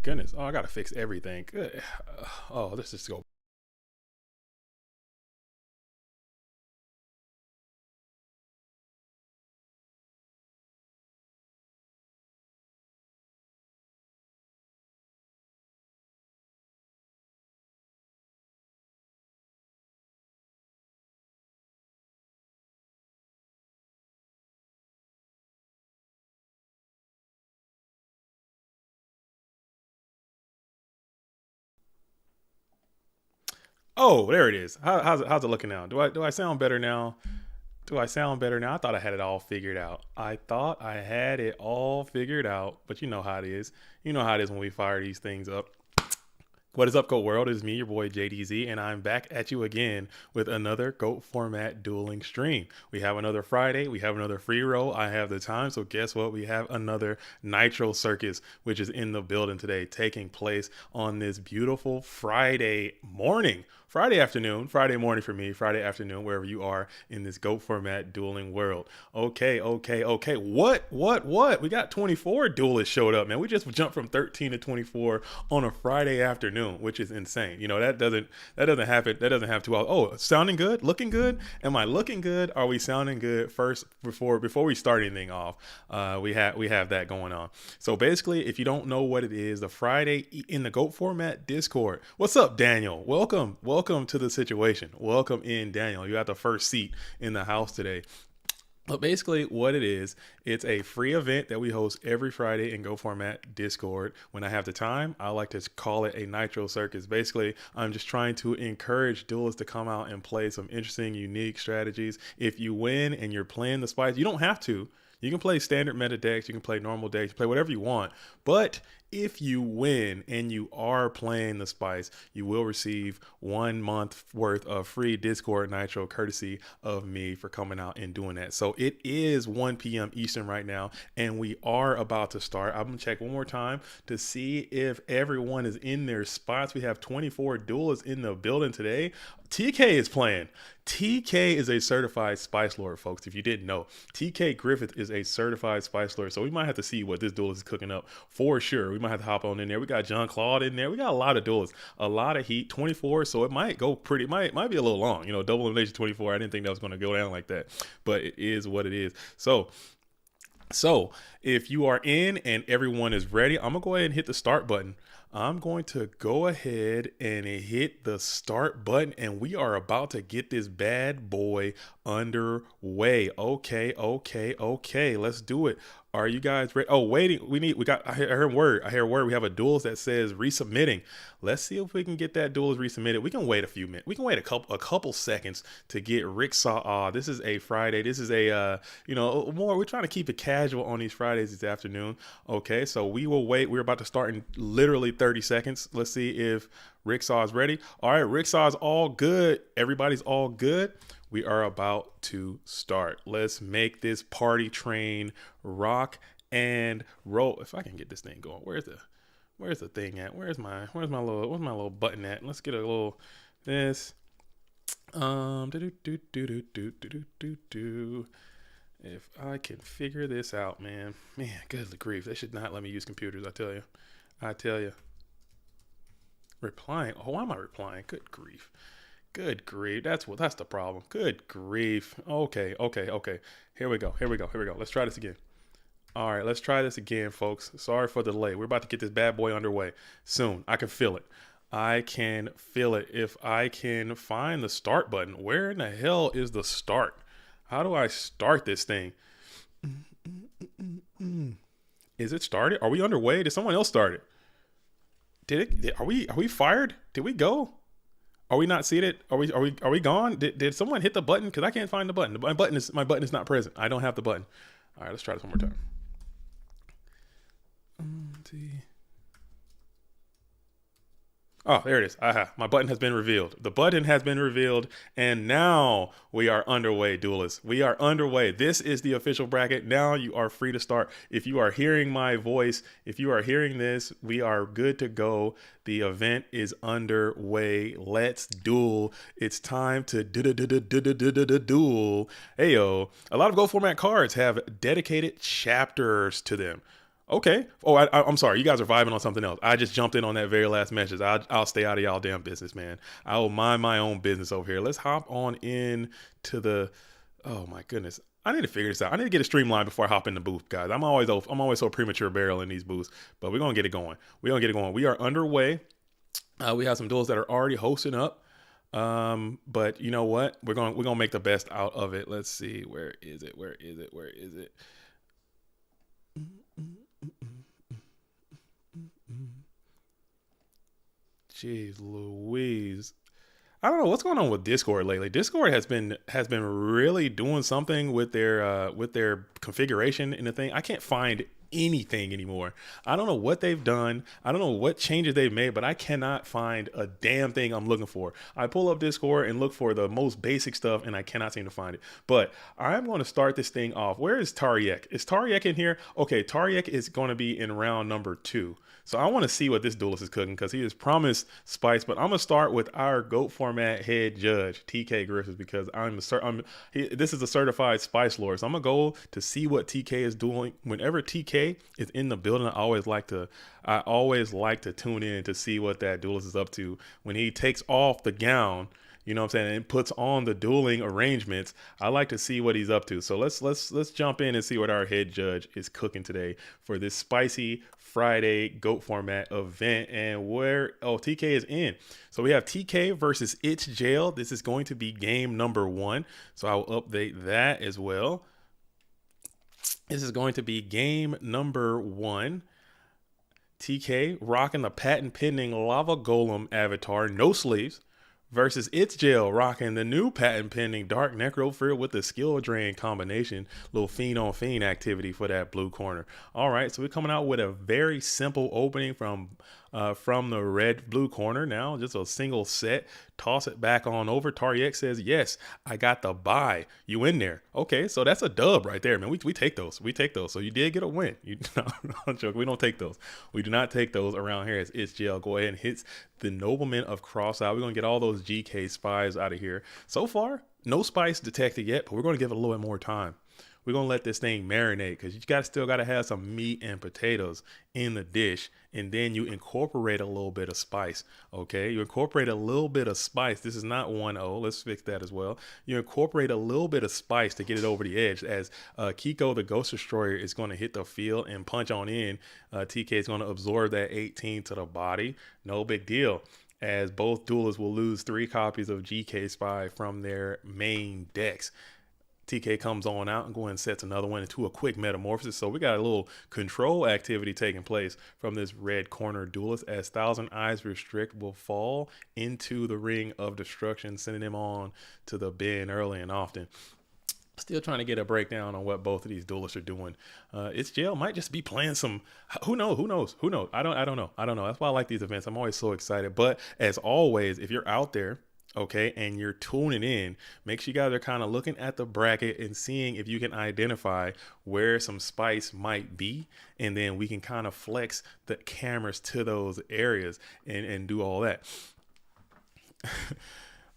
goodness. Oh, I gotta fix everything. Good. Oh, let's just go. Oh, there it is. How's it looking now? Do I sound better now? Do I sound better now? I thought I had it all figured out. I thought I had it all figured out, but you know how it is. You know how it is when we fire these things up. What is up, Goat World? It is me, your boy JDZ, and I'm back at you again with another Goat format dueling stream. We have another Friday, we have another free roll. I have the time, so guess what? We have another Nitro Circus, which is in the building today, taking place on this beautiful Friday morning. Friday afternoon, Friday morning for me, Friday afternoon, wherever you are in this GOAT format dueling world. Okay. What? We got 24 duelists showed up, man. We just jumped from 13 to 24 on a Friday afternoon, which is insane. You know, that doesn't happen. That doesn't have to. Oh, sounding good, looking good. Am I looking good? Are we sounding good first before we start anything off? We have that going on. So basically, if you don't know what it is, the Friday in the GOAT format Discord. What's up, Daniel? Welcome to the situation. Welcome in, Daniel. You got the first seat in the house today. But basically what it is, it's a free event that we host every Friday in Go Format Discord. When I have the time, I like to call it a Nitro Circus. Basically, I'm just trying to encourage duelists to come out and play some interesting, unique strategies. If you win and you're playing the spice, you don't have to. You can play standard meta decks, you can play normal decks, play whatever you want. But if you win and you are playing the spice, you will receive 1 month worth of free Discord Nitro courtesy of me for coming out and doing that. So it is 1 p.m. Eastern right now, and we are about to start. I'm gonna check one more time to see if everyone is in their spots. We have 24 duelists in the building today. TK is playing. TK is a certified Spice Lord, folks. If you didn't know, TK Griffith is a certified Spice Lord. So we might have to see what this duelist is cooking up for sure. We might have to hop on in there. We got Jean-Claude in there. We got a lot of duelists, a lot of heat, 24. So it might go pretty, might be a little long. You know, double elimination 24. I didn't think that was going to go down like that, but it is what it is. So if you are in and everyone is ready, I'm gonna go ahead and hit the start button. I'm going to go ahead and hit the start button, and we are about to get this bad boy underway. Okay. Let's do it. Are you guys ready? Oh, waiting. I heard a word. We have a duelist that says resubmitting. Let's see if we can get that duelist resubmitted. We can wait a few minutes. We can wait a couple seconds to get Rick Saw. This is a Friday. This is a, more, we're trying to keep it casual on these Fridays this afternoon. Okay, so we will wait. We're about to start in literally 30 seconds. Let's see if Rick Saw is ready. All right, Rick Saw is all good. Everybody's all good. We are about to start. Let's make this party train rock and roll. If I can get this thing going, where's the thing at? Where's my little button at? Let's get a little this. If I can figure this out, man, good grief, they should not let me use computers. I tell you. Replying. Oh, why am I replying? Good grief. That's the problem. Good grief. Okay. Here we go. Let's try this again. All right, let's try this again, folks. Sorry for the delay. We're about to get this bad boy underway soon. I can feel it. If I can find the start button, where in the hell is the start? How do I start this thing? Is it started? Are we underway? Did someone else start it? Are we fired? Did we go? Are we not seated? Are we gone? Did someone hit the button? Because I can't find the button. My button is not present. I don't have the button. All right, let's try this one more time. Oh, there it is. Aha, my button has been revealed. The button has been revealed, and now we are underway, duelists. We are underway. This is the official bracket. Now you are free to start. If you are hearing my voice, if you are hearing this, we are good to go. The event is underway. Let's duel. It's time to duel. Heyo. A lot of Go format cards have dedicated chapters to them. Okay. Oh, I'm sorry. You guys are vibing on something else. I just jumped in on that very last message. I'll stay out of y'all damn business, man. I will mind my own business over here. Let's hop on in to the. Oh my goodness. I need to figure this out. I need to get a streamline before I hop in the booth, guys. I'm always so premature barrel in these booths, but we're gonna get it going. We are underway. We have some duels that are already hosting up. But you know what? We're gonna make the best out of it. Let's see. Where is it? Jeez Louise. I don't know what's going on with Discord lately. Discord has been really doing something with their configuration in the thing. I can't find anything anymore. I don't know what they've done. I don't know what changes they've made, but I cannot find a damn thing I'm looking for. I pull up Discord and look for the most basic stuff and I cannot seem to find it. But I'm going to start this thing off. Where is Tariak? Is Tariak in here? Okay, Tariak is going to be in round number 2. So I want to see what this duelist is cooking because he has promised spice. But I'm gonna start with our GOAT format head judge TK Griffiths because this is a certified spice lord. So I'm gonna go to see what TK is doing. Whenever TK is in the building, I always like to tune in to see what that duelist is up to. When he takes off the gown, you know what I'm saying, and puts on the dueling arrangements, I like to see what he's up to. So let's jump in and see what our head judge is cooking today for this spicy Friday GOAT format event. And TK is in. So we have TK versus ItsJail. This is going to be game number 1. So I will update that as well. This is going to be game number 1. TK rocking the patent pending lava golem avatar, no sleeves, versus ItsJail rocking the new patent pending dark necrophyll with the skill drain combination, little fiend on fiend activity for that blue corner. All right, so we're coming out with a very simple opening from the red blue corner. Now just a single set, toss it back on over. Tariak says, yes, I got the buy. You in there? Okay, so that's a dub right there, man. We take those. So you did get a win. I'm joking. We don't take those. We do not take those around here. As ItsJail go ahead and hits the nobleman of cross out. We're gonna get all those GK spies out of here. So far, no spice detected yet, but we're gonna give it a little bit more time. We're gonna let this thing marinate because you still gotta have some meat and potatoes in the dish, and then you incorporate a little bit of spice. Okay, you incorporate a little bit of spice. This is not 1-0. Let's fix that as well. You incorporate a little bit of spice to get it over the edge. As Kiko the Ghost Destroyer is going to hit the field and punch on in, TK is going to absorb that 18 to the body. No big deal, as both duelists will lose 3 copies of GK Spy from their main decks. TK comes on out and go and sets another one into a quick metamorphosis. So we got a little control activity taking place from this red corner duelist, as Thousand Eyes Restrict will fall into the ring of destruction, sending him on to the bin early and often. Still trying to get a breakdown on what both of these duelists are doing. ItsJail might just be playing some, who knows? I don't know. That's why I like these events. I'm always so excited. But as always, if you're out there, okay, and you're tuning in, make sure you guys are kind of looking at the bracket and seeing if you can identify where some spice might be, and then we can kind of flex the cameras to those areas and do all that.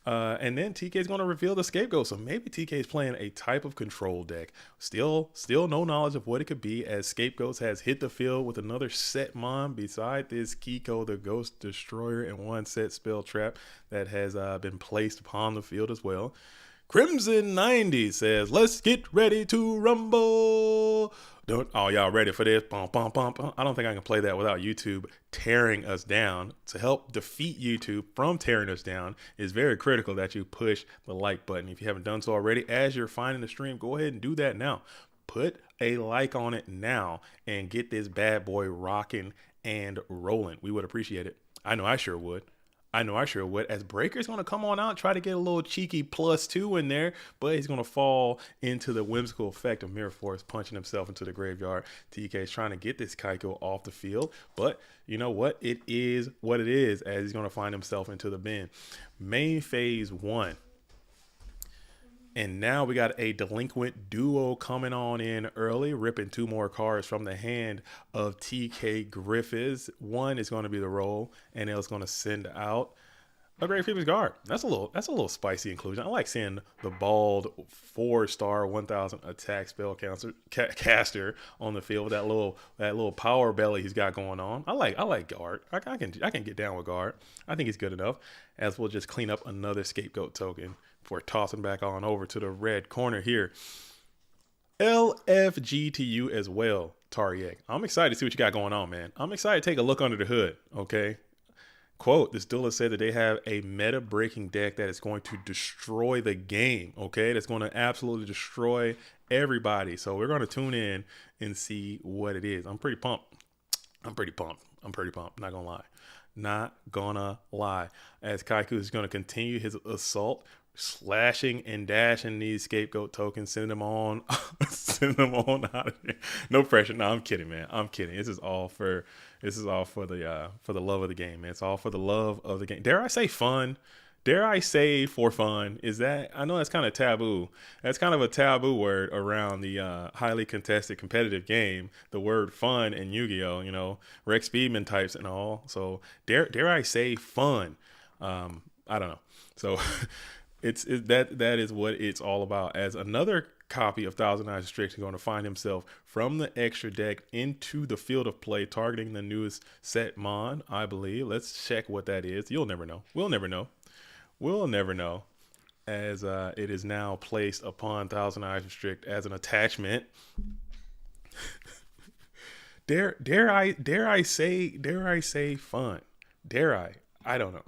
And then TK is going to reveal the scapegoat. So maybe TK is playing a type of control deck. Still no knowledge of what it could be, as Scapegoats has hit the field with another set mon beside this Kiko the Ghost Destroyer and 1 set spell trap that has been placed upon the field as well. Crimson 90 says, let's get ready to rumble. Y'all ready for this? Bum, bum, bum, bum. I don't think I can play that without YouTube tearing us down. To help defeat YouTube from tearing us down, it's very critical that you push the like button. If you haven't done so already, as you're finding the stream, go ahead and do that now. Put a like on it now and get this bad boy rocking and rolling. We would appreciate it. I know I sure would. As Breaker's going to come on out, try to get a little cheeky +2 in there, but he's going to fall into the whimsical effect of Mirror Force, punching himself into the graveyard. TK is trying to get this Kaiko off the field, but you know what? It is what it is, as he's going to find himself into the bin. Main phase 1. And now we got a delinquent duo coming on in early, ripping 2 more cards from the hand of TK Griffiths. 1 is going to be the roll, and it's going to send out Upgrade Phoebus Guard. That's a little spicy inclusion. I like seeing the bald 4-star 1000 attack spell caster on the field with that little power belly he's got going on. I like Guard. I can get down with Guard. I think he's good enough. As we'll just clean up another scapegoat token before tossing back on over to the red corner here. LFG to you as well, Tariak. I'm excited to see what you got going on, man. I'm excited to take a look under the hood. Okay. Quote, this duelist said that they have a meta breaking deck that is going to destroy the game. Okay. That's going to absolutely destroy everybody. So we're going to tune in and see what it is. I'm pretty pumped. Not gonna lie. As Kaiku is going to continue his assault, slashing and dashing these scapegoat tokens, sending them on out of here. No pressure. No, I'm kidding, man. I'm kidding. This is all for the love of the game, man. It's all for the love of the game. Dare I say fun? Dare I say for fun? Is that, I know that's kind of taboo. That's kind of a taboo word around the highly contested competitive game. The word fun in Yu-Gi-Oh, Rex Speedman types and all. So dare I say fun? I don't know. So that is what it's all about. As another copy of Thousand Eyes Restrict is going to find himself from the extra deck into the field of play, targeting the newest set Mon, I believe. Let's check what that is. You'll never know. We'll never know. As it is now placed upon Thousand Eyes Restrict as an attachment. dare I say fun? Dare I? I don't know.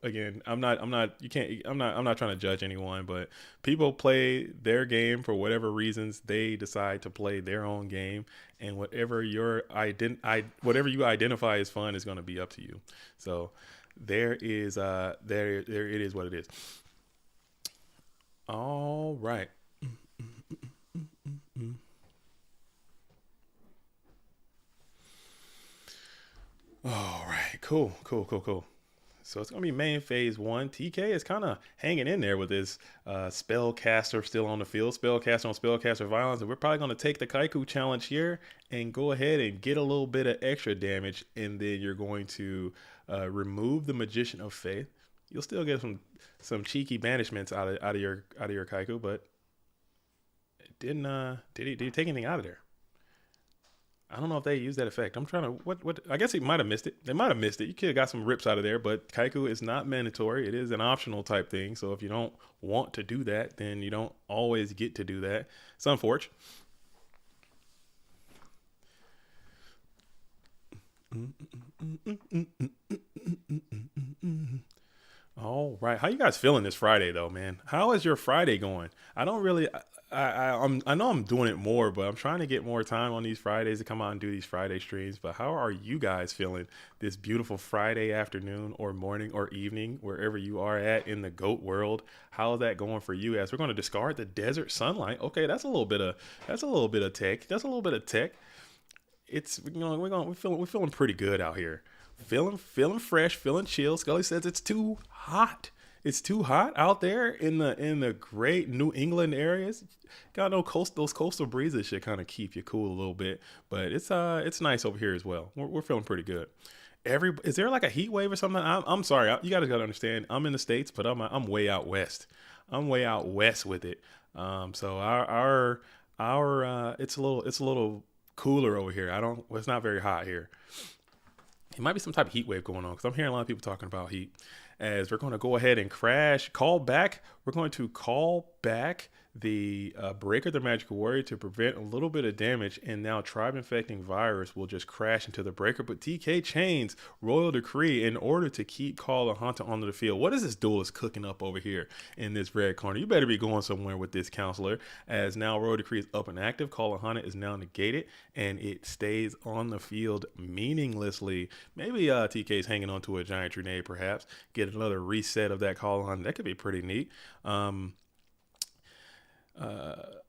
Again, I'm not trying to judge anyone, but people play their game for whatever reasons. They decide to play their own game, and whatever you identify as fun is going to be up to you. So there it is what it is. All right. All right. Cool. So it's going to be main phase 1. TK is kind of hanging in there with his spellcaster still on the field. Spellcaster on spellcaster violence. And we're probably going to take the Kaiku challenge here and go ahead and get a little bit of extra damage. And then you're going to remove the Magician of Faith. You'll still get some cheeky banishments out of your Kaiku, but did he take anything out of there? I don't know if they use that effect. I'm trying to, what, I guess he might have missed it. They might have missed it. You could have got some rips out of there, but Kaiku is not mandatory. It is an optional type thing. So if you don't want to do that, then you don't always get to do that. It's unfortunate. All right. How you guys feeling this Friday though, man? How is your Friday going? I don't really, I know I'm doing it more, but I'm trying to get more time on these Fridays to come out and do these Friday streams. But how are you guys feeling this beautiful Friday afternoon or morning or evening, wherever you are at in the GOAT world? How is that going for you? As we're going to discard the desert sunlight. Okay, that's a little bit of tech. That's a little bit of tech. It's, we're feeling pretty good out here. Feeling fresh, feeling chill. Scully says it's too hot. It's too hot out there in the great New England areas. Got those coastal breezes should kind of keep you cool a little bit, but it's nice over here as well. We're feeling pretty good. Is there like a heat wave or something? I'm sorry, you guys gotta understand. I'm in the States, but I'm way out west. I'm way out west with it. So our it's a little cooler over here. It's not very hot here. It might be some type of heat wave going on because I'm hearing a lot of people talking about heat. As we're going to go ahead and call back the Breaker the Magical Warrior to prevent a little bit of damage, and now Tribe Infecting Virus will just crash into the Breaker, but TK chains Royal Decree in order to keep Call of Hunter onto the field. What is this duelist cooking up over here in this red corner? You better be going somewhere with this counselor, as now Royal Decree is up and active. Call of Hunter is now negated, and it stays on the field meaninglessly. Maybe TK is hanging on to a giant grenade, perhaps. Get another reset of that Call of Hunter. That could be pretty neat.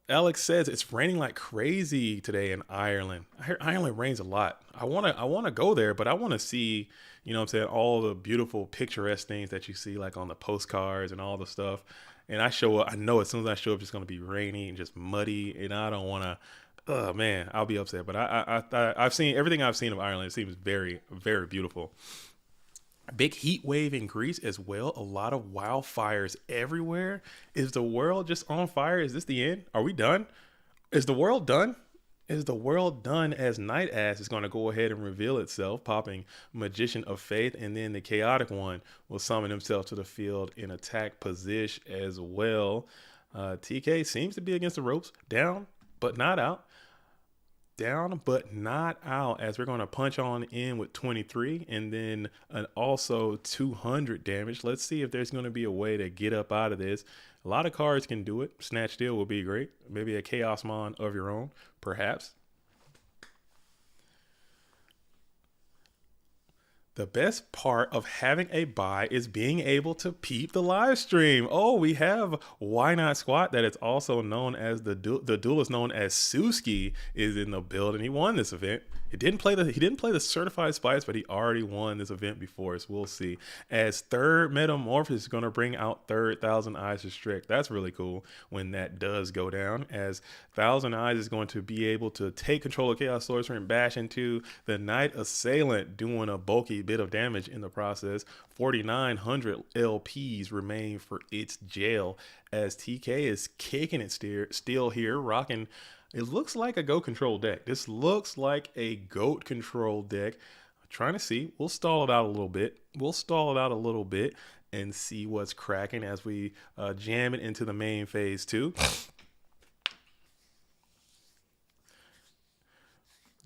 Alex says it's raining like crazy today in Ireland. I hear Ireland rains a lot. I want to go there, but I want to see, all the beautiful picturesque things that you see like on the postcards and all the stuff. And I show up, I know as soon as I show up, it's going to be rainy and just muddy, and I don't want to. Oh man, I'll be upset. But I've seen everything I've seen of Ireland. It seems very, very beautiful. Big heat wave in Greece as well. A lot of wildfires everywhere. Is the world just on fire? Is this the end? Are we done? Is the world done? Is the world done as Night Ass is going to go ahead and reveal itself, popping Magician of Faith, and then the Chaotic One will summon himself to the field in attack position as well. TK seems to be against the ropes. Down, but not out. Down, but not out, as we're going to punch on in with 23 and then an also 200 damage. Let's see if there's going to be a way to get up out of this. A lot of cards can do it. Snatch Steal will be great. Maybe a Chaos Mon of your own, perhaps. The best part of having a buy is being able to peep the live stream. Oh, we have Why Not Squat, that is also known as the duelist known as Suzuki, is in the building. He won this event. He didn't play the certified spice, but he already won this event before, so we'll see. As third Metamorphosis is going to bring out third Thousand Eyes Restrict. That's really cool when that does go down, as Thousand Eyes is going to be able to take control of Chaos Sorcerer and bash into the Knight Assailant, doing a bulky bit of damage in the process. 4,900 LPs remain for HeatleyBros, as TK is kicking it still here, rocking. It looks like a GOAT control deck. This looks like a GOAT control deck. I'm trying to see. We'll stall it out a little bit. And see what's cracking as we jam it into the main phase 2.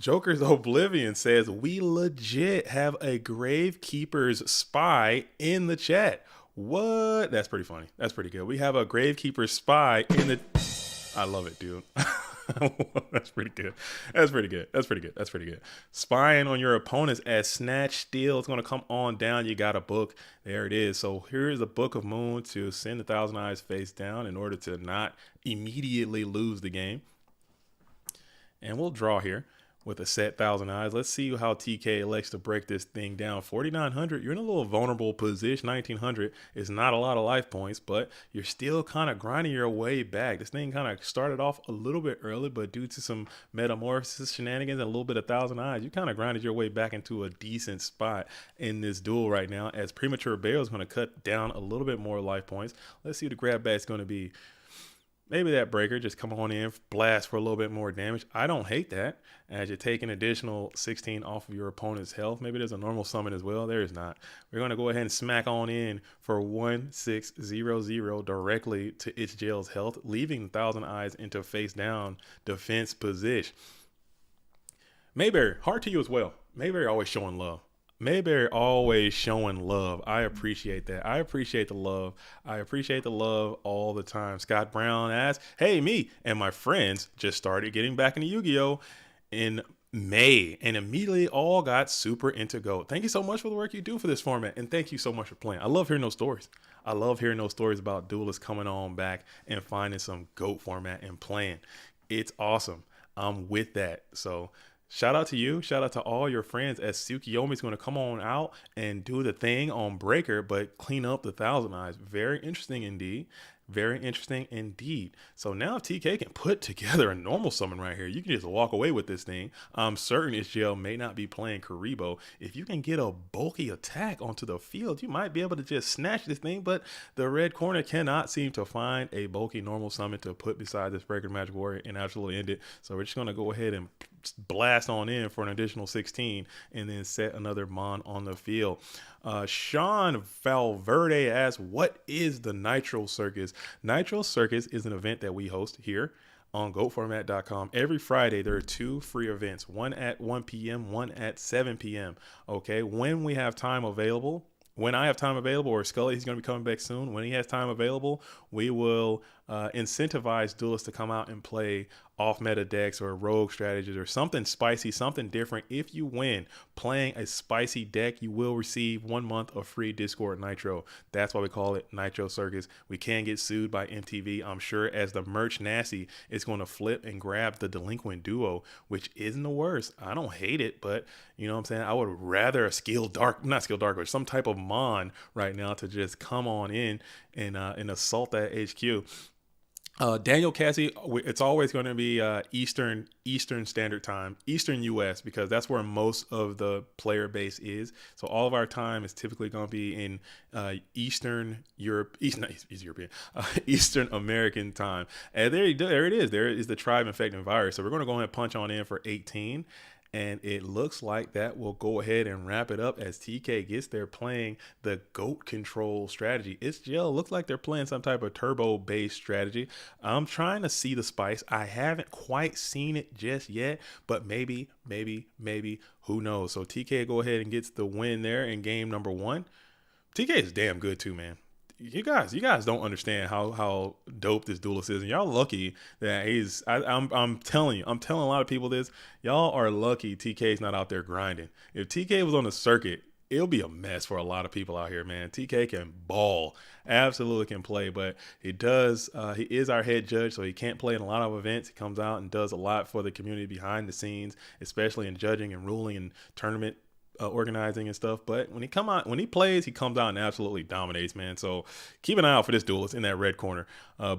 Joker's Oblivion says, we legit have a Gravekeeper's Spy in the chat. What? That's pretty funny. That's pretty good. We have a Gravekeeper's Spy in the... I love it, dude. That's pretty good. Spying on your opponents as Snatch Steal is going to come on down. You got a book. There it is. So here's a Book of Moon to send the Thousand Eyes face down in order to not immediately lose the game. And we'll draw here with a set Thousand Eyes. Let's see how TK elects to break this thing down. 4,900, you're in a little vulnerable position. 1,900 is not a lot of life points, but you're still kind of grinding your way back. This thing kind of started off a little bit early, but due to some Metamorphosis shenanigans and a little bit of Thousand Eyes, you kind of grinded your way back into a decent spot in this duel right now, as Premature Burial is going to cut down a little bit more life points. Let's see what the grab back is going to be. Maybe that breaker, just come on in, blast for a little bit more damage. I don't hate that, as you take an additional 16 off of your opponent's health. Maybe there's a normal summon as well. There is not. We're going to go ahead and smack on in for 1,600 directly to HeatleyBros' health, leaving Thousand Eyes into face down defense position. Mayberry, hard to you as well. Mayberry always showing love. Mayberry always showing love. I appreciate that. I appreciate the love. I appreciate the love all the time. Scott Brown asks, hey, me and my friends just started getting back into Yu-Gi-Oh! In May and immediately all got super into GOAT. Thank you so much for the work you do for this format, and thank you so much for playing. I love hearing those stories. I love hearing those stories about duelists coming on back and finding some GOAT format and playing. It's awesome. I'm with that. So shout out to you. Shout out to all your friends, as Tsukiyomi is going to come on out and do the thing on Breaker, but clean up the Thousand Eyes. Very interesting indeed. Very interesting indeed. So now if TK can put together a normal summon right here, you can just walk away with this thing. I'm certain HeatleyBros may not be playing Karibo. If you can get a bulky attack onto the field, you might be able to just snatch this thing, but the red corner cannot seem to find a bulky normal summon to put beside this Breaker Magic Warrior and actually end it. So we're just going to go ahead and blast on in for an additional 16 and then set another Mon on the field. Sean Valverde asks, what is the Nitro Circus? Nitro Circus is an event that we host here on GoatFormat.com. Every Friday, there are 2 free events, one at 1 p.m., one at 7 p.m. Okay, when we have time available, when I have time available, or Scully, he's going to be coming back soon. When he has time available, we will incentivize duelists to come out and play off-meta decks or rogue strategies or something spicy, something different. If you win playing a spicy deck, you will receive 1 month of free Discord Nitro. That's why we call it Nitro Circus. We can get sued by MTV, I'm sure, as the merch nasty is going to flip and grab the delinquent duo, which isn't the worst. I don't hate it, but you know what I'm saying? I would rather not skill dark, but some type of Mon right now to just come on in and assault that HQ. Daniel Cassie, it's always going to be Eastern Standard Time, Eastern US, because that's where most of the player base is. So all of our time is typically going to be in Eastern Europe, Eastern American time. And there it is. There is the tribe infecting virus. So we're going to go ahead and punch on in for 18. And it looks like that will go ahead and wrap it up as TK gets there playing the GOAT control strategy. ItsJail looks like they're playing some type of turbo-based strategy. I'm trying to see the spice. I haven't quite seen it just yet, but maybe, who knows? So TK go ahead and gets the win there in game number 1. TK is damn good too, man. You guys don't understand how dope this duelist is, and y'all lucky that I'm telling a lot of people this. Y'all are lucky TK's not out there grinding. If TK was on the circuit, it'll be a mess for a lot of people out here, man. TK can ball, absolutely can play, but he does. He is our head judge, so he can't play in a lot of events. He comes out and does a lot for the community behind the scenes, especially in judging and ruling and tournament organizing and stuff. But when he plays, he comes out and absolutely dominates, man. So keep an eye out for this duelist in that red corner.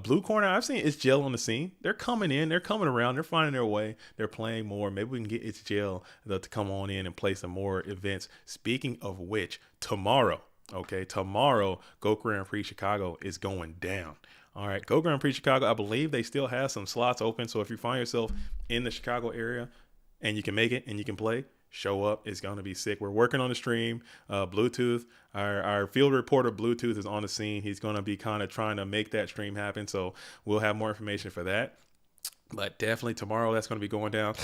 Blue corner, I've seen ItsJail on the scene. They're coming in, they're coming around, they're finding their way, they're playing more. Maybe we can get ItsJail to come on in and play some more events. Speaking of which, tomorrow, Go Grand Prix Chicago is going down. All right, Go Grand Prix Chicago, I believe they still have some slots open. So if you find yourself in the Chicago area and you can make it and you can play, show up. It's going to be sick. We're working on the stream. Bluetooth, our field reporter Bluetooth is on the scene. He's going to be kind of trying to make that stream happen. So we'll have more information for that. But definitely tomorrow, that's going to be going down.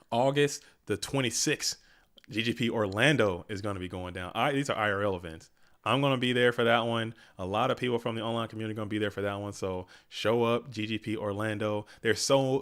August the 26th, GGP Orlando is going to be going down. These are IRL events. I'm going to be there for that one. A lot of people from the online community are going to be there for that one. So show up, GGP Orlando. There's so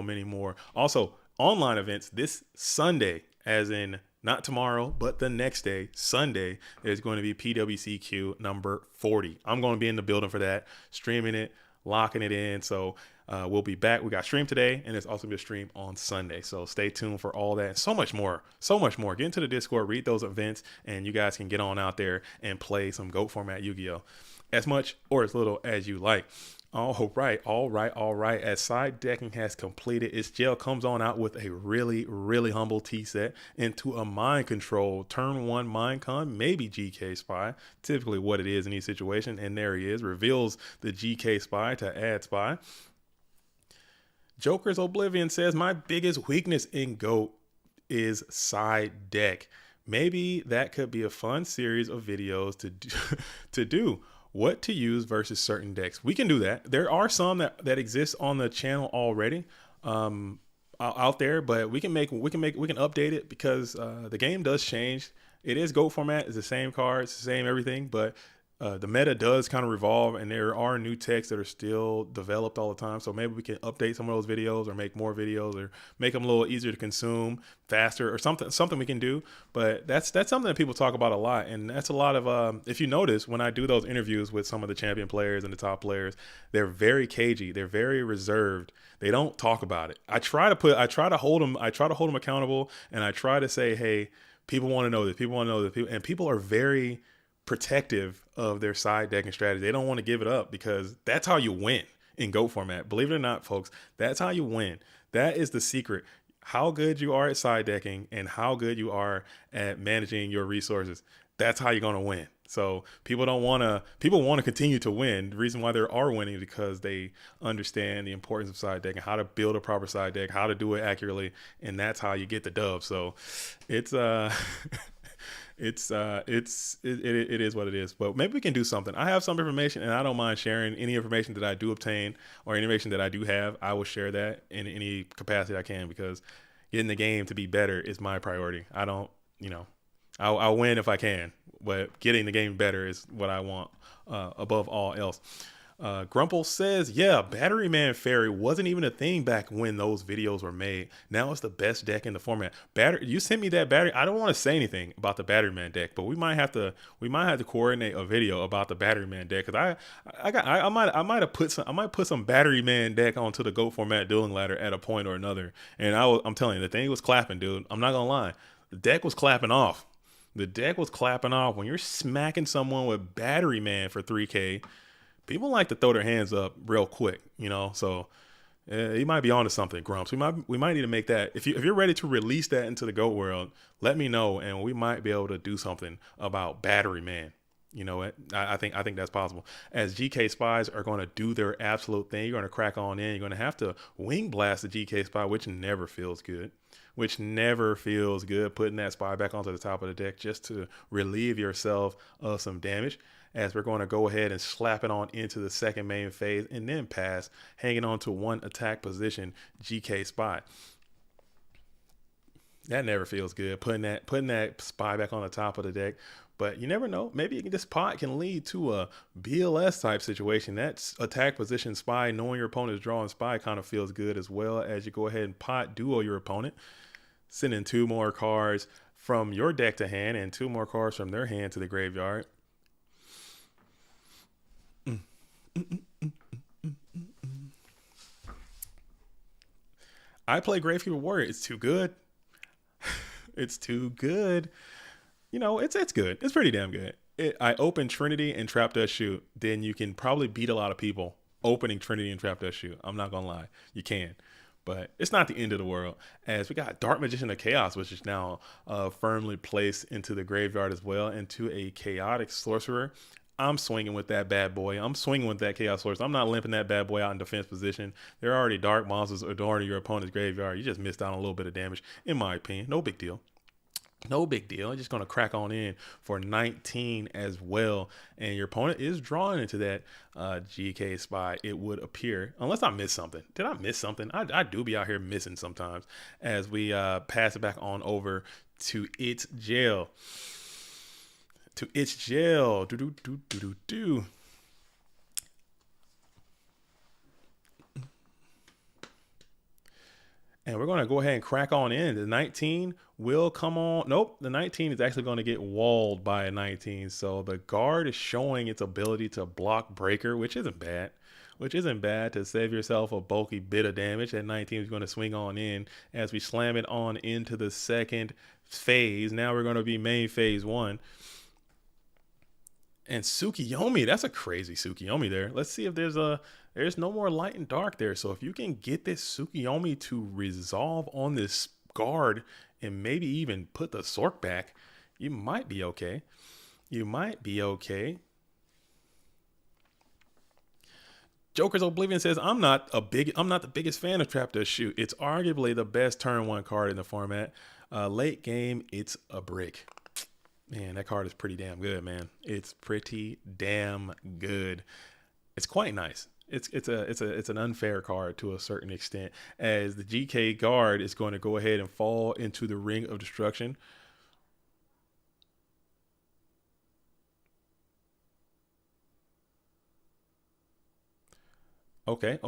many more. Also, online events this Sunday, as in not tomorrow, but the next day, Sunday, there's going to be PWCQ number 40. I'm going to be in the building for that, streaming it, locking it in. So we'll be back. We got stream today, and there's also going to be a stream on Sunday. So stay tuned for all that and so much more. Get into the Discord, read those events, and you guys can get on out there and play some GOAT format Yu-Gi-Oh! As much or as little as you like. All right. As side decking has completed, ItsJail comes on out with a really humble T-set into a mind control turn 1 mind con, maybe GK spy, typically what it is in each situation. And there he is, reveals the GK spy to add spy. Joker's Oblivion says, my biggest weakness in GOAT is side deck. Maybe that could be a fun series of videos to do. What to use versus certain decks. We can do that. There are some that exist on the channel already out there, but we can update it because the game does change. It is GOAT format. It's the same cards, the same everything, but the meta does kind of revolve, and there are new techs that are still developed all the time. So maybe we can update some of those videos or make more videos or make them a little easier to consume, faster, or something we can do. But that's something that people talk about a lot, and that's a lot of if you notice when I do those interviews with some of the champion players and the top players, they're very cagey, they're very reserved. They don't talk about it. I try to hold them accountable, and I try to say, hey, people want to know this, and people are very protective of their side decking strategy. They don't want to give it up because that's how you win in GOAT format. Believe it or not, folks, that's how you win. That is the secret. How good you are at side decking and how good you are at managing your resources. That's how you're going to win. So people want to continue to win. The reason why they are winning is because they understand the importance of side decking, how to build a proper side deck, how to do it accurately, and that's how you get the dub. So it's it is what it is, but maybe we can do something. I have some information, and I don't mind sharing any information that I do obtain or any information that I do have. I will share that in any capacity I can, because getting the game to be better is my priority. I don't, I'll win if I can, but getting the game better is what I want above all else. Grumple says, yeah, Battery Man Fairy wasn't even a thing back when those videos were made. Now it's the best deck in the format. You sent me that battery. I don't want to say anything about the Battery Man deck, but we might have to coordinate a video about the Battery Man deck, because I might put some Battery Man deck onto the GOAT format dueling ladder at a point or another. And I'm telling you, the thing was clapping, dude. I'm not gonna lie, the deck was clapping off. When you're smacking someone with Battery Man for 3K. People like to throw their hands up real quick, you know. So you might be onto something, Grumps. We might need to make that. If you're ready to release that into the GOAT world, let me know, and we might be able to do something about Battery Man. You know what? I think that's possible. As GK spies are going to do their absolute thing, you're going to crack on in. You're going to have to wing blast the GK spy, which never feels good. Putting that spy back onto the top of the deck just to relieve yourself of some damage. As we're going to go ahead and slap it on into the second main phase and then pass, hanging on to one attack position, GK spy. That never feels good. Putting that spy back on the top of the deck. But you never know. Maybe this pot can lead to a BLS type situation. That attack position spy, knowing your opponent's drawing spy, kind of feels good, as well as you go ahead and pot duo your opponent, sending 2 more cards from your deck to hand and 2 more cards from their hand to the graveyard. I play Gravekeeper Warrior. It's too good. It's too good. You know, it's good. It's pretty damn good. I open Trinity and Trap Dust Shoot. Then you can probably beat a lot of people opening Trinity and Trap Dust Shoot. I'm not going to lie. You can. But it's not the end of the world. As we got Dark Magician of Chaos, which is now firmly placed into the graveyard as well, into a Chaotic Sorcerer. I'm swinging with that bad boy. I'm swinging with that Chaos Sorcerer. I'm not limping that bad boy out in defense position. There are already dark monsters adorning your opponent's graveyard. You just missed out on a little bit of damage, in my opinion. No big deal. No big deal. I'm just going to crack on in for 19 as well. And your opponent is drawing into that GK spy, it would appear. Unless I missed something. Did I miss something? I do be out here missing sometimes. As we pass it back on over to ItsJail. Do. And we're going to go ahead and crack on in. The 19 will come on. Nope. The 19 is actually going to get walled by a 19. So the guard is showing its ability to block breaker, which isn't bad. To save yourself a bulky bit of damage. That 19 is going to swing on in as we slam it on into the second phase. Now we're going to be main phase 1. And Tsukiyomi, that's a crazy Tsukiyomi there. Let's see if there's no more light and dark there. So if you can get this Tsukiyomi to resolve on this guard and maybe even put the Sork back, you might be okay. Joker's Oblivion says, I'm not the biggest fan of Trap Dust Shoot. It's arguably the best turn 1 card in the format. Late game, it's a brick. Man, that card is pretty damn good, man. It's pretty damn good. It's quite nice. It's an unfair card to a certain extent, as the GK guard is going to go ahead and fall into the Ring of Destruction. Okay.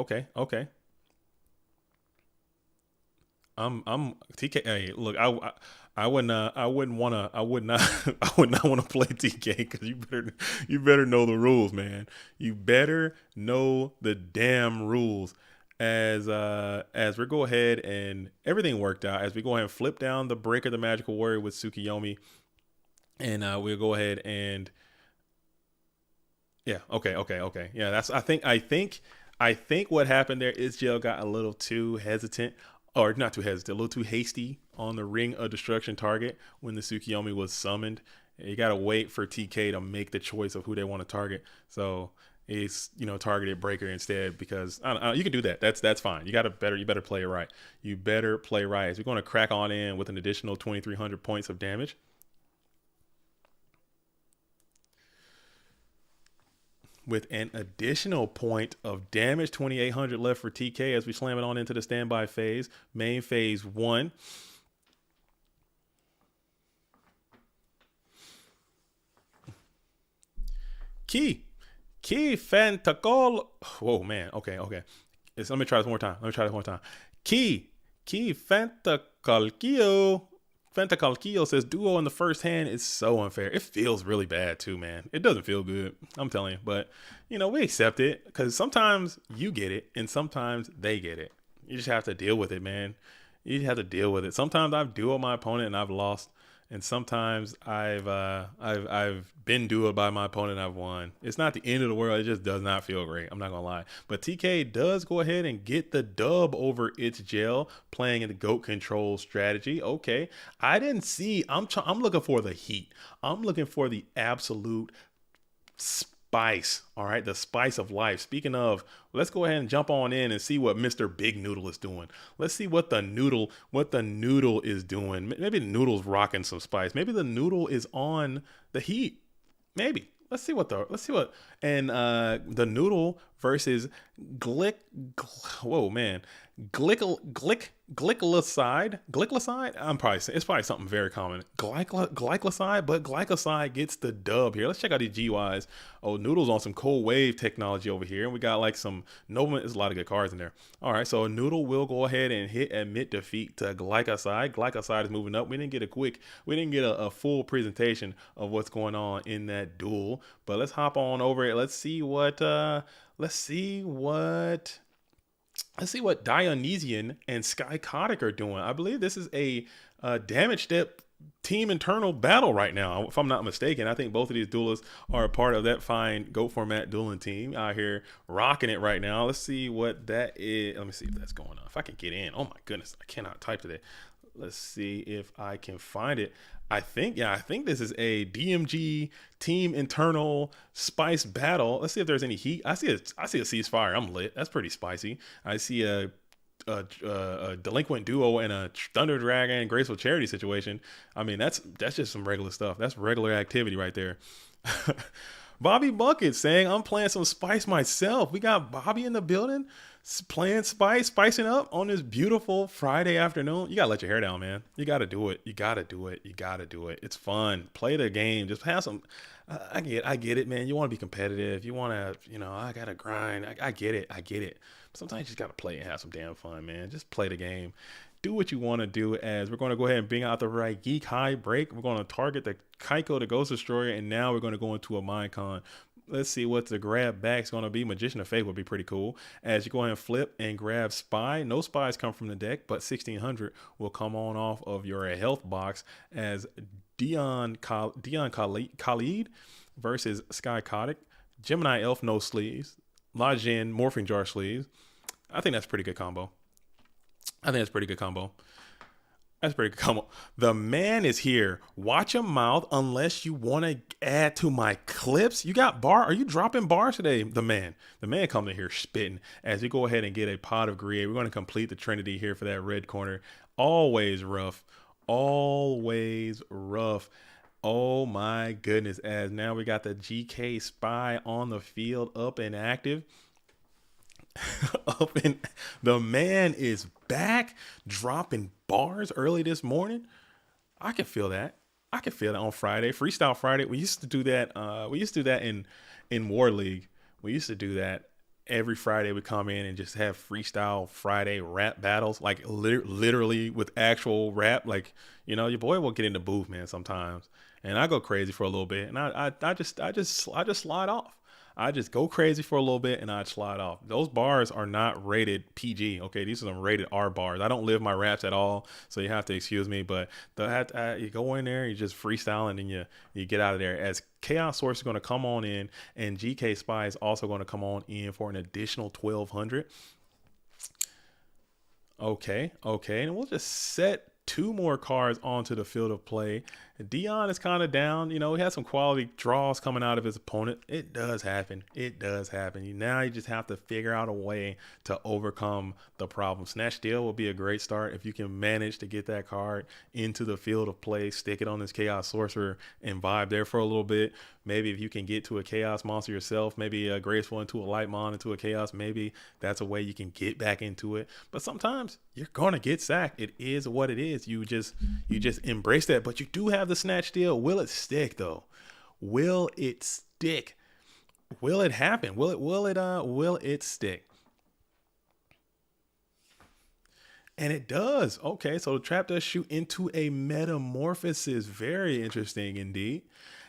I'm TK. Hey, look, I would not want to play TK, because you better know the rules, man. You better know the damn rules. As we go ahead and everything worked out, as we go ahead and flip down the Breaker, the Magical Warrior with Tsukiyomi, and we'll go ahead and yeah, okay. Yeah, that's I think what happened there is ItsJail got a little too hesitant. Or not too hesitant, a little too hasty on the Ring of Destruction target when the Tsukiyomi was summoned. You got to wait for TK to make the choice of who they want to target. So it's, targeted Breaker instead, because you can do that. That's fine. You better play it right. You better play right. So we're going to crack on in with an additional 2,300 points of damage. With an additional point of damage, 2,800 left for TK as we slam it on into the standby phase, main phase 1. Key Fantacol. Whoa, man. Okay. Let me try this one more time. Key Fantacalquillo says duo in the first hand is so unfair. It feels really bad too, man. It doesn't feel good. I'm telling you. But, we accept it, because sometimes you get it and sometimes they get it. You just have to deal with it, man. You have to deal with it. Sometimes I've duoed my opponent and I've lost. And sometimes I've been dueled by my opponent. I've won. It's not the end of the world. It just does not feel great. I'm not gonna lie. But TK does go ahead and get the dub over ItsJail, playing in the GOAT control strategy. Okay, I didn't see. I'm looking for the heat. I'm looking for the absolute spice. All right, the spice of life. Speaking of, let's go ahead and jump on in and see what Mr. Big Noodle is doing. Let's see what the noodle is doing. Maybe the noodle's rocking some spice. Maybe the noodle is on the heat. Maybe. Let's see what and the noodle versus Glick. Whoa, man. Glycoside. I'm probably saying it's probably something very common. Glycoside, but glycoside gets the dub here. Let's check out these GYs. Oh, Noodle's on some cold wave technology over here, and we got like some Nova. There's a lot of good cards in there. All right, so Noodle will go ahead and hit admit defeat to Glycoside. Glycoside is moving up. We didn't get a full presentation of what's going on in that duel, but let's hop on over it. Let's see what Dionysian and Skycotic are doing. I believe this is a damage step team internal battle right now, if I'm not mistaken. I think both of these duelists are a part of that fine GOAT format dueling team out here rocking it right now. Let's see what that is. Let me see if that's going on. If I can get in. Oh my goodness, I cannot type today. Let's see if I can find it. I think this is a DMG team internal spice battle. Let's see if there's any heat. I see a ceasefire. I'm lit. That's pretty spicy. I see a delinquent duo and a Thunder Dragon Graceful Charity situation. I mean, that's just some regular stuff. That's regular activity right there. Bobby Bucket saying, I'm playing some spice myself. We got Bobby in the building playing spice, spicing up on this beautiful Friday afternoon. You gotta let your hair down, man. You gotta do it. You gotta do it. It's fun. Play the game. Just have some. I get it, man. You want to be competitive. You want to, I gotta grind. I get it. Sometimes you just gotta play and have some damn fun, man. Just play the game. Do what you want to do. As we're going to go ahead and bring out the right geek high break. We're going to target the Kaiko, the Ghost Destroyer, and now we're going to go into a Minecon. Let's see what the grab back's going to be. Magician of Fate would be pretty cool. As you go ahead and flip and grab Spy. No Spies come from the deck, but 1600 will come on off of your health box as Dion Khalid versus Skycotic. Gemini Elf, no sleeves. Lajin, Morphing Jar sleeves. I think that's a pretty good combo. That's pretty good combo. The man is here. Watch your mouth unless you want to add to my clips. You got bar? Are you dropping bars today? The man coming in here spitting. As we go ahead and get a pot of Gruyere, we're going to complete the Trinity here for that red corner. Always rough. Oh my goodness. As now we got the GK Spy on the field, up and active. The man is back, dropping bars early this morning. I can feel that on Friday, Freestyle Friday. We used to do that. In War League. We used to do that every Friday. We come in and just have Freestyle Friday rap battles, like literally with actual rap. Like, your boy will get in the booth, man, sometimes, and I go crazy for a little bit, and I just slide off. I just go crazy for a little bit and I'd slide off. Those bars are not rated PG. Okay, these are some rated R bars. I don't live my raps at all, so you have to excuse me. But you go in there, you just freestyle, and then you get out of there. As Chaos Source is going to come on in, and GK Spy is also going to come on in for an additional 1200. Okay, and we'll just set 2 more cards onto the field of play. Dion is kind of down. He had some quality draws coming out of his opponent. It does happen. Now you just have to figure out a way to overcome the problem. Snatch Steal will be a great start if you can manage to get that card into the field of play, stick it on this Chaos Sorcerer and vibe there for a little bit. Maybe if you can get to a Chaos monster yourself, maybe a Graceful into a Light Mon into a Chaos, maybe that's a way you can get back into it. But sometimes you're going to get sacked. It is what it is. You just embrace that. But you do have the Snatch Steal. Will it stick though? Will it stick? Will it happen? Will it stick? And it does. Okay, so the trap does shoot into a metamorphosis. Very interesting indeed.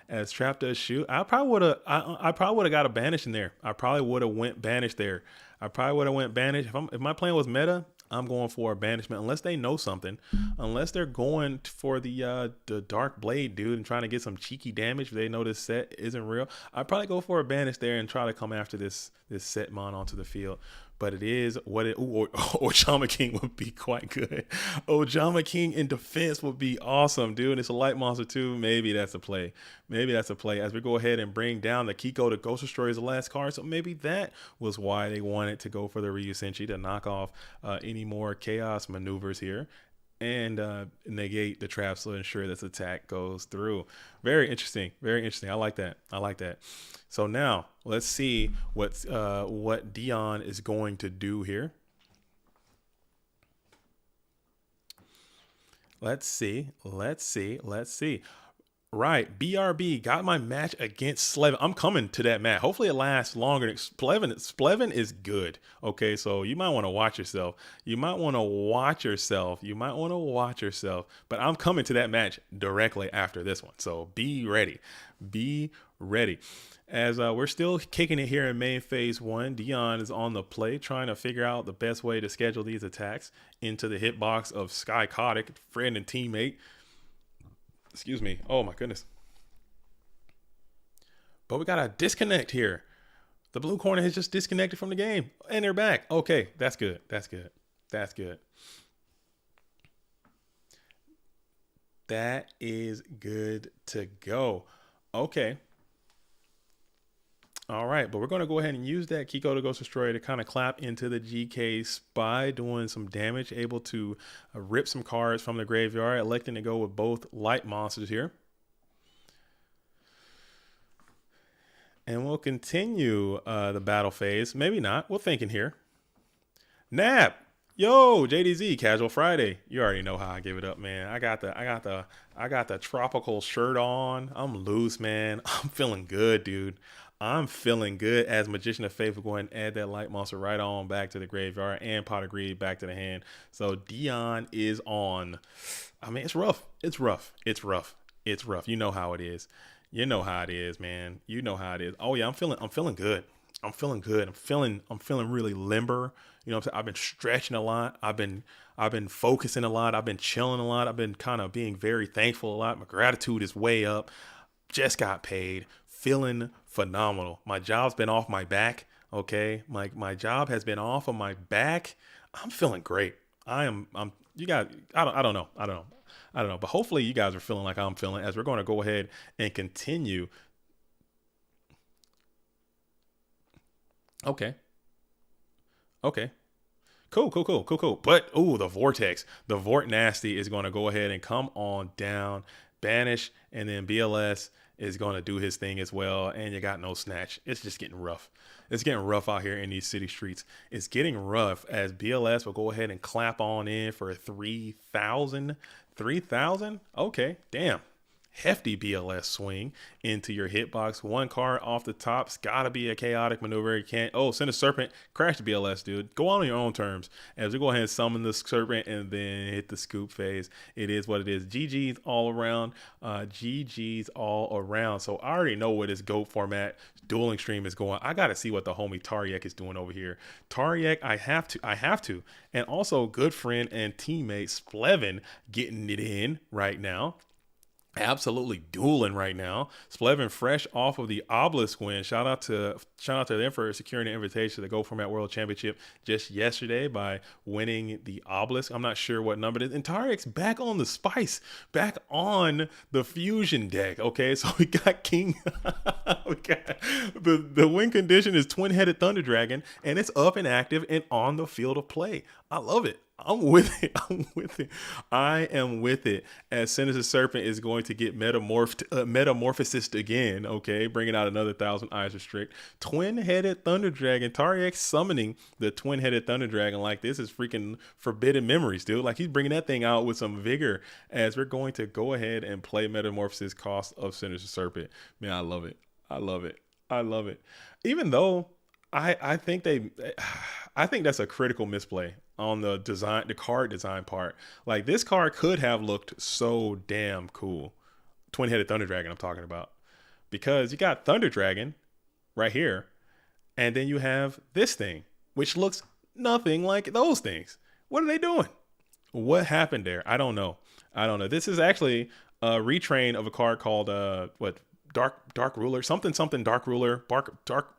As trap does shoot, I probably would have got a banish in there. I probably would have went banish there. If my plan was meta, I'm going for a banishment unless they know something, unless they're going for the dark blade dude and trying to get some cheeky damage. If they know this set isn't real, I'd probably go for a banish there and try to come after this set mon onto the field. But it is what it. Ooh, or Jama King would be quite good. Oh, Jama King in defense would be awesome, dude. And it's a light monster too. Maybe that's a play. Maybe that's a play as we go ahead and bring down the Kiko to Ghost Destroyer as the last card. So maybe that was why they wanted to go for the Ryu Senshi to knock off any more chaos maneuvers here and negate the traps to ensure this attack goes through. Very interesting. Very interesting. I like that. I like that. So now let's see what Dion is going to do here. Let's see. Right, BRB got my match against Splevin. I'm coming to that match. Hopefully it lasts longer. Splevin is good. Okay, so you might want to watch yourself. But I'm coming to that match directly after this one. So be ready. As we're still kicking it here in main phase 1, Dion is on the play trying to figure out the best way to schedule these attacks into the hitbox of Sky Kotic, friend and teammate. Excuse me. Oh my goodness. But we got a disconnect here. The blue corner has just disconnected from the game and they're back. Okay, that's good. That is good to go. Okay. All right, but we're going to go ahead and use that Kiko to Ghost Destroyer to kind of clap into the GK Spy, doing some damage, able to rip some cards from the graveyard, electing to go with both light monsters here. And we'll continue the battle phase. Maybe not. We're thinking here. Nap. Yo, JDZ, Casual Friday. You already know how I give it up, man. I got the tropical shirt on. I'm loose, man. I'm feeling good, dude. I'm feeling good as Magician of Faith will go ahead and add that light monster right on back to the graveyard and Pot of Greed back to the hand. So Dion is on. I mean, it's rough. You know how it is. Man. You know how it is. Oh yeah, I'm feeling good. I'm feeling really limber. You know what I'm saying? I've been stretching a lot. I've been focusing a lot. I've been chilling a lot. I've been kind of being very thankful a lot. My gratitude is way up. Just got paid. Feeling phenomenal. My job's been off my back. Okay. My job has been off of my back. I'm feeling great. You guys, I don't know. But hopefully you guys are feeling like I'm feeling as we're going to go ahead and continue. Okay. Cool. But, the Vortex. The Vort Nasty is going to go ahead and come on down, banish, and then BLS is going to do his thing as well. And you got no snatch. It's just getting rough. It's getting rough out here in these city streets. It's getting rough as BLS will go ahead and clap on in for 3,000. 3,000? Okay, damn. Hefty BLS swing into your hitbox. One card off the top's gotta be a chaotic maneuver. You can't. Oh, send a serpent. Crash the BLS, dude. Go on your own terms. As we go ahead and summon the serpent and then hit the scoop phase. It is what it is. GG's all around. GG's all around. So I already know what this GOAT format dueling stream is going. I gotta see what the homie Tariak is doing over here. Tariak, I have to. And also good friend and teammate Splevin getting it in right now. Absolutely dueling right now. Splevin fresh off of the Obelisk win. Shout out to them for securing the invitation to the Go Format World Championship just yesterday by winning the Obelisk. I'm not sure what number it is. And Tariak's back on the spice, back on the fusion deck. Okay, so we got King. We got the win condition is Twin-Headed Thunder Dragon, and it's up and active and on the field of play. I love it. I'm with it. I am with it. As Sinister Serpent is going to get metamorphosis again. Okay, bringing out another 1,000 Eyes Restrict. Twin-Headed Thunder Dragon. Tariak summoning the Twin-Headed Thunder Dragon like this is freaking Forbidden Memories, dude. Like he's bringing that thing out with some vigor. As we're going to go ahead and play Metamorphosis cost of Sinister Serpent. Man, I love it. Even though I think that's a critical misplay on the card design part. Like this card could have looked so damn cool. Twin-Headed Thunder Dragon I'm talking about. Because you got Thunder Dragon right here. And then you have this thing, which looks nothing like those things. What are they doing? What happened there? I don't know. This is actually a retrain of a card called Dark Ruler, something Dark Ruler, Dark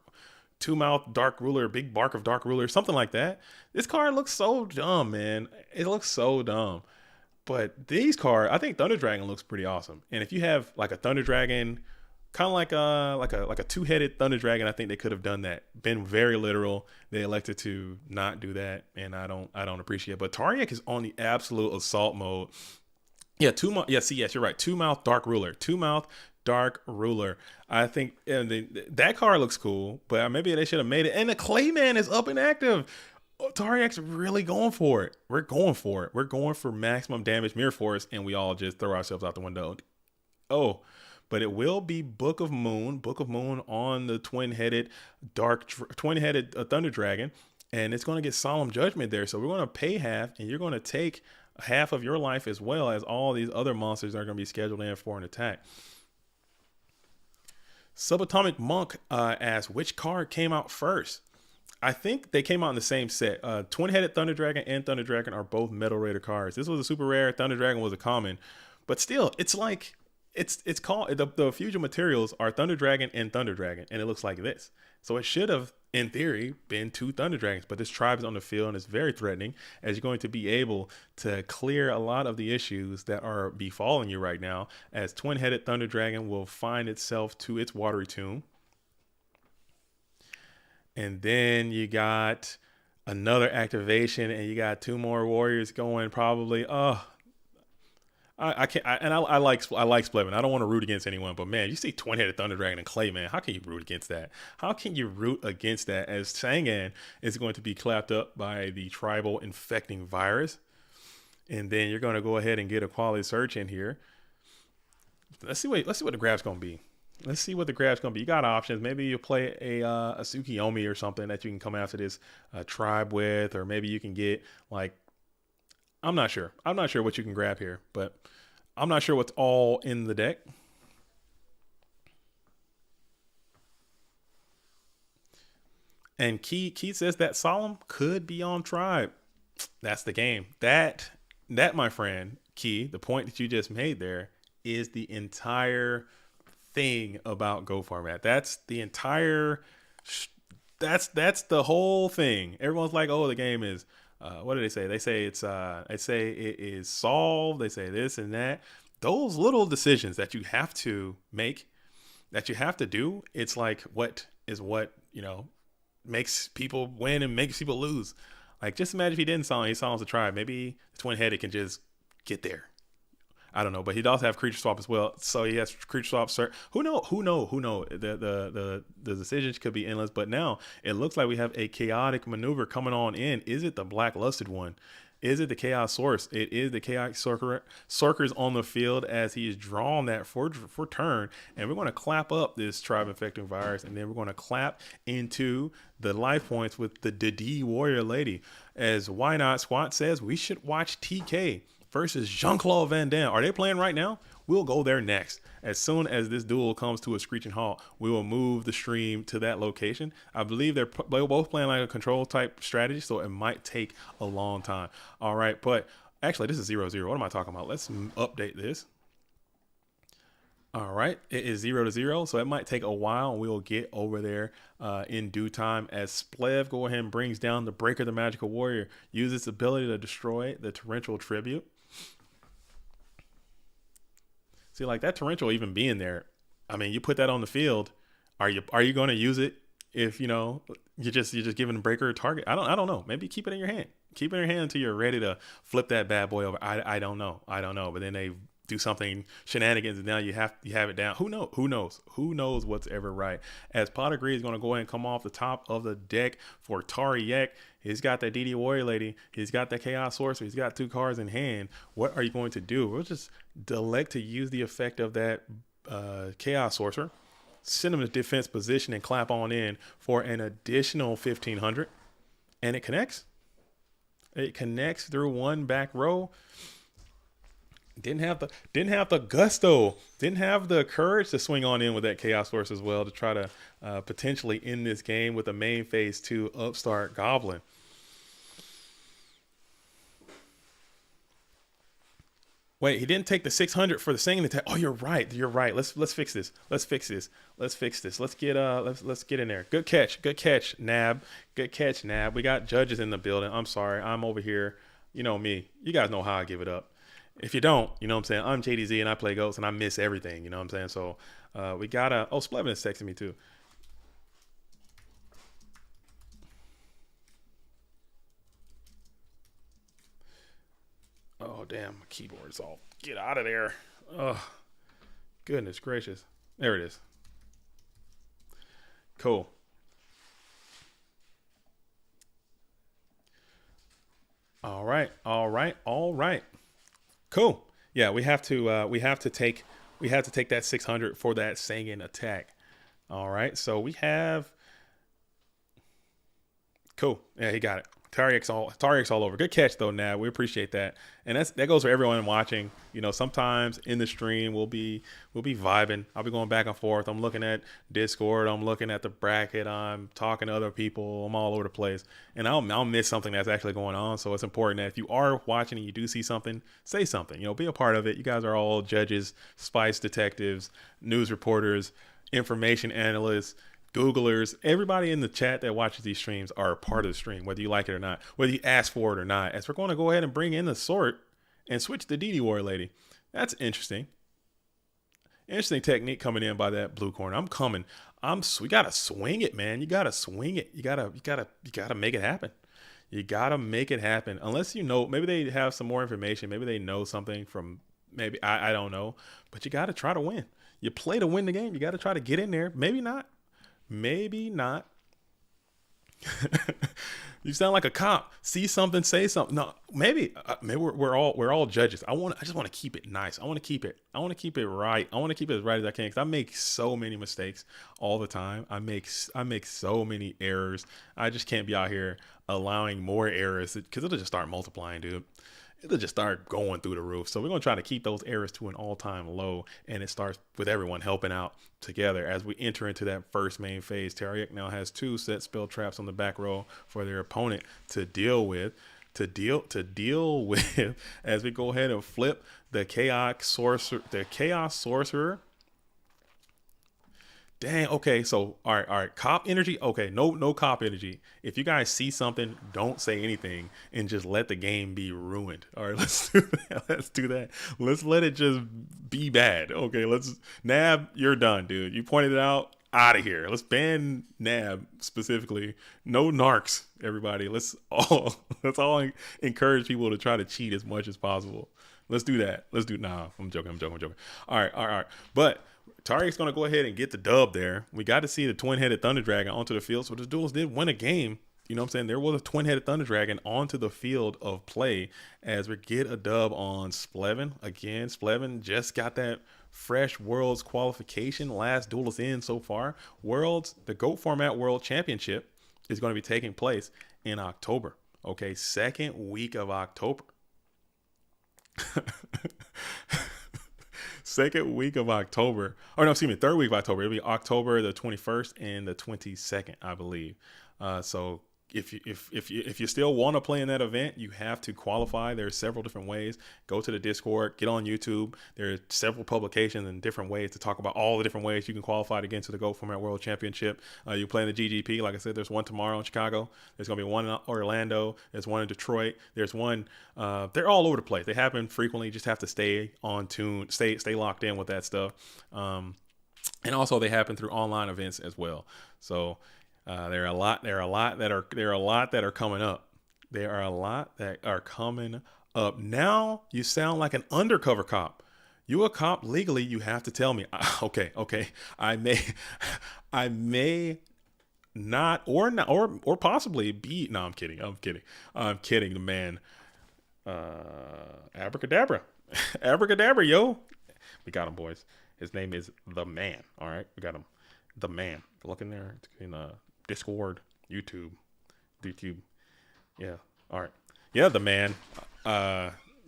Two Mouth Dark Ruler, Big Bark of Dark Ruler, something like that. This card looks so dumb, man. It looks so dumb. But these cards, I think Thunder Dragon looks pretty awesome. And if you have like a Thunder Dragon, kind of like a two-headed Thunder Dragon, I think they could have done that. Been very literal. They elected to not do that, and I don't appreciate it. But Tariak is on the absolute assault mode. Yeah, yes, you're right. Two Mouth Dark Ruler. Two Mouth Dark Ruler. I think that card looks cool, but maybe they should have made it. And the Clayman is up and active. Tariak's really going for it. We're going for it. We're going for maximum damage Mirror Force, and we all just throw ourselves out the window. Oh, but it will be Book of Moon on the twin-headed Thunder Dragon, and it's going to get Solemn Judgment there. So we're going to pay half, and you're going to take half of your life as well as all these other monsters are going to be scheduled in for an attack. Subatomic Monk asks, which card came out first? I think they came out in the same set. Twin-headed Thunder Dragon and Thunder Dragon are both Metal Raider cards. This was a super rare. Thunder Dragon was a common, but still, it's like it's called the fusion materials are Thunder Dragon and Thunder Dragon, and it looks like this. So it should have, in theory, been two Thunder Dragons, but this tribe is on the field and it's very threatening, as you're going to be able to clear a lot of the issues that are befalling you right now, as twin-headed Thunder Dragon will find itself to its watery tomb. And then you got another activation, and you got two more warriors going probably. I can't. I like Splevin. I don't want to root against anyone, but man, you see twin-headed Thunder Dragon and Clayman. How can you root against that? How can you root against that? As Sangan is going to be clapped up by the tribal infecting virus, and then you're going to go ahead and get a quality search in here. Let's see what the grab's going to be. Let's see what the grab's going to be. You got options. Maybe you play a Tsukiyomi or something that you can come after this tribe with, or maybe you can get like, I'm not sure. I'm not sure what you can grab here, but I'm not sure what's all in the deck. And Key says that Solemn could be on tribe. That's the game. That my friend Key, the point that you just made there is the entire thing about Go format. That's the entire. That's the whole thing. Everyone's like, oh, the game is. What do they say? They say it is solved. They say this and that. Those little decisions that you have to make, that you have to do. It's like what makes people win and makes people lose. Like, just imagine if he didn't he sounds the tribe. Maybe the twin-headed can just get there. I don't know, but he does have creature swap as well. So he has creature swap. Who knows? The decisions could be endless, but now it looks like we have a chaotic maneuver coming on in. Is it the black lusted one? Is it the chaos source? It is the chaotic Circus on the field as he is drawn that for turn, and we're going to clap up this tribe infecting virus, and then we're going to clap into the life points with the DD warrior lady. As Why Not Squat says, we should watch TK versus Jean-Claude Van Damme. Are they playing right now? We'll go there next. As soon as this duel comes to a screeching halt, we will move the stream to that location. I believe they're both playing like a control type strategy, so it might take a long time. All right, but actually this is 0-0. What am I talking about? Let's update this. All right, it is 0-0, so it might take a while, and we will get over there in due time. As Splev go ahead and brings down the Breaker, the Magical Warrior, uses its ability to destroy the Torrential Tribute. See, like that Torrential even being there, I mean, you put that on the field. Are you going to use it if you're just giving the Breaker a target? I don't know. Maybe keep it in your hand. Keep it in your hand until you're ready to flip that bad boy over. I don't know. But then they do something shenanigans, and now you have it down. Who knows what's ever right. As Pot Agree is going to go ahead and come off the top of the deck for Tariak. He's got that DD Warrior Lady. He's got that Chaos Sorcerer. He's got two cards in hand. What are you going to do? We'll just elect to use the effect of that Chaos Sorcerer, send him to defense position, and clap on in for an additional 1,500. And it connects. It connects through one back row. Didn't have the gusto, didn't have the courage to swing on in with that Chaos Force as well to try to potentially end this game with a main phase 2 upstart Goblin. Wait, he didn't take the 600 for the singing attack. Oh, you're right. You're right. Let's fix this. Let's fix this. Let's fix this. Let's get in there. Good catch. Good catch, Nab. Good catch, Nab. We got judges in the building. I'm sorry. I'm over here. You know me. You guys know how I give it up. If you don't, you know what I'm saying? I'm JDZ and I play Ghost and I miss everything. You know what I'm saying? So we gotta. Oh, Splevin is texting me too. Oh, damn. My keyboard is all. Get out of there. Oh, goodness gracious. There it is. Cool. All right. All right. All right. Cool. Yeah, we have to take that 600 for that singing attack. All right. So we have. Cool. Yeah, he got it. Tariak's all over. Good catch though, Nav. We appreciate that. And that goes for everyone watching. You know, sometimes in the stream we'll be vibing. I'll be going back and forth. I'm looking at Discord. I'm looking at the bracket. I'm talking to other people. I'm all over the place. And I'll miss something that's actually going on. So it's important that if you are watching and you do see something, say something. You know, be a part of it. You guys are all judges, spice detectives, news reporters, information analysts, Googlers, everybody in the chat that watches these streams are a part of the stream, whether you like it or not, whether you ask for it or not. As we're going to go ahead and bring in the sort and switch the DD Warrior Lady. That's interesting. Interesting technique coming in by that blue corner. I'm coming. We gotta swing it, man. You gotta swing it. You gotta make it happen. You gotta make it happen. Unless you know, maybe they have some more information. Maybe they know something from maybe I don't know. But you gotta try to win. You play to win the game. You gotta try to get in there. Maybe not. Maybe not. You sound like a cop. See something, say something. No, maybe we're all judges. I just want to keep it nice. I want to keep it right. I want to keep it as right as I can because I make so many mistakes all the time. I make so many errors. I just can't be out here allowing more errors because it'll just start multiplying, dude. It'll just start going through the roof. So we're going to try to keep those errors to an all-time low, and it starts with everyone helping out together as we enter into that first main phase. Tariak now has 2 set spell traps on the back row for their opponent to deal with. As we go ahead and flip the chaos sorcerer. Dang. Okay. So, all right. Cop energy. Okay. No cop energy. If you guys see something, don't say anything and just let the game be ruined. All right. Let's do that. Let's let it just be bad. Okay. Nab, you're done, dude. You pointed it out. Out of here. Let's ban Nab specifically. No narcs, everybody. Let's all encourage people to try to cheat as much as possible. Let's do that. Nah, I'm joking. All right. But Tariak's going to go ahead and get the dub there. We got to see the twin-headed Thunder Dragon onto the field. So the duels did win a game. You know what I'm saying? There was a twin-headed Thunder Dragon onto the field of play as we get a dub on Splevin. Again, Splevin just got that fresh Worlds qualification. Last duel is in so far. The GOAT Format World Championship is going to be taking place in October. Okay, second week of October. Second week of October. Or no, excuse me, third week of October. It'll be October the 21st and the 22nd, I believe. So if you still want to play in that event, you have to qualify. There are several different ways. Go to the Discord, get on YouTube. There are several publications and different ways to talk about all the different ways you can qualify to get into the GOAT Format World Championship. You play in the GGP. Like I said, there's one tomorrow in Chicago. There's going to be one in Orlando. There's one in Detroit. There's one. They're all over the place. They happen frequently. You just have to stay on tune, stay locked in with that stuff. And also they happen through online events as well. So there are a lot that are coming up. There are a lot that are coming up. Now you sound like an undercover cop. You a cop legally, you have to tell me. Okay. I may not or possibly be. No, I'm kidding. The man. Abracadabra. Abracadabra, yo. We got him, boys. His name is The Man. All right. We got him. The Man. Look in there in Discord, YouTube. Yeah. All right. Yeah, The Man.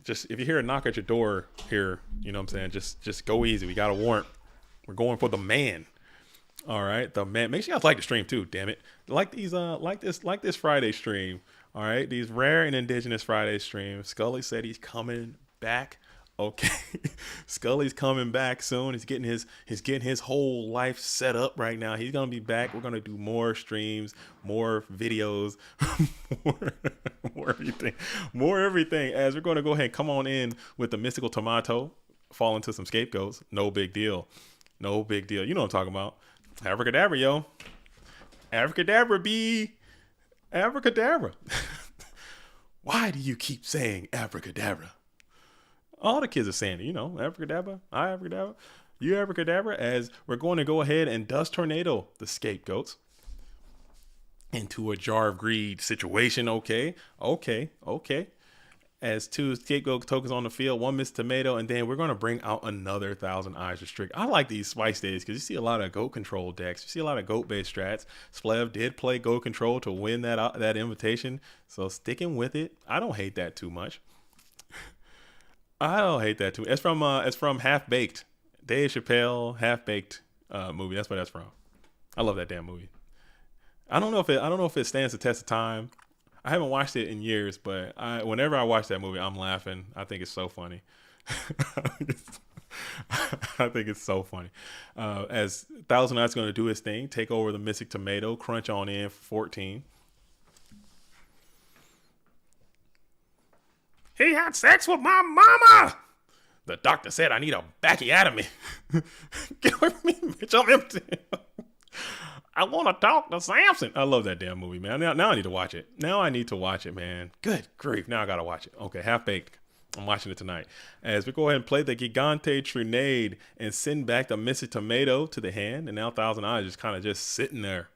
Just if you hear a knock at your door here, you know what I'm saying? Just go easy. We got a warrant. We're going for The Man. All right, The Man. Make sure you guys like the stream too. Damn it, like this Friday stream. All right, these rare and indigenous Friday streams. Scully said he's coming back Okay. Scully's coming back soon. He's getting his whole life set up right now. He's gonna be back. We're gonna do more streams, more videos, more, more everything. More everything. As we're gonna go ahead and come on in with the mystical tomato, fall into some scapegoats. No big deal. No big deal. You know what I'm talking about. Abracadabra, yo. Abracadabra, B. Abracadabra. Why do you keep saying abracadabra? All the kids are saying it, abracadabra, I abracadabra, you abracadabra, as we're going to go ahead and dust tornado the scapegoats into a jar of greed situation. Okay. As two scapegoat tokens on the field, one Mr. Tomato, and then we're going to bring out another Thousand Eyes Restrict. I like these spice days because you see a lot of goat control decks. You see a lot of goat-based strats. Splev did play goat control to win that invitation, so sticking with it. I don't hate that too much. I don't hate that too. It's from Half Baked, Dave Chappelle Half Baked movie. That's what that's from. I love that damn movie. I don't know if it stands the test of time. I haven't watched it in years, but whenever I watch that movie, I'm laughing. I think it's so funny. I think it's so funny. As Thousand Eyes going to do his thing, take over the Mystic Tomato, crunch on in for 14. He had sex with my mama. The doctor said I need a backiotomy. Get away from me, bitch. I'm empty. I want to talk to Samson. I love that damn movie, man. Now I need to watch it. Now I need to watch it, man. Good grief. Now I got to watch it. Okay, Half Baked. I'm watching it tonight. As we go ahead and play the Gigante Trinade and send back the Mr. Tomato to the hand. And now Thousand Eyes just kind of just sitting there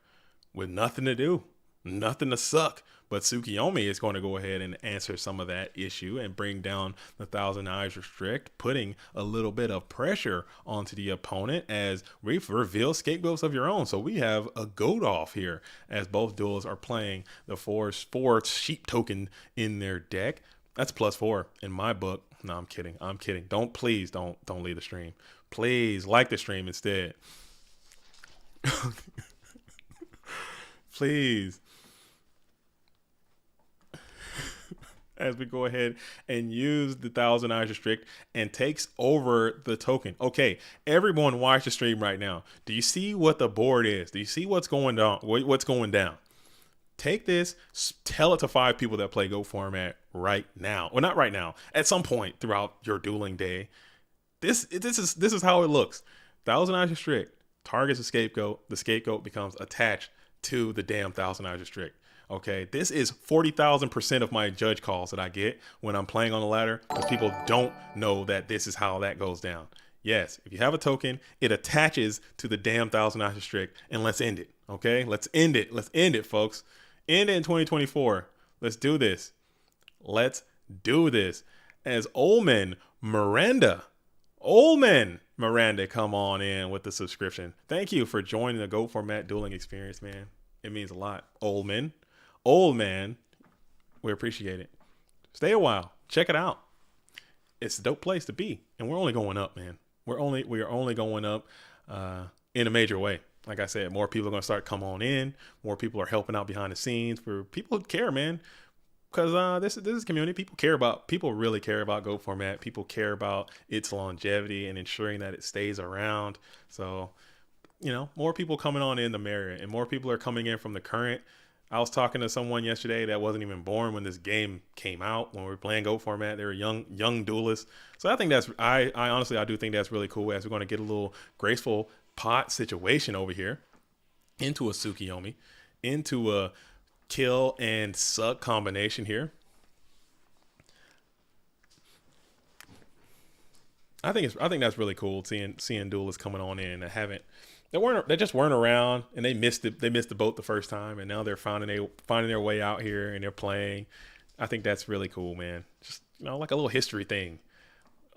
with nothing to do. Nothing to suck. But Tsukiyomi is going to go ahead and answer some of that issue and bring down the Thousand Eyes Restrict, putting a little bit of pressure onto the opponent as we reveal scapegoats of your own. So we have a goat off here as both duels are playing the four sheep token in their deck. That's +4 in my book. No, I'm kidding. Don't leave the stream. Please like the stream instead. Please. As we go ahead and use the Thousand Eyes Restrict and takes over the token. Okay, everyone watch the stream right now. Do you see what the board is? Do you see what's going on? What's going down? Take this, tell it to 5 people that play Go format right now. Well, not right now. At some point throughout your dueling day. This is how it looks. Thousand Eyes Restrict targets a scapegoat. The scapegoat becomes attached to the damn Thousand Eyes Restrict. Okay, this is 40,000% of my judge calls that I get when I'm playing on the ladder, but people don't know that this is how that goes down. Yes, if you have a token, it attaches to the damn Thousand Eyes Restrict, and let's end it. Okay, let's end it. Let's end it, folks. End it in 2024. Let's do this. Let's do this. As Olman Miranda, come on in with the subscription. Thank you for joining the Go Format dueling experience, man. It means a lot. Old man, we appreciate it. Stay a while. Check it out. It's a dope place to be. And we're only going up, man. We are only going up in a major way. Like I said, more people are going to start come on in. More people are helping out behind the scenes for people who care, man. Because this is community. People really care about Go Format. People care about its longevity and ensuring that it stays around. So, more people coming on in the merrier, and more people are coming in from the current. I was talking to someone yesterday that wasn't even born when this game came out, when we were playing Go Format. They were young duelists. So I think I honestly do think that's really cool, as we're going to get a little graceful pot situation over here into a Tsukiyomi, into a kill and suck combination here. I think that's really cool, seeing duelists coming on in that they just weren't around, and they missed the boat the first time, and now they're finding their way out here and they're playing. I think that's really cool, man. Just like a little history thing,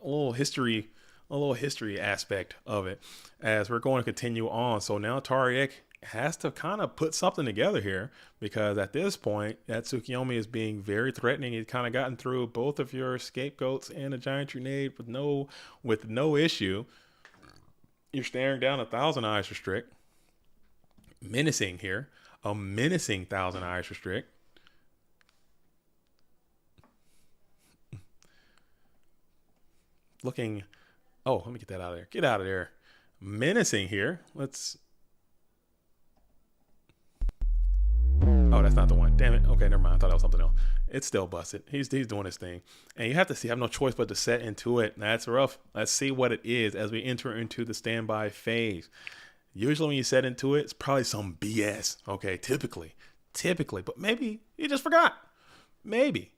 a little history aspect of it. As we're going to continue on, so now Tariak has to kind of put something together here, because at this point that Tsukiyomi is being very threatening. He's kind of gotten through both of your scapegoats and a giant grenade with no issue. You're staring down a Thousand Eyes Restrict. Menacing here. A menacing Thousand Eyes Restrict. looking. Oh, let me get that out of there. Get out of there. Menacing here. Let's. Oh, that's not the one. Damn it. Okay, never mind. I thought that was something else. It's still busted. He's doing his thing. And you have to see, I have no choice but to set into it. That's rough. Let's see what it is as we enter into the standby phase. Usually when you set into it, it's probably some BS. Okay, typically. But maybe you just forgot. Maybe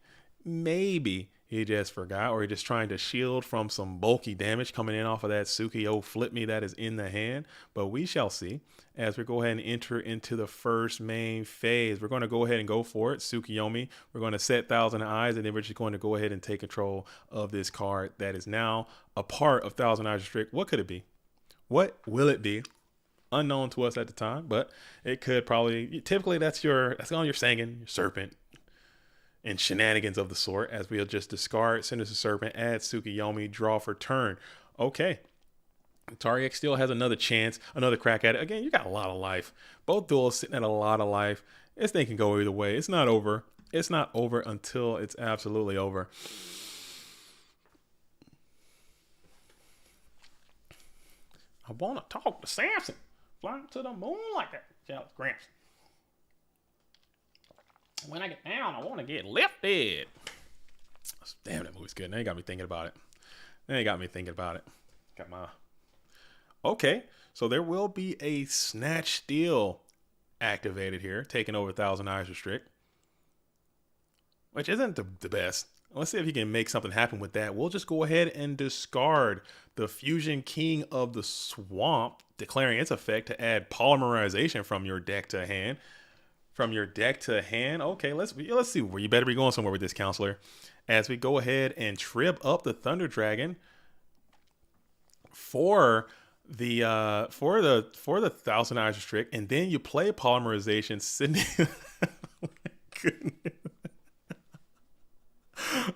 he just forgot, or he's just trying to shield from some bulky damage coming in off of that Suzuki flip me that is in the hand. But we shall see as we go ahead and enter into the first main phase. We're going to go ahead and go for it. Tsukiyomi. We're going to set Thousand Eyes, and then we're just going to go ahead and take control of this card that is now a part of Thousand Eyes Restrict. What could it be? What will it be? Unknown to us at the time, but it could probably, typically that's on your Sangan, your Serpent, and shenanigans of the sort, as we'll just discard Sinister Serpent, add Tsukiyomi, draw for turn. Okay. Tariak still has another chance, another crack at it. Again, you got a lot of life. Both duels sitting at a lot of life. This thing can go either way. It's not over. It's not over until it's absolutely over. I want to talk to Samson. Fly to the moon like that. Shout Gramps. When I get down, I want to get lifted. Damn, that movie's good. Now you got me thinking about it. Got my... Okay, so there will be a Snatch Steal activated here, taking over Thousand Eyes Restrict, which isn't the best. Let's see if he can make something happen with that. We'll just go ahead and discard the Fusion King of the Swamp, declaring its effect to add polymerization from your deck to hand. Okay, let's see where you better be going somewhere with this, counselor. As we go ahead and trip up the Thunder Dragon for the Thousand Eyes Restrict, and then you play polymerization, sending. Oh my goodness.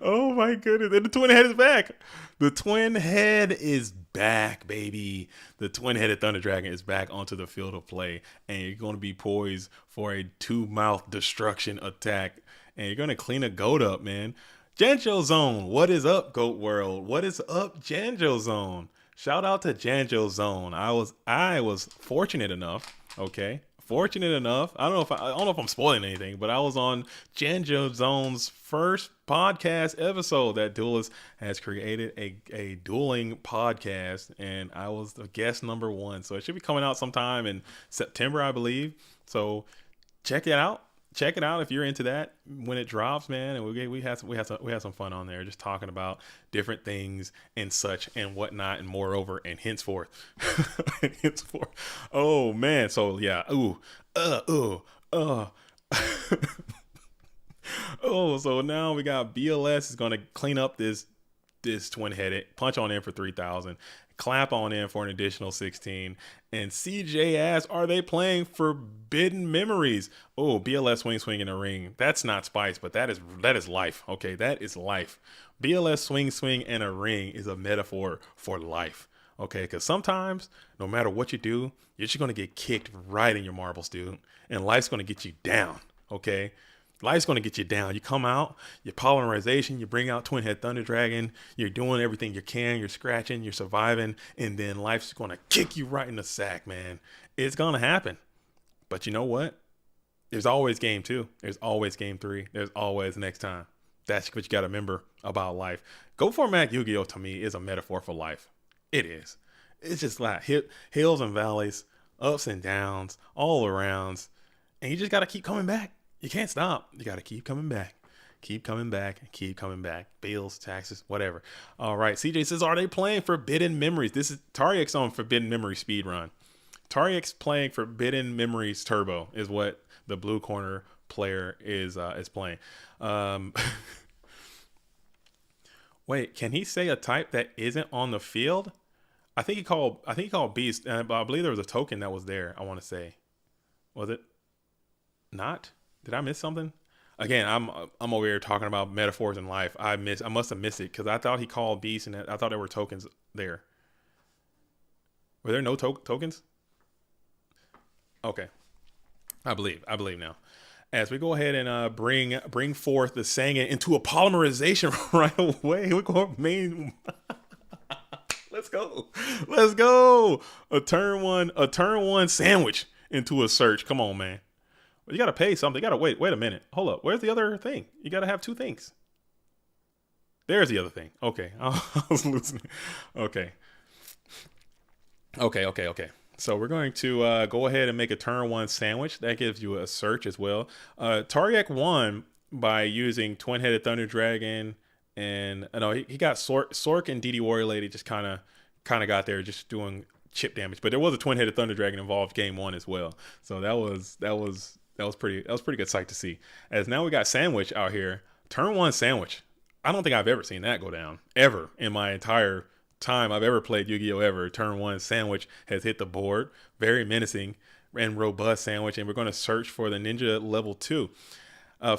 Oh my goodness. And the twin head is back. The twin head is back, baby. The twin-headed Thunder Dragon is back onto the field of play, and you're going to be poised for a two-mouth destruction attack, and you're going to clean a goat up, man. Janjo Zone, what is up, Goat World? What is up, Janjo Zone? Shout out to Janjo Zone. I was fortunate enough, okay? I don't know if I'm spoiling anything, but I was on Janjo Zone's first podcast episode. That Duelist has created a dueling podcast, and I was the guest number 1. So it should be coming out sometime in September, I believe. So check it out. Check it out if you're into that when it drops, man. And we had some fun on there, just talking about different things and such and whatnot, and moreover and henceforth. Oh man, so yeah, Oh, so now we got BLS is gonna clean up this twin-headed, punch on in for 3,000. Clap on in for an additional 16. And CJ asks, are they playing Forbidden Memories? Oh, BLS swing in the ring. That's not spice, but that is life. Okay, that is life. BLS swing in a ring is a metaphor for life. Okay, because sometimes, no matter what you do, you're just going to get kicked right in your marbles, dude. And life's going to get you down. Okay? Life's going to get you down. You come out, your polymerization, you bring out Twin Head Thunder Dragon, you're doing everything you can, you're scratching, you're surviving, and then life's going to kick you right in the sack, man. It's going to happen. But you know what? There's always game 2. There's always game 3. There's always next time. That's what you got to remember about life. Go Format Yu-Gi-Oh! To me is a metaphor for life. It is. It's just like hills and valleys, ups and downs, all arounds, and you just got to keep coming back. You can't stop. You got to keep coming back. Keep coming back. Keep coming back. Bills, taxes, whatever. All right. CJ says, are they playing Forbidden Memories? This is Tariak's on Forbidden Memory speedrun. Tariak's playing Forbidden Memories Turbo is what the blue corner player is playing. Wait, can he say a type that isn't on the field? I think he called Beast, but I believe there was a token that was there. I want to say, was it not? Did I miss something? Again, I'm over here talking about metaphors in life. I must have missed it because I thought he called Beast, and I thought there were tokens there. Were there no tokens? Okay, I believe now. As we go ahead and bring forth the Sangan into a polymerization right away. We're going main. Let's go. Let's go. A turn one sandwich into a search. Come on, man. You gotta pay something. You gotta wait a minute. Hold up. Where's the other thing? You gotta have two things. There's the other thing. Okay. I was losing it. Okay. Okay. So we're going to go ahead and make a turn one sandwich. That gives you a search as well. Tariak won by using twin-headed Thunder Dragon, and no, he got Sork and DD Warrior Lady just kind of got there, just doing chip damage. But there was a twin-headed Thunder Dragon involved game one as well. So that was pretty good sight to see. As now we got sandwich out here, turn one sandwich. I don't think I've ever seen that go down ever in my entire time I've ever played Yu-Gi-Oh! Ever. Turn one sandwich has hit the board. Very menacing and robust sandwich, and we're going to search for the ninja level 2.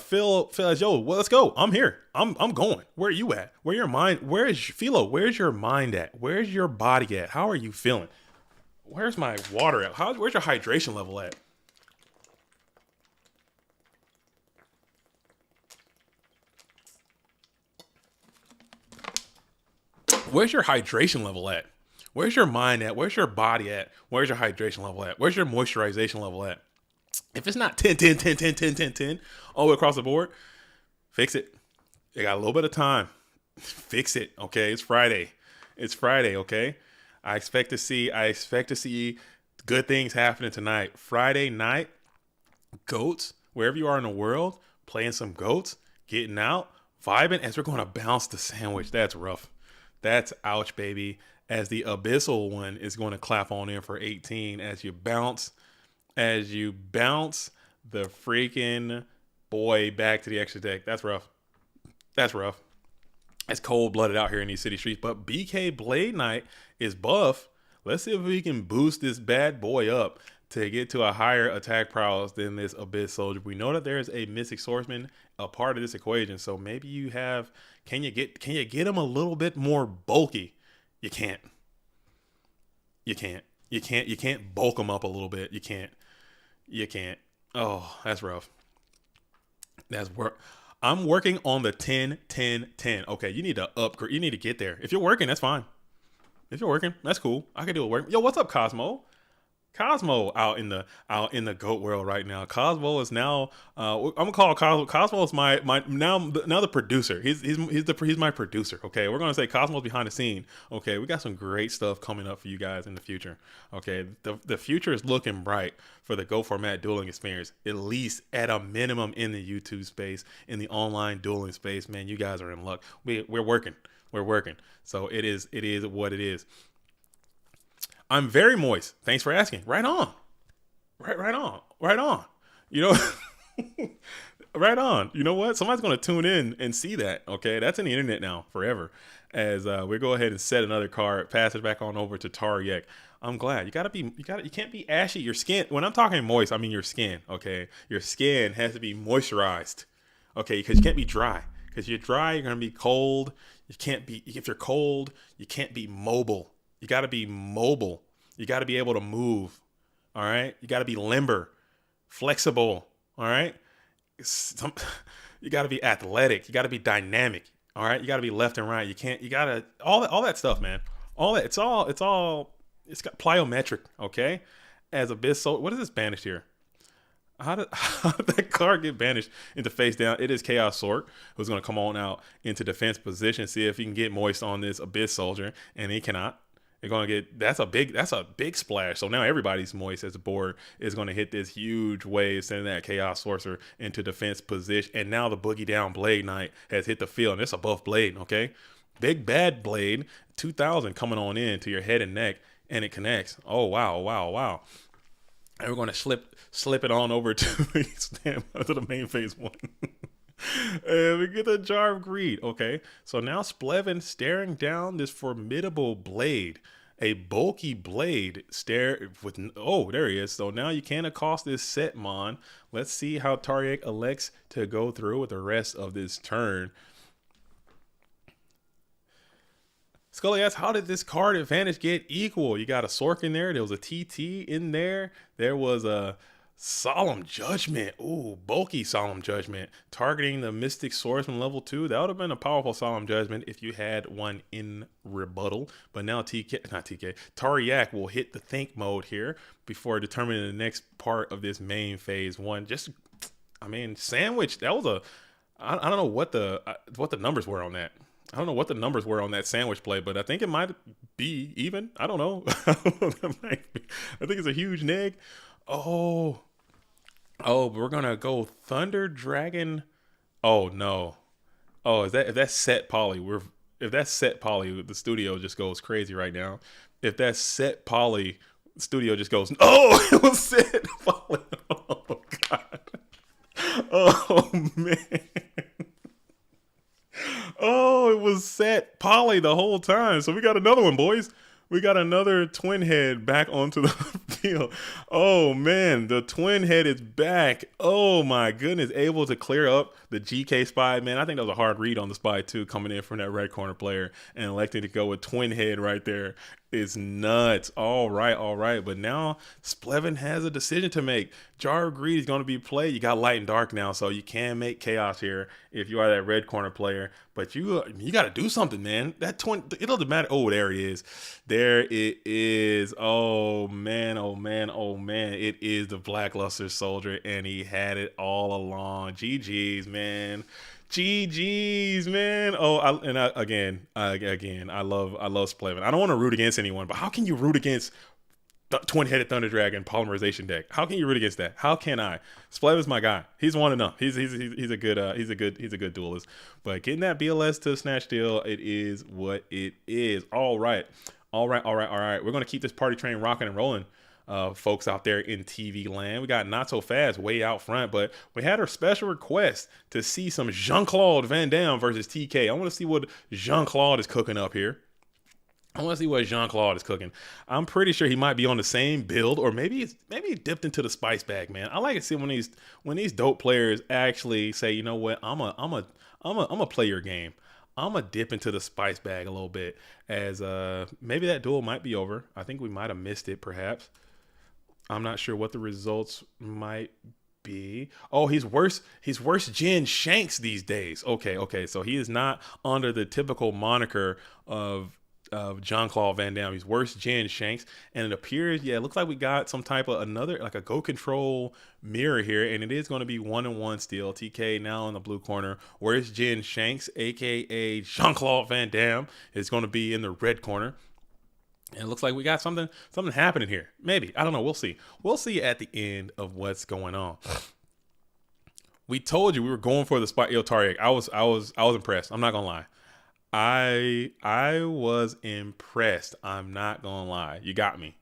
Phil says, yo, well, let's go. I'm here. I'm going. Where are you at? Where's your mind? Philo, where's your mind at? Where's your body at? How are you feeling? Where's my water at? Where's your hydration level at? Where's your hydration level at? Where's your mind at? Where's your body at? Where's your hydration level at? Where's your moisturization level at? If it's not 10, 10, 10, 10, 10, 10, 10 all the way across the board, fix it. You got a little bit of time. Fix it, okay? It's Friday. Okay? I expect to see good things happening tonight. Friday night, goats, wherever you are in the world, playing some goats, getting out, vibing as we're going to bounce the sandwich. That's rough. That's ouch, baby. As the abyssal one is going to clap on in for 18 as you bounce the freaking boy back to the extra deck. That's rough. It's cold-blooded out here in these city streets. But BK Blade Knight is buff. Let's see if we can boost this bad boy up to get to a higher attack prowess than this Abyss Soldier. We know that there is a Mystic Swordsman a part of this equation. So maybe you have, can you get him a little bit more bulky? You can't bulk him up a little bit. You can't. Oh, that's rough. That's work. I'm working on the 10, 10, 10. Okay, you need to upgrade. You need to get there. If you're working, that's fine. If you're working, that's cool. I can do it work. Yo, what's up, Cosmo? Cosmo out in the goat world right now. Cosmo is now I'm gonna call Cosmo is my now the producer. He's my producer. Okay, we're gonna say Cosmo's behind the scene. Okay, we got some great stuff coming up for you guys in the future. Okay, the future is looking bright for the Go Format dueling experience. At least at a minimum in the YouTube space, in the online dueling space. Man, you guys are in luck. We're working. So it is what it is. I'm very moist. Thanks for asking. Right on. Right on. You know, right on. You know what? Somebody's going to tune in and see that. Okay. That's in the internet now forever. As we go ahead and set another card, pass it back on over to Tariak. I'm glad. You can't be ashy. Your skin, when I'm talking moist, I mean your skin. Okay. Your skin has to be moisturized. Okay. Because you can't be dry. Because you're dry, you're going to be cold. If you're cold, you can't be mobile. You got to be mobile. You got to be able to move. All right. You got to be limber, flexible. All right. You got to be athletic. You got to be dynamic. All right. You got to be left and right. You got to, all that stuff, man. All that. It's got plyometric. Okay. As Abyss Soul. What is this banished here? How did that card get banished into face down? It is Chaos Sork, who's going to come on out into defense position, see if he can get moist on this Abyss Soldier, and he cannot. They're going to get, that's a big splash. So now everybody's moist as the board is going to hit this huge wave, sending that Chaos Sorcerer into defense position. And now the Boogie Down Blade Knight has hit the field, and it's a buff blade, okay? Big bad blade, 2000 coming on in to your head and neck, and it connects. Oh, wow. And we're going to slip it on over to the main phase one. And we get the Jar of Greed. Okay, so now Splevin staring down this formidable blade, a bulky blade. There he is. So now you can't accost this set, Mon. Let's see how Tariak elects to go through with the rest of this turn. Scully asks, how did this card advantage get equal? You got a Sork in there. There was a TT in there. There was a Solemn Judgment. Ooh, bulky Solemn Judgment. Targeting the Mystic Swordsman level 2. That would have been a powerful Solemn Judgment if you had one in rebuttal. But now Tariak will hit the think mode here before determining the next part of this main phase 1. Just, I mean, sandwich. That was I don't know what the numbers were on that. I don't know what the numbers were on that sandwich play, but I think it might be even. I don't know. I think it's a huge neg. Oh, we're gonna go Thunder Dragon. Oh no. Oh, if that's set poly, if that's set poly, the studio just goes crazy right now. If that's set poly, the studio just goes, oh, it was set poly. Oh god. Oh man. Oh, it was set poly the whole time. So we got another one, boys. We got another twin head back onto the field. Oh man, the twin head is back. Oh my goodness, able to clear up the GK spy. Man, I think that was a hard read on the spy too, coming in from that red corner player and electing to go with twin head right there. Is nuts. All right. But now Splevin has a decision to make. Jar of Greed is going to be played. You got light and dark now, so you can make chaos here if you are that red corner player. But you got to do something, man. That twin, it doesn't matter. Oh, there he is. There it is. Oh man. It is the Blackluster Soldier, and he had it all along. GG's, man. GG's, man. Oh, I love Splevin. I don't want to root against anyone, but how can you root against the twin-headed Thunder Dragon polymerization deck? How can you root against that? How can I? Splevin's my guy. He's one enough. He's a good duelist. But getting that BLS to snatch deal, it is what it is. All right. We're gonna keep this party train rocking and rolling. Folks out there in TV land. We got Not So Fast way out front, but we had our special request to see some Jean-Claude Van Damme versus TK. I want to see what Jean-Claude is cooking up here. I'm pretty sure he might be on the same build, or maybe he dipped into the spice bag, man. I like to see when these dope players actually say, you know what, I'm a play your game. I'm going to dip into the spice bag a little bit, as maybe that duel might be over. I think we might have missed it, perhaps. I'm not sure what the results might be. Oh, he's worse Jin Shanks these days. Okay. So he is not under the typical moniker of Jean-Claude Van Damme. He's worse Jin Shanks. And it appears, it looks like we got some type of another, like a Go Control mirror here. And it is going to be 1-1 still. TK now in the blue corner. Where's Jin Shanks, aka Jean-Claude Van Damme, is going to be in the red corner. And it looks like we got something happening here. Maybe. I don't know. We'll see. We'll see at the end of what's going on. We told you we were going for the spot. Yo, Tariak, I was impressed. I'm not gonna lie. I was impressed. I'm not gonna lie. You got me.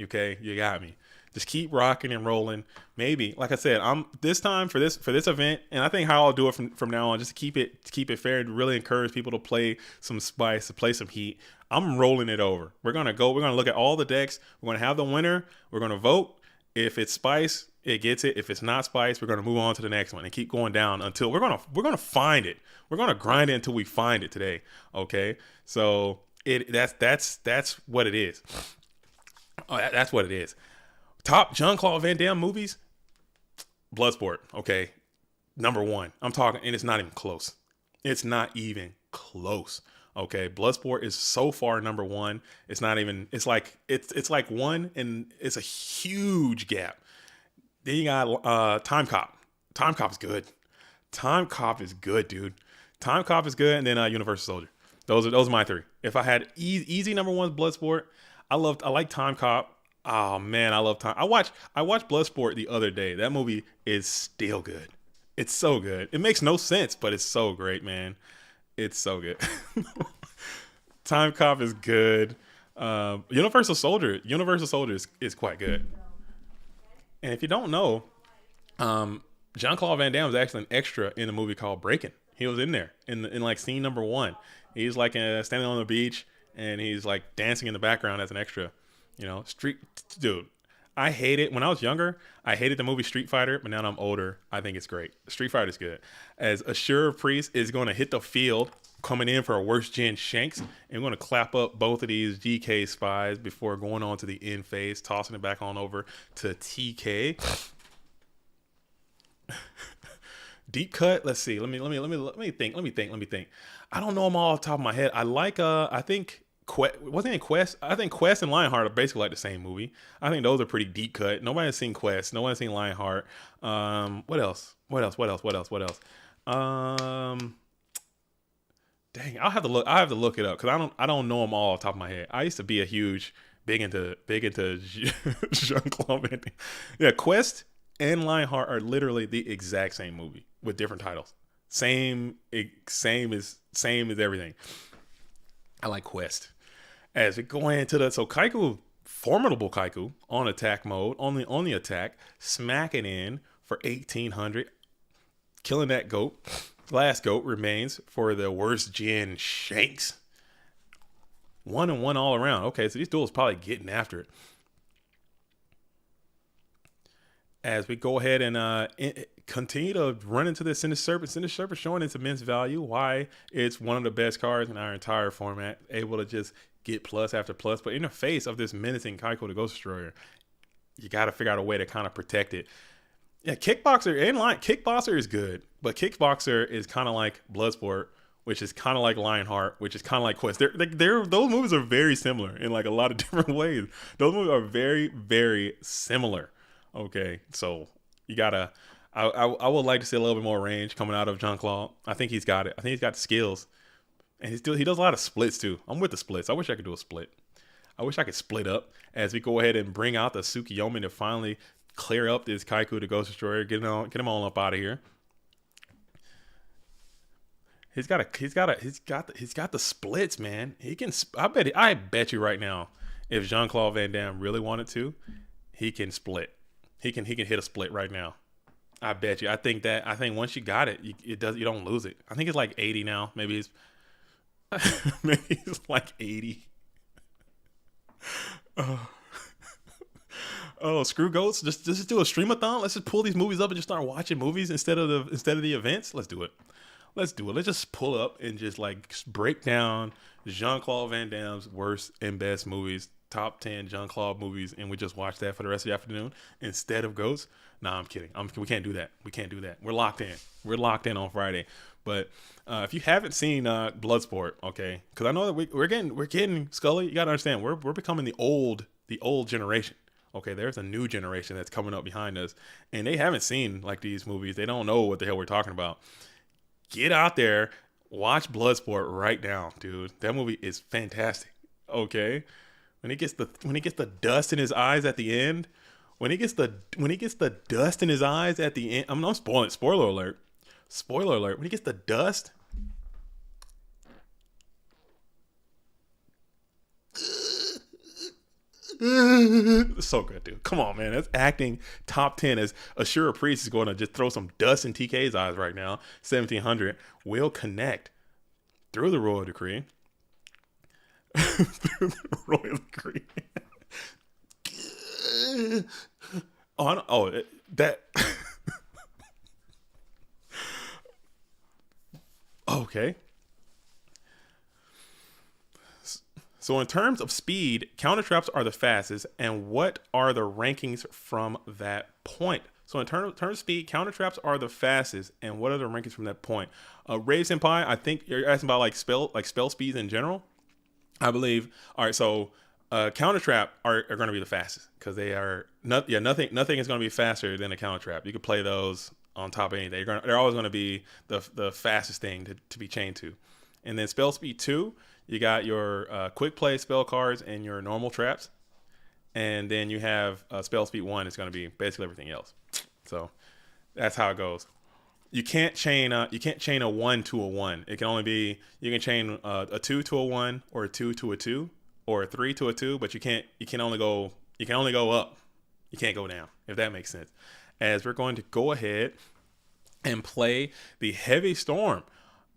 Okay, you got me. Just keep rocking and rolling. Maybe, like I said, I'm this time for this event, and I think how I'll do it from now on, just to keep it fair and really encourage people to play some spice, to play some heat. I'm rolling it over. We're gonna look at all the decks. We're gonna have the winner. We're gonna vote. If it's spice, it gets it. If it's not spice, we're gonna move on to the next one and keep going down until we're gonna find it. We're gonna grind it until we find it today. Okay, so that's what it is. Oh, that's what it is. Top Jean-Claude Van Damme movies, Bloodsport. Okay, number one. I'm talking, and it's not even close. It's not even close. Okay, Bloodsport is so far number one. It's not even. It's like one, and it's a huge gap. Then you got Time Cop. Time Cop is good. Time Cop is good, dude. Time Cop is good, and then Universal Soldier. Those are my three. If I had easy number one, Bloodsport. I like Time Cop. Oh man, I love Time. I watched Bloodsport the other day. That movie is still good. It's so good. It makes no sense, but it's so great, man. It's so good. Time Cop is good. Universal Soldier is quite good. And if you don't know, Jean-Claude Van Damme is actually an extra in a movie called Breakin'. He was in there in like scene number one. He's like standing on the beach and he's like dancing in the background as an extra. You know, street dude. I hate it. When I was younger, I hated the movie Street Fighter, but now that I'm older, I think it's great. Street Fighter's good. As Ashura Priest is going to hit the field, coming in for a worst gen Shanks, and we're going to clap up both of these GK spies before going on to the end phase, tossing it back on over to TK. Deep cut. Let's see. Let me think. I don't know them all off the top of my head. I like. I think wasn't it Quest? I think Quest and Lionheart are basically like the same movie. I think those are pretty deep cut. Nobody has seen Quest. No one has seen Lionheart. What else? Dang, I'll have to look. I have to look it up because I don't know them all off the top of my head. I used to be big into Jean-Claude Van Damme. Yeah, Quest and Lionheart are literally the exact same movie with different titles. Same as everything. I like Quest. As we go into so Kaiku, formidable Kaiku on attack mode, on the attack, smacking in for 1800, killing that goat. Last goat remains for the worst gen Shanks. 1-1 all around. Okay, so these duels probably getting after it. As we go ahead and continue to run into this Sinister Serpent showing its immense value, why it's one of the best cards in our entire format, able to just get plus after plus. But in the face of this menacing Kaiko the Ghost Destroyer, you got to figure out a way to kind of protect it. Yeah, Kickboxer is good, but Kickboxer is kind of like Bloodsport, which is kind of like Lionheart, which is kind of like Quest. Those movies are very similar in like a lot of different ways. Those movies are very, very similar. Okay, so you gotta. I would like to see a little bit more range coming out of Jean-Claude. I think he's got it. I think he's got the skills, and he does a lot of splits too. I'm with the splits. I wish I could do a split. I wish I could split up as we go ahead and bring out the Tsukiyomi to finally clear up this Kaiku the Ghost Destroyer. Get him all up out of here. He's got the splits, man. He can. I bet you right now, if Jean-Claude Van Damme really wanted to, he can split. He can hit a split right now. I bet you. I think once you got it, you don't lose it. I think it's like 80 now. Maybe it's like 80. Oh, screw goats. Just do a streamathon. Let's just pull these movies up and just start watching movies instead of the events. Let's do it. Let's just pull up and just like break down Jean-Claude Van Damme's worst and best movies. Top 10 Jean-Claude movies, and we just watch that for the rest of the afternoon instead of Ghosts. Nah, I'm kidding. We can't do that. We're locked in. We're locked in on Friday. But if you haven't seen Bloodsport, okay, because I know that we're getting Scully. You gotta understand, we're becoming the old generation. Okay, there's a new generation that's coming up behind us, and they haven't seen like these movies. They don't know what the hell we're talking about. Get out there, watch Bloodsport right now, dude. That movie is fantastic. Okay. When he gets the dust in his eyes at the end, when he gets the dust in his eyes at the end, I'm not spoiling it. Spoiler alert. When he gets the dust, so good, dude. Come on, man. That's acting top 10 as Ashura Priest is going to just throw some dust in TK's eyes right now. 1700 will connect through the Royal Decree. Through the Royal Decree. That. Okay. So in terms of speed, counter traps are the fastest, and what are the rankings from that point? So in terms of speed, counter traps are the fastest, and what are the rankings from that point? Rave Senpai, I think you're asking about like spell speeds in general. I believe. All right, so counter trap are going to be the fastest because they are nothing is going to be faster than a counter trap. You can play those on top of anything. They're always going to be the fastest thing to be chained to. And then spell speed 2, you got your quick play spell cards and your normal traps, and then you have spell speed 1. It's going to be basically everything else. So that's how it goes. You can't chain a 1 to a 1. It can only be, you can chain a 2 to a 1 or a 2 to a 2 or a 3 to a 2, but you can only go up. You can't go down, if that makes sense. As we're going to go ahead and play the Heavy Storm,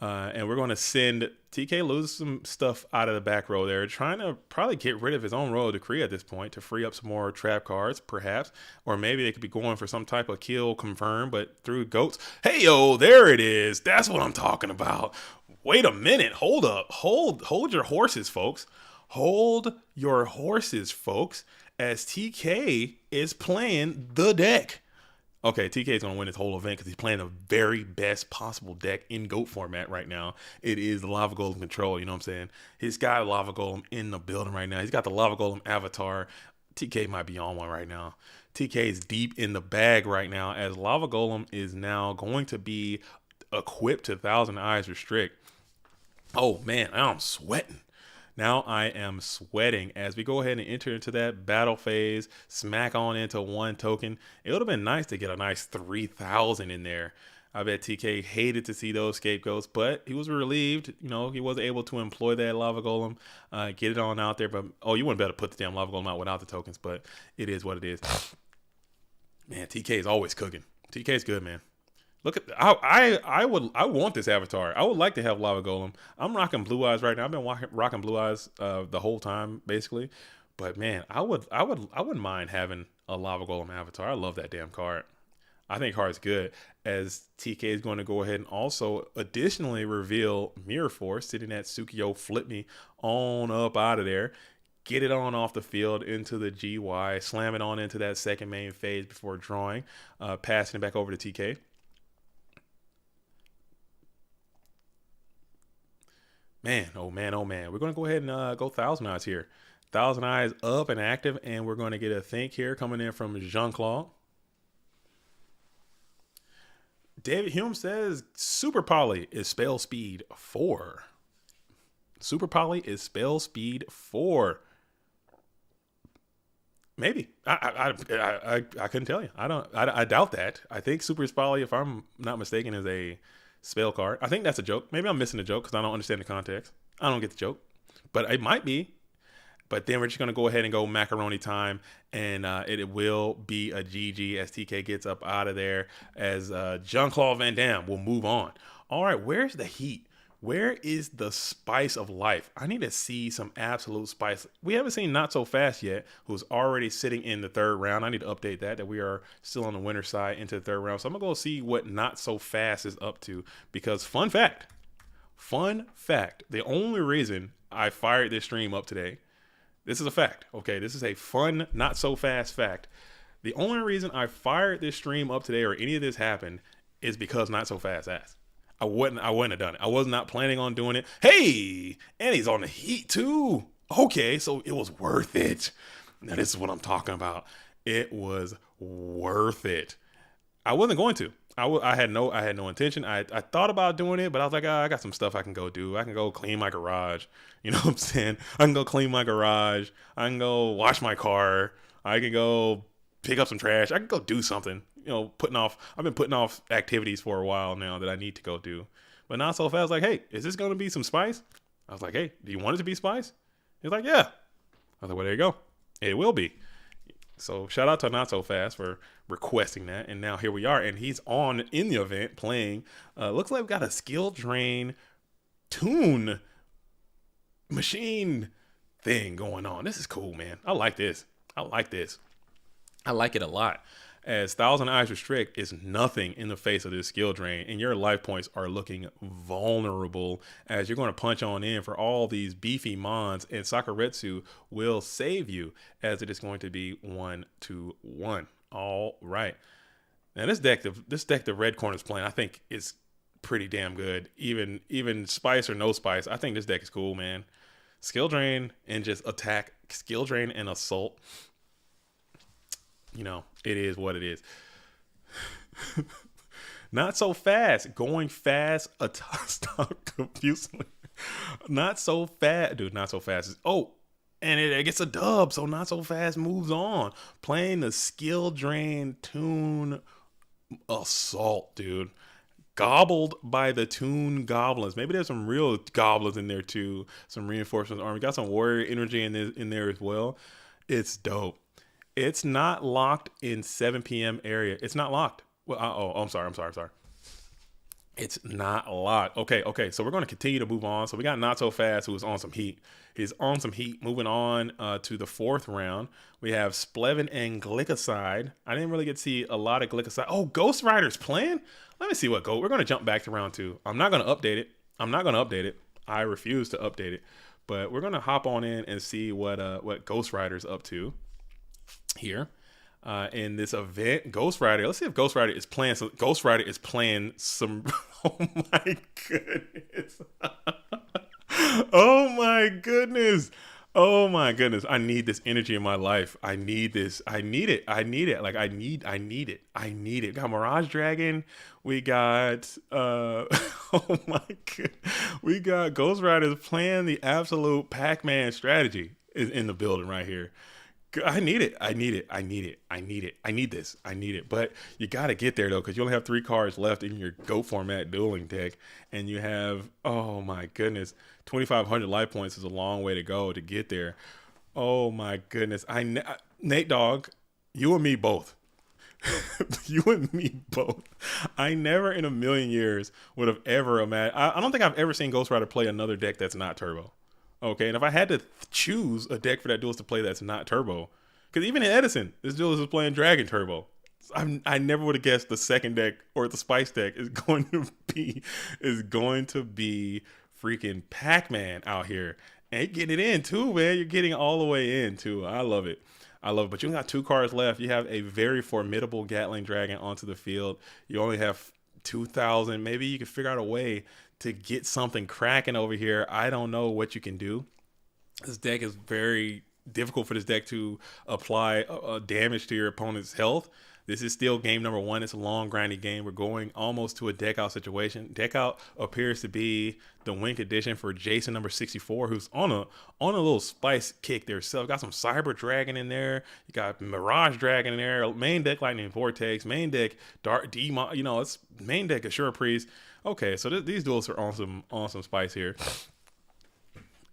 and we're going to send TK loses some stuff out of the back row there, trying to probably get rid of his own row decree at this point to free up some more trap cards, perhaps. Or maybe they could be going for some type of kill confirm, but through goats. Hey, yo, there it is. That's what I'm talking about. Wait a minute. Hold up. Hold your horses, folks. Hold your horses, folks, as TK is playing the deck. Okay, TK is going to win this whole event because he's playing the very best possible deck in GOAT format right now. It is the Lava Golem control, you know what I'm saying? He's got Lava Golem in the building right now. He's got the Lava Golem avatar. TK might be on one right now. TK is deep in the bag right now as Lava Golem is now going to be equipped to 1,000 Eyes Restrict. Oh, man, I'm sweating. Now I am sweating as we go ahead and enter into that battle phase, smack on into one token. It would have been nice to get a nice 3,000 in there. I bet TK hated to see those scapegoats, but he was relieved. You know, he was able to employ that Lava Golem, get it on out there. But, oh, you wouldn't be able to put the damn Lava Golem out without the tokens, but it is what it is. Man, TK is always cooking. TK is good, man. Look at I want this avatar. I would like to have Lava Golem. I'm rocking Blue Eyes right now. I've been rocking Blue Eyes the whole time basically. But man, I wouldn't mind having a Lava Golem avatar. I love that damn card. I think card's good. As TK is going to go ahead and also additionally reveal Mirror Force sitting at Sukiyo Flip Me on up out of there. Get it on off the field into the GY, slam it on into that second main phase before drawing, passing it back over to TK. Man, oh man, oh man. We're going to go ahead and go 1,000 Eyes here. 1,000 Eyes up and active, and we're going to get a think here coming in from Jean-Claude. David Hume says Super Poly is spell speed 4. Super Poly is spell speed 4. Maybe. I couldn't tell you. I doubt that. I think Super Poly, if I'm not mistaken, is a spell card. I think that's a joke. Maybe I'm missing the joke because I don't understand the context. I don't get the joke, but it might be. But then we're just going to go ahead and go macaroni time, and it will be a GG as TK gets up out of there as Jean-Claude Van Damme will move on. All right, where's the heat? Where is the spice of life? I need to see some absolute spice. We haven't seen Not So Fast yet, who's already sitting in the third round. I need to update that we are still on the winner side into the third round. So I'm going to go see what Not So Fast is up to because fun fact, the only reason I fired this stream up today, this is a fact, okay? This is a fun, not so fast fact. The only reason I fired this stream up today or any of this happened is because Not So Fast asked. I wouldn't have done it. I was not planning on doing it. Hey, and he's on the heat too. Okay, so it was worth it. Now this is what I'm talking about. It was worth it. I wasn't going to. I had no intention. I thought about doing it, but I was like, I got some stuff I can go do. I can go clean my garage. You know what I'm saying? I can go clean my garage. I can go wash my car. I can go pick up some trash. I can go do something. You know, I've been putting off activities for a while now that I need to go do. But Not So Fast, I was like, hey, is this going to be some spice? I was like, hey, do you want it to be spice? He's like, yeah. I was like, well, there you go. It will be. So shout out to Not So Fast for requesting that. And now here we are. And he's on in the event playing. Looks like we've got a skill drain tune machine thing going on. This is cool, man. I like this. I like it a lot. As 1,000 Eyes Restrict is nothing in the face of this skill drain, and your life points are looking vulnerable as you're going to punch on in for all these beefy mons, and Sakuretsu will save you as it is going to be 1-1. All right. Now this deck the Red Corner's playing, I think is pretty damn good. Even spice or no spice, I think this deck is cool, man. Skill drain and just attack, skill drain and assault. You know, it is what it is. Not so fast. Going fast. Stop confusing. Not so fast. Dude, Not So Fast. And it gets a dub. So Not So Fast moves on. Playing the skill drain tune assault, dude. Gobbled by the Toon Goblins. Maybe there's some real goblins in there too. Some reinforcements army. Got some warrior energy in there as well. It's dope. It's not locked in 7 p.m. area. It's not locked. Well, I'm sorry. It's not a lot. Okay. So we're going to continue to move on. So we got Not So Fast, who is on some heat. He's on some heat. Moving on to the fourth round, we have Splevin and Glickicide. I didn't really get to see a lot of Glickicide. Oh, GhostRider's playing? Let me see what go. We're going to jump back to round two. I'm not going to update it. I refuse to update it. But we're going to hop on in and see what GhostRider's up to here. In this event, GhostRider. Let's see if GhostRider is playing some. GhostRider is playing some. Oh my goodness! Oh my goodness! Oh my goodness! I need this energy in my life. I need this. I need it. I need it. Like I need it. I need it. We got Mirage Dragon. We got. Oh my god! We got GhostRider playing the absolute Pac-Man strategy is in the building right here. I need it. I need it. I need it. I need it. I need this. I need it. But you got to get there, though, because you only have 3 cards left in your Go format dueling deck. And you have, oh my goodness, 2,500 life points is a long way to go to get there. Oh my goodness. Nate Dogg, you and me both. You and me both. I never in a million years would have ever imagined. I don't think I've ever seen GhostRider play another deck that's not turbo. Okay, and if I had to choose a deck for that duelist to play that's not turbo, because even in Edison, this duelist is playing Dragon Turbo. I never would have guessed the second deck or the Spice deck is going to be freaking Pac-Man out here. And you're getting it in too, man. You're getting all the way in too. I love it. But you only got 2 cards left. You have a very formidable Gatling Dragon onto the field. You only have 2,000. Maybe you can figure out a way to get something cracking over here. I don't know what you can do. This deck is very difficult for this deck to apply damage to your opponent's health. This is still game number 1. It's a long, grindy game. We're going almost to a deck out situation. Deck out appears to be the Wink edition for Jason number 64, who's on a little spice kick there. So got some Cyber Dragon in there. You got Mirage Dragon in there. Main deck Lightning Vortex. Main deck Dark Demon. You know, it's main deck Assure Priest. Okay, so these duels are on some spice here,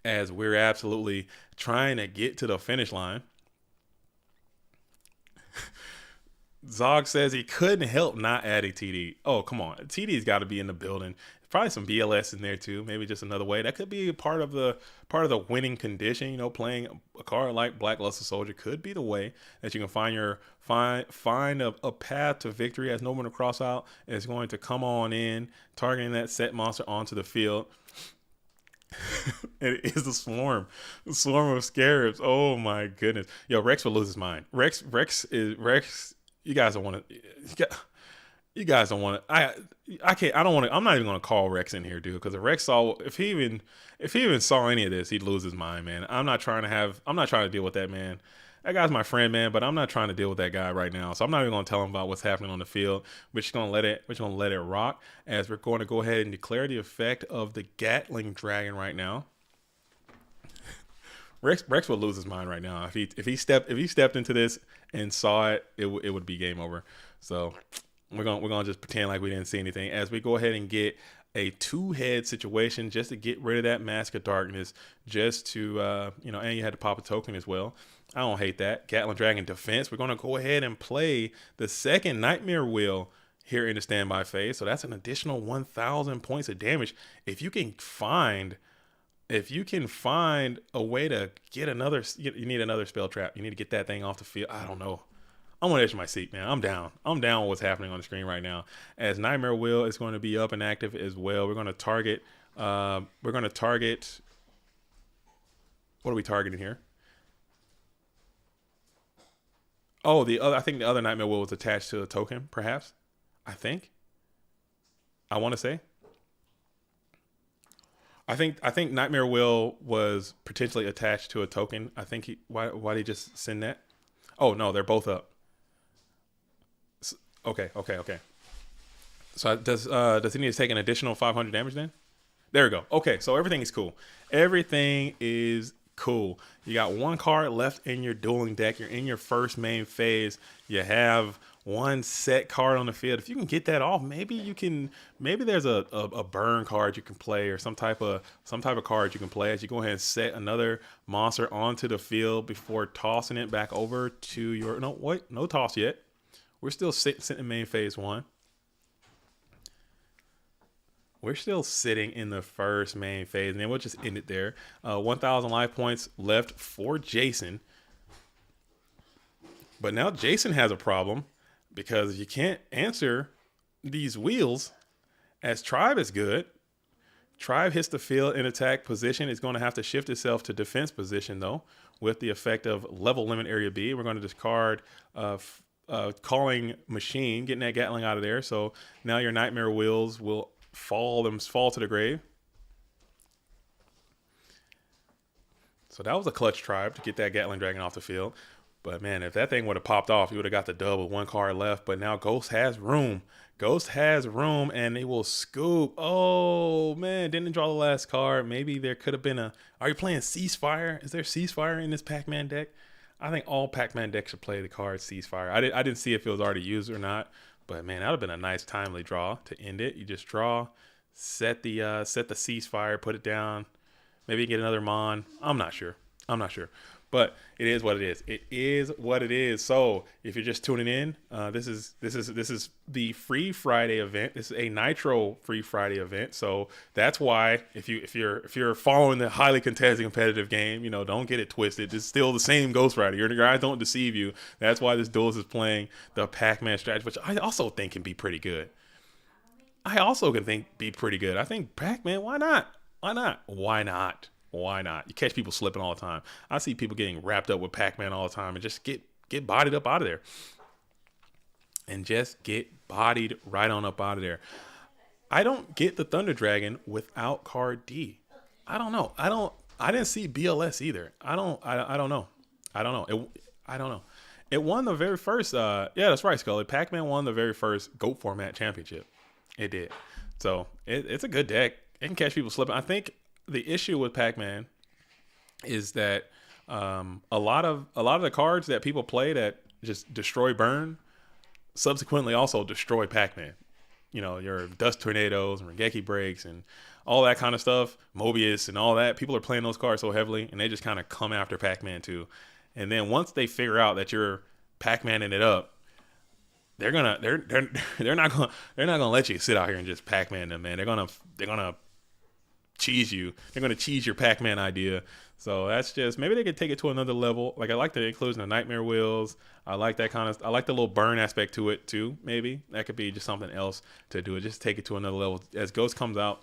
as we're absolutely trying to get to the finish line. Zog says he couldn't help not adding TD. Oh, come on. TD's got to be in the building. Probably some BLS in there too. Maybe just another way. That could be part of the winning condition. You know, playing a card like Blackluster Soldier could be the way that you can find a path to victory, as no one to cross out is going to come on in, targeting that set monster onto the field. It is the swarm of scarabs. Oh my goodness. Yo, Rex will lose his mind. Rex. You guys don't want to. You guys don't want to. I can't. I don't want to. I'm not even going to call Rex in here, dude. Because if he even saw any of this, he'd lose his mind, man. I'm not trying to deal with that, man. That guy's my friend, man. But I'm not trying to deal with that guy right now. So I'm not even going to tell him about what's happening on the field. We're just going to let it rock, as we're going to go ahead and declare the effect of the Gatling Dragon right now. Rex would lose his mind right now if he stepped into this and saw it. It would be game over. So we're gonna just pretend like we didn't see anything, as we go ahead and get a 2-head situation just to get rid of that Mask of Darkness, just to and you had to pop a token as well. I don't hate that. Gatling Dragon defense. We're gonna go ahead and play the second Nightmare Wheel here in the standby phase. So that's an additional 1,000 points of damage. If you can find a way to get you need another spell trap. You need to get that thing off the field. I don't know. I'm on the edge of my seat, man. I'm down with what's happening on the screen right now. As Nightmare Wheel is going to be up and active as well. We're going to target. What are we targeting here? Oh, I think the other Nightmare Wheel was attached to a token, perhaps. I want to say. I think Nightmare Wheel was potentially attached to a token. I think why did he just send that? Oh no, they're both up. Okay. So does he need to take an additional 500 damage then? There we go. Okay, so everything is cool. Everything is cool. You got 1 card left in your dueling deck. You're in your first main phase. You have 1 set card on the field. If you can get that off, maybe there's a burn card you can play, or some type of card you can play as you go ahead and set another monster onto the field before tossing it back over to your no toss yet. We're still sitting in main phase 1. We're still sitting in the first main phase, and then we'll just end it there. 1,000 life points left for Jason. But now Jason has a problem because you can't answer these wheels as Tribe is good. Tribe hits the field in attack position. It's going to have to shift itself to defense position, though, with the effect of level limit area B. We're going to discard calling machine, getting that Gatling out of there. So now your nightmare wheels will fall to the grave. So that was a clutch Tribe to get that Gatling Dragon off the field. But man, if that thing would have popped off, you would have got the dub with one card left. But now Ghost has room. Ghost has room, and they will scoop. Oh man, didn't draw the last card. Maybe there could have been a. Are you playing Ceasefire? Is there Ceasefire in this Pac-Man deck? I think all Pac-Man decks should play the card Ceasefire. I didn't see if it was already used or not. But man, that would have been a nice timely draw to end it. You just draw, set the Ceasefire, put it down. Maybe you get another Mon. I'm not sure. But it is what it is. It is what it is. So if you're just tuning in, this is the Free Friday event. This is a Nitro Free Friday event. So that's why if you're following the highly contested competitive game, don't get it twisted. It's still the same GhostRider. Your eyes don't deceive you. That's why this duelist is playing the Pac-Man strategy, which I also think can be pretty good. I think Pac-Man. Why not? Why not? You catch people slipping all the time. I see people getting wrapped up with Pac-Man all the time and just get bodied up out of there. And just get bodied right on up out of there. I don't get the Thunder Dragon without card D. I don't know. I didn't see BLS either. I don't know. It won the very first yeah, that's right, Scully. Pac-Man won the very first GOAT format championship. It did. So it's a good deck. It can catch people slipping. I think the issue with Pac-Man is that a lot of the cards that people play that just destroy burn subsequently also destroy Pac-Man. Your Dust Tornadoes and Regeki Breaks and all that kind of stuff, Mobius and all that. People are playing those cards so heavily, and they just kind of come after Pac-Man too. And then once they figure out that you're Pac-Maning it up, they're not gonna let you sit out here and just Pac-Man them, man. They're gonna cheese you. They're going to cheese your Pac-Man idea. So that's just, maybe they could take it to another level. Like I like the inclusion of nightmare wheels. I like that I like the little burn aspect to it too. Maybe that could be just something else to do it. Just take it to another level. As Ghost comes out,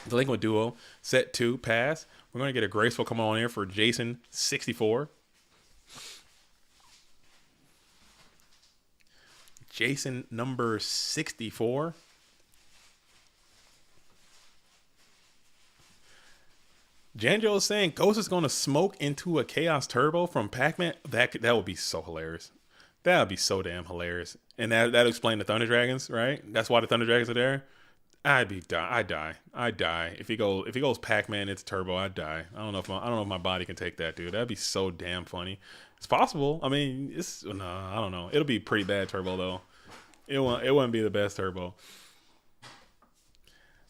Delinquent Duo, set 2, pass. We're going to get a graceful come on here for Jason 64. Jason number 64. Janjo is saying Ghost is going to smoke into a Chaos Turbo from Pac-Man. That would be so hilarious. That would be so damn hilarious. And that explain the Thunder Dragons, right? That's why the Thunder Dragons are there. I'd die. If he goes Pac-Man, it's Turbo. I'd die. I don't know if my body can take that, dude. That'd be so damn funny. It's possible. I mean, I don't know. It'll be pretty bad Turbo though. It wouldn't be the best Turbo.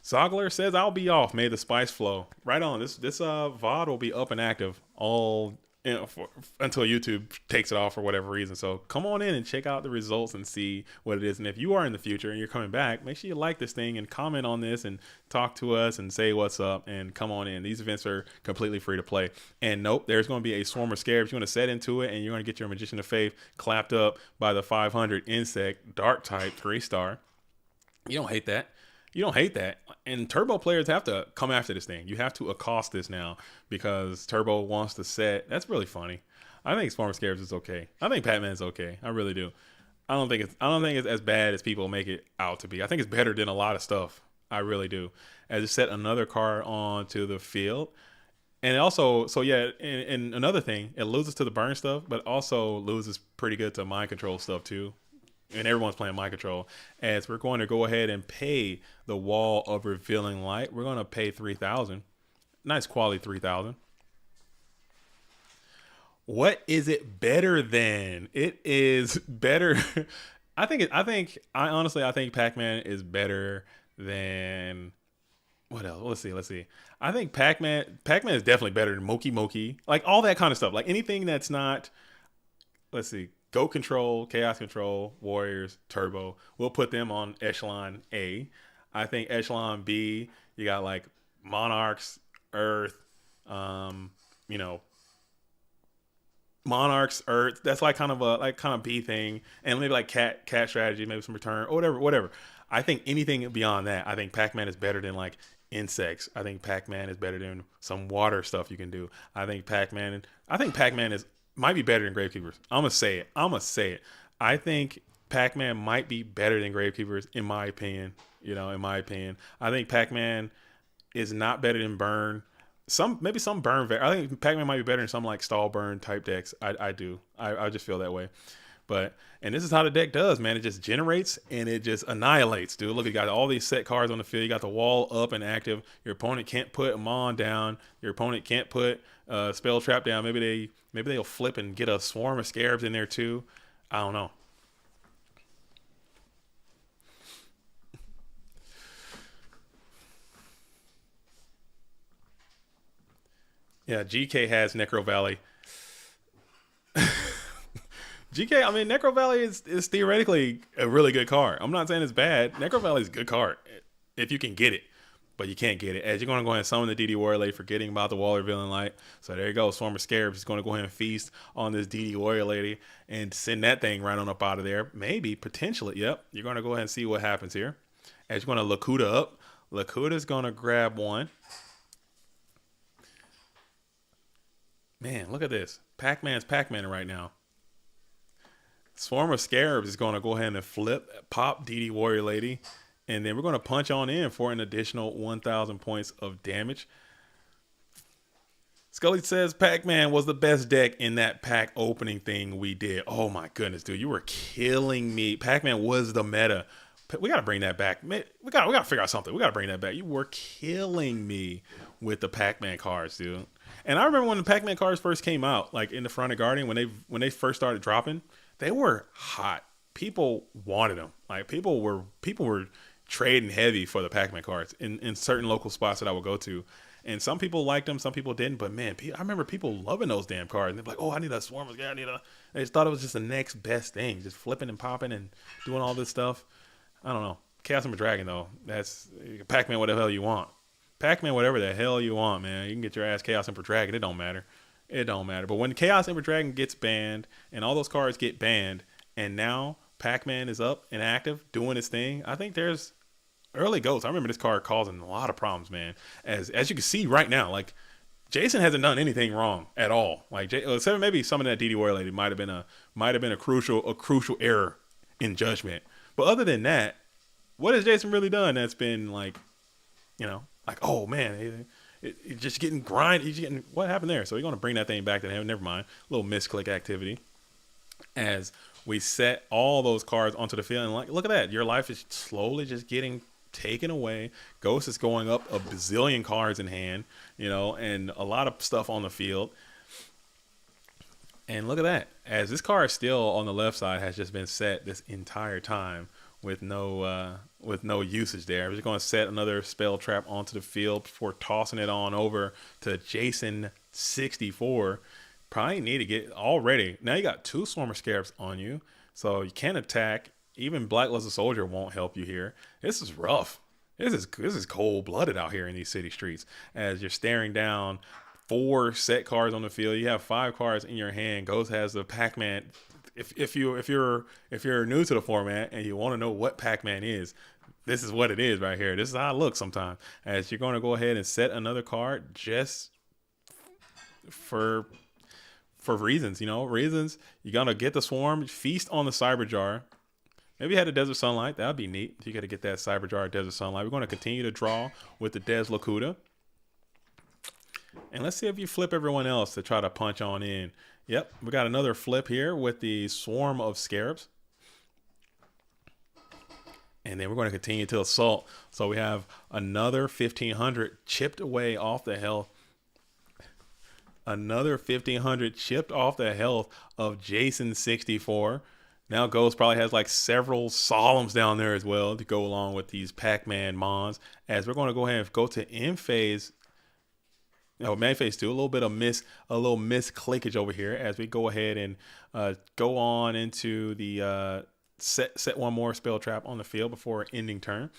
Zogler says, I'll be off. May the spice flow. Right on. This VOD will be up and active all until YouTube takes it off for whatever reason. So come on in and check out the results and see what it is. And if you are in the future and you're coming back, make sure you like this thing and comment on this and talk to us and say what's up and come on in. These events are completely free to play. And nope, there's going to be a swarm of scarabs. You're going to set into it and you're going to get your Magician of Faith clapped up by the 500 insect dark type 3-star. You don't hate that. And Turbo players have to come after this thing. You have to accost this now because Turbo wants to set. That's really funny. I think Swarm of Scarabs is okay. I think Pac-Man's okay. I really do. I don't think it's as bad as people make it out to be. I think it's better than a lot of stuff. I really do. As it set another card onto the field. And also, so yeah, and another thing, it loses to the burn stuff, but also loses pretty good to mind control stuff too. And everyone's playing mind control. As we're going to go ahead and pay the Wall of Revealing Light. We're going to pay 3,000. Nice quality 3,000. What is it better than? It is better. I honestly think Pac-Man is better than what else? Let's see. I think Pac-Man is definitely better than Moki Moki. Like all that kind of stuff. Like anything that's not, let's see. Go Control, Chaos Control, Warriors, Turbo. We'll put them on Echelon A. I think Echelon B, you got like Monarchs, Earth, you know, Monarchs, Earth. That's like kind of a B thing, and maybe like cat strategy, maybe some return or whatever. I think anything beyond that, I think Pac-Man is better than like insects. I think Pac-Man is better than some water stuff you can do. I think Pac-Man is might be better than Gravekeepers. I'm gonna say it. I think Pac-Man might be better than Gravekeepers in my opinion. In my opinion, I think Pac-Man is not better than Burn. Maybe some Burn. I think Pac-Man might be better than some like Stall Burn type decks. I do. I just feel that way. And this is how the deck does, man. It just generates and it just annihilates, dude. Look, you got all these set cards on the field. You got the wall up and active. Your opponent can't put a Mon down. Your opponent can't put Spell Trap down. Maybe they'll flip and get a Swarm of Scarabs in there too. I don't know. Yeah, GK has Necro Valley. GK, I mean, Necro Valley is theoretically a really good card. I'm not saying it's bad. Necro Valley is a good card if you can get it, but you can't get it. As you're going to go ahead and summon the DD Warrior Lady, forgetting about the Wall Revealing Light. So there you go. Swarm of Scarabs is going to go ahead and feast on this DD Warrior Lady and send that thing right on up out of there. Maybe, potentially, yep. You're going to go ahead and see what happens here. As you're going to Lakuta up, Lakuta's going to grab one. Man, look at this. Pac-Man's Pac-Man right now. Swarm of Scarabs is going to go ahead and pop DD Warrior Lady. And then we're going to punch on in for an additional 1,000 points of damage. Scully says Pac-Man was the best deck in that pack opening thing we did. Oh my goodness, dude. You were killing me. Pac-Man was the meta. We got to bring that back. We got to figure out something. We got to bring that back. You were killing me with the Pac-Man cards, dude. And I remember when the Pac-Man cards first came out, like in the front of Guardian, when they first started dropping, they were hot. People wanted them. Like people were trading heavy for the Pac-Man cards in certain local spots that I would go to. And some people liked them, some people didn't. But man, I remember people loving those damn cards. And they're like, "Oh, I need a Swarm of Scarabs. They just thought it was just the next best thing, just flipping and popping and doing all this stuff. I don't know. Chaos Emperor Dragon though, that's Pac-Man. What the hell you want? Pac-Man, whatever the hell you want, man. You can get your ass Chaos Emperor Dragon. It don't matter. It don't matter. But when Chaos Emperor Dragon gets banned and all those cards get banned, and now Pac-Man is up and active doing his thing, I think there's early Ghosts. I remember this card causing a lot of problems, man. As you can see right now, like Jason hasn't done anything wrong at all. Like except maybe some of that DD Warrior Lady might have been a crucial error in judgment. But other than that, what has Jason really done that's been like, like, oh man, it just getting grind. He's getting, what happened there? So we're going to bring that thing back to him. Never mind. A little misclick activity as we set all those cards onto the field. And like, look at that. Your life is slowly just getting taken away. Ghost is going up a bazillion cards in hand, and a lot of stuff on the field. And look at that. As this card still on the left side has just been set this entire time with no usage there. We're just going to set another spell trap onto the field before tossing it on over to Jason 64. Probably need to get already. Now you got 2 Swarmer Scarabs on you, so you can't attack. Even Black Luster Soldier won't help you here. This is rough. This is cold-blooded out here in these city streets. As you're staring down 4 set cards on the field, you have 5 cards in your hand. Ghost has the Pac-Man. If you're new to the format and you want to know what Pac-Man is, this is what it is right here. This is how it looks sometimes. As you're going to go ahead and set another card just for reasons, reasons. You're going to get the Swarm, feast on the Cyber Jar. Maybe you had a Desert Sunlight. That would be neat. You got to get that Cyber Jar Desert Sunlight. We're going to continue to draw with the Des Lakuta. And let's see if you flip everyone else to try to punch on in. Yep, we got another flip here with the Swarm of Scarabs. And then we're going to continue to assault. So we have another 1,500 chipped away off the health. Another 1,500 chipped off the health of Jason 64. Now Ghost probably has like several Solemns down there as well to go along with these Pac-Man Mons. As we're going to go ahead and go to end phase. Main phase 2, a little misclickage over here as we go ahead and go on into the set one more spell trap on the field before ending turn.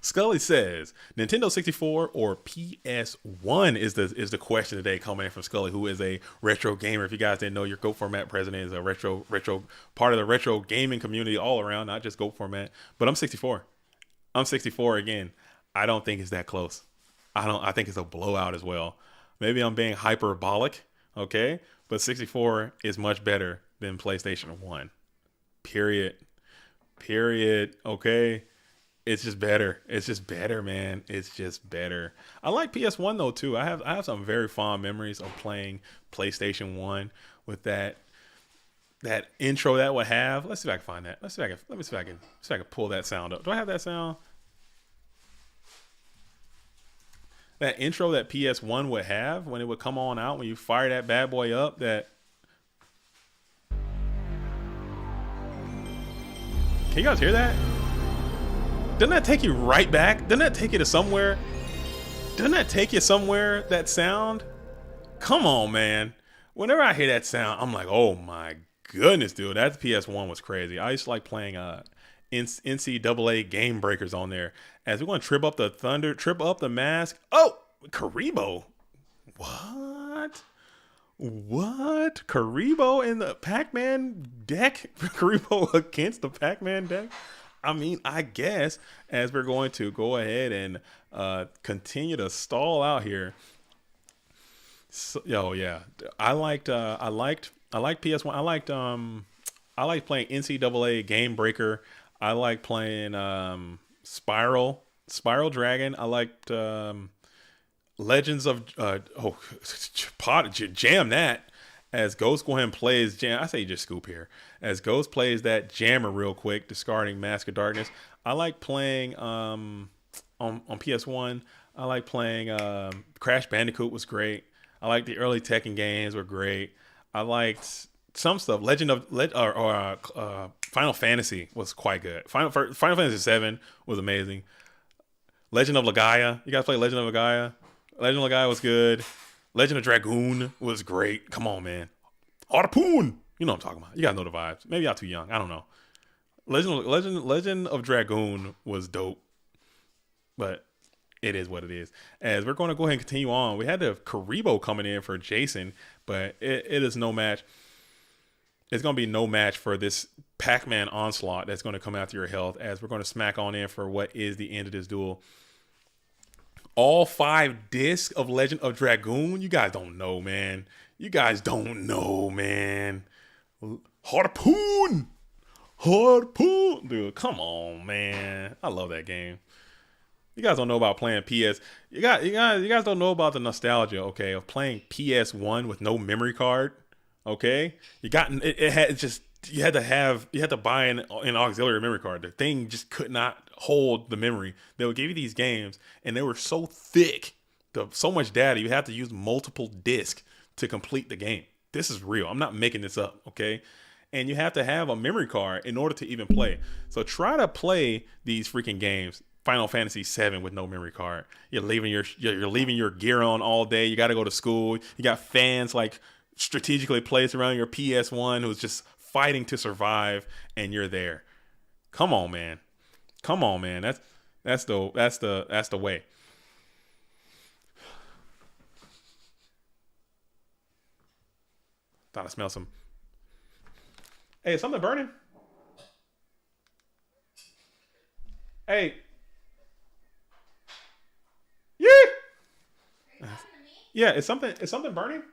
Scully says Nintendo 64 or PS1 is the question today, coming in from Scully, who is a retro gamer. If you guys didn't know, your Go Format president is a retro part of the retro gaming community all around, not just Go Format. But I'm 64. I'm 64 again. I don't think it's that close. I think it's a blowout as well. Maybe I'm being hyperbolic, okay? But 64 is much better than PlayStation 1. Period. Okay? It's just better. It's just better, man. It's just better. I like PS1 though too. I have some very fond memories of playing PlayStation 1 with that intro that would have. Let's see if I can find that. Let me see if I can pull that sound up. Do I have that sound? That intro that PS1 would have when it would come on out, when you fire that bad boy up, that. Can you guys hear that? Doesn't that take you right back? Doesn't that take you to somewhere? Doesn't that take you somewhere, that sound? Come on, man. Whenever I hear that sound, I'm like, oh my goodness, dude. That PS1 was crazy. I used to like playing NCAA game breakers on there. As we're going to trip up the thunder, trip up the mask. Oh, Karibo. What? Karibo in the Pac-Man deck? Karibo against the Pac-Man deck? I mean, I guess as we're going to go ahead and continue to stall out here. So, yeah, I liked PS1. I liked playing NCAA Game Breaker. I liked playing Spiral Dragon. I liked Legends of Jam that. As Ghost go ahead and plays Jam, I say just scoop here. As Ghost plays that Jammer real quick, discarding Mask of Darkness. I like playing on PS1. I like playing Crash Bandicoot was great. I like the early Tekken games were great. I liked some stuff. Final Fantasy was quite good. Final Fantasy 7 was amazing. Legend of Legaia. You guys play Legend of Legaia? Legend of Legaia was good. Legend of Dragoon was great. Come on, man. Harpoon. You know what I'm talking about. You guys know the vibes. Maybe y'all too young. I don't know. Legend of Dragoon was dope. But it is what it is. As we're going to go ahead and continue on. We had the Karibo coming in for Jason, but it is no match. It's going to be no match for this Pac-Man onslaught that's going to come after your health, as we're going to smack on in for what is the end of this duel. All 5 discs of Legend of Dragoon. You guys don't know, man. Harpoon. Dude, come on, man. I love that game. You guys don't know about playing PS. You guys don't know about the nostalgia, okay, of playing PS1 with no memory card. Okay? You had to buy an auxiliary memory card. The thing just could not hold the memory. They would give you these games and they were so thick, so much data, you had to use multiple discs to complete the game. This is real. I'm not making this up, okay? And you have to have a memory card in order to even play. So try to play these freaking games. Final Fantasy 7 with no memory card. You're leaving your gear on all day. You got to go to school. You got fans like strategically placed around your PS1 who's just fighting to survive, and you're there. Come on, man. That's the way. Thought I smelled some. Hey, is something burning? Hey. Yeah. Yeah, is something burning? No.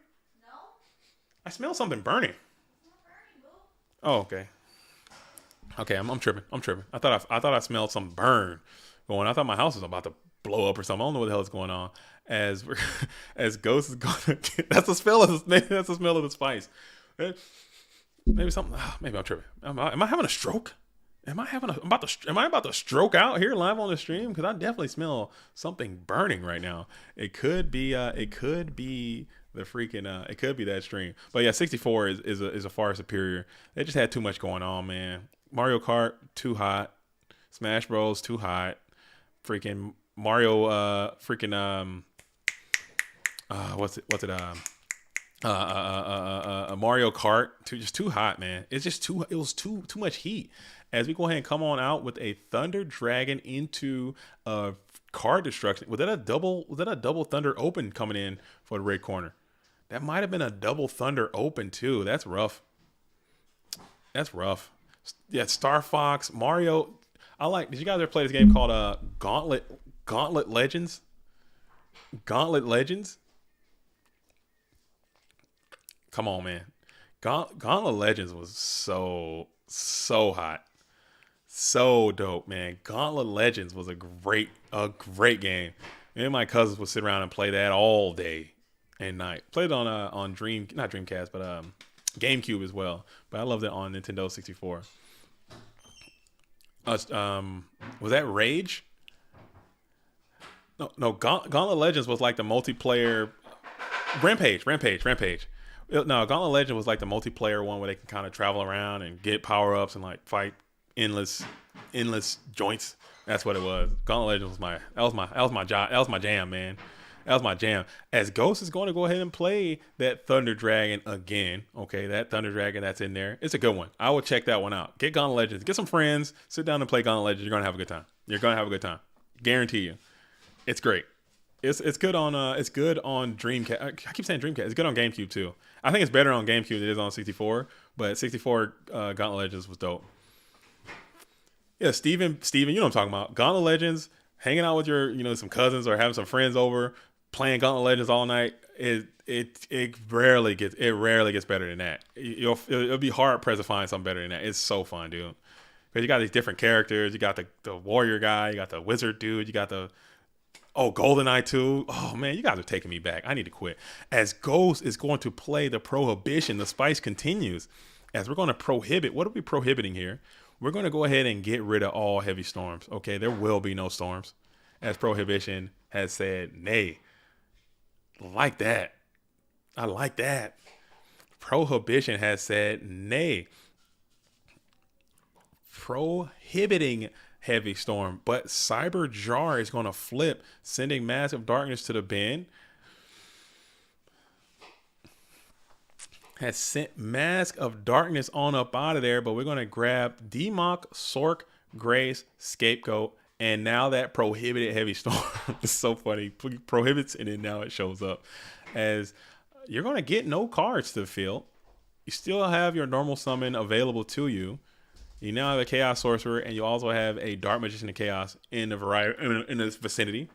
I smell something burning. It's not burning, boo. Oh, okay. Okay, I'm tripping. I thought I smelled some burn going. I thought my house was about to blow up or something. I don't know what the hell is going on. As Ghost is going to, that's the smell of the spice. Maybe something. Maybe I'm tripping. Am I having a stroke? Am I about to stroke out here live on the stream? Because I definitely smell something burning right now. It could be the freaking. It could be that stream. But yeah, 64 is a far superior. They just had too much going on, man. Mario Kart too hot. Smash Bros too hot. Freaking Mario. What's it? Mario Kart, just too hot, man. It's just too. It was too much heat. As we go ahead and come on out with a Thunder Dragon into card destruction. Was that a double? Was that a double Thunder Open coming in for the red corner? That might have been a double Thunder Open too. That's rough. That's rough. Yeah, Star Fox, Mario. I like. Did you guys ever play this game called Gauntlet Legends? Gauntlet Legends. Come on, man. Gauntlet Legends was so hot, so dope, man. Gauntlet Legends was a great game. Me and my cousins would sit around and play that all day and night. Played it on not Dreamcast, but GameCube as well. But I loved it on Nintendo 64. Was that Rage? No. Gauntlet Legends was like the multiplayer. Rampage. No, Gauntlet Legend was like the multiplayer one where they can kind of travel around and get power ups and like fight endless joints. That's what it was. Gauntlet Legend was my jam, man. That was my jam. As Ghost is going to go ahead and play that Thunder Dragon again. Okay, that Thunder Dragon that's in there. It's a good one. I will check that one out. Get Gauntlet Legends. Get some friends. Sit down and play Gauntlet Legends. You're gonna have a good time. Guarantee you. It's great. It's good on Dreamcast. I keep saying Dreamcast. It's good on GameCube too. I think it's better on GameCube than it is on 64. But 64 Gauntlet Legends was dope. Yeah, Steven, you know what I'm talking about. Gauntlet Legends, hanging out with your some cousins or having some friends over, playing Gauntlet Legends all night. It rarely gets better than that. It'll be hard pressed to find something better than that. It's so fun, dude. Because you got these different characters. You got the warrior guy. You got the wizard dude. You got the GoldenEye 2. Oh, man, you guys are taking me back. I need to quit. As Ghost is going to play the Prohibition, the spice continues. As we're going to prohibit, what are we prohibiting here? We're going to go ahead and get rid of all heavy storms. Okay, there will be no storms. As Prohibition has said, nay. Like that. I like that. Prohibition has said, nay. Prohibiting heavy storm, but Cyber Jar is going to flip, sending Massive Darkness to the bin. Has sent Mask of Darkness on up out of there, but we're going to grab Demok, Sork, Grace, Scapegoat, and now that Prohibited Heavy Storm is so funny. Prohibits, and then now it shows up. As you're going to get no cards to the field. You still have your normal summon available to you. You now have a Chaos Sorcerer, and you also have a Dark Magician of Chaos in the in this vicinity.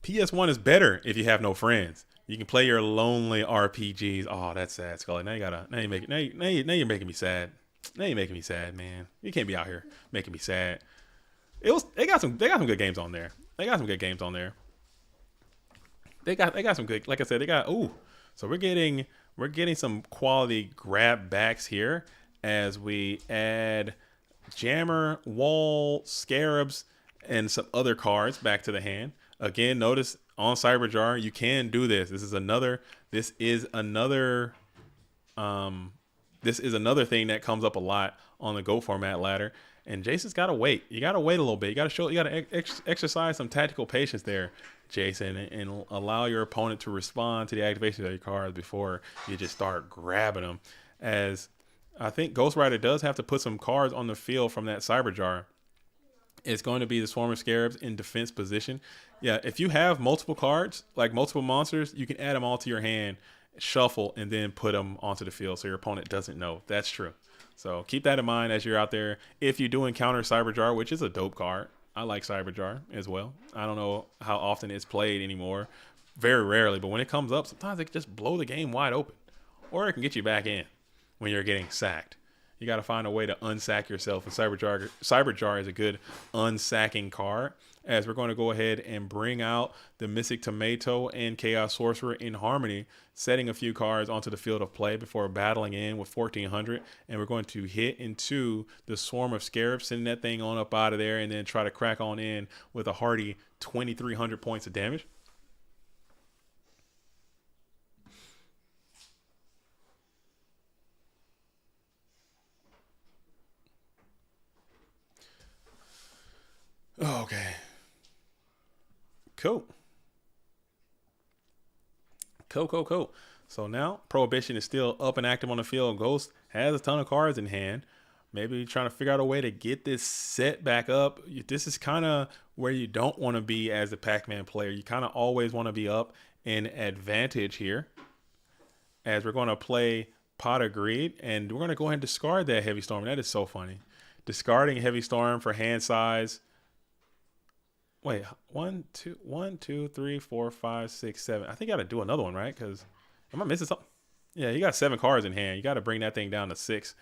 PS1 is better if you have no friends. You can play your lonely RPGs. Oh, that's sad, Scully. Now you're making me sad. Now you're making me sad, man. You can't be out here making me sad. They got some good games on there. They got some good, like I said, so we're getting some quality grab backs here as we add Jammer, Wall, Scarabs, and some other cards back to the hand. Again, notice on Cyberjar, you can do this. This is another thing that comes up a lot on the Go format ladder. And Jason's got to wait. You got to wait a little bit. You got to exercise some tactical patience there, Jason, and allow your opponent to respond to the activation of your cards before you just start grabbing them. As I think GhostRider does have to put some cards on the field from that Cyberjar. It's going to be the Swarm of Scarabs in defense position. Yeah, if you have multiple cards, like multiple monsters, you can add them all to your hand, shuffle, and then put them onto the field so your opponent doesn't know. That's true. So keep that in mind as you're out there. If you do encounter Cyberjar, which is a dope card, I like Cyberjar as well. I don't know how often it's played anymore. Very rarely, but when it comes up, sometimes it can just blow the game wide open. Or it can get you back in when you're getting sacked. You got to find a way to unsack yourself, and Cyberjar is a good unsacking card. As we're going to go ahead and bring out the Mystic Tomato and Chaos Sorcerer in harmony, setting a few cards onto the field of play before battling in with 1400. And we're going to hit into the Swarm of Scarabs, sending that thing on up out of there, and then try to crack on in with a hearty 2300 points of damage. Okay. Cool. Cool. So now Prohibition is still up and active on the field. Ghost has a ton of cards in hand. Maybe trying to figure out a way to get this set back up. This is kind of where you don't want to be as a Pac-Man player. You kind of always want to be up in advantage here. As we're going to play Pot of Greed, and we're going to go ahead and discard that Heavy Storm. That is so funny. Discarding Heavy Storm for hand size. Wait, 1, 2, 3, 4, 5, 6, 7. I think I got to do another one, right? Because am I missing something? Yeah, you got 7 cards in hand. You got to bring that thing down to 6.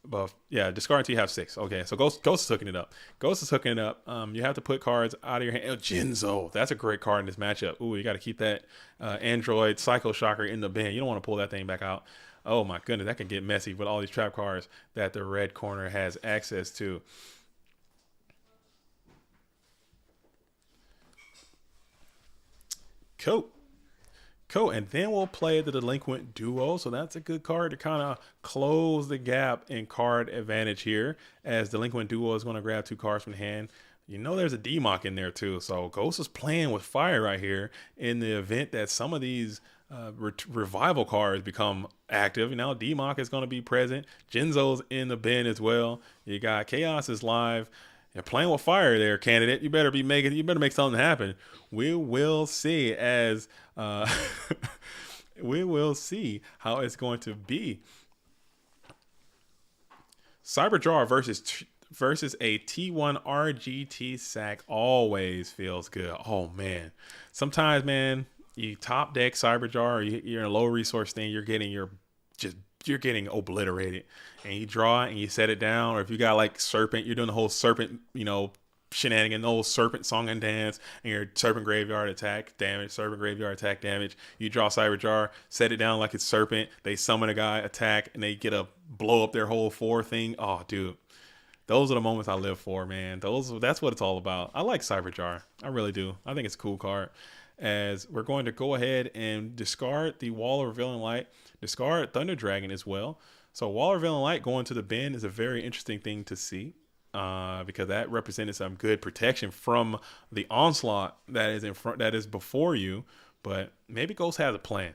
But yeah, discard until you have 6. Okay, so Ghost is hooking it up. You have to put cards out of your hand. Oh, Jinzo, that's a great card in this matchup. Ooh, you got to keep that Android Psycho Shocker in the bin. You don't want to pull that thing back out. Oh my goodness, that can get messy with all these trap cards that the red corner has access to. Cool. And then we'll play the Delinquent Duo. So that's a good card to kind of close the gap in card advantage here, as Delinquent Duo is going to grab 2 cards from hand. You know there's a D-Mock in there too. So Ghost is playing with fire right here in the event that some of these revival cards become active. You know, D-Mock is going to be present. Jinzo's in the bin as well. You got Chaos is live. You're playing with fire there, candidate. You better make something happen. We will see as we will see how it's going to be. Cyberjar versus a T1 RGT sack always feels good. Oh man, sometimes man, you top deck Cyberjar, or you're in a low resource thing, you're getting obliterated, and you draw it and you set it down. Or if you got like Serpent, you're doing the whole Serpent, shenanigan, the whole Serpent song and dance, and your Serpent Graveyard attack damage, you draw Cyberjar, set it down like it's Serpent, they summon a guy, attack, and they get a blow up their whole 4 thing. Oh dude, those are the moments I live for, man. That's what it's all about. I like Cyberjar, I really do. I think it's a cool card. As we're going to go ahead and discard the Wall of Revealing Light, discard Thunder Dragon as well. So Wall of Revealing Light going to the bin is a very interesting thing to see, because that represented some good protection from the onslaught that is in front, that is before you. But maybe Ghost has a plan,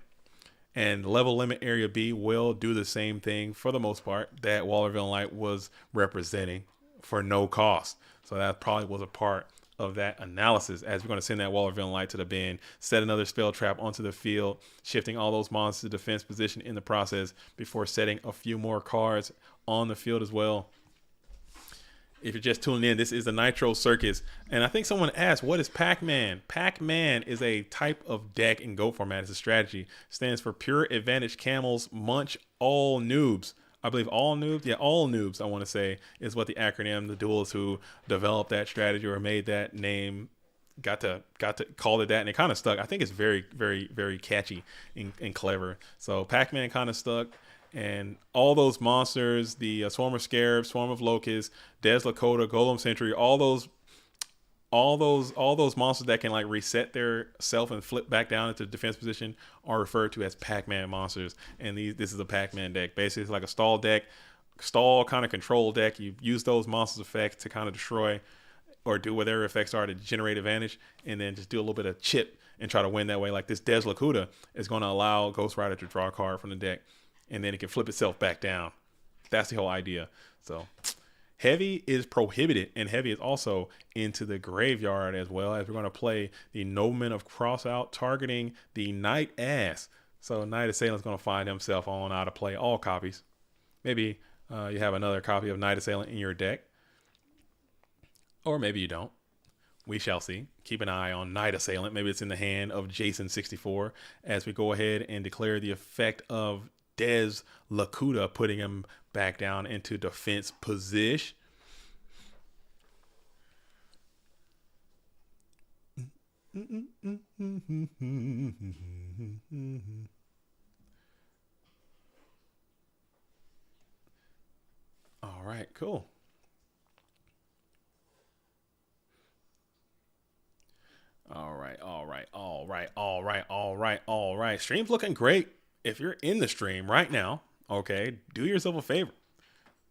and Level Limit Area B will do the same thing for the most part that Wall of Revealing Light was representing for no cost. So that probably was a part of that analysis, as we're going to send that Wall of Revealing Light to the bin, set another spell trap onto the field, shifting all those monsters to defense position in the process before setting a few more cards on the field as well. If you're just tuning in, this is the Nitro Circus, and I think someone asked, what is Pac-Man? Pac-Man is a type of deck in Go format. It's a strategy. It stands for Pure Advantage Camels Munch All Noobs. I believe all noobs. Yeah, all noobs, I want to say, is what the acronym, the duelists who developed that strategy or made that name got to call it that, and it kind of stuck. I think it's very, very, very catchy and clever. So Pac-Man kind of stuck, and all those monsters, the Swarm of Scarabs, Swarm of Locusts, Des Lakota, Golem Sentry, all those monsters that can like reset their self and flip back down into defense position are referred to as Pac-Man monsters. And this is a Pac-Man deck. Basically, it's like a stall deck, stall kind of control deck. You use those monsters effects to kind of destroy or do whatever effects are to generate advantage, and then just do a little bit of chip and try to win that way. Like this Des Lakuta is going to allow GhostRider to draw a card from the deck, and then it can flip itself back down. That's the whole idea. So Heavy is prohibited, and Heavy is also into the graveyard as well, as we're going to play the Nobleman of Crossout, targeting the Knight Ass. So Knight Assailant's going to find himself on out of play all copies. Maybe you have another copy of Knight Assailant in your deck, or maybe you don't. We shall see. Keep an eye on Knight Assailant. Maybe it's in the hand of Jason64, as we go ahead and declare the effect of Des Lakuta, putting him back down into defense position. All right, cool. All right. Stream's looking great. If you're in the stream right now, okay, do yourself a favor.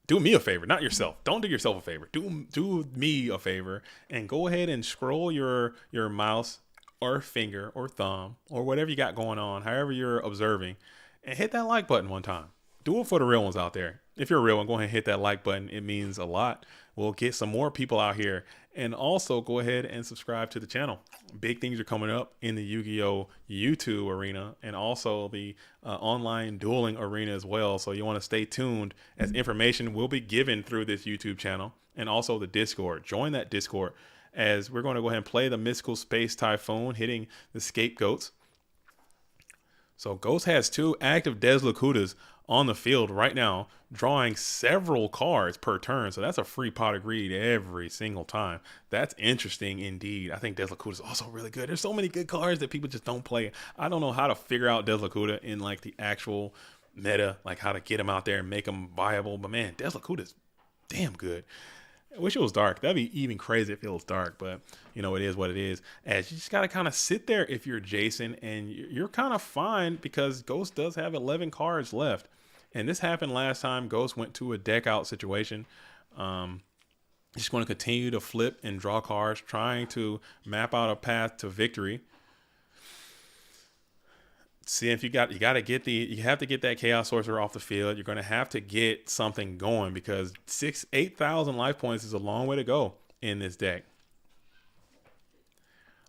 Do me a favor, not yourself. Don't do yourself a favor. Do me a favor and go ahead and scroll your mouse or finger or thumb or whatever you got going on, however you're observing, and hit that like button one time. Do it for the real ones out there. If you're a real one, go ahead and hit that like button. It means a lot. We'll get some more people out here. And also go ahead and subscribe to the channel. Big things are coming up in the Yu-Gi-Oh! YouTube arena and also the online dueling arena as well. So you want to stay tuned as information will be given through this YouTube channel and also the Discord. Join that Discord as we're going to go ahead and play the Mystical Space Typhoon hitting the Scapegoats. So Ghost has 2 active Deslocutas on the field right now, drawing several cards per turn. So that's a free pot of greed every single time. That's interesting indeed. I think Deslocuta is also really good. There's so many good cards that people just don't play. I don't know how to figure out Deslocuta in like the actual meta, like how to get them out there and make them viable. But man, Deslocuta is damn good. I wish it was dark. That'd be even crazy if it was dark, but you know, it is what it is. As you just got to kind of sit there if you're Jason, and you're kind of fine because Ghost does have 11 cards left. And this happened last time. Ghost went to a deck out situation. Just going to continue to flip and draw cards, trying to map out a path to victory. See if you have to get that Chaos Sorcerer off the field. You're going to have to get something going because 8,000 life points is a long way to go in this deck.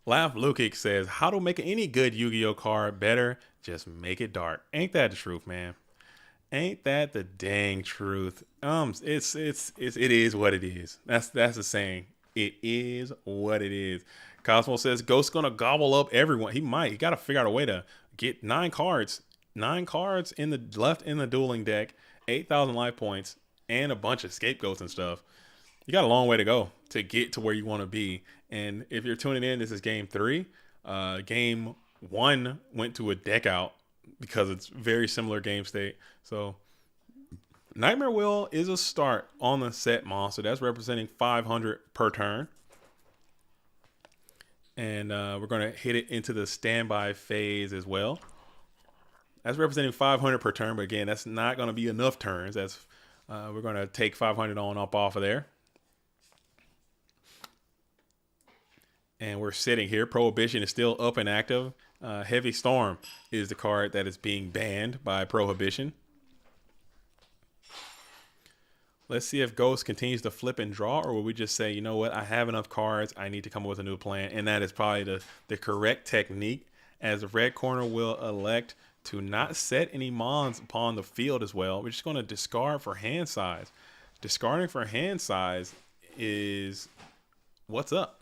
Laugh Lukic says, how to make any good Yu-Gi-Oh card better? Just make it dark. Ain't that the truth, man? Ain't that the dang truth? It is what it is. That's the saying. It is what it is. Cosmo says Ghost's gonna gobble up everyone. He might. He got to figure out a way to get 9 cards in the left in the dueling deck, 8,000 life points, and a bunch of scapegoats and stuff. You got a long way to go to get to where you want to be. And if you're tuning in, this is game 3. Game 1 went to a deck out because it's very similar game state. So Nightmare Wheel is a start on the set monster. That's representing 500 per turn. And we're going to hit it into the standby phase as well. That's representing 500 per turn. But again, that's not going to be enough turns. We're going to take 500 on up off of there. And we're sitting here. Prohibition is still up and active. Heavy Storm is the card that is being banned by Prohibition. Let's see if Ghost continues to flip and draw, or will we just say, you know what, I have enough cards, I need to come up with a new plan. And that is probably the correct technique, as the red corner will elect to not set any mons upon the field as well. We're just going to discard for hand size. Discarding for hand size is what's up.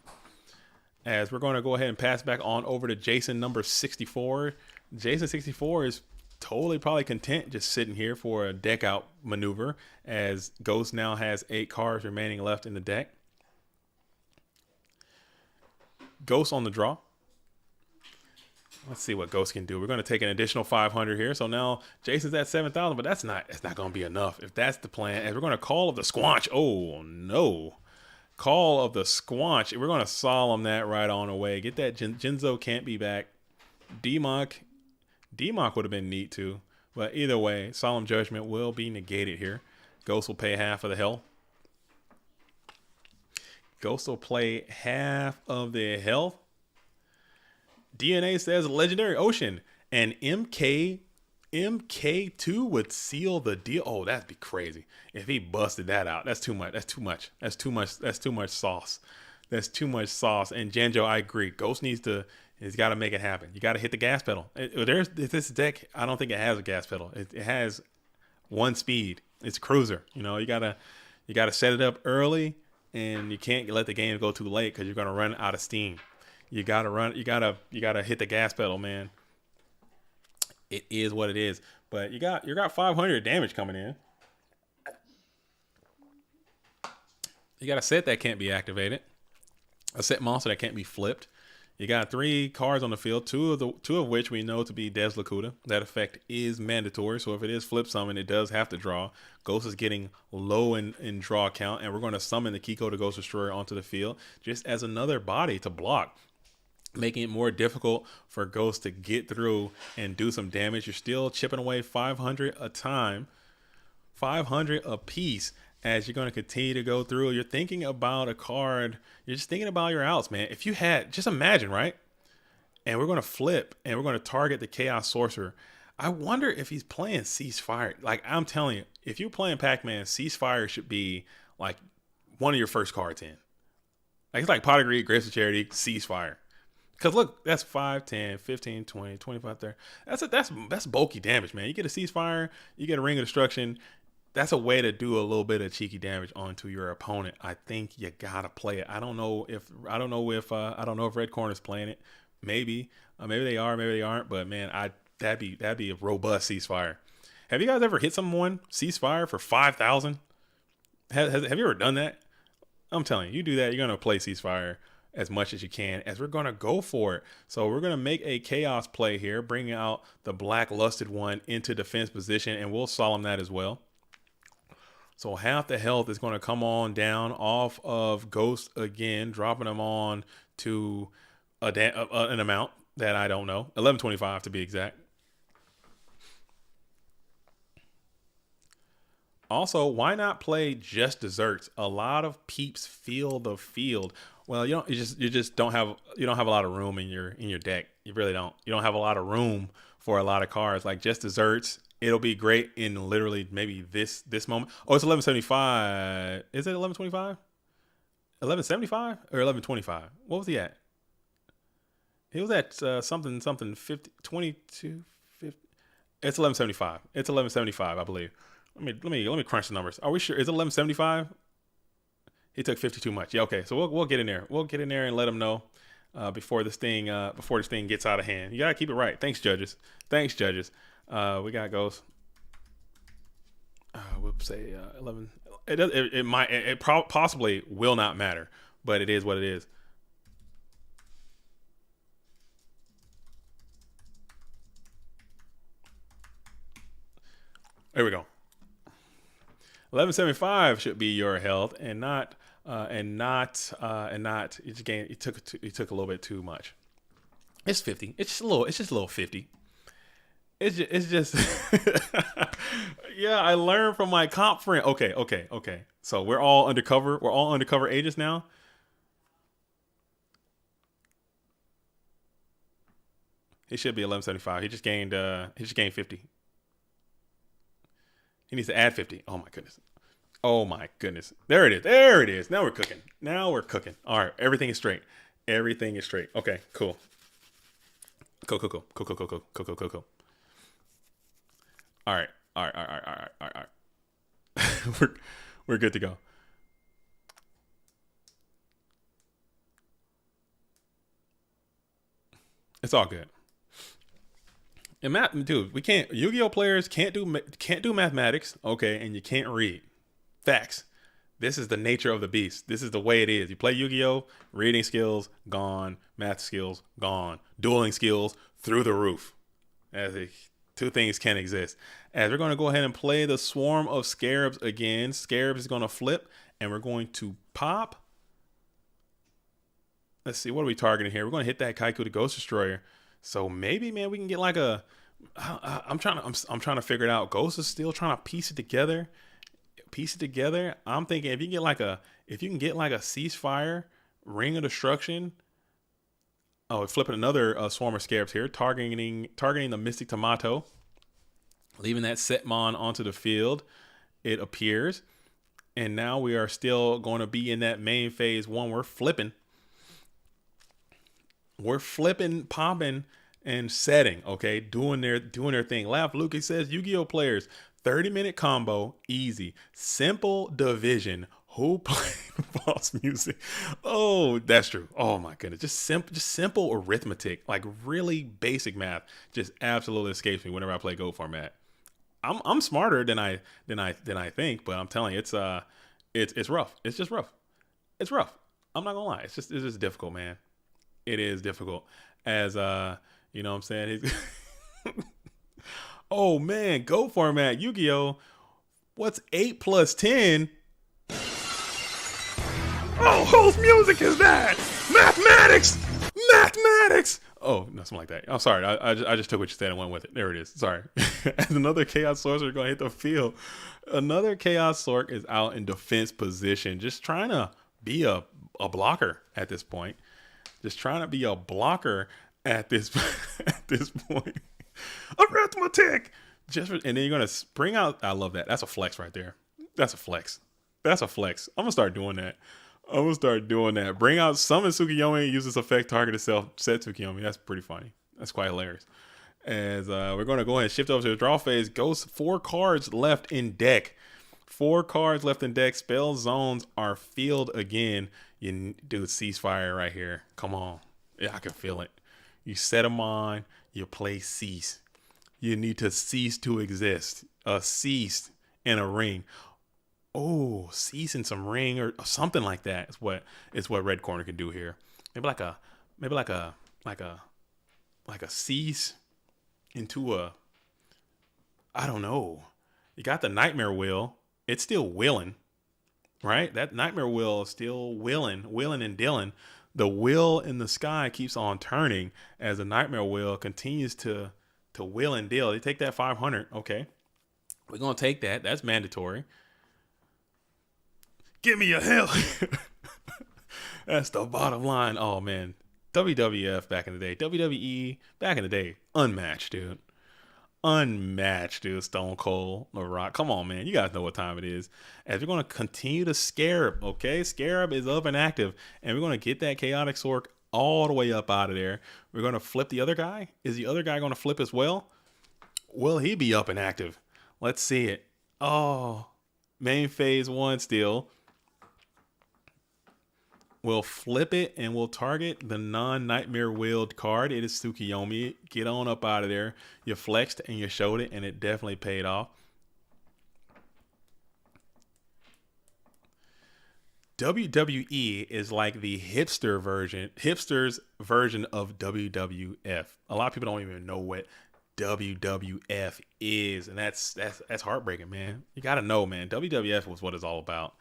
As we're going to go ahead and pass back on over to Jason number 64. Jason 64 is totally probably content just sitting here for a deck out maneuver, as Ghost now has 8 cards remaining left in the deck. Ghost on the draw. Let's see what Ghost can do. We're going to take an additional 500 here. So now Jason's at 7,000, but that's not going to be enough if that's the plan. As we're going to Call of the Squanch. Oh no. Call of the Squanch. We're going to solemn that right on away. Get that Jinzo can't be back. D-Mock would have been neat too. But either way, Solemn Judgment will be negated here. Ghost will pay half of the health. Ghost will play half of the health. DNA says Legendary Ocean. And MK2 would seal the deal. Oh, that'd be crazy if he busted that out. That's too much. That's too much. That's too much. That's too much sauce. That's too much sauce. And Janjo, I agree. Ghost he's got to make it happen. You got to hit the gas pedal. This deck, I don't think it has a gas pedal. It has one speed. It's cruiser. You know, you gotta set it up early, and you can't let the game go too late because you're gonna run out of steam. You gotta hit the gas pedal, man. It is what it is. But you got 500 damage coming in. You got a set that can't be activated. A set monster that can't be flipped. You got 3 cards on the field, two of which we know to be Deslocuta. That effect is mandatory, so if it is flip summon, it does have to draw. Ghost is getting low in draw count, and we're going to summon the Kiko to Ghost Destroyer onto the field just as another body to block, making it more difficult for Ghost to get through and do some damage. You're still chipping away 500 a time, 500 a piece. As you're going to continue to go through, you're thinking about a card. You're just thinking about your outs, man. If you had, just imagine, right? and we're going to flip, and we're going to target the Chaos Sorcerer. I wonder if he's playing Ceasefire. Like, I'm telling you, if you're playing Pac-Man, Ceasefire should be like one of your first cards in. Like, it's like Pot of Greed, Grapes of Charity, Ceasefire. Because look, that's 5, 10, 15, 20, 25, 30. That's bulky damage, man. You get a Ceasefire, you get a Ring of Destruction. That's a way to do a little bit of cheeky damage onto your opponent. I think you gotta play it. I don't know if Red Corner's playing it. Maybe they are, maybe they aren't. But man, that'd be a robust Ceasefire. Have you guys ever hit someone Ceasefire for 5,000? Have you ever done that? I'm telling you, you do that, you're gonna play Ceasefire as much as you can, as we're gonna go for it. So we're gonna make a chaos play here, bringing out the black lusted one into defense position, and we'll solemn that as well. So half the health is going to come on down off of Ghost again, dropping them on to an amount that I don't know, 1125 to be exact. Also, why not play just desserts? A lot of peeps feel the field. Well, you don't have a lot of room in your deck. You really don't. You don't have a lot of room for a lot of cards. Like just desserts, it'll be great in literally maybe this moment. Oh, it's 1175. Is it 1125? 1175 or 1125? What was he at? He was at something 50, 22, 50. It's 1175. It's 1175, I believe. Let me crunch the numbers. Are we sure? Is it 1175? He took 50 too much. Yeah, okay. So we'll get in there. We'll get in there and let him know before this thing gets out of hand. You gotta keep it right. Thanks, judges. We got Ghost. We'll say 11. It possibly will not matter, but it is what it is. There we go. 1175 should be your health, and not. It took a little bit too much. It's 50. It's just a little 50. It's just yeah, I learned from my comp friend. Okay. So we're all undercover. We're all undercover agents now. He should be 1175. He just gained 50. He needs to add 50. Oh my goodness. There it is. Now we're cooking. All right. Everything is straight. Okay, cool. Cool. All right. We're good to go. It's all good. And dude, we can't. Yu-Gi-Oh players can't do mathematics. Okay, and you can't read. Facts. This is the nature of the beast. This is the way it is. You play Yu-Gi-Oh, reading skills gone, math skills gone, dueling skills through the roof. Two things can exist. As we're going to go ahead and play the Swarm of Scarabs again. Scarabs is going to flip, and we're going to pop. Let's see, what are we targeting here? We're going to hit that Kaiku the Ghost Destroyer. So maybe, man, we can get like a. I'm trying to figure it out. Ghost is still trying to piece it together. I'm thinking if you can get like a Ceasefire, Ring of Destruction. Oh, we're flipping another Swarm of Scarabs here, targeting the Mystic Tomato, leaving that Setmon onto the field. It appears, and now we are still going to be in that main phase one. We're flipping, popping, and setting. Okay, doing their thing. Laugh Lucas says Yu-Gi-Oh players, 30-minute combo, easy, simple division. Who played boss music? Oh, that's true. Oh my goodness, just simple arithmetic, like really basic math, just absolutely escapes me whenever I play Go format. I'm smarter than I think, but I'm telling you, it's rough. It's just rough. It's rough. I'm not gonna lie. It's just difficult, man. It is difficult. As you know what I'm saying? Oh man, Go format, Yu-Gi-Oh! What's 8 plus 10? Oh, whose music is that? Mathematics! Oh, no, something like that. I'm sorry. I just took what you said and went with it. There it is. Sorry. As another Chaos Sorcerer going to hit the field. Another Chaos Sorc is out in defense position, just trying to be a blocker at this point. Just trying to be a blocker. at this at this point. Arithmetic. And then you're gonna bring out. I love that. That's a flex right there. That's a flex. That's a flex. I'm gonna start doing that. Bring out summon Tsukiyomi. Use this effect. Target itself. Set Tsukiyomi. That's pretty funny. That's quite hilarious. As we're gonna go ahead and shift over to the draw phase. Ghost 4 cards left in deck. 4 cards left in deck. Spell zones are filled again. You do a ceasefire right here. Come on. Yeah, I can feel it. You set them on. You play cease. You need to cease to exist. A cease and a ring. Oh, cease and some ring or something like that. It's what red corner can do here. Maybe like a cease into a. I don't know. You got the nightmare wheel. It's still willing, right? That nightmare wheel is still willing and dealing. The wheel in the sky keeps on turning as the nightmare wheel continues to will and deal. They take that 500. Okay. We're going to take that. That's mandatory. Give me your hell. That's the bottom line. Oh, man. WWF back in the day. WWE back in the day. Unmatched, dude. Stone Cold, The Rock. Come on, man. You guys know what time it is. As we're going to continue to Scarab, okay? Scarab is up and active. And we're going to get that Chaotic Sork all the way up out of there. We're going to flip the other guy. Is the other guy going to flip as well? Will he be up and active? Let's see it. Oh, main phase 1 still. We'll flip it and we'll target the non-nightmare wheeled card. It is Tsukiyomi. Get on up out of there. You flexed and you showed it, and it definitely paid off. WWE is like the hipster's version of WWF. A lot of people don't even know what WWF is, and that's heartbreaking, man. You gotta know, man. WWF was what it's all about.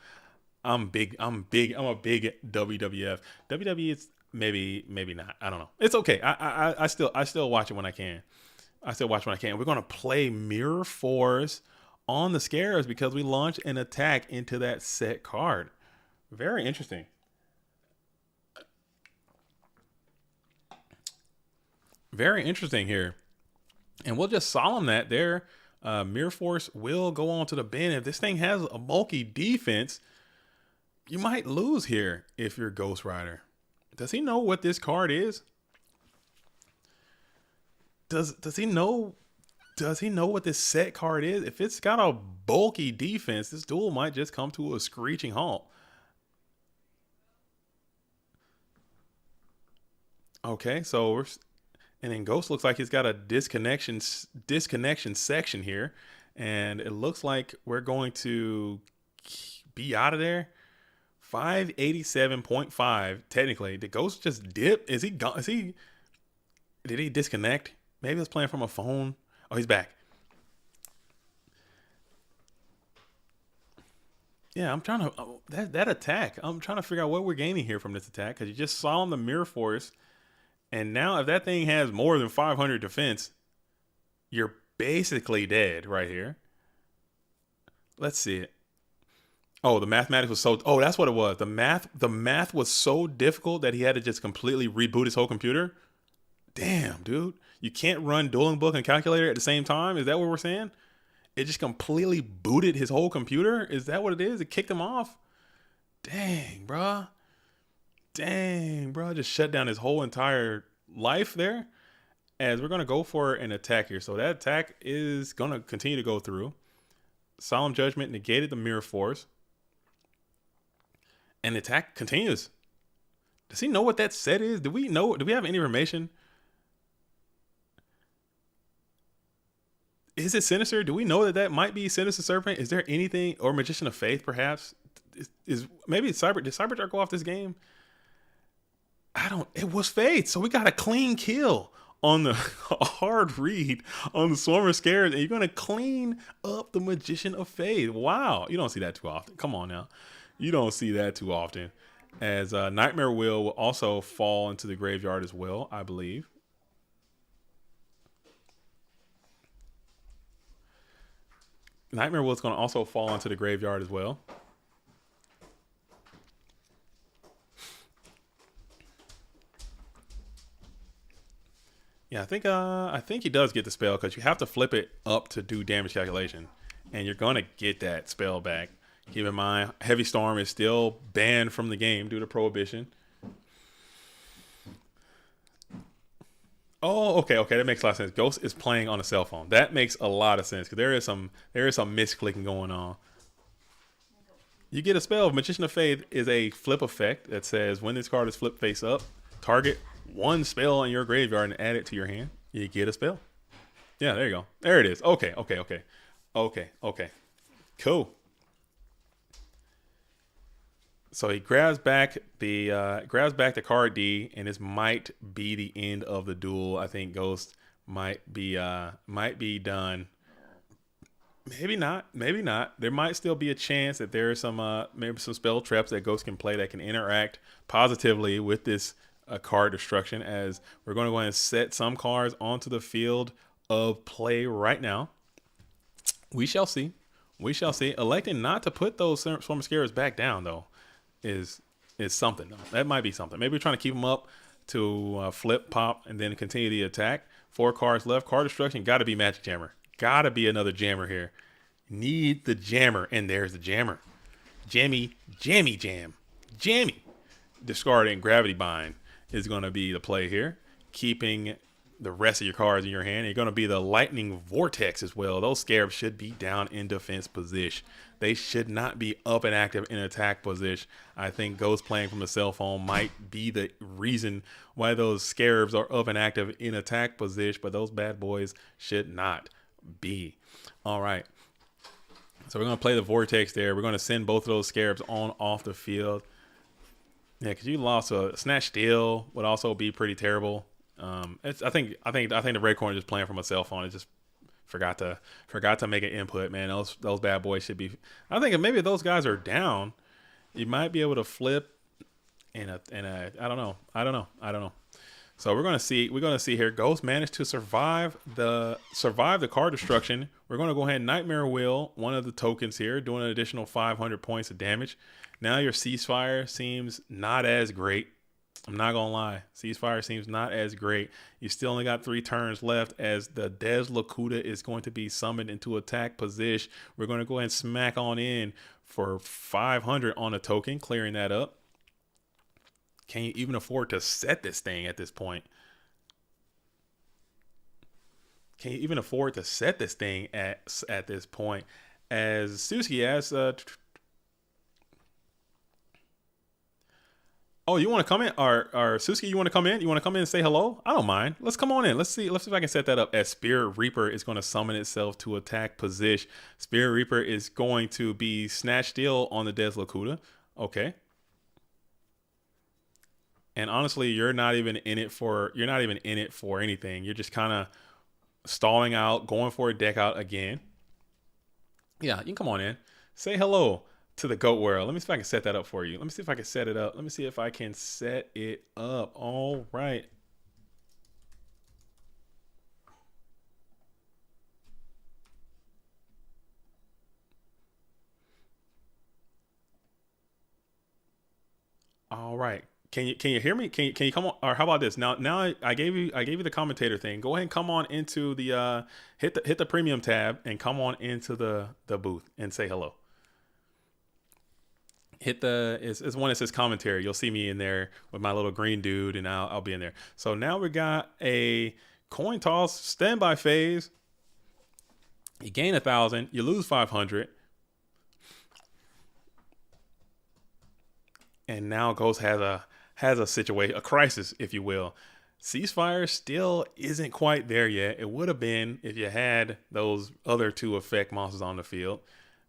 I'm a big WWF. WWE is maybe not. I don't know. It's okay. I still watch it when I can. We're gonna play Mirror Force on the Scarabs because we launch an attack into that set card. Very interesting. Very interesting here. And we'll just solemn that there. Mirror Force will go on to the bin. If this thing has a bulky defense, you might lose here if you're GhostRider. Does he know what this card is? Does he know what this set card is? If it's got a bulky defense, this duel might just come to a screeching halt. Okay, and then Ghost looks like he's got a disconnection section here, and it looks like we're going to be out of there. 587.5 technically. Did Ghost just dip? Is he gone? Did he disconnect? Maybe he's playing from a phone. Oh, he's back. Yeah, I'm trying to that attack. I'm trying to figure out what we're gaining here from this attack, because you just saw him the Mirror Force. And now if that thing has more than 500 defense, you're basically dead right here. Let's see it. Oh, the mathematics was oh, that's what it was. The math was so difficult that he had to just completely reboot his whole computer. Damn, dude. You can't run Dueling Book and Calculator at the same time? Is that what we're saying? It just completely booted his whole computer? Is that what it is? It kicked him off? Dang, bruh. Just shut down his whole entire life there. As we're going to go for an attack here. So that attack is going to continue to go through. Solemn Judgment negated the Mirror Force. And the attack continues. Does he know what that set is? Do we have any information? Is it Sinister? Do we know that might be Sinister Serpent? Is there anything, or Magician of Faith perhaps? Did Cybertruck go off this game? It was Faith. So we got a clean kill on the hard read on the Swarmer Scares, and you're going to clean up the Magician of Faith. Wow. You don't see that too often. Come on now. You don't see that too often. As Nightmare Will also fall into the graveyard as well, I believe. Nightmare Will is going to also fall into the graveyard as well. I think he does get the spell because you have to flip it up to do damage calculation, and you're gonna get that spell back. Keep in mind, Heavy Storm is still banned from the game due to prohibition. Oh, okay, that makes a lot of sense. Ghost is playing on a cell phone. That makes a lot of sense because there is some misclicking going on. You get a spell. Magician of Faith is a flip effect that says when this card is flipped face up, target one spell in your graveyard and add it to your hand. You get a spell. Yeah, there you go. There it is. Okay. Cool. So he grabs back the card D, and this might be the end of the duel. I think Ghost might be done. Maybe not. There might still be a chance that there are some maybe some spell traps that Ghost can play that can interact positively with this card destruction. As we're going to go ahead and set some cards onto the field of play right now. We shall see. Electing not to put those Swarm Scarabs back down though is something. That might be something. Maybe we're trying to keep them up to flip, pop, and then continue the attack. 4 cards left. Card destruction. Got to be Magic Jammer. Got to be another jammer here. Need the jammer, and there's the jammer. Jammy. Discarding Gravity Bind is going to be the play here. Keeping the rest of your cards in your hand. You're going to be the Lightning Vortex as well. Those Scarabs should be down in defense position. They should not be up and active in attack position. I think Ghost playing from a cell phone might be the reason why those Scarabs are up and active in attack position, but those bad boys should not be. All right. So we're going to play the Vortex there. We're going to send both of those Scarabs on off the field. Yeah, because you lost a Snatch Steal would also be pretty terrible. I think the Red Corner just playing from a cell phone. It just forgot to make an input, man. Those bad boys should be. I think if maybe those guys are down, you might be able to flip in a I don't know. So we're gonna see here. Ghost managed to survive the card destruction. We're gonna go ahead and Nightmare Wheel one of the tokens here, doing an additional 500 points of damage. Now your Ceasefire seems not as great. I'm not gonna lie, Ceasefire seems not as great. You still only got 3 turns left as the Des Lakuta is going to be summoned into attack position. We're gonna go ahead and smack on in for 500 on a token, clearing that up. Can you even afford to set this thing at this point? Can you even afford to set this thing at this point? As Suzuki asks, oh, you want to come in? Or Suzuki, you want to come in? You want to come in and say hello? I don't mind. Let's come on in. Let's see if I can set that up. As Spirit Reaper is going to summon itself to attack position. Spirit Reaper is going to be Snatch Steal on the Des Lakuta. Okay. And honestly, you're not even in it for anything. You're just kind of stalling out, going for a deck out again. Yeah, you can come on in. Say hello to the Goat World. Let me see if I can set that up for you. Let me see if I can set it up. All right. All right. Can you hear me? Can you come on? Or how about this? Now I gave you the commentator thing. Go ahead and come on into the hit the premium tab and come on into the booth and say hello. Hit it's one that says commentary. You'll see me in there with my little green dude, and I'll be in there. So now we got a coin toss standby phase. You gain 1,000, you lose 500. And now Ghost has a situation, a crisis, if you will. Ceasefire still isn't quite there yet. It would have been if you had those other 2 effect monsters on the field.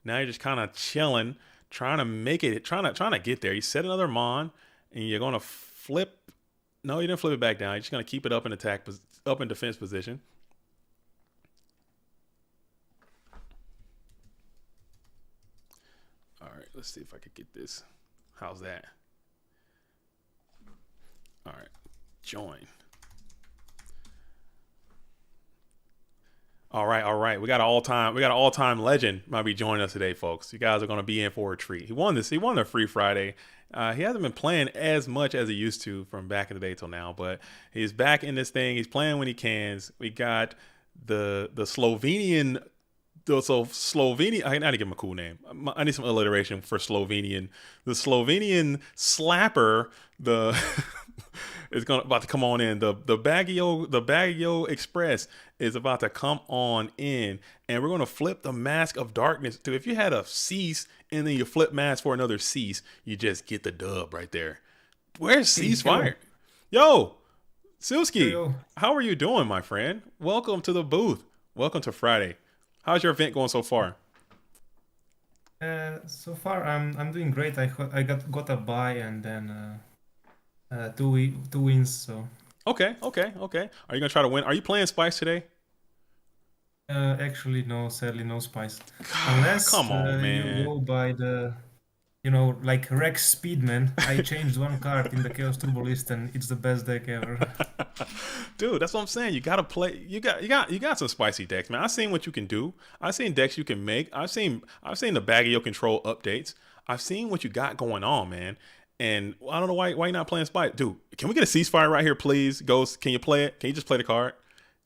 Now you're just kind of chilling, trying to get there. You set another Mon, and you're gonna flip. No, you didn't flip it back down. You're just gonna keep it up in defense position. All right, let's see if I could get this. How's that? All right, join. All right. We got an all time legend might be joining us today, folks. You guys are gonna be in for a treat. He won this. He won the free Friday. He hasn't been playing as much as he used to from back in the day till now, but he's back in this thing. He's playing when he can. We got the Slovenian. So Slovenia, I need to give him a cool name. I need some alliteration for Slovenian. The Slovenian slapper, the is about to come on in. The Baguio Express is about to come on in, and we're gonna flip the mask of darkness to. If you had a cease and then you flip mask for another cease, you just get the dub right there. Where's ceasefire? Yo, Suzuki, how are you doing, my friend? Welcome to the booth. Welcome to Friday. How's your event going so far? So far, I'm doing great. I got a buy and then two wins. So Okay. Are you gonna try to win? Are you playing Spice today? actually, no, sadly, no spice. Unless Come on, you man. go by the, like Rex Speedman. I changed one card in the Chaos Turbo list, and it's the best deck ever. Dude, that's what I'm saying. You gotta play. You got some spicy decks, man. I've seen what you can do. I've seen decks you can make. I've seen the Baguio control updates. I've seen what you got going on, man. And I don't know why you're not playing Spice, dude. Can we get a ceasefire right here, please? Ghost, can you play it? Can you just play the card?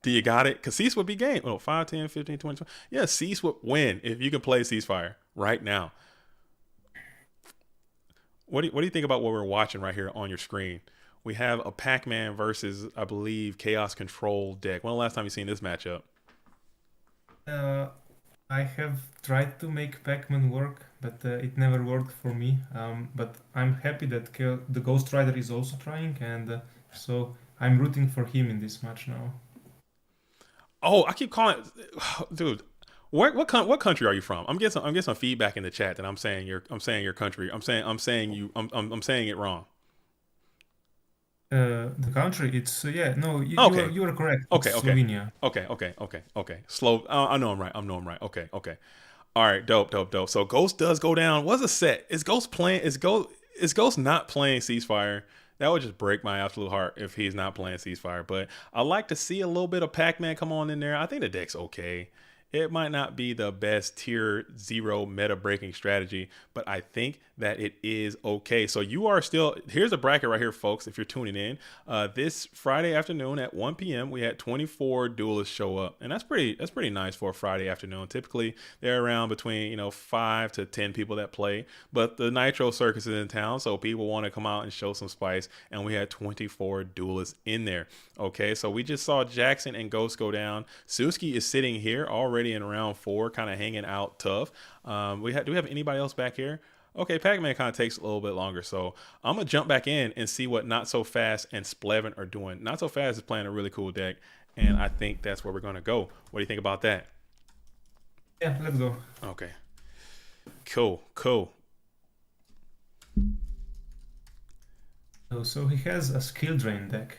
Do you got it? Because Cease would be game. Oh, 5, 10, 15, 20, 20. Yeah, Cease would win if you can play ceasefire right now. What do you think about what we're watching right here on your screen? We have a Pac-Man versus, I believe, Chaos Control deck. When the last time you seen this matchup? uh, I have tried to make Pac-Man work, but it never worked for me. But I'm happy that the Ghost Rider is also trying, and so I'm rooting for him in this match now. Oh, I keep calling, dude. What country are you from? I'm getting some feedback in the chat that I'm saying your country. I'm saying it wrong. The country, it's yeah, no, Okay, you are correct. okay, It's okay, Slovenia. okay. Slow. I know I'm right. I know I'm right. Okay. All right, dope. So Ghost does go down. What's a set? Is Ghost playing? Is Ghost not playing Ceasefire? That would just break my absolute heart if he's not playing Ceasefire. But I like to see a little bit of Pac-Man come on in there. I think the deck's okay. It might not be the best tier zero meta breaking strategy, but I think that it is okay. So you are still, here's a bracket right here, folks. If you're tuning in, this Friday afternoon at 1 p.m. we had 24 duelists show up, and that's pretty nice for a Friday afternoon. Typically they're around between 5 to 10 people that play, but the Nitro Circus is in town, so people want to come out and show some spice, and we had 24 duelists in there. Okay, so we just saw Jackson and Ghost go down. Suzuki is sitting here already in round 4, kind of hanging out tough. Do we have anybody else back here? Okay, Pac-Man kind of takes a little bit longer, so I'm gonna jump back in and see what Not So Fast and Splevin are doing. Not So Fast is playing a really cool deck, and I think that's where we're gonna go. What do you think about that? Yeah, let's go. Okay, cool. So he has a skill drain deck.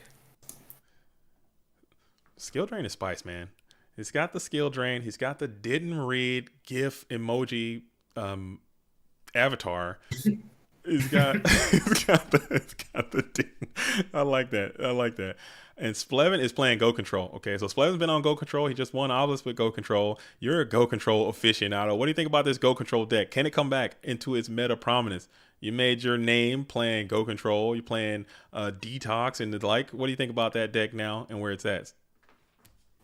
Skill drain is spice, man. He's got the skill drain. He's got the didn't read GIF emoji avatar. He's got the. I like that. And Splevin is playing Go Control. Okay, so Splevin's been on Go Control. He just won Obelisk with Go Control. You're a Go Control aficionado. What do you think about this Go Control deck? Can it come back into its meta prominence? You made your name playing Go Control. You're playing Detox and the like. What do you think about that deck now and where it's at?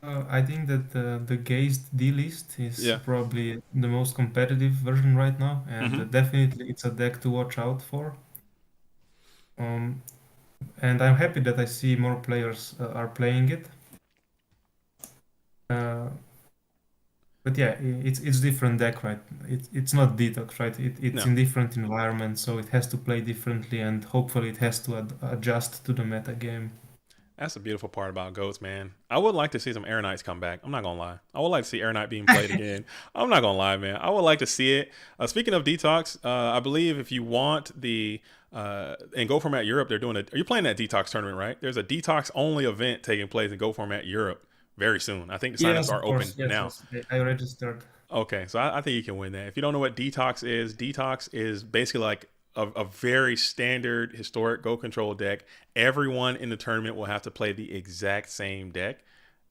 I think that the Geist D list is Yeah. probably the most competitive version right now, and Mm-hmm. definitely it's a deck to watch out for. Um, and I'm happy that I see more players are playing it. Uh, but yeah, it's different deck, right? It's not Detox, right? It's No. in different environments, so it has to play differently, and hopefully it has to adjust to the meta game. That's the beautiful part about Ghosts, man. I would like to see some Air Knights come back. I'm not gonna lie. I would like to see Air Knight being played again. I'm not gonna lie, man. I would like to see it. Speaking of Detox, I believe if you want the in Go Format Europe, they're doing a. Are you playing that Detox tournament? Right? There's a Detox only event taking place in Go Format Europe very soon. I think the signups Yes, are of open course. Yes, now. yes. I registered. Okay, so I think you can win that. If you don't know what detox is basically like a very standard historic Go Control deck. Everyone in the tournament will have to play the exact same deck,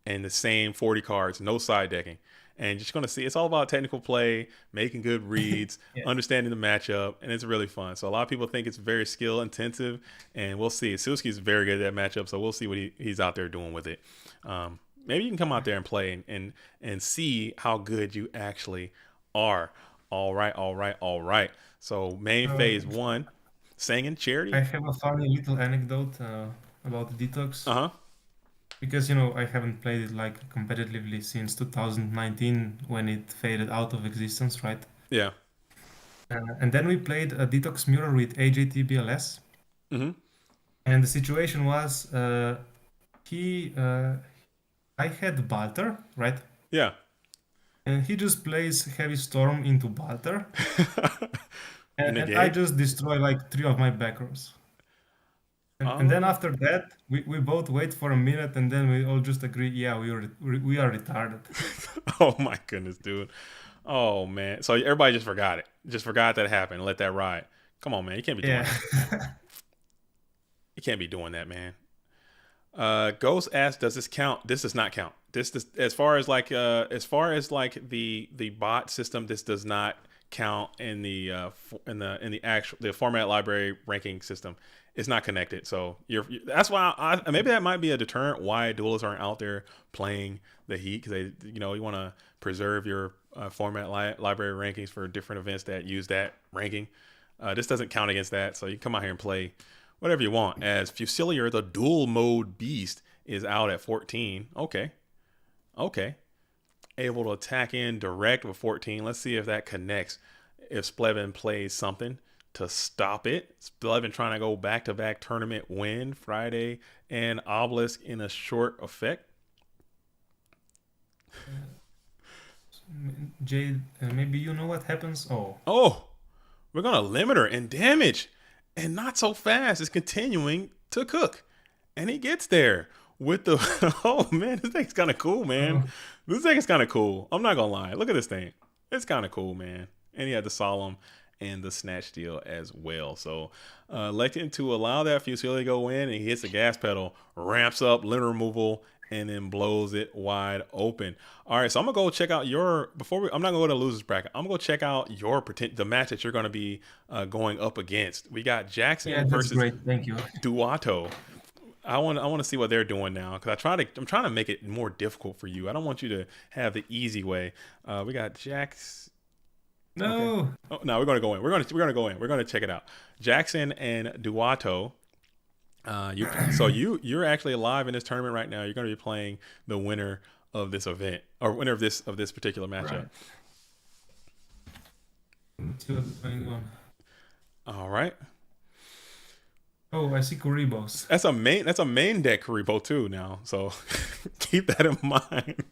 and the same 40 cards, no side decking. And just going to see, it's all about technical play, making good reads, Yeah. understanding the matchup, and it's really fun. So a lot of people think it's very skill intensive, and we'll see. Suzuki's very good at that matchup, so we'll see what he's out there doing with it. Maybe you can come out there and play and see how good you actually are. All right. So main phase 1, singing I charity. have a funny little anecdote about Detox Uh huh. because I haven't played it like competitively since 2019 when it faded out of existence, right? Yeah. And then we played a Detox mirror with AJTBLS, Mm-hmm. and the situation was he I had Balter, right? Yeah. And he just plays Heavy Storm into Balter, and I Negate. just destroy like 3 of my back rows. And then Oh. after that, we both wait for a minute, and then we all just agree, yeah, we are retarded. Oh my goodness, dude. Oh man. So everybody just forgot it. Just forgot that happened. Let that ride. Come on, man. You can't be doing Yeah. that. You can't be doing that, man. Ghost asks, "Does this count?" This does not count. This as far as like the bot system, this does not count in the actual the format library ranking system. It's not connected. So that's why maybe that might be a deterrent why duelists aren't out there playing the Heat, because they you want to preserve your format library rankings for different events that use that ranking. This doesn't count against that, so you can come out here and play whatever you want. As Fusilier, the dual mode beast, is out at 14. Okay. Able to attack in direct with 14. Let's see if that connects. If Splevin plays something to stop it. Splevin trying to go back-to-back tournament win Friday and Obelisk in a short effect. Jade, maybe you know what happens? Oh, we're going to limit her in damage. And not so fast. It's continuing to cook. And he gets there with the... Oh, man, this thing's kind of cool, man. Oh, This thing is kind of cool. I'm not going to lie. Look at this thing. It's kind of cool, man. And he had the Solemn and the Snatch Steal as well. So electing to allow that Fusilli to go in, and he hits the gas pedal, ramps up limit removal, and then blows it wide open. All right, so I'm gonna go check out your I'm not gonna go to losers bracket. I'm gonna go check out the match that you're gonna be going up against. We got Jackson yeah, that's versus great. Thank you. Duato. I want to see what they're doing now, because I'm trying to make it more difficult for you. I don't want you to have the easy way. We got Jax. Okay. No. Oh, no, we're gonna go in. We're gonna go in. We're gonna check it out. Jackson and Duato. You're actually alive in this tournament right now. You're going to be playing the winner of this event, or winner of this particular matchup. Right. See what's going on. All right. Oh, I see Kuribos. That's a main deck Karibo too now. So keep that in mind.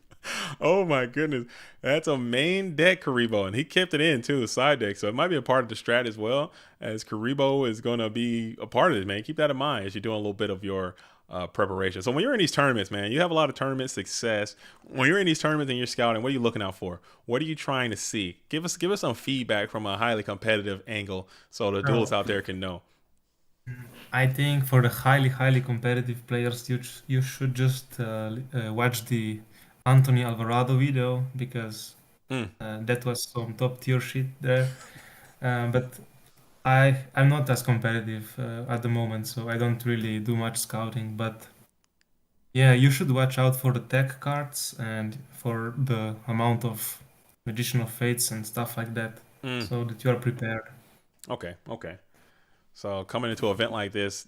Oh my goodness. That's a main deck Karibo, and he kept it in too, side deck. So it might be a part of the strat as well, as Karibo is going to be a part of it, man. Keep that in mind as you're doing a little bit of your preparation. So when you're in these tournaments, man, you have a lot of tournament success. When you're in these tournaments and you're scouting, what are you looking out for? What are you trying to see? Give us some feedback from a highly competitive angle so the duelists out there can know. I think for the highly competitive players, you should just watch the Anthony Alvarado video, because that was some top tier shit there. But I'm not as competitive at the moment, so I don't really do much scouting. But yeah, you should watch out for the tech cards and for the amount of Magician of Fates and stuff like that, so that you are prepared. Okay. So coming into an event like this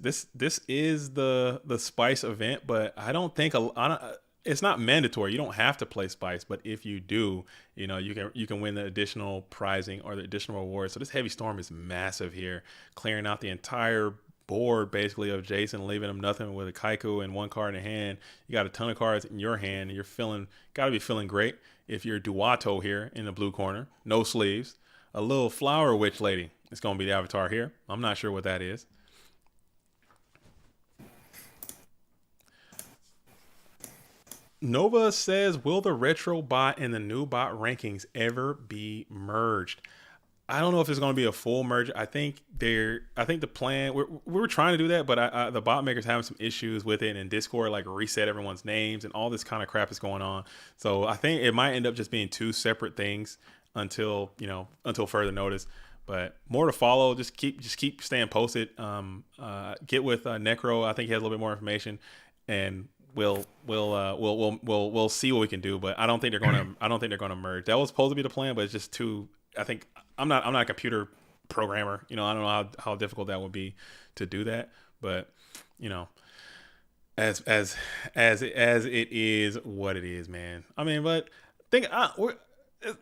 is the Spice event, but I don't think it's not mandatory. You don't have to play Spice, but if you do, you can win the additional prizing or the additional reward. So this Heavy Storm is massive here, clearing out the entire board basically of Jason, leaving him nothing with a Kaiku and one card in hand. You got a ton of cards in your hand, and you're gotta be feeling great. If you're Duato here in the blue corner, no sleeves, a little flower witch lady. It's gonna be the avatar here. I'm not sure what that is. Nova says, will the retro bot and the new bot rankings ever be merged? I don't know if it's going to be a full merge. I think the plan, we're trying to do that, but the bot maker's having some issues with it, and Discord like reset everyone's names and all this kind of crap is going on. So I think it might end up just being two separate things until further notice. But more to follow. Just keep staying posted. Get with Necro. I think he has a little bit more information, and we'll see what we can do. But I don't think they're gonna merge. That was supposed to be the plan, but it's just too. I think I'm not a computer programmer. I don't know how difficult that would be to do that. But as it is what it is, man. I mean, but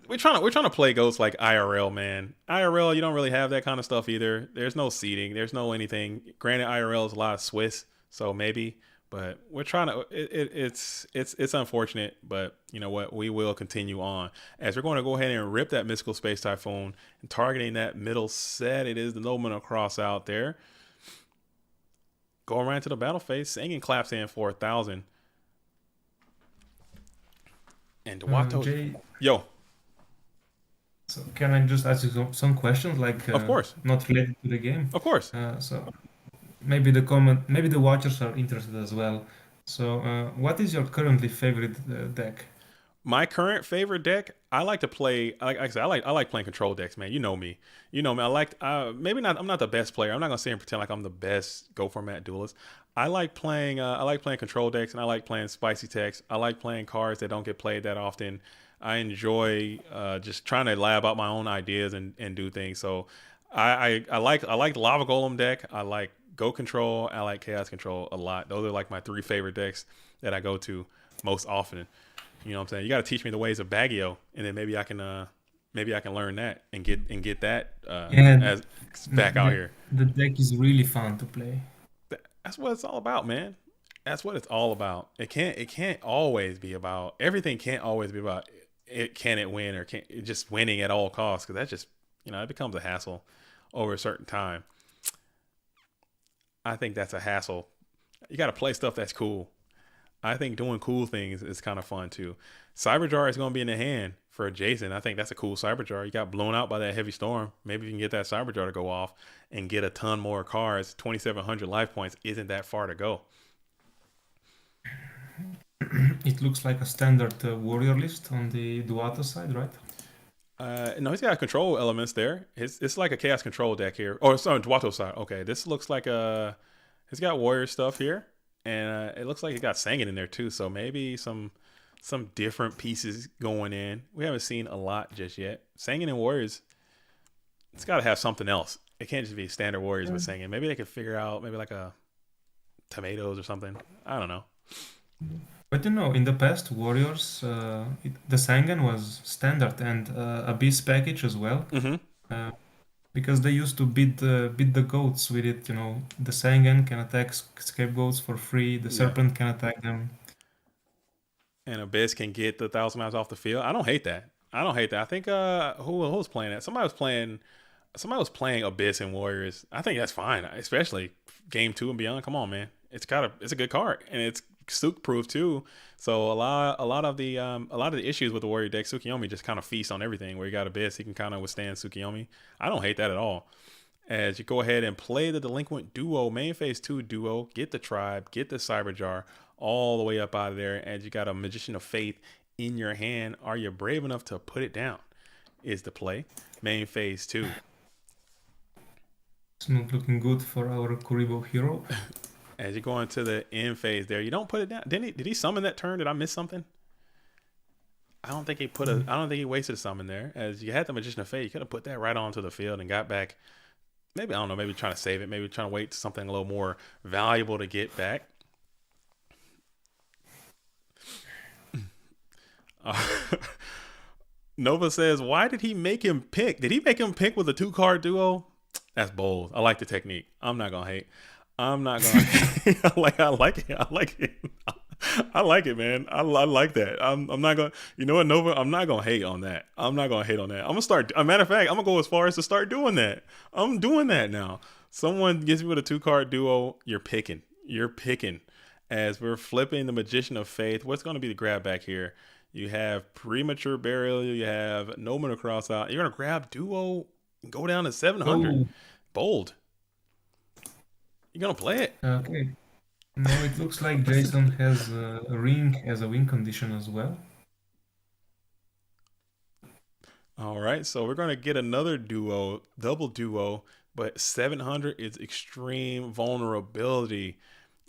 we're trying to play Ghost like IRL, man. IRL, you don't really have that kind of stuff either. There's no seating. There's no anything. Granted, IRL is a lot of Swiss, so maybe. But we're trying to. It's unfortunate, but you know what? We will continue on as we're going to go ahead and rip that Mystical Space Typhoon and targeting that middle set. It is the Nobleman Cross out there. Going right into the battle phase. Singing claps in for 1,000. And Duato. Yo. So can I just ask you some questions, like of course, not related to the game? Of course. So maybe the watchers are interested as well. So what is your currently favorite deck? My current favorite deck, I like to play. Like I said, I like playing control decks, man. You know me. I like. Maybe not. I'm not the best player. I'm not gonna sit and pretend like I'm the best Go format duelist. I like playing. I like playing control decks, and I like playing spicy decks. I like playing cards that don't get played that often. I enjoy just trying to lab out my own ideas and do things. So I like the Lava Golem deck. I like Go Control. I like Chaos Control a lot. Those are like my 3 favorite decks that I go to most often. You know what I'm saying? You got to teach me the ways of Baggio, and then maybe I can learn that and get that as back out here. The deck is really fun to play. That's what it's all about, man. That's what it's all about. It can't always be about everything. Can't always be about can it win or can't just winning at all costs, because that just it becomes a hassle over a certain time. I think that's a hassle. You got to play stuff that's cool. I think doing cool things is kind of fun too. Cyberjar is going to be in the hand for Jason. I think that's a cool Cyberjar. You got blown out by that heavy storm. Maybe you can get that Cyberjar to go off and get a ton more cards. 2,700 life points isn't that far to go. It looks like a standard warrior list on the Duato side, right? No, he's got control elements there. It's like a chaos control deck here. Oh, it's on Duato side. Okay, this looks like he's got warrior stuff here. And it looks like he got Sangin in there too. So maybe some different pieces going in. We haven't seen a lot just yet. Sangin and Warriors, it's got to have something else. It can't just be standard Warriors with Sangin. Maybe they could figure out maybe like a tomatoes or something. I don't know. But in the past, Warriors, the Sangin was standard and Abyss package as well. Mm-hmm. Because they used to beat the goats with it. The Sangan can attack scapegoats for free. The Serpent can attack them. And Abyss can get the 1,000 miles off the field. I don't hate that. I think who was playing that? Somebody was playing Abyss and Warriors. I think that's fine, especially game 2 and beyond. Come on, man. It's a good card, and it's Suk proof too. So a lot of the issues with the Warrior deck, Tsukiyomi just kind of feasts on everything. Where you got Abyss, he can kind of withstand Tsukiyomi. I don't hate that at all. As you go ahead and play the Delinquent Duo, main phase 2 duo, get the Tribe, get the Cyberjar, all the way up out of there. And you got a Magician of Faith in your hand. Are you brave enough to put it down? Is the play. Main phase 2. It's not looking good for our Kuribo hero. As you go into the end phase there, you don't put it down. Did he summon that turn? Did I miss something? I don't think he wasted a summon there. As you had the Magician of Fate, you could have put that right onto the field and got back. Maybe, I don't know, maybe trying to save it. Maybe trying to wait to something a little more valuable to get back. Nova says, why did he make him pick? Did he make him pick with a 2-card duo? That's bold. I like the technique. I'm not going to hate. I like it. I like it, man. I like that. I'm not gonna. You know what, Nova? I'm not gonna hate on that. I'm gonna start. A matter of fact, I'm gonna go as far as to start doing that. I'm doing that now. Someone gets me with a 2-card duo. You're picking. As we're flipping the Magician of Faith. What's gonna be the grab back here? You have Premature Burial. You have No Man Across out. You're gonna grab duo Go down to 700. Oh, Bold. You gonna play it? okay. No, it looks like Jason has a ring as a win condition as well. All right, so we're gonna get another duo, double duo, but 700 is extreme vulnerability.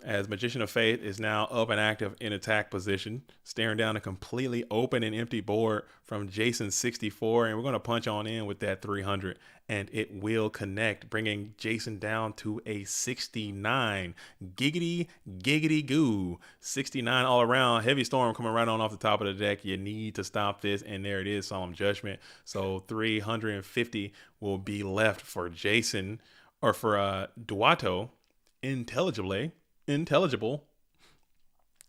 As Magician of Faith is now up and active in attack position, staring down a completely open and empty board from Jason 64, and we're going to punch on in with that 300, and it will connect, bringing Jason down to a 69. Giggity, giggity goo. 69 all around. Heavy Storm coming right on off the top of the deck. You need to stop this, and there it is, Solemn Judgment. So 350 will be left for Jason, or for Duato, intelligible.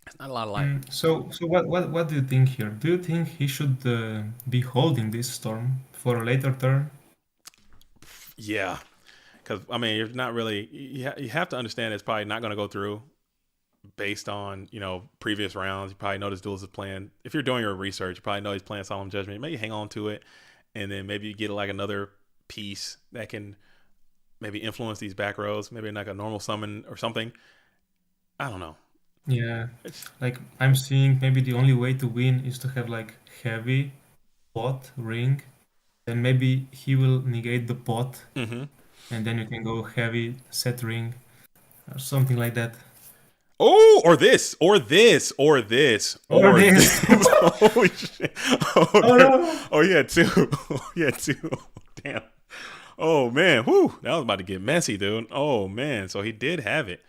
It's not a lot of life. So what do you think here? Do you think he should be holding this storm for a later turn? Yeah, because I mean, you're not really. You have to understand it's probably not going to go through based on previous rounds. You probably know this duelist is playing. If you're doing your research, you probably know he's playing Solemn Judgment. Maybe hang on to it, and then maybe you get like another piece that can maybe influence these back rows. Maybe like a normal summon or something. I don't know. Yeah, It's like I'm seeing maybe the only way to win is to have like heavy pot ring, then maybe he will negate the pot, mm-hmm. and then you can go heavy set ring or something like that. Oh, or this, or this, or this, Or or this. this. Holy shit. Oh, Oh no! oh, yeah, two. Yeah, two. Damn. Oh, man. Whew. That was about to get messy, dude. Oh, man. So he did have it.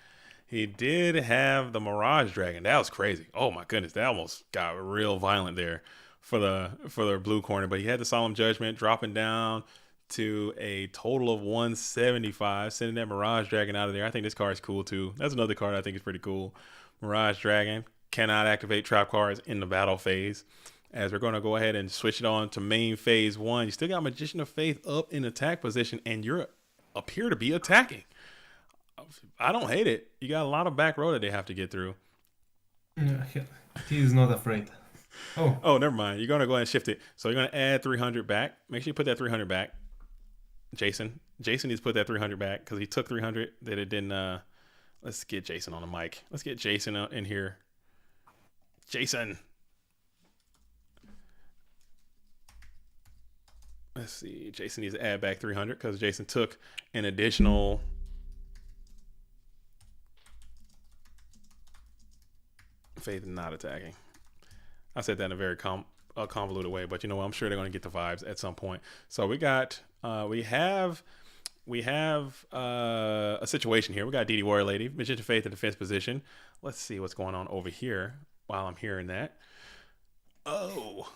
He did have the Mirage Dragon. That was crazy. Oh, my goodness. That almost got real violent there for the blue corner. But he had the Solemn Judgment dropping down to a total of 175, sending that Mirage Dragon out of there. I think this card is cool too. That's another card I think is pretty cool. Mirage Dragon cannot activate trap cards in the battle phase. As we're going to go ahead and switch it on to main phase 1. You still got Magician of Faith up in attack position, and you're appear to be attacking. I don't hate it. You got a lot of back row that they have to get through. Yeah, he is not afraid. Oh, never mind. You're going to go ahead and shift it. So you're going to add 300 back. Make sure you put that 300 back. Jason needs to put that 300 back because he took 300 that it didn't. Let's get Jason on the mic. Let's get Jason in here. Jason. Let's see. Jason needs to add back 300 because Jason took an additional. Faith not attacking. I said that in a very convoluted way, but you know what? I'm sure they're going to get the vibes at some point. So we have a situation here. We got DD Warrior Lady, Magician of Faith in defense position. Let's see what's going on over here while I'm hearing that. Oh.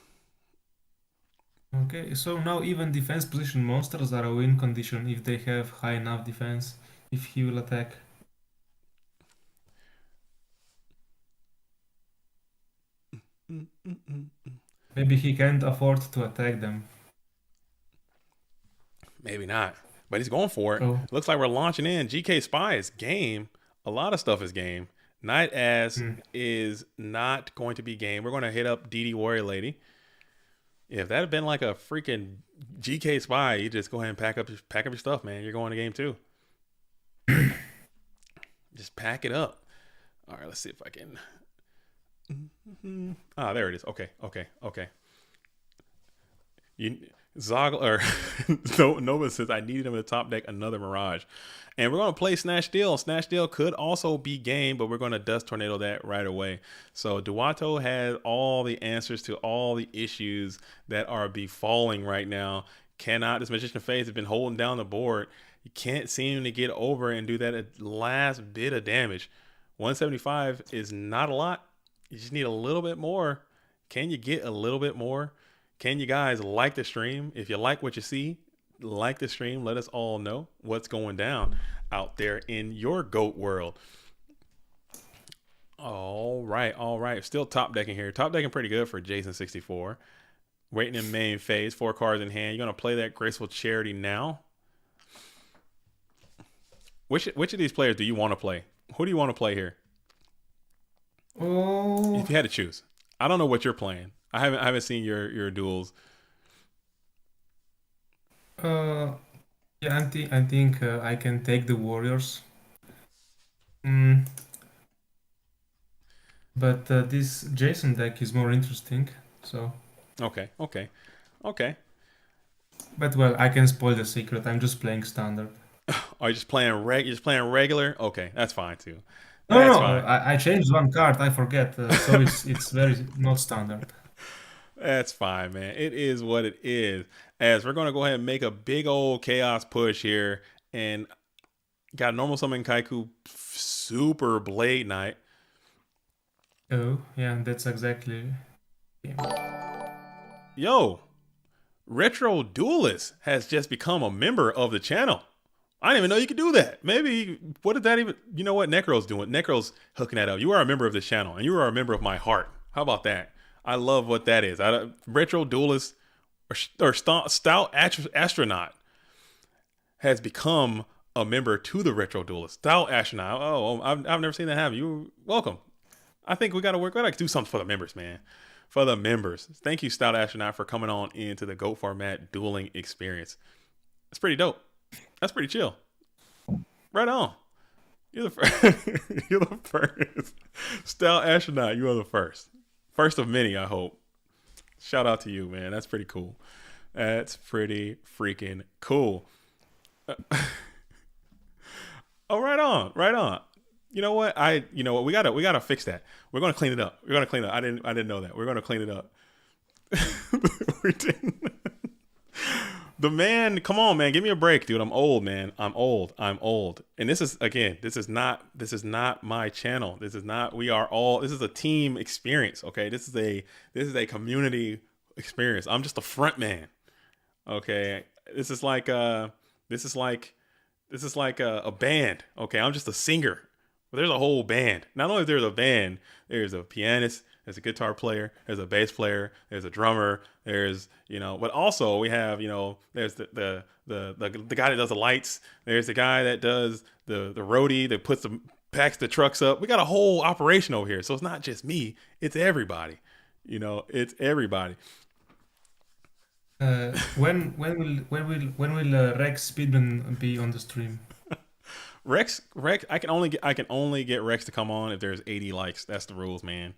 Okay, so now even defense position monsters are a win condition if they have high enough defense, if he will attack. Maybe he can't afford to attack them. Maybe not, but he's going for it. Oh. Looks like we're launching in. GK Spy is game. A lot of stuff is game. Night Ass is not going to be game. We're going to hit up DD Warrior Lady. If that had been like a freaking GK Spy, you just go ahead and pack up your stuff, man. You're going to game 2. Just pack it up. All right, let's see if I can. Ah, there it is. Okay. Zoggle or Nova says I needed him in the top deck, another Mirage. And we're going to play Snatch Deal. Snatch Deal could also be game, but we're going to Dust Tornado that right away. So Duato has all the answers to all the issues that are befalling right now. This Magician of Faith has been holding down the board. You can't seem to get over and do that last bit of damage. 175 is not a lot. You just need a little bit more. Can you get a little bit more? Can you guys like the stream? If you like what you see, like the stream. Let us all know what's going down out there in your GOAT world. All right. Still top decking here. Top decking pretty good for Jason 64. Waiting in main phase. 4 cards in hand. You're going to play that Graceful Charity now. Which of these players do you want to play? Who do you want to play here? Oh. If you had to choose. I don't know what you're playing. I haven't seen your duels. Yeah, I think I can take the warriors. Mm, but this Jason deck is more interesting. So, Okay, okay, okay. but well, I can spoil the secret. I'm just playing standard. Are you just playing You're just playing regular? Okay, that's fine too. No, no, That's no. fine. I changed one card. I forget. So it's very not standard. That's fine, man. It is what it is. As we're gonna go ahead and make a big old chaos push here, and got normal summon Kaiku, super Blade Knight. Oh, yeah, that's exactly. Yo, Retro Duelist has just become a member of the channel. I didn't even know you could do that. Maybe, what did that even, you know what Necro's doing? Necro's hooking that up. You are a member of this channel, and you are a member of my heart. How about that? I love what that is. Retro Duelist or Stout Astronaut has become a member to the Retro Duelist. Stout Astronaut. I've never seen that happen. You're welcome. I think we got to work. We got to do something for the members, man. For the members. Thank you, Stout Astronaut, for coming on into the GOAT format dueling experience. That's pretty dope. That's pretty chill. Right on. You're the first. You're the first. Stout Astronaut, you are the first. First of many, I hope. Shout out to you, man. That's pretty cool. That's pretty freaking cool. Oh, right on. Right on. You know what? We gotta fix that. We're gonna clean it up. We're gonna clean it up. I didn't know that. We're gonna clean it up. We didn't. The man, come on, man, give me a break, dude. I'm old, man. I'm old. And this is not my channel. This is not. This is a team experience. Okay, this is a community experience. I'm just a front man. Okay, this is like a band. Okay, I'm just a singer. But there's a whole band. Not only there's a band, there's a pianist, there's a guitar player, there's a bass player, there's a drummer, there's but also we have there's the guy that does the lights, there's the guy that does the roadie that packs the trucks up. We got a whole operation over here, so it's not just me, it's everybody. It's everybody. When will Rex Speedman be on the stream? Rex, I can only get Rex to come on if there's 80 likes. That's the rules, man.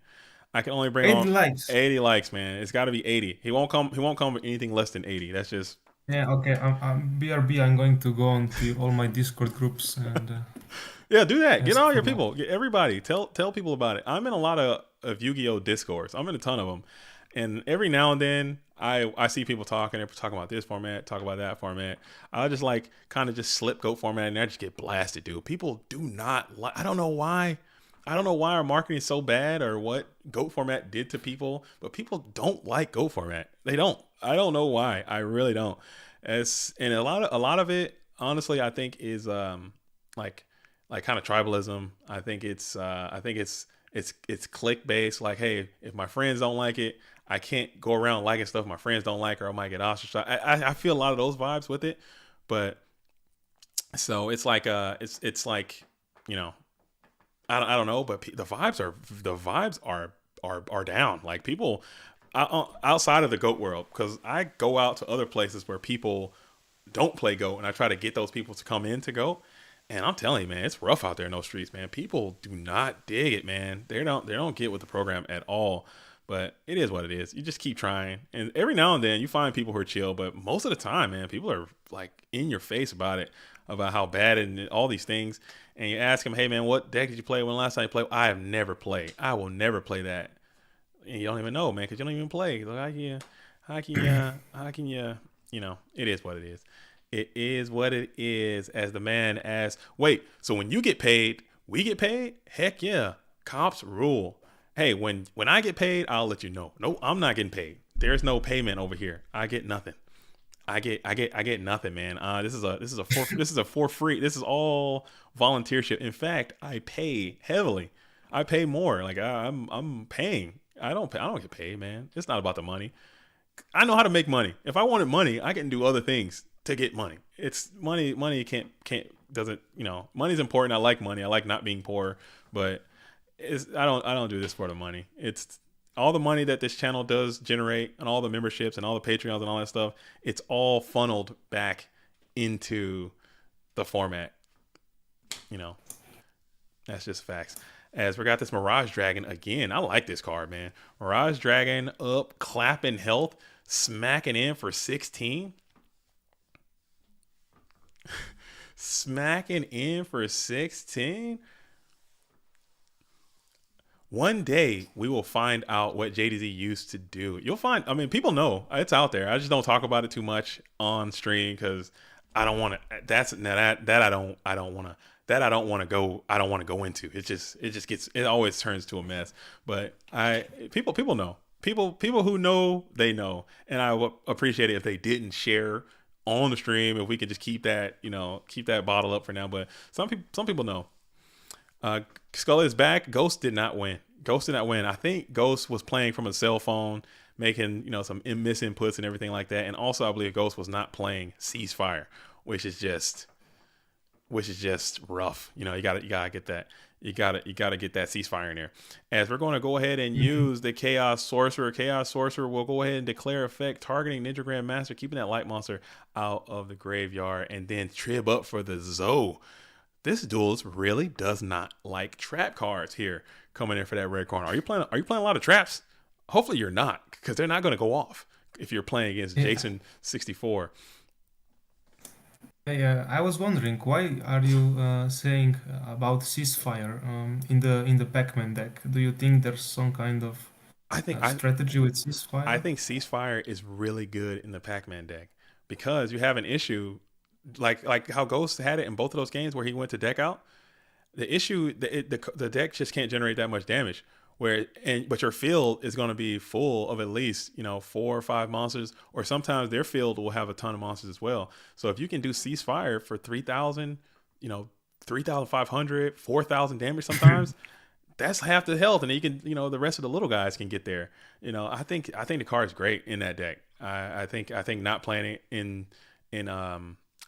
I can only bring 80 on likes. 80 likes, man. It's got to be 80. He won't come with anything less than 80. That's just Yeah, okay. I'm BRB. I'm going to go on to all my Discord groups and yeah, do that. Get ask all for your more. people. Get everybody. Tell people about it. I'm in a lot of Yu-Gi-Oh discords. I'm in a ton of them, and every now and then I see people talking. They're talking about this format, talk about that format. I just kind of just slip GOAT format, and I just get blasted, dude. People do not like. I don't know why. I don't know why our marketing is so bad or what GOAT format did to people, but people don't like GOAT format. They don't. I don't know why. I really don't. And a lot of it, honestly, I think is like kind of tribalism. I think it's click based. Like, hey, if my friends don't like it, I can't go around liking stuff my friends don't like, or I might get ostracized. I feel a lot of those vibes with it, but so it's like it's like you know I don't know, but the vibes are down. Like people outside of the GOAT world, because I go out to other places where people don't play GOAT, and I try to get those people to come in to GOAT. And I'm telling you, man, it's rough out there in those streets, man. People do not dig it, man. They don't get with the program at all. But it is what it is. You just keep trying, and every now and then you find people who are chill. But most of the time, man, people are like in your face about it, about how bad and all these things. And you ask them, hey, man, what deck did you play? When last time you played? I have never played. I will never play that. And you don't even know, man, because you don't even play. Like, how can you? It is what it is. It is what it is. As the man asks, wait, so when you get paid, we get paid? Heck yeah. Cops rule. Hey, when I get paid, I'll let you know. No, I'm not getting paid. There's no payment over here. I get nothing. I get nothing, man. This is a for free. This is all volunteership. In fact, I pay heavily. I pay more. Like I'm paying. I don't get paid, man. It's not about the money. I know how to make money. If I wanted money, I can do other things to get money. It's money. Money can't doesn't. Money's important. I like money. I like not being poor, but I don't do this for the money. It's all the money that this channel does generate, and all the memberships and all the Patreons and all that stuff. It's all funneled back into the format. You know, that's just facts. As we got this Mirage Dragon again. I like this card, man. Mirage Dragon up, clapping health, smacking in for 16. Smacking in for 16. One day we will find out what JDZ used to do. You'll find, I mean, people know it's out there. I just don't talk about it too much on stream because I don't want to. I don't want to go into. It always turns to a mess. But people know. People who know, they know, and I would appreciate it if they didn't share on the stream. If we could just keep that bottle up for now. But some people know. Skull is back. Ghost did not win. I think Ghost was playing from a cell phone, making some misinputs and everything like that. And also, I believe Ghost was not playing Ceasefire, which is just rough. You gotta get that. You gotta get that Ceasefire in there. As we're going to go ahead and use the Chaos Sorcerer. Chaos Sorcerer will go ahead and declare effect, targeting Ninja Grandmaster, keeping that Light Monster out of the graveyard, and then trib up for the Zoe. This duelist really does not like trap cards here coming in for that red corner. Are you playing a lot of traps? Hopefully you're not, because they're not going to go off if you're playing against Jason 64. Yeah, I was wondering why are you saying about ceasefire in the Pac-Man deck? Do you think there's some kind of I think strategy with I ceasefire? think Ceasefire is really good in the Pac-Man deck because you have an issue like how Ghost had it in both of those games where he went to deck out. The issue, the deck just can't generate that much damage. But your field is going to be full of at least 4 or 5 monsters, or sometimes their field will have a ton of monsters as well. So if you can do Ceasefire for 3,000, 3,500, 4,000 damage sometimes, that's half the health, and you can the rest of the little guys can get there. I think the card is great in that deck. I think not playing it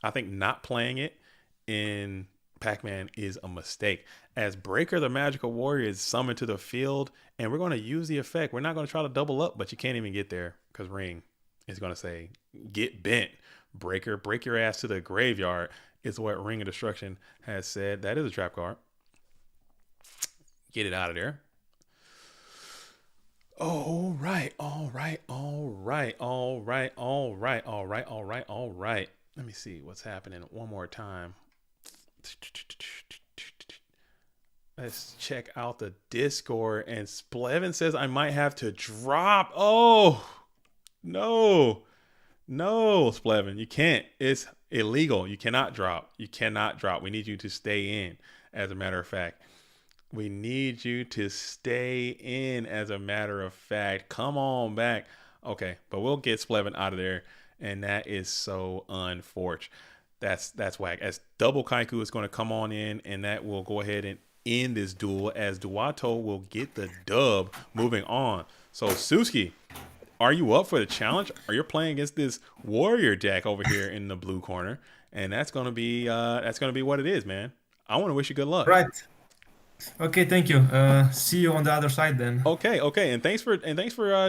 I think not playing it in Pac-Man is a mistake. As Breaker the Magical Warrior is summoned to the field, and we're going to use the effect. We're not going to try to double up, but you can't even get there because Ring is going to say, get bent. Breaker, break your ass to the graveyard is what Ring of Destruction has said. That is a trap card. Get it out of there. All right. Let me see what's happening one more time. Let's check out the Discord. And Splevin says I might have to drop. Oh, no, Splevin. You can't. It's illegal. You cannot drop. We need you to stay in, as a matter of fact. Come on back. Okay, but we'll get Splevin out of there. And that is so unfortunate. That's whack. As Double Kaiku is going to come on in, and that will go ahead and end this duel as Duato will get the dub. Moving on. So Suzuki, are you up for the challenge? Are you playing against this warrior deck over here in the blue corner? And that's gonna be what it is, man. I want to wish you good luck. Right. Okay, thank you. See you on the other side then. Okay, and thanks for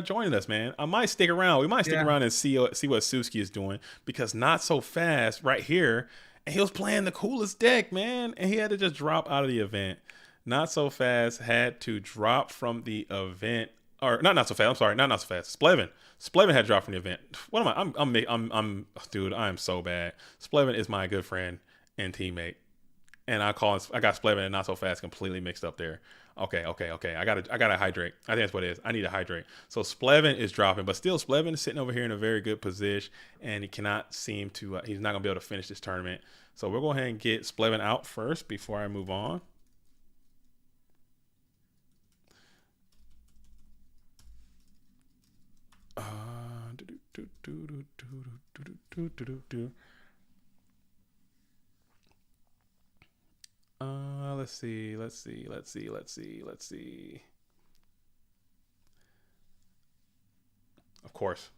joining us, man. I might stick around. We might stick around and see what Suzuki is doing, because Not So Fast right here, and he was playing the coolest deck, man, and he had to just drop out of the event. Not So Fast had to drop from the event, or not so fast. I'm sorry, not so fast. Splevin had dropped from the event. What am I? Dude, I am so bad. Splevin is my good friend and teammate. And I got Splevin and Not So Fast completely mixed up there. Okay. I gotta hydrate. I think that's what it is. I need to hydrate. So Splevin is dropping, but still Splevin is sitting over here in a very good position, and he cannot seem to. He's not gonna be able to finish this tournament. So we'll go ahead and get Splevin out first before I move on. Let's see. Of course.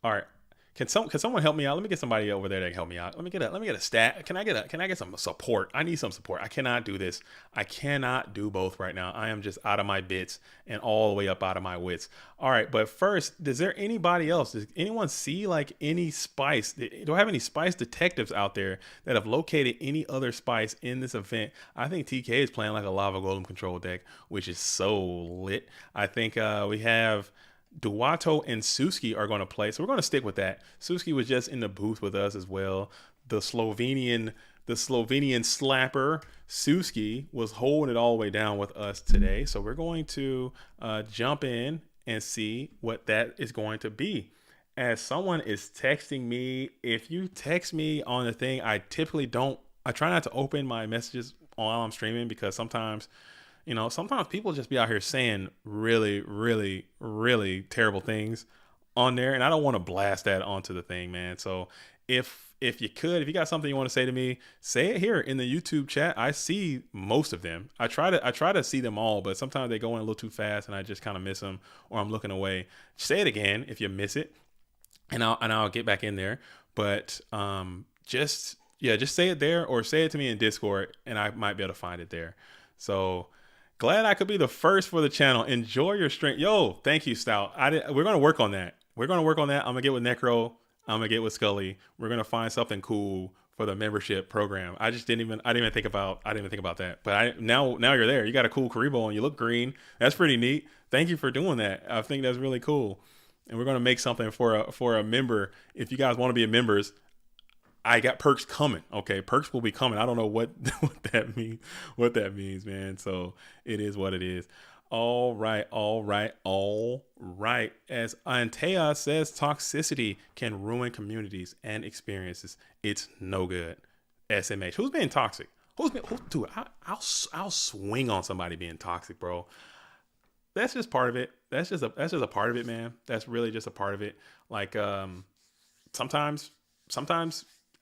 All right. Can someone help me out? Let me get somebody over there that can help me out. Let me get a stat. Can I get some support? I need some support. I cannot do this. I cannot do both right now. I am just out of my bits and all the way up out of my wits. All right, but first, is there anybody else? Does anyone see like any spice? Do I have any spice detectives out there that have located any other spice in this event? I think TK is playing like a lava golem control deck, which is so lit. I think we have Duato and Suzuki are going to play, so we're going to stick with that. Suzuki was just in the booth with us as well. The Slovenian slapper Suzuki was holding it all the way down with us today, so we're going to jump in and see what that is going to be. As someone is texting me, if you text me on the thing, I typically don't. I try not to open my messages while I'm streaming because sometimes people just be out here saying really, really, really terrible things on there. And I don't want to blast that onto the thing, man. So if you got something you want to say to me, say it here in the YouTube chat. I see most of them. I try to see them all, but sometimes they go in a little too fast and I just kind of miss them or I'm looking away. Say it again if you miss it and I'll get back in there. But just say it there or say it to me in Discord and I might be able to find it there. So glad I could be the first for the channel. Enjoy your stream. Yo, thank you, Stout. We're going to work on that. I'm going to get with Necro. I'm going to get with Scully. We're going to find something cool for the membership program. I didn't even think about that. But now you're there. You got a cool Karibo and you look green. That's pretty neat. Thank you for doing that. I think that's really cool. And we're going to make something for a member. If you guys want to be members, I got perks coming. Okay, perks will be coming. I don't know what that means, man. So it is what it is. All right. As Antea says, toxicity can ruin communities and experiences. It's no good. SMH. Who's being toxic? Dude, I'll swing on somebody being toxic, bro. That's just part of it. That's just a part of it, man. That's really just a part of it. Like sometimes.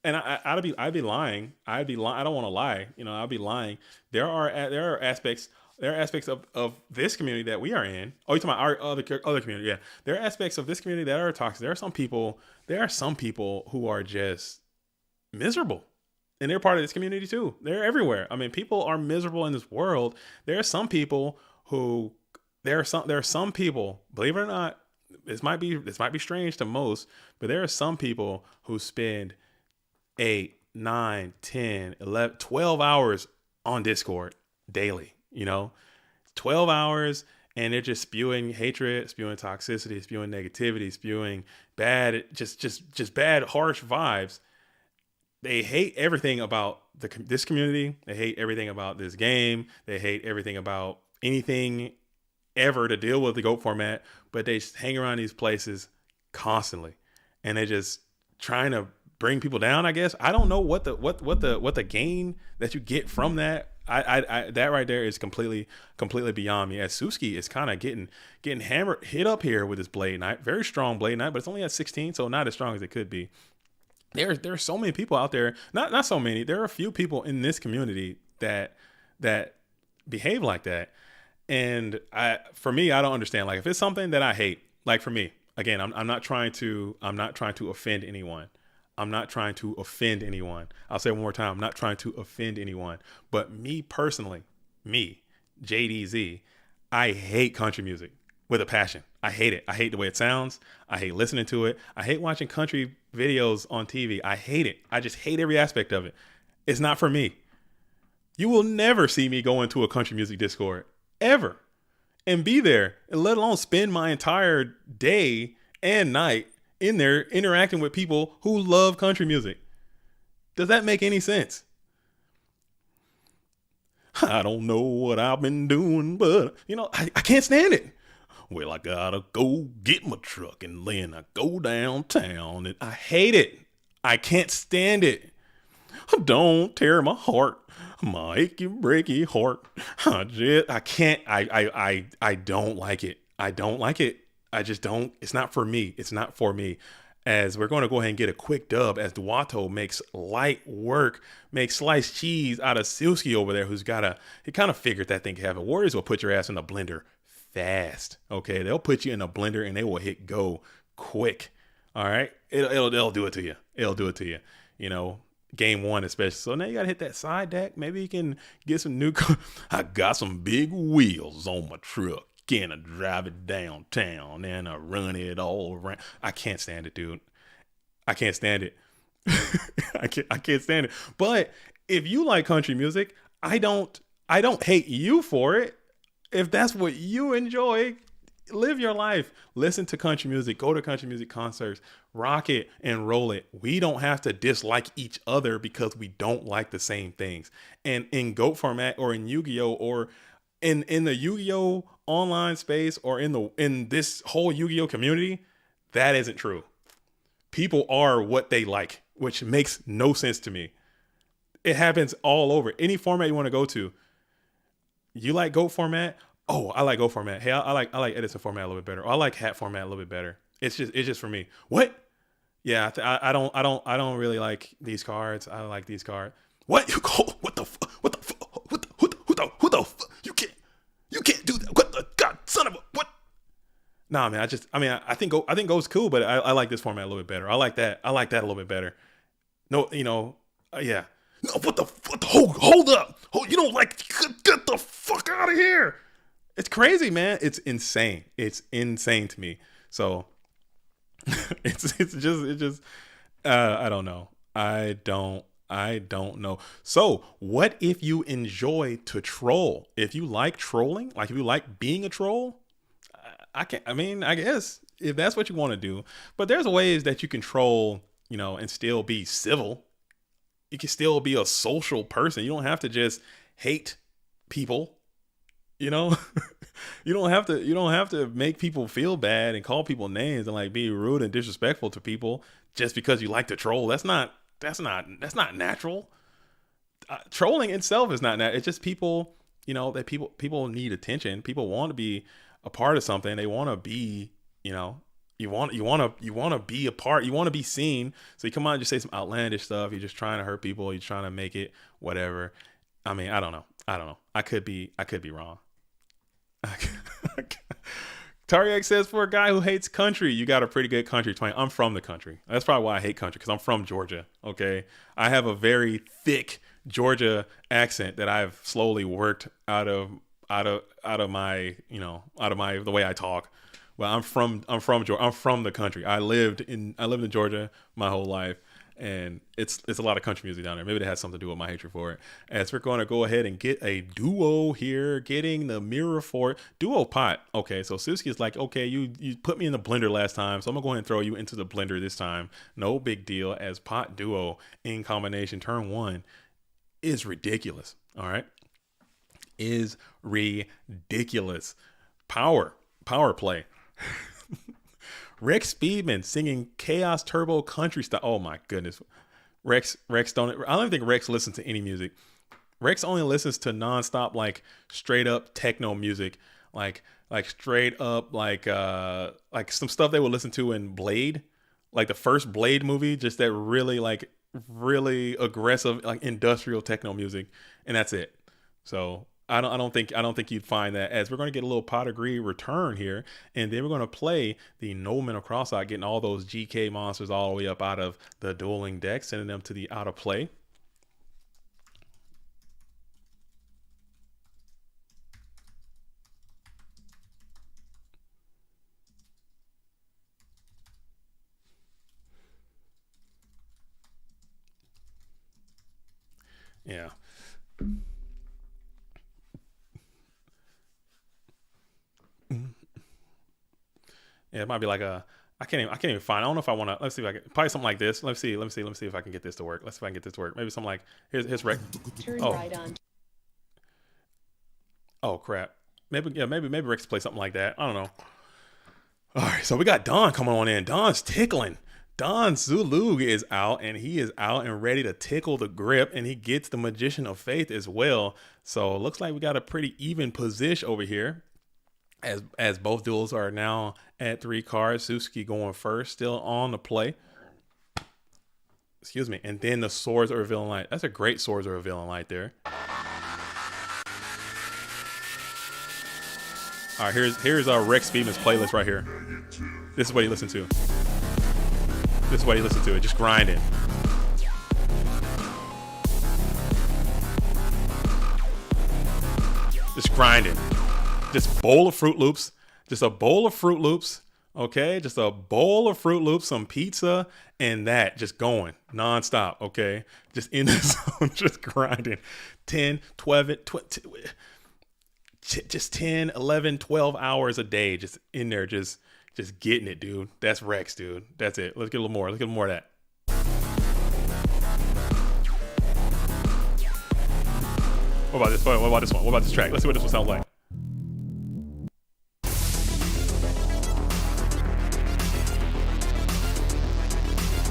And I'd be lying. I don't want to lie. I'll be lying. There are aspects of this community that we are in. Oh, you're talking about our other community. Yeah. There are aspects of this community that are toxic. There are some people who are just miserable. And they're part of this community too. They're everywhere. I mean, people are miserable in this world. There are some people, believe it or not, this might be strange to most, but there are some people who spend 8, 9, 10, 11, 12 hours on Discord daily, 12 hours, and they're just spewing hatred, spewing toxicity, spewing negativity, spewing bad, just bad, harsh vibes. They hate everything about this community. They hate everything about this game. They hate everything about anything ever to deal with the GOAT format, but they just hang around these places constantly, and they just trying to bring people down. I guess I don't know what the gain that you get from that. I that right there is completely beyond me. As Suzuki is kind of getting hit up here with his Blade Knight, very strong Blade Knight, but it's only at 16, so not as strong as it could be. There are so many people out there, not so many. There are a few people in this community that behave like that, and for me, I don't understand. Like if it's something that I hate, like for me, again, I'm not trying to offend anyone. I'm not trying to offend anyone. I'll say it one more time. I'm not trying to offend anyone. But me personally, JDZ, I hate country music with a passion. I hate it. I hate the way it sounds. I hate listening to it. I hate watching country videos on TV. I hate it. I just hate every aspect of it. It's not for me. You will never see me go into a country music Discord, ever, and be there, and let alone spend my entire day and night in there interacting with people who love country music. Does that make any sense? I don't know what I've been doing, but I can't stand it. Well, I gotta go get my truck and then I go downtown, and I hate it. I can't stand it. Don't tear my heart, my achy breaky heart. I can't. I don't like it. I don't like it. I just don't. It's not for me. It's not for me. As we're going to go ahead and get a quick dub as Duato makes light work, makes sliced cheese out of Suzuki over there, he kind of figured that thing could happen. Warriors will put your ass in a blender fast. Okay. They'll put you in a blender and they will hit go quick. All right, it'll do it to you. It'll do it to you. You know, game one especially. So now you gotta hit that side deck. Maybe you can get some new. I got some big wheels on my truck. And I drive it downtown and I run it all around. I can't stand it, dude. I can't stand it. I can't stand it. But if you like country music, I don't hate you for it. If that's what you enjoy, live your life. Listen to country music. Go to country music concerts. Rock it and roll it. We don't have to dislike each other because we don't like the same things. And in GOAT format or in Yu-Gi-Oh or in the Yu-Gi-Oh online space or in this whole Yu-Gi-Oh community, that isn't true. People are what they like, which makes no sense to me. It happens all over. Any format you want to go to. You like GOAT format? Oh, I like GOAT format. Hey, I like Edison format a little bit better. Or I like Hat format a little bit better. It's just for me. What? Yeah, I don't really like these cards. I like these cards. What? You go? What the? What the? Who the? You can't do that. What the God, son of a what? Nah, man. I think GOAT's cool, but I like this format a little bit better. I like that a little bit better. No, yeah. No, what the? Hold up. You don't like? Get the fuck out of here. It's crazy, man. It's insane. It's insane to me. So it's just I don't know. I don't know. So what if you enjoy to troll? If you like trolling, like if you like being a troll, I guess if that's what you want to do, but there's ways that you can troll, and still be civil. You can still be a social person. You don't have to just hate people. You don't have to make people feel bad and call people names and like be rude and disrespectful to people just because you like to troll. That's not natural. Trolling itself is not natural. It's just people, that people need attention. People want to be a part of something. They want to be, you want to be a part. You want to be seen. So you come out and just say some outlandish stuff. You're just trying to hurt people. You're trying to make it whatever. I mean, I don't know. I could be wrong. Tariak says, for a guy who hates country, you got a pretty good country twang. I'm from the country. That's probably why I hate country, because I'm from Georgia. Okay, I have a very thick Georgia accent that I've slowly worked out of my the way I talk. Well, I'm from Georgia. I'm from the country. I lived in Georgia my whole life, and it's a lot of country music down there. Maybe that has something to do with my hatred for it. As we're going to go ahead and get a duo here, getting the mirror for it. Duo pot. Okay, so Suzuki is like, okay, you put me in the blender last time, so I'm gonna go ahead and throw you into the blender this time. No big deal. As pot duo in combination, turn one is ridiculous. All right, is ridiculous. Power play. Rex Speedman singing Chaos Turbo Country style. Oh my goodness. Rex don't. I don't even think Rex listens to any music. Rex only listens to nonstop, like straight up techno music, like straight up like some stuff they would listen to in Blade, like the first Blade movie, just that really aggressive, like industrial techno music, and that's it. So I don't think you'd find that. As we're going to get a little pot agree return here, and then we're going to play the No Mental Crossout, getting all those GK monsters all the way up out of the dueling deck, sending them to the out of play. Yeah. Yeah, it might be like a. I can't even find. I don't know if I want to. Let's see if I can. Probably something like this. Let's see if I can get this to work. Let's see if I can get this to work. Maybe something like here's Rex. Turn right on. Oh crap. Maybe Rex play something like that. I don't know. All right, so we got Don coming on in. Don's tickling. Don Zulug is out, and he is out and ready to tickle the grip, and he gets the Magician of Faith as well. So it looks like we got a pretty even position over here. As both duels are now at 3 cards. Suzuki going first, still on the play. Excuse me. And then the Swords of Revealing Light. That's a great Swords of Revealing Light there. All right, here's our Rex Speedman's playlist right here. This is what he listened to. This is what he listens to it, just grinding. Just grinding. Just bowl of Fruit Loops. Just a bowl of Fruit Loops. Okay, just a bowl of Fruit Loops, some pizza, and that just going nonstop. Okay, just in the zone, just grinding. 10, 12, just 10, 11, 12 hours a day, just in there, just getting it, dude. That's Rex, dude. That's it. Let's get a little more. Let's get a little more of that. What about this? What about this one? What about this track? Let's see what this one sounds like.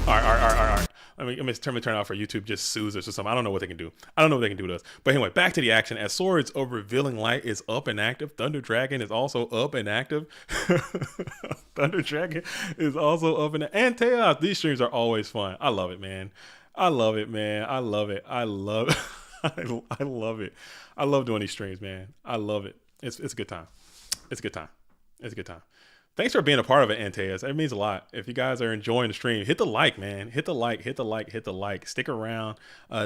All right. Let me turn it off for YouTube. Just sues us or something. I don't know what they can do. I don't know what they can do to us. But anyway, back to the action. As Swords of Revealing Light is up and active, Thunder Dragon is also up and active. Thunder Dragon is also up and Chaos. These streams are always fun. I love it, man. I love it. I love it. I love it. I love doing these streams, man. I love it. It's a good time. It's a good time. Thanks for being a part of it, Antaeus. It means a lot. If you guys are enjoying the stream, hit the like, man. Hit the like. Stick around.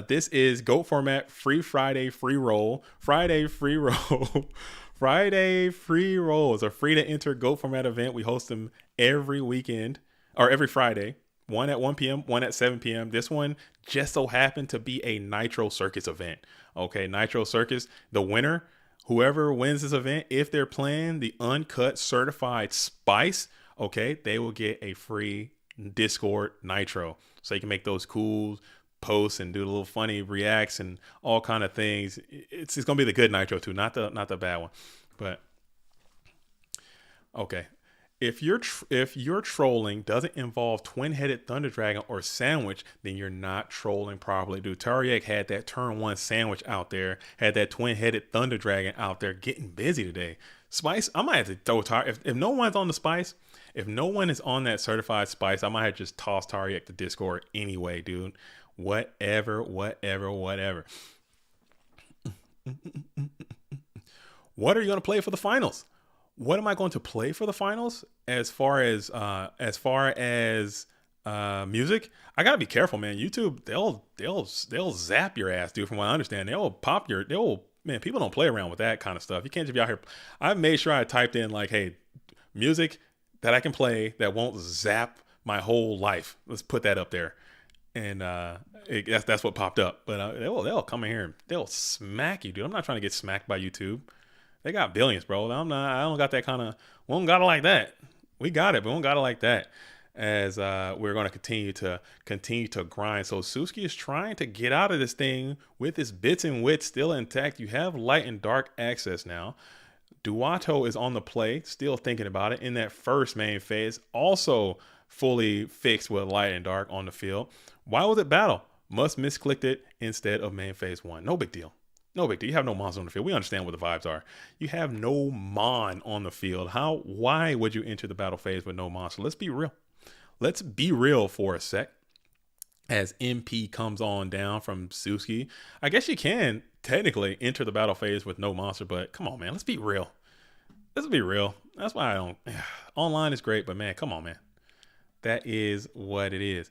This is GOAT Format Free Friday Free Roll. Friday Free Roll. It's a free to enter GOAT Format event. We host them every weekend or every Friday. One at 1 p.m., one at 7 p.m. This one just so happened to be a Nitro Circus event. Okay, Nitro Circus, the winner. Whoever wins this event, if they're playing the uncut certified spice, okay, they will get a free Discord Nitro. So you can make those cool posts and do a little funny reacts and all kind of things. It's going to be the good Nitro too, not the bad one. But okay. If your trolling doesn't involve twin-headed Thunder Dragon or Sandwich, then you're not trolling properly, dude. Tariak had that turn 1 Sandwich out there, had that twin-headed Thunder Dragon out there getting busy today. Spice, I might have to throw Tariak. If no one's on the Spice, if no one is on that certified Spice, I might have just tossed Tariak to Discord anyway, dude. Whatever. What are you going to play for the finals? What am I going to play for the finals? As far as music, I gotta be careful, man. YouTube, they'll zap your ass, dude. From what I understand, man. People don't play around with that kind of stuff. You can't just be out here. I've made sure I typed in like, hey, music that I can play that won't zap my whole life. Let's put that up there, and that's what popped up. But they'll come in here and they'll smack you, dude. I'm not trying to get smacked by YouTube. They got billions, bro. I don't got that kind of. We don't got it like that. We got it, but we don't got it like that. As we're going to continue to grind. So Suzuki is trying to get out of this thing with his bits and wits still intact. You have light and dark access now. Duato is on the play, still thinking about it in that first main phase. Also fully fixed with light and dark on the field. Why was it battle? Must misclicked it instead of main phase 1. No big deal. You have no mons on the field. We understand what the vibes are. You have no mon on the field. Why would you enter the battle phase with no monster? Let's be real. Let's be real for a sec. As MP comes on down from Suzuki, I guess you can technically enter the battle phase with no monster, but come on, man. Let's be real. That's why I don't. Online is great, but man, come on, man. That is what it is.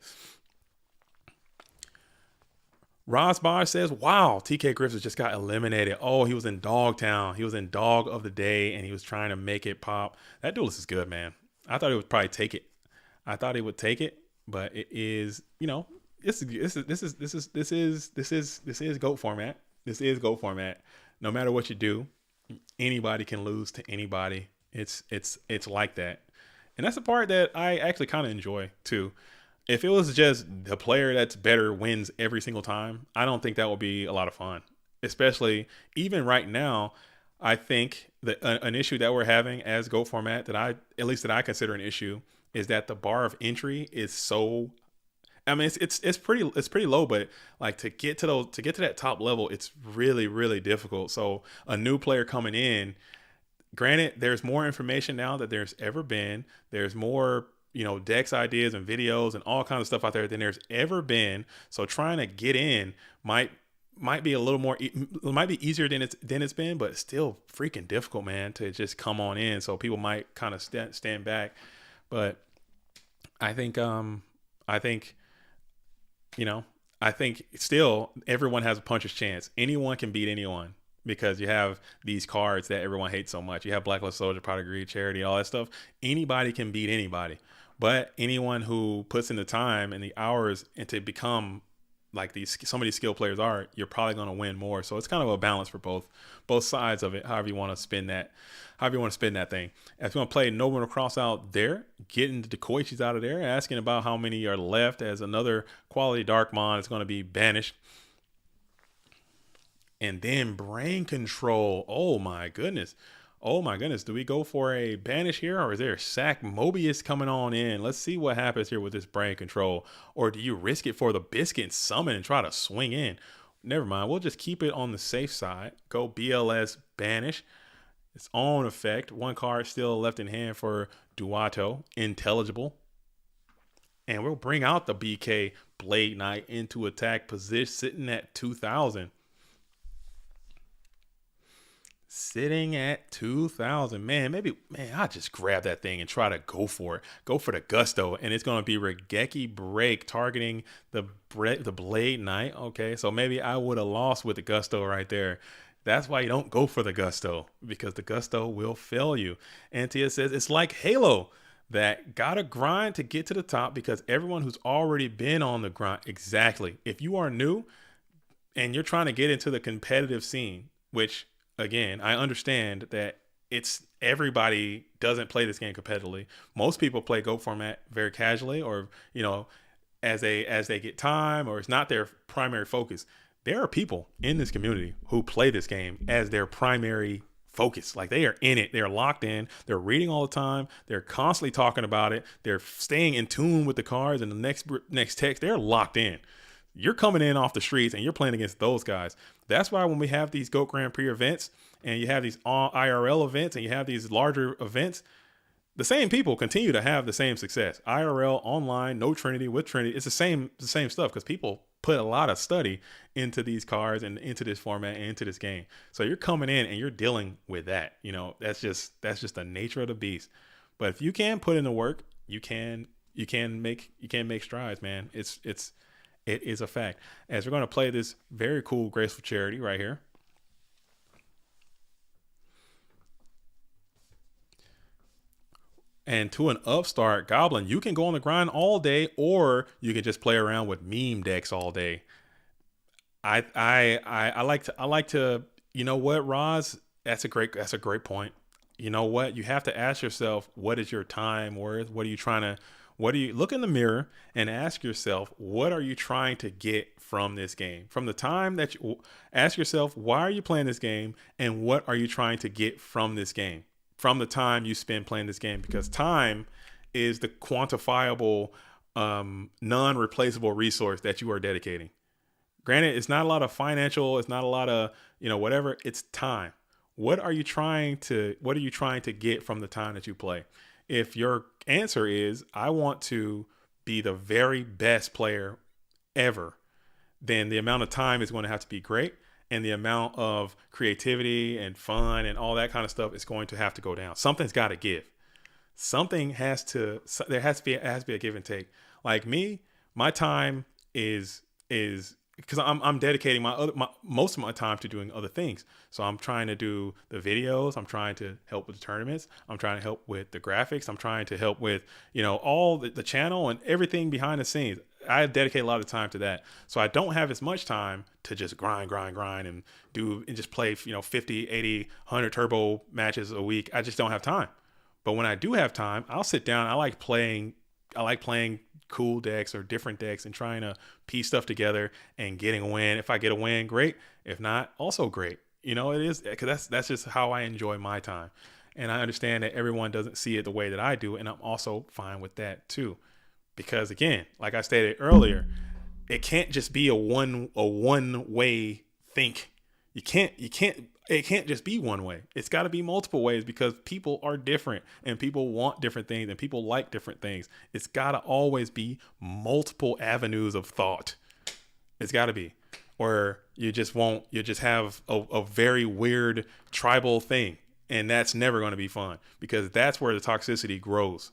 Rosbar says, wow, TK Griffiths just got eliminated. Oh, he was in Dogtown. He was in Dog of the Day, and he was trying to make it pop. That duelist is good, man. I thought he would probably take it. But it is, this is GOAT format. This is GOAT format. No matter what you do, anybody can lose to anybody. It's like that. And that's the part that I actually kind of enjoy too. If it was just the player that's better wins every single time, I don't think that would be a lot of fun. Especially even right now, I think that an issue that we're having as GOAT format that I consider an issue is that the bar of entry is so. I mean, it's pretty low, but like to get to that top level, it's really, really difficult. So a new player coming in, granted, there's more information now that there's ever been. There's more decks ideas and videos and all kinds of stuff out there than there's ever been. So trying to get in might be a little more, it might be easier than it's been, but it's still freaking difficult, man, to just come on in. So people might kind of stand back, but I think I think, you know, I think still everyone has a puncher's chance. Anyone can beat anyone because you have these cards that everyone hates so much. You have Blacklist Soldier, Pot of Greed, Charity, all that stuff. Anybody can beat anybody. But anyone who puts in the time and the hours and to become like some of these skill players are, you're probably going to win more. So it's kind of a balance for both sides of it. However you want to spin that thing. If you want to play Noble Cross out there, getting the Decoichis out of there, asking about how many are left, as another quality Darkmon is going to be banished. And then Brain Control. Oh my goodness. Do we go for a banish here, or is there a sack Mobius coming on in? Let's see what happens here with this Brain Control. Or do you risk it for the Biscuit and summon and try to swing in? Never mind. We'll just keep it on the safe side. Go BLS banish. Its own effect. One card still left in hand for Duato. Intelligible. And we'll bring out the BK Blade Knight into attack position, sitting at 2,000. Sitting at 2,000. Man, I'll just grab that thing and try to go for it. Go for the gusto. And it's going to be Regeki Break targeting the Blade Knight. Okay, so maybe I would have lost with the gusto right there. That's why you don't go for the gusto, because the gusto will fail you. Antia says it's like Halo, that gotta grind to get to the top because everyone who's already been on the grind. Exactly. If you are new and you're trying to get into the competitive scene, which again, I understand that it's everybody doesn't play this game competitively. Most people play Go format very casually, or as they get time, or it's not their primary focus. There are people in this community who play this game as their primary focus. Like, they are in it. They're locked in. They're reading all the time. They're constantly talking about it. They're staying in tune with the cards and the next text. They're locked in. You're coming in off the streets and you're playing against those guys. That's why when we have these GOAT Grand Prix events and you have these IRL events and you have these larger events, the same people continue to have the same success. IRL, online, no Trinity, with Trinity. It's the same stuff because people put a lot of study into these cards and into this format and into this game. So you're coming in and you're dealing with that. That's just the nature of the beast. But if you can put in the work, you can make strides, man. It is a fact. As we're going to play this very cool Graceful Charity right here. And to an upstart Goblin, you can go on the grind all day, or you can just play around with meme decks all day. I like to, you know what, Roz? That's a great point. You know what? You have to ask yourself, what is your time worth? What do you look in the mirror and ask yourself, what are you trying to get from this game? From the time that you ask yourself, why are you playing this game? And what are you trying to get from this game? From the time you spend playing this game, because time is the quantifiable, non-replaceable resource that you are dedicating. Granted, it's not a lot of financial, it's not a lot of, whatever, it's time. What are you trying to get from the time that you play? If your answer is, I want to be the very best player ever, then the amount of time is going to have to be great. And the amount of creativity and fun and all that kind of stuff is going to have to go down. Something's got to give. There has to be a give and take. Like me, my time is because I'm dedicating most of my time to doing other things. So I'm trying to do the videos. I'm trying to help with the tournaments. I'm trying to help with the graphics. I'm trying to help with, all the channel and everything behind the scenes. I dedicate a lot of time to that. So I don't have as much time to just grind and just play, 50, 80, 100 turbo matches a week. I just don't have time. But when I do have time, I'll sit down. I like playing cool decks or different decks and trying to piece stuff together and getting a win. If I get a win, great. If not, also great. It is, because that's just how I enjoy my time. And I understand that everyone doesn't see it the way that I do. And I'm also fine with that too. Because again, like I stated earlier, it can't just be a one way think. It can't just be one way. It's got to be multiple ways, because people are different and people want different things and people like different things. It's got to always be multiple avenues of thought. It's got to be, or you just have a very weird tribal thing, and that's never going to be fun, because that's where the toxicity grows.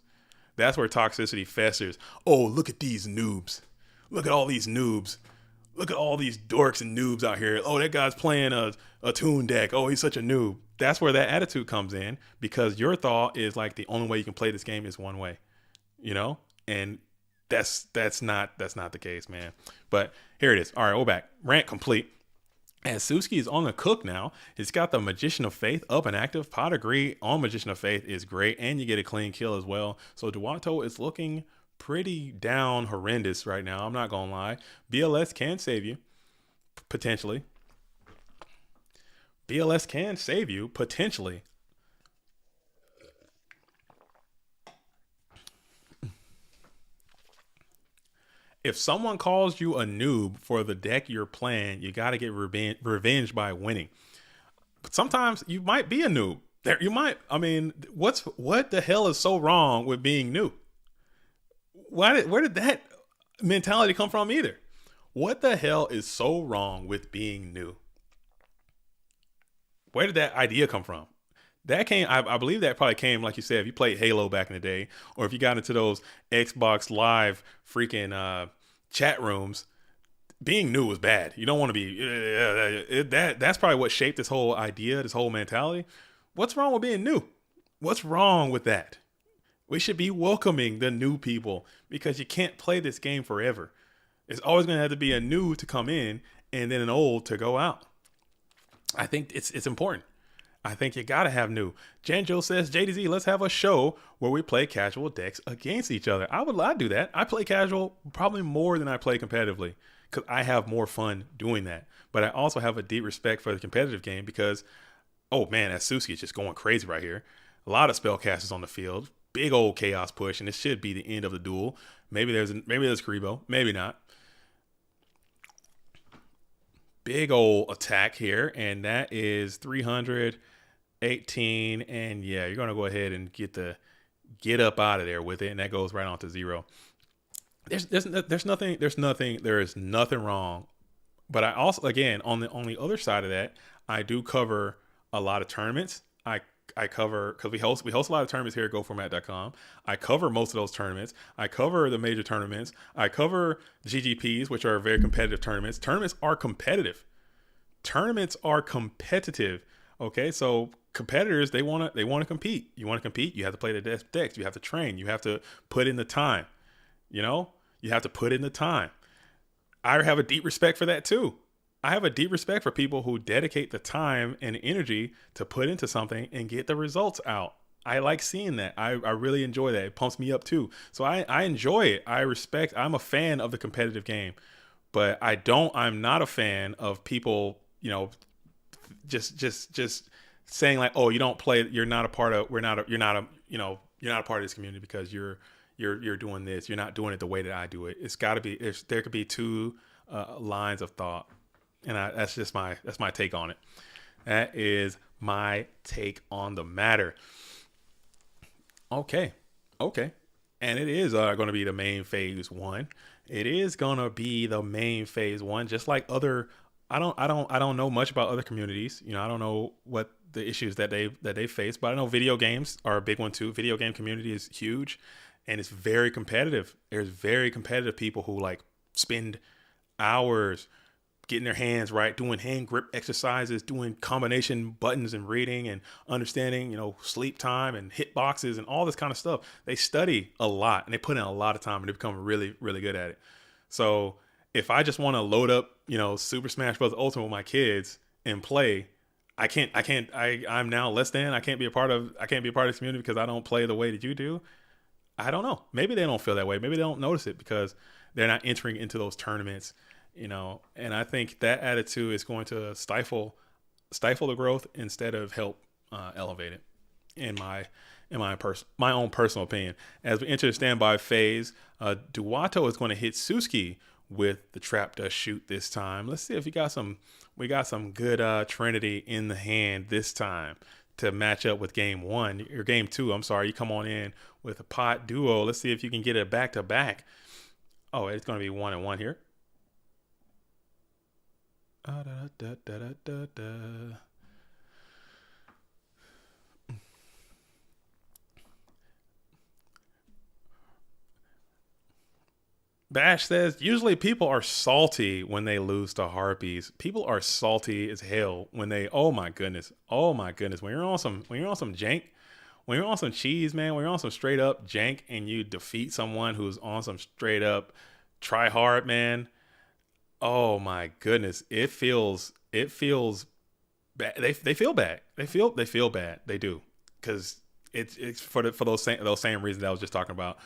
That's where toxicity festers. Oh, look at these noobs. Look at all these noobs. Look at all these dorks and noobs out here. Oh, that guy's playing a tune deck. Oh, he's such a noob. That's where that attitude comes in, because your thought is like the only way you can play this game is one way, you know? And that's not the case, man. But here it is. All right, we're back. Rant complete. And Suzuki is on the cook now. He's got the Magician of Faith up and active. Pot of Greed on Magician of Faith is great, and you get a clean kill as well. So Duato is looking pretty down horrendous right now. I'm not gonna lie. BLS can save you, potentially. BLS can save you, potentially. If someone calls you a noob for the deck you're playing, you got to get revenge by winning. But sometimes you might be a noob. There, you might. I mean, what the hell is so wrong with being new? Where did that mentality come from either? What the hell is so wrong with being new? Where did that idea come from? That came, I believe that probably came, like you said, if you played Halo back in the day, or if you got into those Xbox Live freaking chat rooms, being new was bad. You don't want to be, that's probably what shaped this whole idea, this whole mentality. What's wrong with being new? What's wrong with that? We should be welcoming the new people, because you can't play this game forever. It's always going to have to be a new to come in and then an old to go out. I think it's important. I think you got to have new. Janjo says, JDZ, let's have a show where we play casual decks against each other. I'd do that. I play casual probably more than I play competitively, because I have more fun doing that. But I also have a deep respect for the competitive game, because, oh man, that Suzuki is just going crazy right here. A lot of spellcasters on the field. Big old chaos push, and this should be the end of the duel. Maybe there's Karibo, maybe not. Big old attack here, and that is 318, and yeah, you're gonna go ahead and get up out of there with it, and that goes right on to 0. There's nothing wrong. But I also, again, on the other side of that, I do cover a lot of tournaments. I cover, because we host a lot of tournaments here at GoFormat.com. I cover most of those tournaments. I cover the major tournaments. I cover GGPs, which are very competitive tournaments. Tournaments are competitive. Okay, so competitors, they want to compete. You want to compete, you have to play the decks. You have to train. You have to put in the time. You have to put in the time. I have a deep respect for that too. I have a deep respect for people who dedicate the time and energy to put into something and get the results out. I like seeing that. I really enjoy that. It pumps me up too. So I enjoy it. I'm a fan of the competitive game, but I'm not a fan of people, just saying like, oh, you don't play, you're not a part of this community because you're doing this. You're not doing it the way that I do it. It's got to be, there could be two lines of thought. And that's my take on it. That is my take on the matter. Okay. And it is going to be the main phase 1. It is going to be the main phase 1, just like other, I don't know much about other communities. I don't know what the issues that they face, but I know video games are a big one too. Video game community is huge, and it's very competitive. There's very competitive people who like spend hours getting their hands right, doing hand grip exercises, doing combination buttons and reading and understanding, sleep time and hit boxes and all this kind of stuff. They study a lot and they put in a lot of time, and they become really, really good at it. So if I just want to load up, Super Smash Bros. Ultimate with my kids and play, I'm now less than, I can't be a part of this community because I don't play the way that you do. I don't know. Maybe they don't feel that way. Maybe they don't notice it because they're not entering into those tournaments. And I think that attitude is going to stifle the growth instead of help elevate it. In my own personal opinion, as we enter the standby phase, Duato is going to hit Suzuki with the trap dust shoot this time. Let's see if we got some good Trinity in the hand this time to match up with game 1 or game 2. I'm sorry, you come on in with a pot duo. Let's see if you can get it back to back. Oh, it's going to be 1-1 here. Bash says usually people are salty when they lose to harpies. People are salty as hell when they. Oh my goodness. Oh my goodness. When you're on some jank, when you're on some cheese, man. When you're on some straight up jank and you defeat someone who's on some straight up try hard, man. Oh my goodness. It feels bad. They feel bad. They feel bad. They do because it's for those same reasons I was just talking about.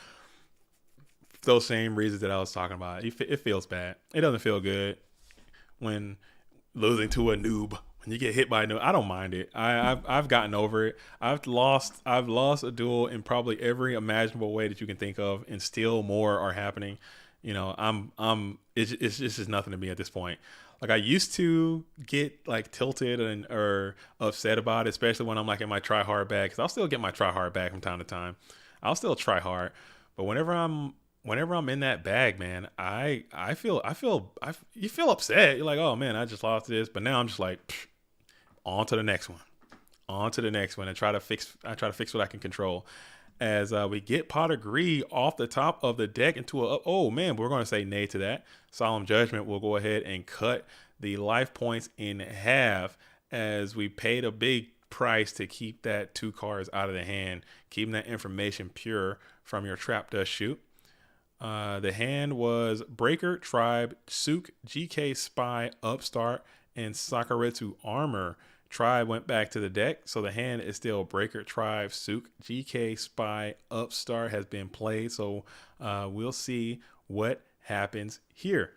Those same reasons that I was talking about. It feels bad. It doesn't feel good when losing to a noob. When you get hit by a noob, I don't mind it. I've gotten over it. I've lost a duel in probably every imaginable way that you can think of, and still more are happening. It's just nothing to me at this point. Like I used to get like tilted and or upset about it, especially when I'm like in my try hard bag, because I'll still get my try hard bag from time to time. I'll still try hard, but whenever I'm in that bag, man, you feel upset. You're like, oh man, I just lost this, but now I'm just like, on to the next one, on to the next one, and I try to fix what I can control. As we get pot of greed off the top of the deck into a, oh man, we're going to say nay to that. Solemn Judgment will go ahead and cut the life points in half as we paid a big price to keep that 2 cards out of the hand, keeping that information pure from your trap dust shoot. The hand was Breaker, Tribe, Sook, GK, Spy, Upstart, and Sakuretsu Armor. Tribe went back to the deck, so the hand is still Breaker, Tribe, Sook, GK, Spy, Upstart has been played, so we'll see what happens here.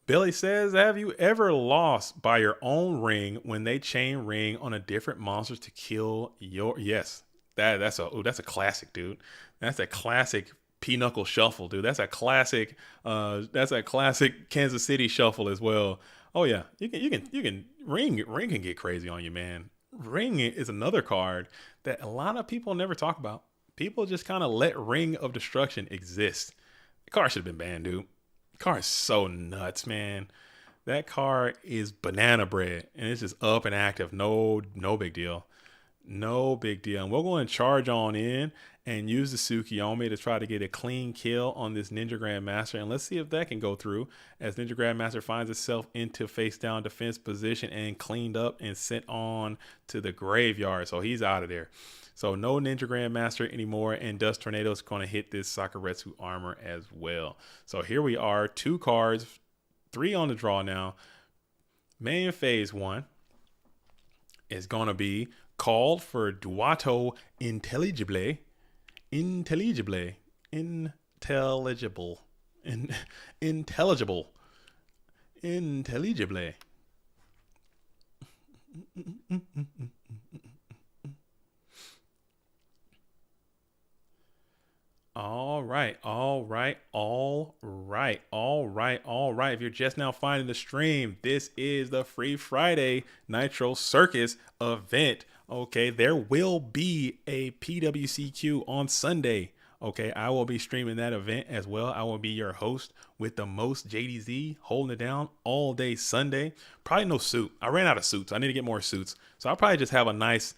Billy says, have you ever lost by your own ring when they chain ring on a different monster to kill your... Yes, that's a classic, dude. That's a classic Pinochle shuffle, dude. That's a classic Kansas City shuffle as well. Oh yeah, you can ring can get crazy on you, man. Ring is another card that a lot of people never talk about. People just kind of let Ring of Destruction exist. The card should have been banned, dude. The card is so nuts, man. That card is banana bread, and it's just up and active. No big deal. No big deal. And we'll go and charge on in and use the Tsukiyomi to try to get a clean kill on this Ninja Grandmaster. And let's see if that can go through as Ninja Grandmaster finds itself into face down defense position and cleaned up and sent on to the graveyard. So he's out of there. So no Ninja Grandmaster anymore, and Dust Tornado is going to hit this Sakuretsu Armor as well. So here we are, 2 cards, 3 on the draw now. Main phase 1 is going to be called for Duato Intelligible. Intelligible. All right. If you're just now finding the stream, this is the Free Friday Nitro Circus event. Okay, there will be a PWCQ on Sunday. Okay, I will be streaming that event as well. I will be your host with the most JDZ, holding it down all day Sunday. Probably no suit. I ran out of suits. I need to get more suits. So I'll probably just have a nice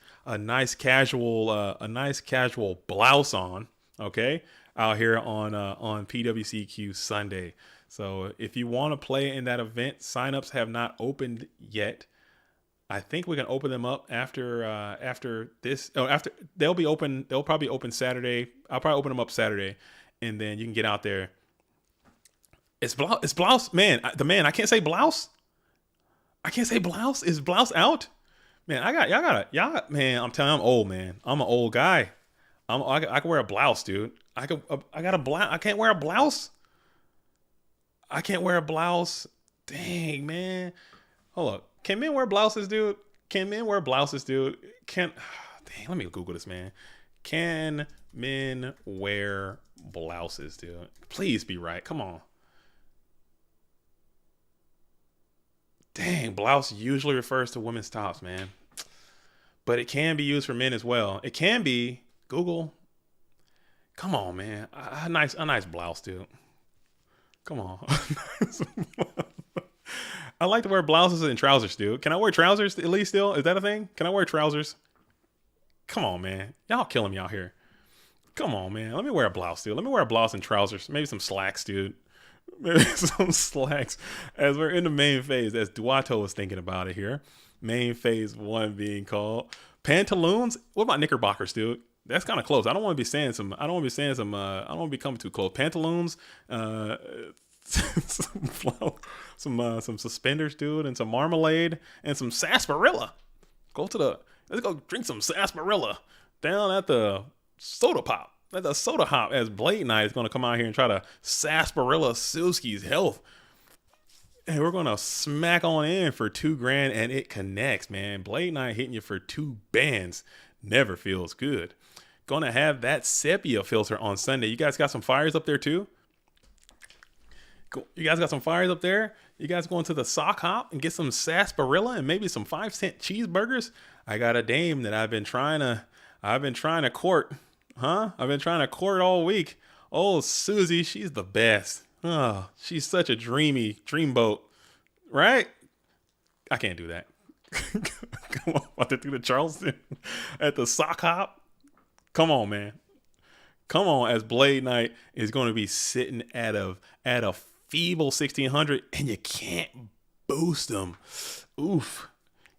casual blouse on. Okay, out here on PWCQ Sunday. So if you want to play in that event, signups have not opened yet. I think we can open them up after this. Oh, after they'll be open. They'll probably open Saturday. I'll probably open them up Saturday, and then you can get out there. It's blouse, man. I can't say blouse. I can't say blouse. Is blouse out? Man, y'all. Man, I'm telling you, I'm old, man. I'm an old guy. I can wear a blouse, dude. I got a blouse. I can't wear a blouse. I can't wear a blouse. Dang, man. Hold up. Can men wear blouses, dude? Dang, let me Google this, man. Can men wear blouses, dude? Please be right. Come on. Dang, blouse usually refers to women's tops, man. But it can be used for men as well. It can be. Google. Come on, man. A nice blouse, dude. Come on. I like to wear blouses and trousers, dude. Can I wear trousers at least still? Is that a thing? Can I wear trousers? Come on, man. Y'all killing me out here. Come on, man. Let me wear a blouse, dude. Let me wear a blouse and trousers. Maybe some slacks, dude. Maybe some slacks. As we're in the main phase, as Duato was thinking about it here. Main phase 1 being called. Pantaloons? What about knickerbockers, dude? That's kind of close. I don't want to be saying some. I don't want to be saying some. I don't want to be coming too close. Pantaloons, some suspenders, dude, and some marmalade and some sarsaparilla. Let's go drink some sarsaparilla down at the soda pop. At the soda hop, as Blade Knight is going to come out here and try to sarsaparilla Suzuki's health. And we're going to smack on in for $2,000 and it connects, man. Blade Knight hitting you for 2 bands never feels good. Going to have that sepia filter on Sunday. You guys got some fires up there too? Cool. You guys got some fires up there? You guys going to the sock hop and get some sarsaparilla and maybe some 5-cent cheeseburgers? I got a dame that I've been trying to court. Huh? I've been trying to court all week. Oh, Susie, she's the best. Oh, she's such a dreamboat. Right? I can't do that. Come on, about to do the Charleston at the sock hop. Come on, man. Come on, as Blade Knight is going to be sitting at a feeble 1600 and you can't boost him. Oof.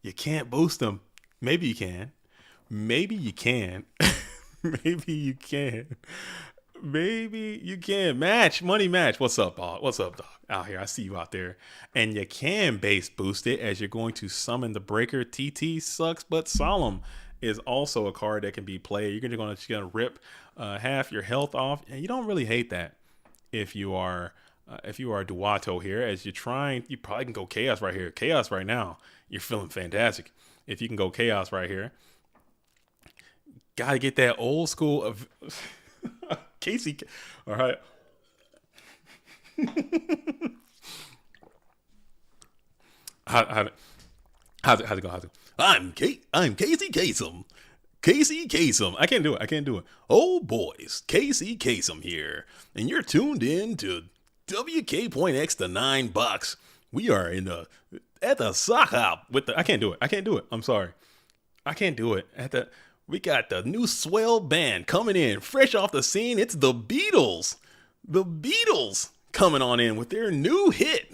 You can't boost him. Maybe you can. Maybe you can. Maybe you can. Maybe you can. Money match. What's up, dog? What's up, dog? Out here. I see you out there. And you can base boost it as you're going to summon the breaker. TT sucks, but solemn is also a card that can be played. You're going to rip half your health off. And you don't really hate that if you are Duato here. As you're trying, you probably can go Chaos right here. Chaos right now. You're feeling fantastic. If you can go Chaos right here. Got to get that old school of Casey. All right. How's it go? I'm Casey Kasem. Casey Kasem. I can't do it. Oh, boys. Casey Kasem here. And you're tuned in to WK.X to $9. We are at the sock hop with the, I can't do it. I'm sorry. I can't do it. We got the new swell band coming in fresh off the scene. It's the Beatles. The Beatles coming on in with their new hit.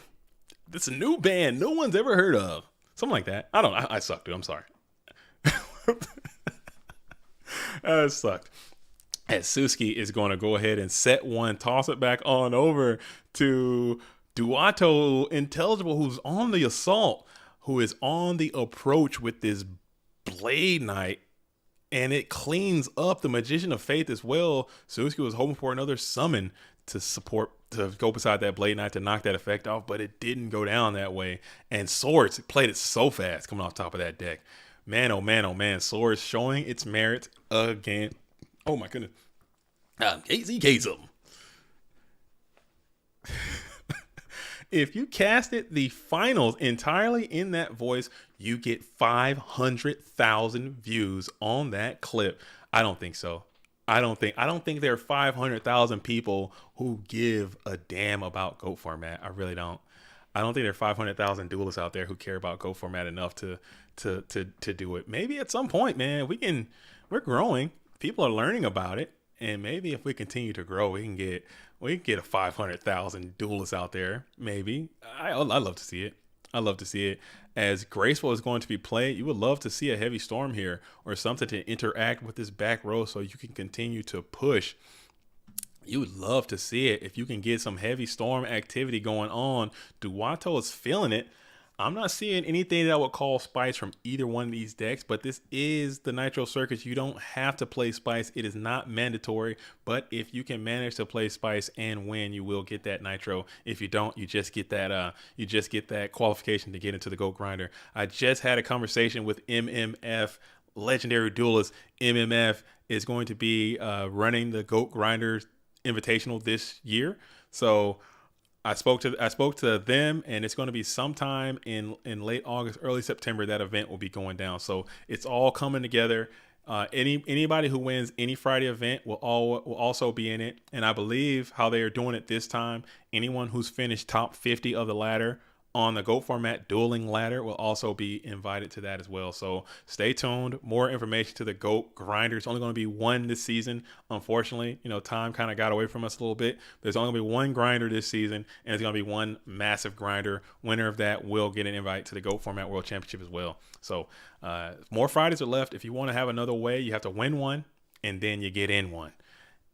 This new band no one's ever heard of. Something like that. I don't know. I suck, dude. I'm sorry. That sucked. As Suzuki is going to go ahead and set one, toss it back on over to Duato Intelligible, who's on the assault, who is on the approach with this Blade Knight. And it cleans up the Magician of Faith as well. Suzuki was hoping for another summon to go beside that Blade Knight to knock that effect off, but it didn't go down that way. And Swords played it so fast coming off top of that deck. Man, oh man, oh man. Swords showing its merit again. Oh my goodness. Casey Kasem. If you casted the finals entirely in that voice, you get 500,000 views on that clip. I don't think so. I don't think there are 500,000 people who give a damn about GOAT format. I really don't. I don't think there are 500,000 duelists out there who care about GOAT format enough to do it. Maybe at some point, man, we're growing. People are learning about it. And maybe if we continue to grow, we can get a 500,000 duelists out there. Maybe. I'd love to see it. I'd love to see it. As graceful is going to be played, you would love to see a heavy storm here or something to interact with this back row so you can continue to push. You would love to see it if you can get some heavy storm activity going on. Duato is feeling it. I'm not seeing anything that would call Spice from either one of these decks, but this is the Nitro Circus. You don't have to play Spice. It is not mandatory, but if you can manage to play Spice and win, you will get that Nitro. If you don't, you just get that qualification to get into the GhostRider. I just had a conversation with MMF, legendary duelist. MMF is going to be running the GhostRider Invitational this year. So I spoke to them, and it's going to be sometime in late August, early September. That event will be going down. So it's all coming together. Anybody who wins any Friday event will also be in it. And I believe how they are doing it this time, anyone who's finished top 50 of the ladder on the GOAT format dueling ladder will also be invited to that as well. So stay tuned. More information to the GOAT grinder. It's only going to be one this season. Unfortunately, time kind of got away from us a little bit. There's only going to be one grinder this season, and it's going to be one massive grinder. Winner of that will get an invite to the GOAT format world championship as well. So more Fridays are left. If you want to have another way, you have to win one, and then you get in one.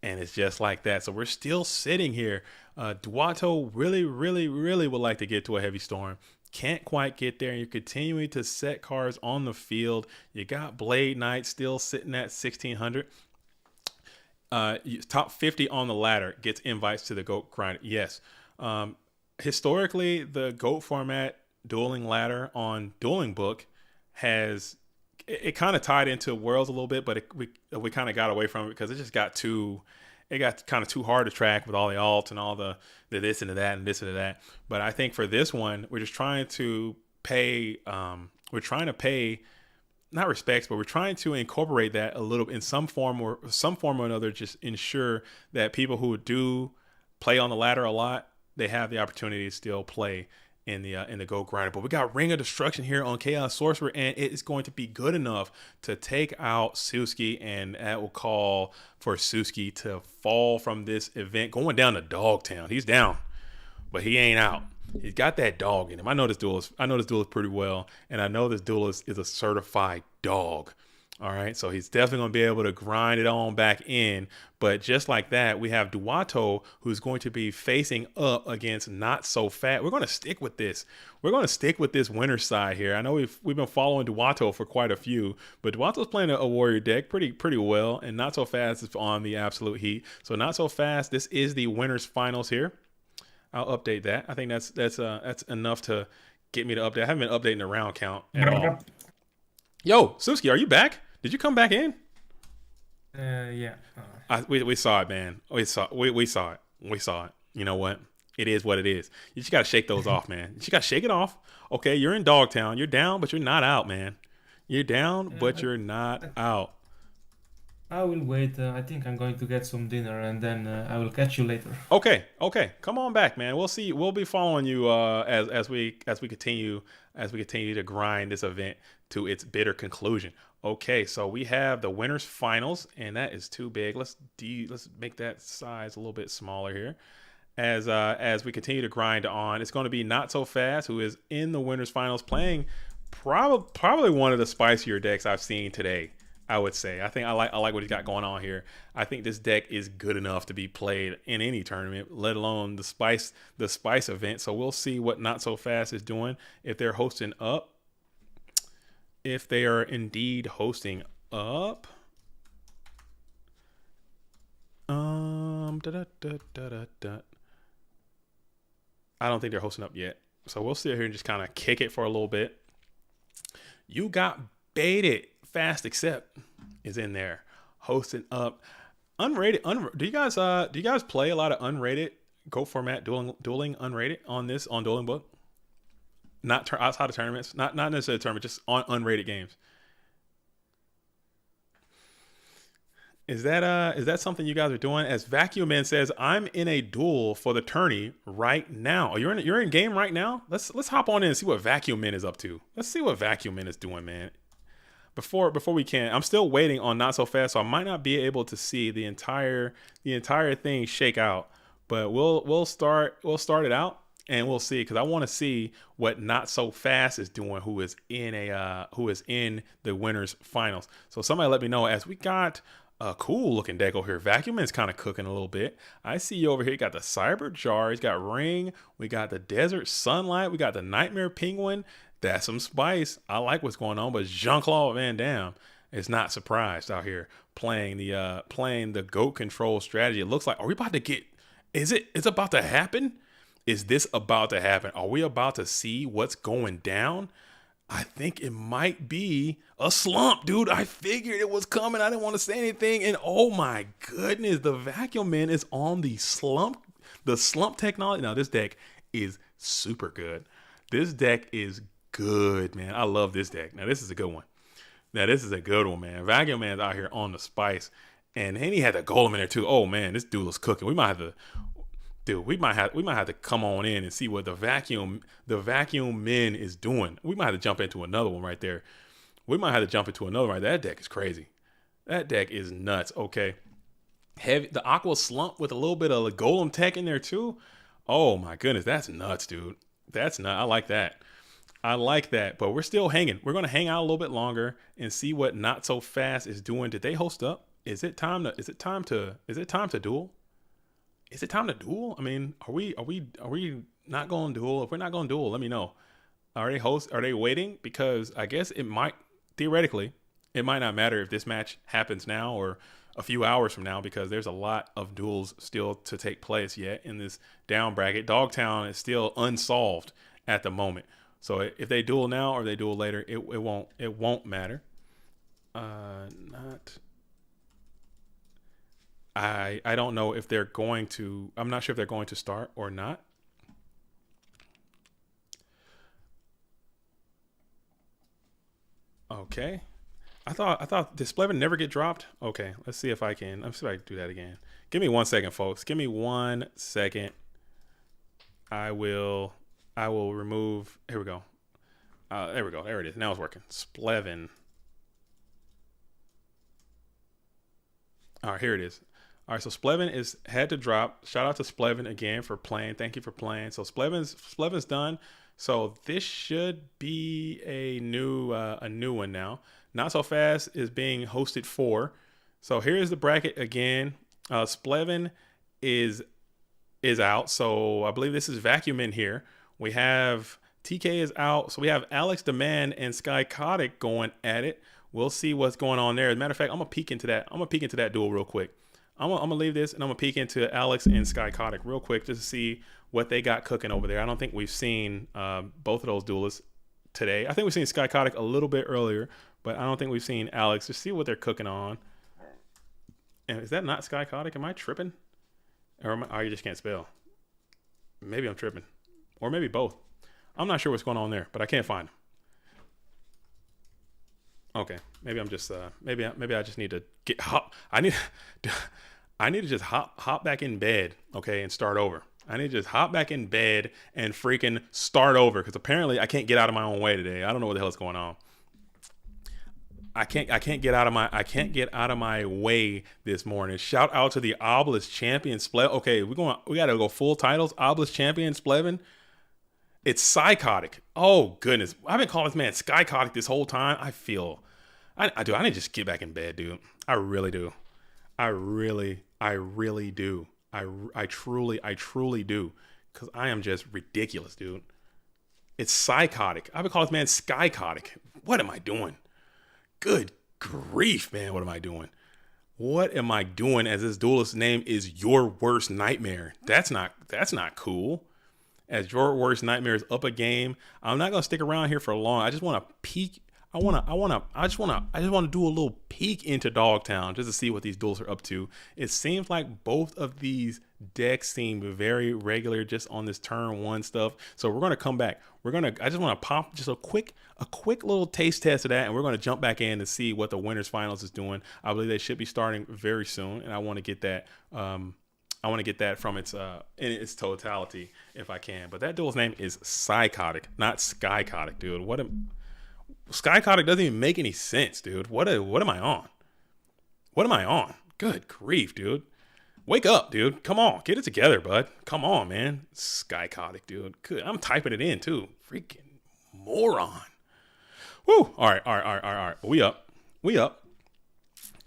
And it's just like that. So we're still sitting here. Duato really, really, really would like to get to a heavy storm. Can't quite get there. You're continuing to set cards on the field. You got Blade Knight still sitting at 1,600. Top 50 on the ladder gets invites to the GOAT grind. Yes. Historically, the GOAT format dueling ladder on Dueling Book has... It kind of tied into Worlds a little bit, but we kind of got away from it because it just got kind of too hard to track with all the alts and all the this and the that and this and the that. But I think for this one, we're just trying to pay. Not respects, but we're trying to incorporate that a little in some form or another. Just ensure that people who do play on the ladder a lot, they have the opportunity to still play in the GOAT grinder. But we got Ring of Destruction here on Chaos Sorcerer, and it is going to be good enough to take out Suzuki, and that will call for Suzuki to fall from this event, going down to Dogtown. He's down, but he ain't out. He's got that dog in him. I know this duelist pretty well, and I know this duelist is a certified dog. All right, so he's definitely going to be able to grind it on back in. But just like that, we have Duato, who's going to be facing up against Not So Fat. We're going to stick with this. We're going to stick with this winner side here. I know we've been following Duato for quite a few, but Duato's playing a warrior deck pretty well, and Not So Fast is on the absolute heat. So Not So Fast, this is the winners finals here. I'll update that. I think that's enough to get me to update. I haven't been updating the round count at all. Yo, Suzuki, are you back? Did you come back in? Yeah. We saw it, man. We saw it. You know what? It is what it is. You just gotta shake those off, man. You just gotta shake it off. Okay, you're in Dogtown. You're down, but you're not out, man. You're down, but you're not out. I will wait. I think I'm going to get some dinner, and then I will catch you later. Okay. Come on back, man. We'll see. We'll be following you as we continue to grind this event to its bitter conclusion. Okay, so we have the winners finals, and that is too big. Let's make that size a little bit smaller here. As we continue to grind on, it's going to be Not So Fast, who is in the winners finals, playing probably one of the spicier decks I've seen today. I would say. I think I like what he's got going on here. I think this deck is good enough to be played in any tournament, let alone the spice event. So we'll see what Not So Fast is doing if they're hosting up. If they are indeed hosting up. I don't think they're hosting up yet. So we'll sit here and just kind of kick it for a little bit. You got baited. Fast Accept is in there, hosting up. Unrated. Do you guys play a lot of unrated GOAT format dueling unrated on Dueling Book? Not outside of tournaments, not necessarily tournaments, just on unrated games. Is that something you guys are doing? As Vacuum Man says, I'm in a duel for the tourney right now. Oh, you're in game right now? Let's hop on in and see what Vacuum Man is up to. Let's see what Vacuum Man is doing, man. Before we can, I'm still waiting on Not So Fast, so I might not be able to see the entire thing shake out. But we'll start it out and we'll see, because I want to see what Not So Fast is doing, who is in the winners finals. So somebody let me know, as we got a cool looking deck over here. Vacuum Man's kind of cooking a little bit. I see you over here. You got the Cyber Jar. He's got Ring. We got the Desert Sunlight. We got the Nightmare Penguin. That's some spice. I like what's going on, but Jean-Claude Van Damme is not surprised out here playing the GOAT control strategy. It looks like, are we about to get, it's about to happen? Is this about to happen? Are we about to see what's going down? I think it might be a slump, dude. I figured it was coming. I didn't want to say anything. And oh my goodness, the Vacuum Man is on the slump technology. Now this deck is super good. This deck is good, man. I love this deck. Now this is a good one. Man. Vacuum Man's out here on the spice, and he had the golem in there too. Oh man, this dude was cooking. We might have to Dude, we might have to come on in and see what the vacuum men is doing. We might have to jump into another one right there. We might have to jump into another one right there. That deck is crazy. That deck is nuts. Okay. Heavy the Aqua Slump with a little bit of the Golem Tech in there too. Oh my goodness, that's nuts, dude. That's nuts. I like that. I like that. But we're still hanging. We're gonna hang out a little bit longer and see what Not So Fast is doing. Did they host up? Is it time to duel? Is it time to duel? I mean, are we not going to duel? If we're not going to duel, let me know. Are they waiting? Because I guess it might, theoretically, it might not matter if this match happens now or a few hours from now, because there's a lot of duels still to take place yet in this down bracket. Dogtown is still unsolved at the moment. So if they duel now or they duel later, it won't matter. I don't know if they're going to. I'm not sure if they're going to start or not. Okay. I thought did Splevin never get dropped? Okay, let's see if I can do that again. Give me 1 second, folks. Give me 1 second. I will remove. Here we go. There we go. There it is. Now it's working. Splevin. All right, here it is. All right, so Splevin had to drop. Shout out to Splevin again for playing. Thank you for playing. So Splevin's done. So this should be a new one now. Not So Fast is being hosted for. So here's the bracket again. Splevin is out. So I believe this is Vacuum in here. We have TK is out. So we have Alex Demand and Sky Kotick going at it. We'll see what's going on there. As a matter of fact, I'm gonna peek into that duel real quick. I'm gonna leave this and I'm gonna peek into Alex and Sky Kotick real quick just to see what they got cooking over there. I don't think we've seen both of those duelists today. I think we've seen Sky Kotick a little bit earlier, but I don't think we've seen Alex. Just see what they're cooking on. And is that not Sky Kotick? Am I tripping? Or you just can't spell? Maybe I'm tripping, or maybe both. I'm not sure what's going on there, but I can't find him. Okay, maybe I'm just maybe I just need to get hop. I need to just hop back in bed, okay, and start over. I need to just hop back in bed and freaking start over, because apparently I can't get out of my own way today. I don't know what the hell is going on. I can't get out of my way this morning. Shout out to the Obelisk champion Splevin. Okay, we gotta go full titles. Obelisk champion Splevin. It's Psychotic. Oh goodness, I've been calling this man Skycotic this whole time. I need to just get back in bed, dude. I really do. I really do. I truly do. Because I am just ridiculous, dude. It's Psychotic. I've been calling this man Skycotic. What am I doing? Good grief, man. What am I doing? What am I doing as this duelist's name is Your Worst Nightmare? That's not cool. As Your Worst Nightmare is up a game, I'm not gonna stick around here for long. I just want to peek. I just want to do a little peek into Dogtown just to see what these duels are up to. It seems like both of these decks seem very regular just on this turn one stuff. So we're gonna come back. I just want to pop just a quick little taste test of that, and we're gonna jump back in to see what the winners finals is doing. I believe they should be starting very soon, and I want to get that. I want to get that from in its totality if I can. But that duel's name is Psychotic, not Skycotic, dude. Skycotic doesn't even make any sense, dude. What am I on? What am I on? Good grief, dude. Wake up, dude. Come on. Get it together, bud. Come on, man. Skycotic, dude. Good. I'm typing it in, too. Freaking moron. Woo. All right. We up.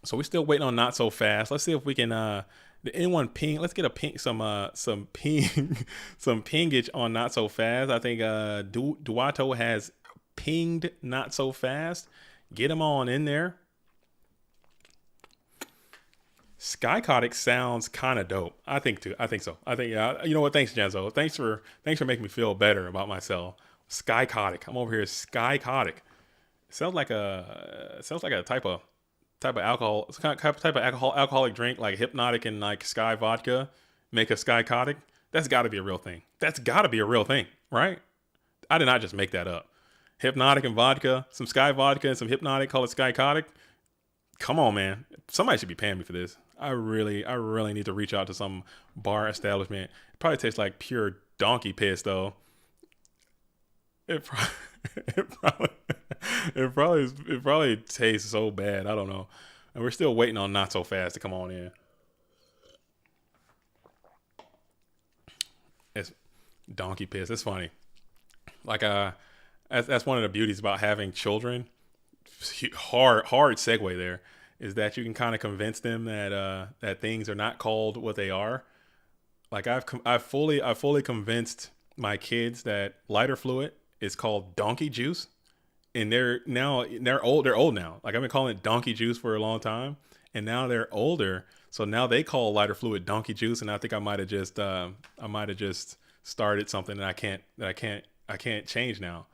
So we're still waiting on Not So Fast. Let's see if we can did anyone ping? Let's get a ping, some pingage on Not So Fast. I think Duato has pinged Not So Fast. Get him on in there. Skycotic sounds kind of dope. I think so. You know what? Thanks, Janzo. Thanks for making me feel better about myself. Skycotic. I'm over here. Skycotic. Sounds like a type of alcohol. It's kind of type of alcoholic drink, like Hypnotic and like Sky Vodka make a Skycotic. That's got to be a real thing. Right? I did not just make that up. Hypnotic and vodka, some Sky Vodka and some Hypnotic, call it Skycotic. Come on, man. Somebody should be paying me for this. I really need to reach out to some bar establishment. It probably tastes like pure donkey piss though. It probably, it probably, it probably tastes so bad. I don't know. And we're still waiting on Not So Fast to come on in. It's donkey piss. It's funny. Like that's one of the beauties about having children. Hard segue there is that you can kind of convince them that that things are not called what they are. Like I've fully convinced my kids that lighter fluid is called donkey juice, and they're old now. Like I've been calling it donkey juice for a long time, and now they're older, so now they call lighter fluid donkey juice, and I think I might have just started something that I can't change now.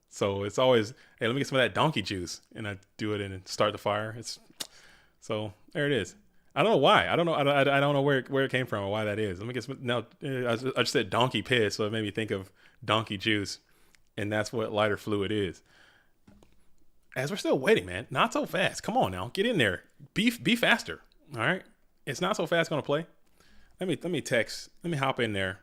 So it's always, hey, let me get some of that donkey juice, and I do it and start the fire. It's so there it is. I don't know why. I don't know. I don't know where it came from or why that is. Let me get some. Now I just said donkey piss, so it made me think of donkey juice, and that's what lighter fluid is. As we're still waiting, man, not so fast. Come on now, get in there. Be faster. All right, it's not so fast gonna play. Let me text. Let me hop in there.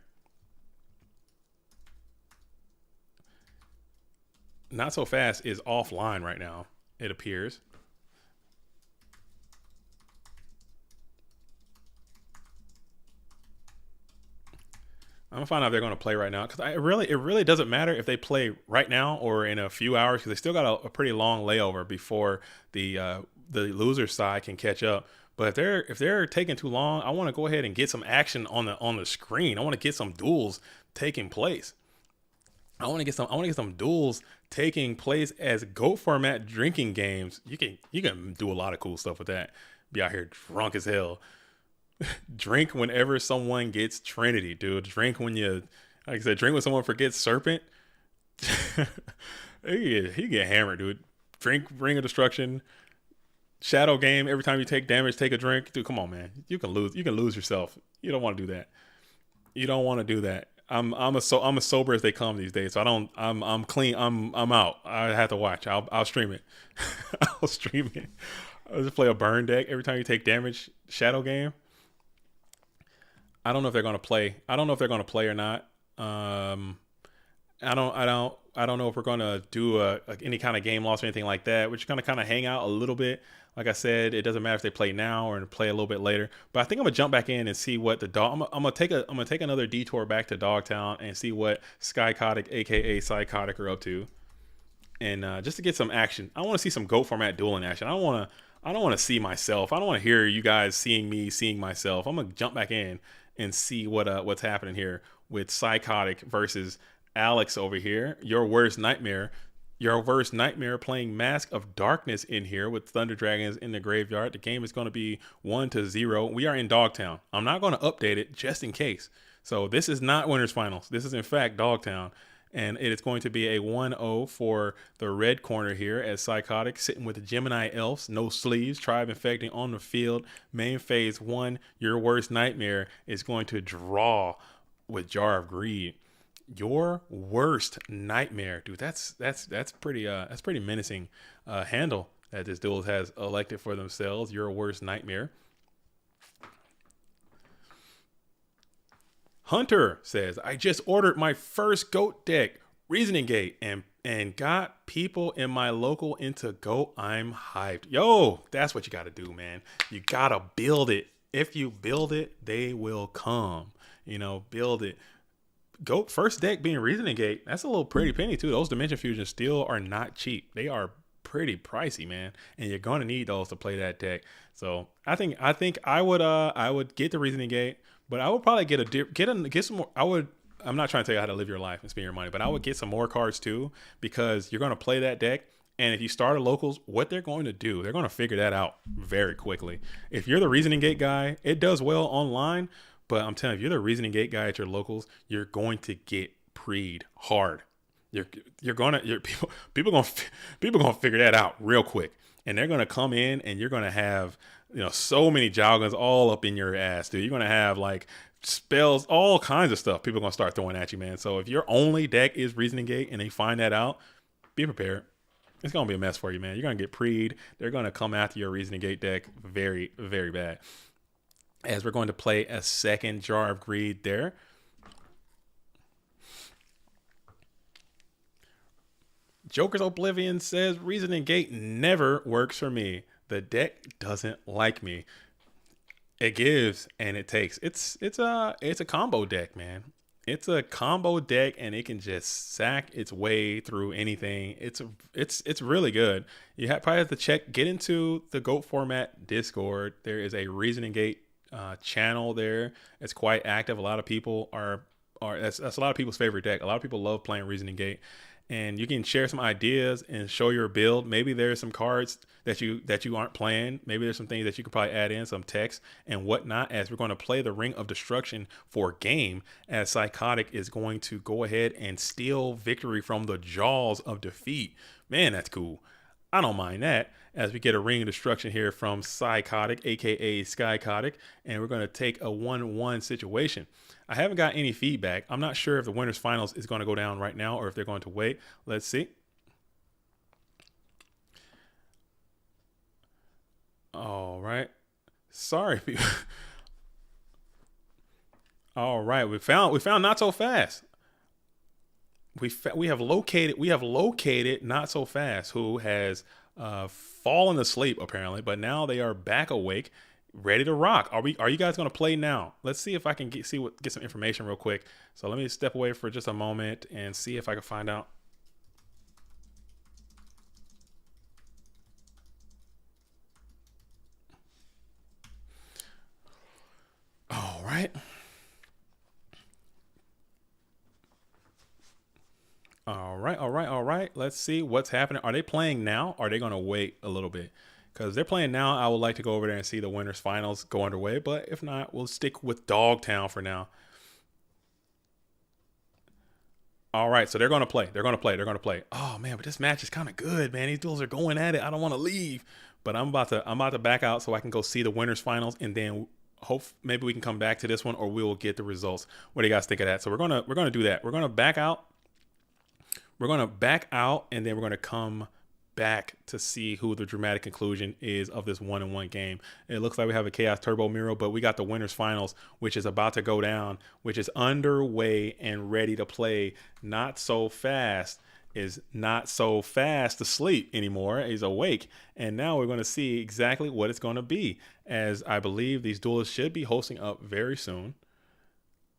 Not so fast is offline right now. It appears. I'm gonna find out if they're gonna play right now because it really doesn't matter if they play right now or in a few hours because they still got a pretty long layover before the loser side can catch up. But if they're taking too long, I want to go ahead and get some action on the screen. I want to get some duels taking place. I want to get some duels taking place as GOAT format drinking games. You can do a lot of cool stuff with that. Be out here drunk as hell. Drink whenever someone gets Trinity, dude. Drink when you, like I said, drink when someone forgets Serpent. he get hammered, dude. Drink Ring of Destruction. Shadow Game. Every time you take damage, take a drink. Dude, come on, man. You can lose yourself. You don't want to do that. You don't want to do that. I'm as sober as they come these days. So I'm clean. I'm out. I have to watch. I'll stream it. I'll stream it. I'll just play a burn deck every time you take damage. Shadow Game. I don't know if they're gonna play. I don't know if they're gonna play or not. I don't know if we're gonna do any kind of game loss or anything like that. We're just gonna kind of hang out a little bit. Like I said, it doesn't matter if they play now or play a little bit later. But I think I'm gonna jump back in and see what the dog. I'm gonna take another detour back to Dogtown and see what Skycotic, aka Psychotic, are up to, and just to get some action. I want to see some GOAT format dueling action. I don't want to see myself. I don't want to hear you guys seeing me seeing myself. I'm gonna jump back in and see what's happening here with Psychotic versus Alex over here. Your worst nightmare playing Mask of Darkness in here with Thunder Dragons in the graveyard. The game is going to be 1-0. We are in Dogtown. I'm not going to update it just in case. So this is not Winners Finals. This is in fact Dogtown. And it is going to be a 1-0 for the red corner here as Psychotic sitting with the Gemini Elves, no sleeves, Tribe Infecting on the field. Main phase 1, your worst nightmare is going to draw with Jar of Greed. Your worst nightmare, dude. That's pretty menacing handle that this duel has elected for themselves. Your worst nightmare. Hunter says, I just ordered my first GOAT deck, Reasoning Gate, and got people in my local into GOAT. I'm hyped. Yo, that's what you got to do, man. You got to build it. If you build it, they will come. Build it. GOAT first deck being Reasoning Gate. That's a little pretty penny, too. Those Dimension Fusions still are not cheap. They are pretty pricey, man. And you're going to need those to play that deck. So I think I would get the Reasoning Gate. But I would probably get some more. I'm not trying to tell you how to live your life and spend your money, but I would get some more cards too because you're going to play that deck. And if you start a locals, what they're going to do, they're going to figure that out very quickly. If you're the Reasoning Gate guy, it does well online. But I'm telling you, if you're the Reasoning Gate guy at your locals, you're going to get preed hard. People gonna figure that out real quick, and they're gonna come in and you're gonna have so many Jowgans all up in your ass, dude. You're gonna have like spells, all kinds of stuff. People are gonna start throwing at you, man. So if your only deck is Reasoning Gate and they find that out, be prepared. It's gonna be a mess for you, man. You're gonna get preed. They're gonna come after your Reasoning Gate deck very, very bad. as we're going to play a second Jar of Greed there. Joker's Oblivion says Reasoning Gate never works for me. The deck doesn't like me. It gives and it takes. It's a combo deck, man. It's a combo deck, and it can just sack its way through anything. It's really good. Probably have to get into the GOAT format Discord. There is a Reasoning Gate channel there. It's quite active. A lot of people that's a lot of people's favorite deck. A lot of people love playing Reasoning Gate. And you can share some ideas and show your build. Maybe there's some cards that you aren't playing. Maybe there's some things that you could probably add in, some text and whatnot, as we're going to play the Ring of Destruction for game, as Psychotic is going to go ahead and steal victory from the jaws of defeat. Man, that's cool. I don't mind that, as we get a Ring of Destruction here from Psychotic, aka Skycotic, and we're going to take a 1-1 situation. I haven't got any feedback. I'm not sure if the winners finals is going to go down right now or if they're going to wait. Let's see. All right. Sorry, people. All right, we found Not So Fast. We have located Not So Fast, who has fallen asleep apparently, but now they are back awake, ready to rock. Are you guys going to play now? Let's see if I can get some information real quick. So let me step away for just a moment and see if I can find out. All right. All right. Let's see what's happening. Are they playing now? Or are they going to wait a little bit? Because if they're playing now, I would like to go over there and see the winners finals go underway. But if not, we'll stick with Dogtown for now. All right, so they're going to play. They're going to play. Oh man, but this match is kind of good, man. These duels are going at it. I don't want to leave, but I'm about to back out so I can go see the winners finals, and then maybe we can come back to this one, or we will get the results. What do you guys think of that? So we're gonna do that. We're gonna back out. And then we're gonna come back to see who the dramatic conclusion is of this 1-1 game. It looks like we have a Chaos Turbo Miro, but we got the winners finals, which is about to go down, which is underway and ready to play. Not So Fast is not so fast asleep anymore. He's awake, and now we're going to see exactly what it's going to be, as I believe these duelists should be hosting up very soon.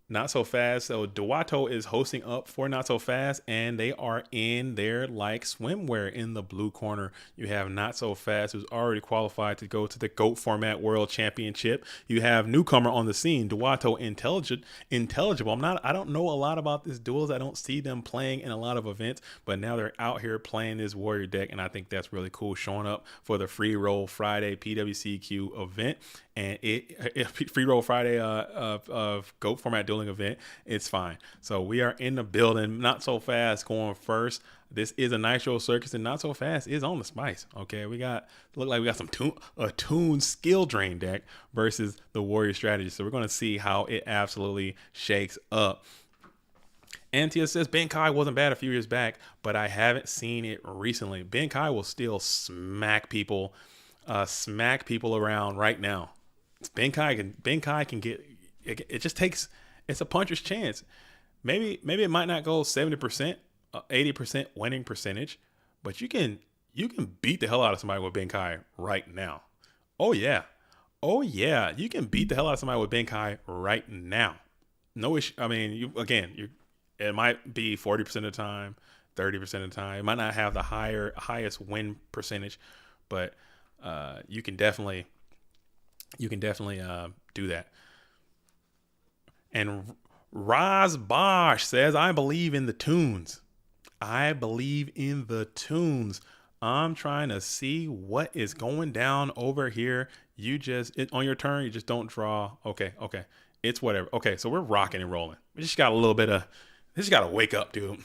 Not So Fast. So Duato is hosting up for Not So Fast, and they are in their like swimwear in the blue corner. You have Not So Fast, who's already qualified to go to the GOAT Format World Championship. You have newcomer on the scene, Duato Intelligible. I don't know a lot about this duels. I don't see them playing in a lot of events, but now they're out here playing this Warrior deck, and I think that's really cool, showing up for the Free Roll Friday PWCQ event. And Free Roll Friday of GOAT Format Dueling event, it's fine. So we are in the building. Not So Fast going first. This is a Nitro Circus, and Not So Fast is on the spice. Okay, look like we got some Toon skill drain deck versus the Warrior strategy. So we're going to see how it absolutely shakes up. Antia says Ben Kai wasn't bad a few years back, but I haven't seen it recently. Ben Kai will still smack people around right now. Ben Kai can get it. Just takes, it's a puncher's chance. Maybe it might not go 70%, 80% winning percentage, but you can beat the hell out of somebody with Ben Kai right now. Oh yeah, you can beat the hell out of somebody with Ben Kai right now. No issue. I mean, it might be 40% of the time, 30% of the time. It might not have the highest win percentage, but you can definitely do that. And Raz Bosch says, I believe in the tunes. I'm trying to see what is going down over here. On your turn, you just don't draw. Okay. It's whatever. Okay, so we're rocking and rolling. We just got to wake up, dude.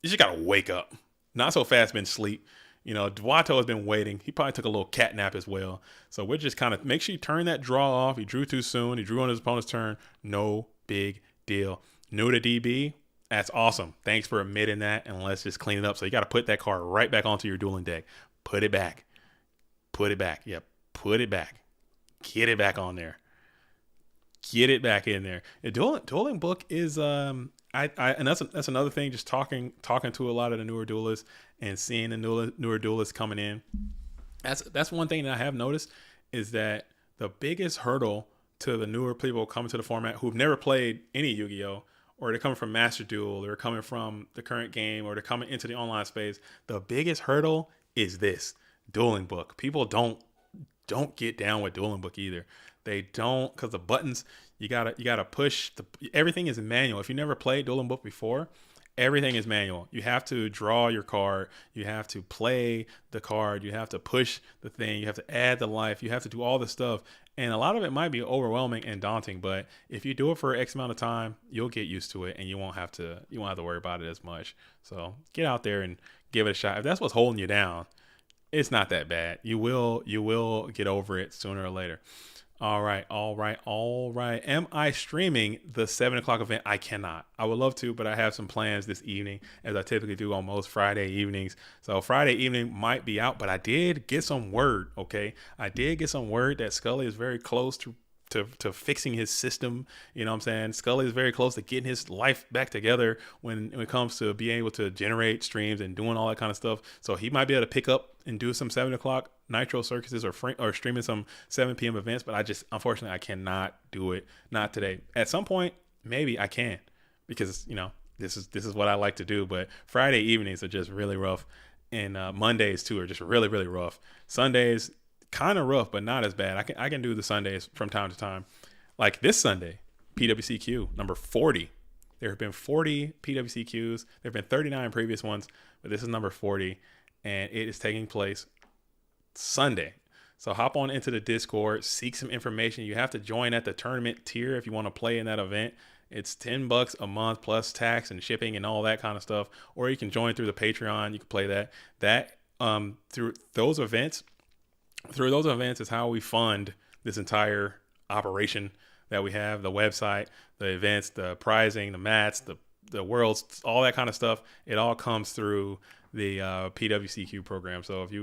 You just got to wake up. Not So Fast been sleep. Duato has been waiting. He probably took a little cat nap as well. So we're just kind of make sure you turn that draw off. He drew too soon. He drew on his opponent's turn. No big deal. New to DB. That's awesome. Thanks for admitting that. And let's just clean it up. So you got to put that card right back onto your dueling deck. Put it back. Yep. Put it back. Get it back on there. Get it back in there. The dueling book is and that's another thing. Just talking to a lot of the newer duelists and seeing the newer duelists coming in. That's one thing that I have noticed is that the biggest hurdle to the newer people coming to the format who've never played any Yu-Gi-Oh, or they're coming from Master Duel, or they're coming from the current game, or they're coming into the online space. The biggest hurdle is this dueling book. People don't get down with dueling book either. They don't, because the buttons, you gotta push. Everything is manual. If you never played dueling book before, everything is manual. You have to draw your card. You have to play the card. You have to push the thing. You have to add the life. You have to do all this stuff. And a lot of it might be overwhelming and daunting, but if you do it for X amount of time, you'll get used to it and you won't have to worry about it as much. So get out there and give it a shot. If that's what's holding you down, it's not that bad. You will get over it sooner or later. All right. Am I streaming the 7:00 event? I cannot. I would love to, but I have some plans this evening, as I typically do on most Friday evenings. So Friday evening might be out, but I did get some word. Okay, I did get some word that Scully is very close to fixing his system. You know what I'm saying? Scully is very close to getting his life back together when it comes to being able to generate streams and doing all that kind of stuff. So he might be able to pick up and do some 7:00 Nitro Circuses or streaming some 7 p.m. events, but unfortunately I cannot do it. Not today. At some point, maybe I can, because this is what I like to do. But Friday evenings are just really rough, and Mondays too are just really, really rough. Sundays kind of rough, but not as bad. I can do the Sundays from time to time. Like this Sunday, PWCQ number 40. There have been 40 PWCQs. There have been 39 previous ones, but this is number 40, and it is taking place Sunday. So hop on into the Discord, seek some information. You have to join at the tournament tier if you want to play in that event. It's $10 a month plus tax and shipping and all that kind of stuff. Or you can join through the Patreon. You can play that through those events. Through those events is how we fund this entire operation that we have, the website, the events, the prizing, the mats, the worlds, all that kind of stuff. It all comes through the PWCQ program. So if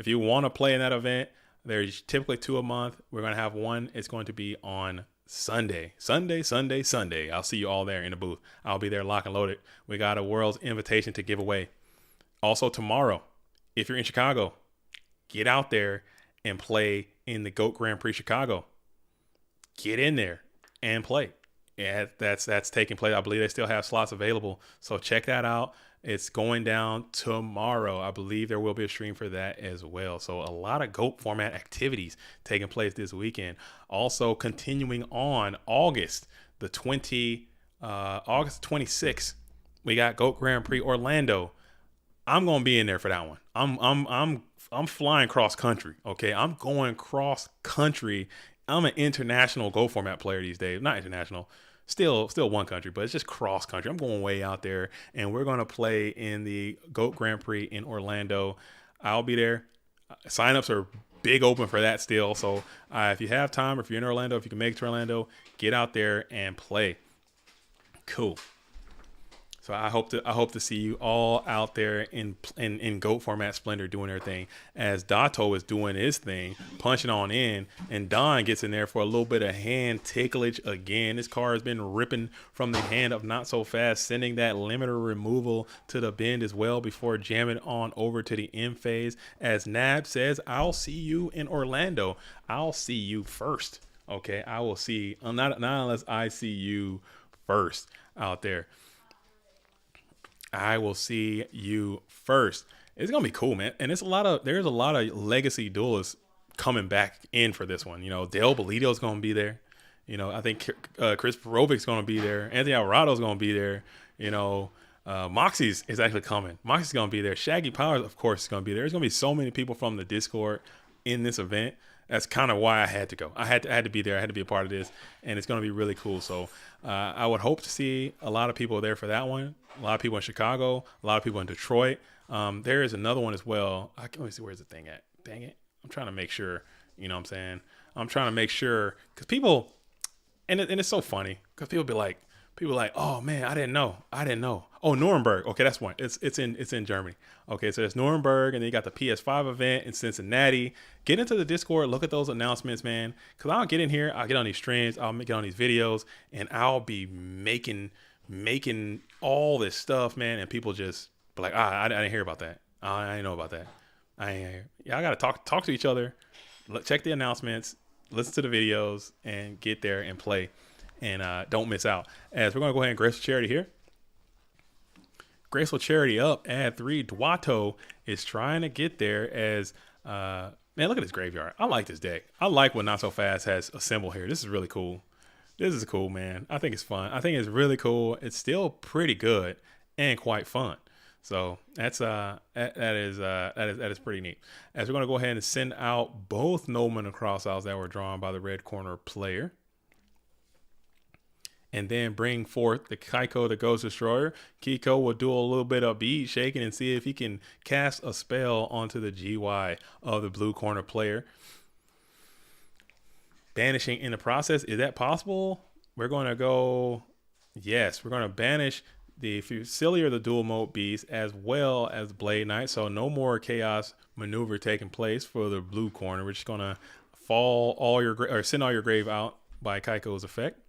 you want to play in that event, there's typically 2 a month. We're going to have one. It's going to be on Sunday. I'll see you all there in the booth. I'll be there lock and loaded. We got a world's invitation to give away. Also tomorrow, if you're in Chicago, get out there and play in the GOAT Grand Prix Chicago. Get in there and play. Yeah, that's taking place. I believe they still have slots available. So check that out. It's going down tomorrow. I believe there will be a stream for that as well. So a lot of GOAT format activities taking place this weekend. Also continuing on August 26th, we got GOAT Grand Prix Orlando. I'm going to be in there for that one. I'm flying cross country. Okay. I'm going cross country. I'm an international GOAT format player these days. Not international. Still one country, but it's just cross country. I'm going way out there, and we're going to play in the GOAT Grand Prix in Orlando. I'll be there. Signups are big open for that still. So if you have time, if you're in Orlando, if you can make it to Orlando, get out there and play. Cool. So I hope to see you all out there in GOAT format Splendor doing their thing, as Duato is doing his thing, punching on in, and Don gets in there for a little bit of hand ticklage again. This car has been ripping from the hand of Not So Fast, sending that limiter removal to the bend as well before jamming on over to the end phase. As Nab says, I'll see you in Orlando. I'll see you first. Okay, I will see. Not unless I see you first out there. I will see you first. It's gonna be cool, man. And there's a lot of legacy duelists coming back in for this one. Dale Bolito's gonna be there. I think Chris Perovic's gonna be there. Anthony Alvarado's gonna be there. Moxie's is actually coming. Moxie's gonna be there. Shaggy Powers, of course, is gonna be there. There's gonna be so many people from the Discord in this event. That's kind of why I had to go. I had to be there. I had to be a part of this, and it's going to be really cool. So I would hope to see a lot of people there for that one. A lot of people in Chicago, a lot of people in Detroit. There is another one as well. Let me see, where's the thing at? Dang it. I'm trying to make sure, you know what I'm saying? I'm trying to make sure, because people, and it's so funny, because people be like, oh man, I didn't know. Oh, Nuremberg. Okay, that's one. It's in Germany. Okay, so it's Nuremberg, and then you got the PS5 event in Cincinnati. Get into the Discord, look at those announcements, man. Cause I'll get in here, I'll get on these streams, I'll get on these videos, and I'll be making all this stuff, man. And people just be like, I didn't hear about that. I didn't know about that. I gotta talk to each other, check the announcements, listen to the videos, and get there and play, and don't miss out. As we're gonna go ahead and grace charity here. Graceful Charity up, ad 3. Duato is trying to get there as, man, look at this graveyard. I like this deck. I like what Not So Fast has assembled here. This is really cool. This is cool, man. I think it's fun. I think it's really cool. It's still pretty good and quite fun. So that is pretty neat. As we're going to go ahead and send out both Noman and Crossouts that were drawn by the red corner player. And then bring forth the Kaiko, the Ghost Destroyer. Kiko will do a little bit of bead shaking and see if he can cast a spell onto the GY of the blue corner player. Banishing in the process. Is that possible? We're going to go, yes, we're going to banish the Fusilier, the dual mode beast, as well as Blade Knight. So no more chaos maneuver taking place for the blue corner. We're just going to send all your grave out by Kaiko's effect.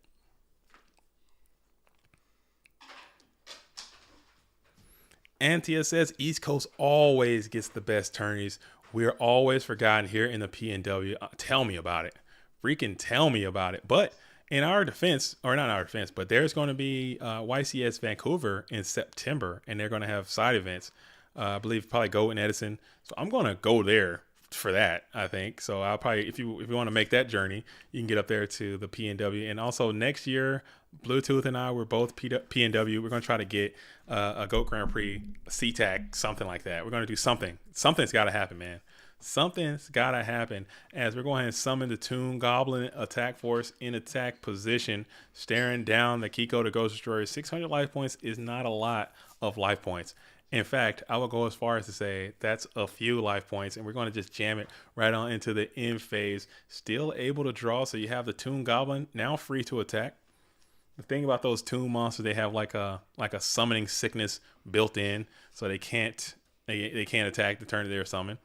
Antia says East Coast always gets the best tourneys. We're always forgotten here in the PNW. Tell me about it. Freaking tell me about it. But in our defense, or not our defense, but there's going to be YCS Vancouver in September, and they're going to have side events. I believe probably Go and Edison. So I'm going to go there for that, I think. So I'll probably, if you want to make that journey, you can get up there to the PNW. And also next year, Bluetooth and I were both PNW. We're going to try to get a GOAT Grand Prix, CTAC, something like that. We're going to do something. Something's got to happen, man. Something's got to happen as we're going to summon the Toon Goblin attack force in attack position, staring down the Kiko the Ghost Destroyer. 600 life points is not a lot of life points. In fact, I will go as far as to say that's a few life points, and we're going to just jam it right on into the end phase. Still able to draw, so you have the Toon Goblin now free to attack. The thing about those Toon monsters, they have like a summoning sickness built in, so they can't attack the turn that they're summoned.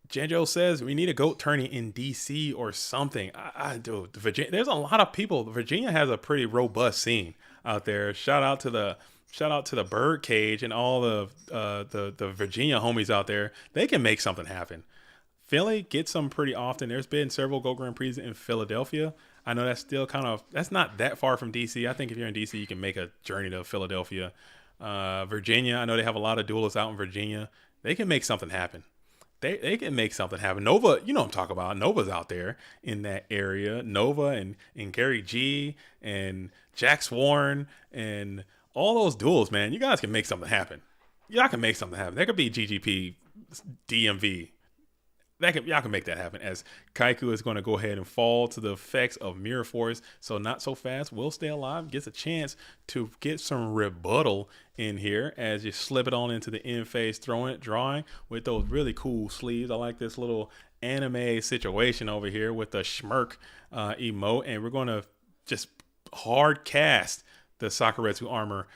Janjo says we need a GOAT tourney in DC or something. I do. There's a lot of people. Virginia has a pretty robust scene out there. Shout out to the Birdcage and all the Virginia homies out there. They can make something happen. Philly gets them pretty often. There's been several GOAT Grand Prix in Philadelphia. I know that's still that's not that far from DC. I think if you're in DC, you can make a journey to Philadelphia. Virginia, I know they have a lot of duelists out in Virginia. They can make something happen. They can make something happen. Nova, you know what I'm talking about. Nova's out there in that area. Nova and Gary G and Jax Warren and all those duels, man. You guys can make something happen. Y'all can make something happen. There could be GGP, DMV. Y'all can make that happen, as Kaiku is going to go ahead and fall to the effects of Mirror Force. So Not So Fast will stay alive, gets a chance to get some rebuttal in here as you slip it on into the end phase, drawing with those really cool sleeves. I like this little anime situation over here with the Schmirk emote, and we're going to just hard cast the Sakuretsu armor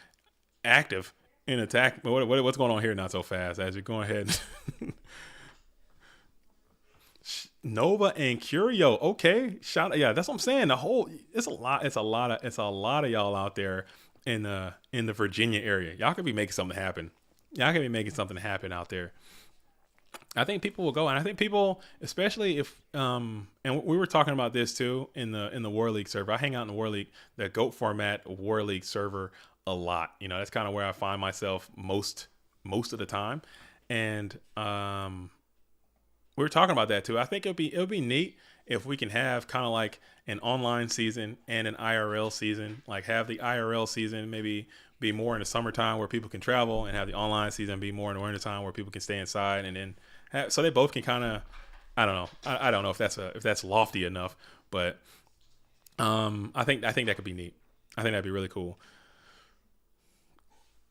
active in attack. What's going on here? Not So Fast as you're going ahead. Nova and Curio, okay. Yeah, that's what I'm saying. It's a lot of y'all out there in the Virginia area. Y'all could be making something happen. Y'all could be making something happen out there. I think people will go, and I think people, especially if and we were talking about this too in the War League server. I hang out in the War League, the GOAT format War League server a lot. You know, that's kind of where I find myself most of the time, and we were talking about that too. I think it'll be neat if we can have kind of like an online season and an IRL season. Like have the IRL season maybe be more in the summertime where people can travel, and have the online season be more in the winter time where people can stay inside, and then so they both can kind of. I don't know. I don't know if that's lofty enough, but I think that could be neat. I think that'd be really cool.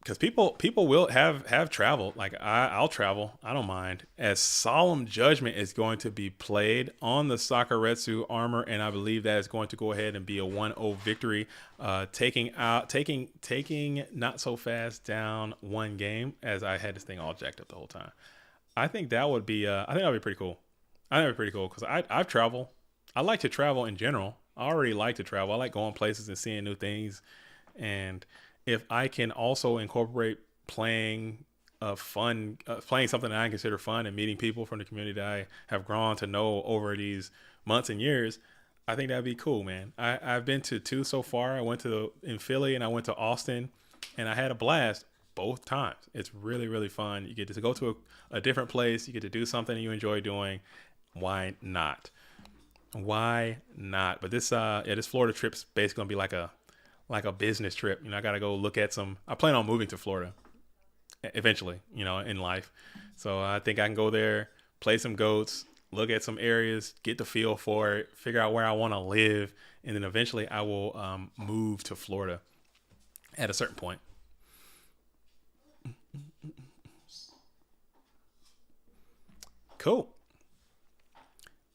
because people will have traveled. Like I'll travel. I don't mind. As Solemn Judgment is going to be played on the Sakaretsu armor, and I believe that is going to go ahead and be a 1-0 victory, taking Not So Fast down one game. As I had this thing all jacked up the whole time. I think that would be pretty cool. I think that'd be pretty cool because I've traveled. I like to travel in general. I already like to travel. I like going places and seeing new things, and if I can also incorporate playing playing something that I consider fun and meeting people from the community that I have grown to know over these months and years, I think that'd be cool, man. I've been to 2 so far. I went in Philly and I went to Austin, and I had a blast both times. It's really, really fun. You get to go to a different place. You get to do something you enjoy doing. Why not? Why not? But this Florida trip's basically gonna be like a business trip. I got to go look at I plan on moving to Florida eventually, in life. So I think I can go there, play some goats, look at some areas, get the feel for it, figure out where I want to live. And then eventually I will move to Florida at a certain point. Cool.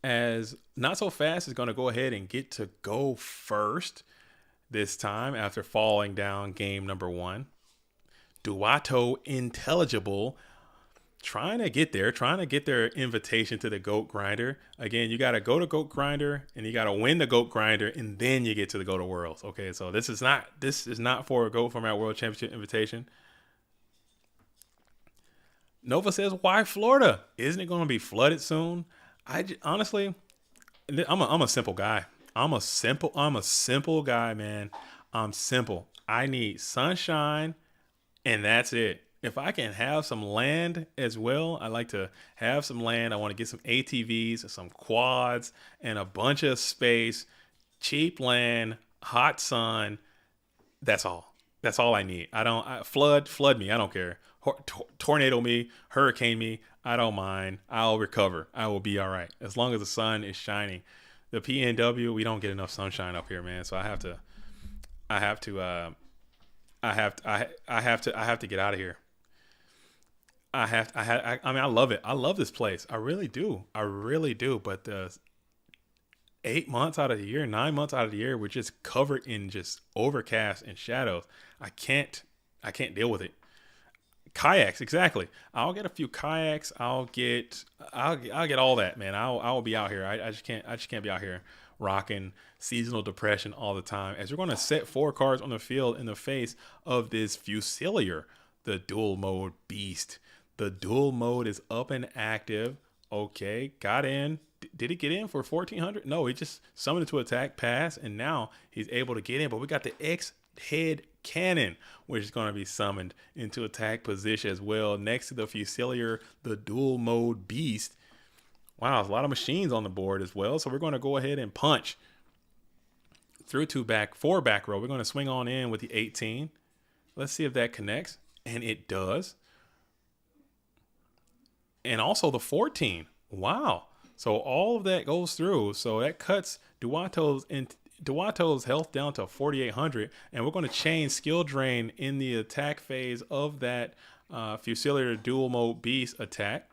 As Not So Fast is going to go ahead and get to go first this time after falling down game number 1. Duato Intelligible trying to get their invitation to the Goat Grinder. Again, you got to go to Goat Grinder and you got to win the Goat Grinder and then you get to the Go to Worlds. Okay, so this is not for a Goat Format World Championship invitation. Nova says, "Why Florida? Isn't it going to be flooded soon?" Honestly, I'm a simple guy. I'm a simple guy, man. I'm simple. I need sunshine, and that's it. If I can have some land as well, I like to have some land. I want to get some ATVs, some quads, and a bunch of space, cheap land, hot sun. That's all. That's all I need. Flood me. I don't care. Tornado me, hurricane me. I don't mind. I'll recover. I will be all right as long as the sun is shining. The PNW, we don't get enough sunshine up here, man. So I have to get out of here. I love it. I love this place. I really do. But the 8 months out of the year, 9 months out of the year, we're just covered in just overcast and shadows. I can't deal with it. Kayaks, exactly. I'll get a few kayaks. I'll get all that, man. I'll be out here. I just can't be out here rocking seasonal depression all the time. As we're going to set 4 cars on the field in the face of this Fusilier, the dual mode beast. The dual mode is up and active. Okay, got in. Did he get in for 1400? No, he just summoned it to attack, pass, and now he's able to get in. But we got the X-head cannon, which is going to be summoned into attack position as well next to the Fusilier, the dual mode beast. Wow, there's a lot of machines on the board as well. So we're going to go ahead and punch through 4 back row. We're going to swing on in with the 18. Let's see if that connects. And it does. And also the 14. Wow. So all of that goes through. So that cuts Duato's health down to 4,800, and we're going to chain skill drain in the attack phase of that Fusilier dual mode beast attack.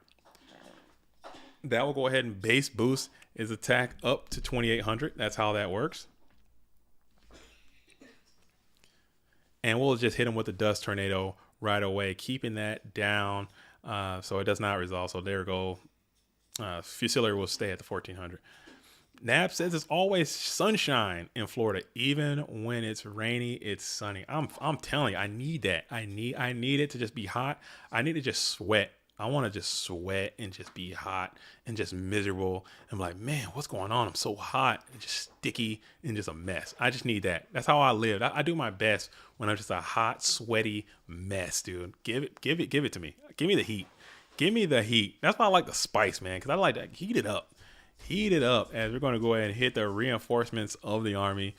That will go ahead and base boost his attack up to 2,800. That's how that works. And we'll just hit him with the dust tornado right away, keeping that down so it does not resolve. So there we go. Fusilier will stay at the 1,400. Nab says it's always sunshine in Florida, even when it's rainy. It's sunny. I'm telling you, I need that. I need it to just be hot. I need to just sweat. I want to just sweat and just be hot and just miserable. I'm like, man, what's going on? I'm so hot and just sticky and just a mess. I just need that. That's how I live. I do my best when I'm just a hot, sweaty mess, dude. Give it to me. Give me the heat. Give me the heat. That's why I like the spice, man, because I like to heat it up. Heat it up as we're going to go ahead and hit the reinforcements of the army.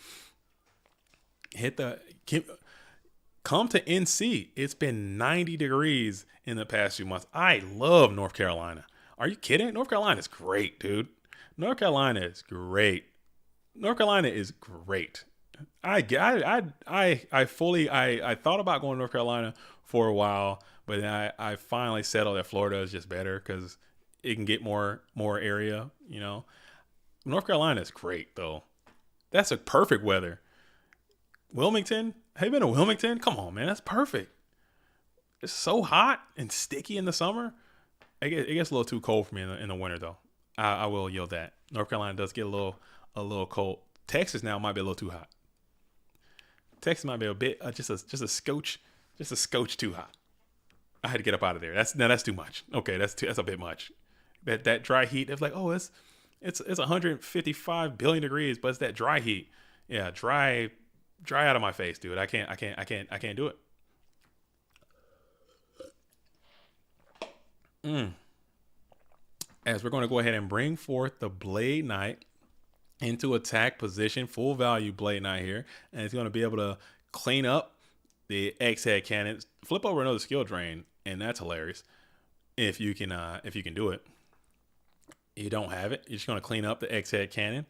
Come to NC. It's been 90 degrees in the past few months. I love North Carolina. Are you kidding? North Carolina is great, dude. North Carolina is great. I thought about going to North Carolina for a while, but then I finally settled that Florida is just better because it can get more area. You know, North Carolina is great though. That's a perfect weather. Wilmington, have you been to Wilmington? Come on, man, that's perfect. It's so hot and sticky in the summer. It gets a little too cold for me in the winter though. I will yield that. North Carolina does get a little cold. Texas now might be a little too hot. Texas might be a bit just a scotch too hot. I had to get up out of there. That's too much. Okay, that's a bit much. That dry heat. It's like, oh, it's 155 billion degrees, but it's that dry heat. Yeah, dry out of my face, dude. I can't do it. As we're going to go ahead and bring forth the Blade Knight into attack position, full value Blade Knight here, and it's going to be able to clean up the X-head cannons, flip over another skill drain, and that's hilarious. If you can do it. You don't have it. You're just going to clean up the X-head cannon.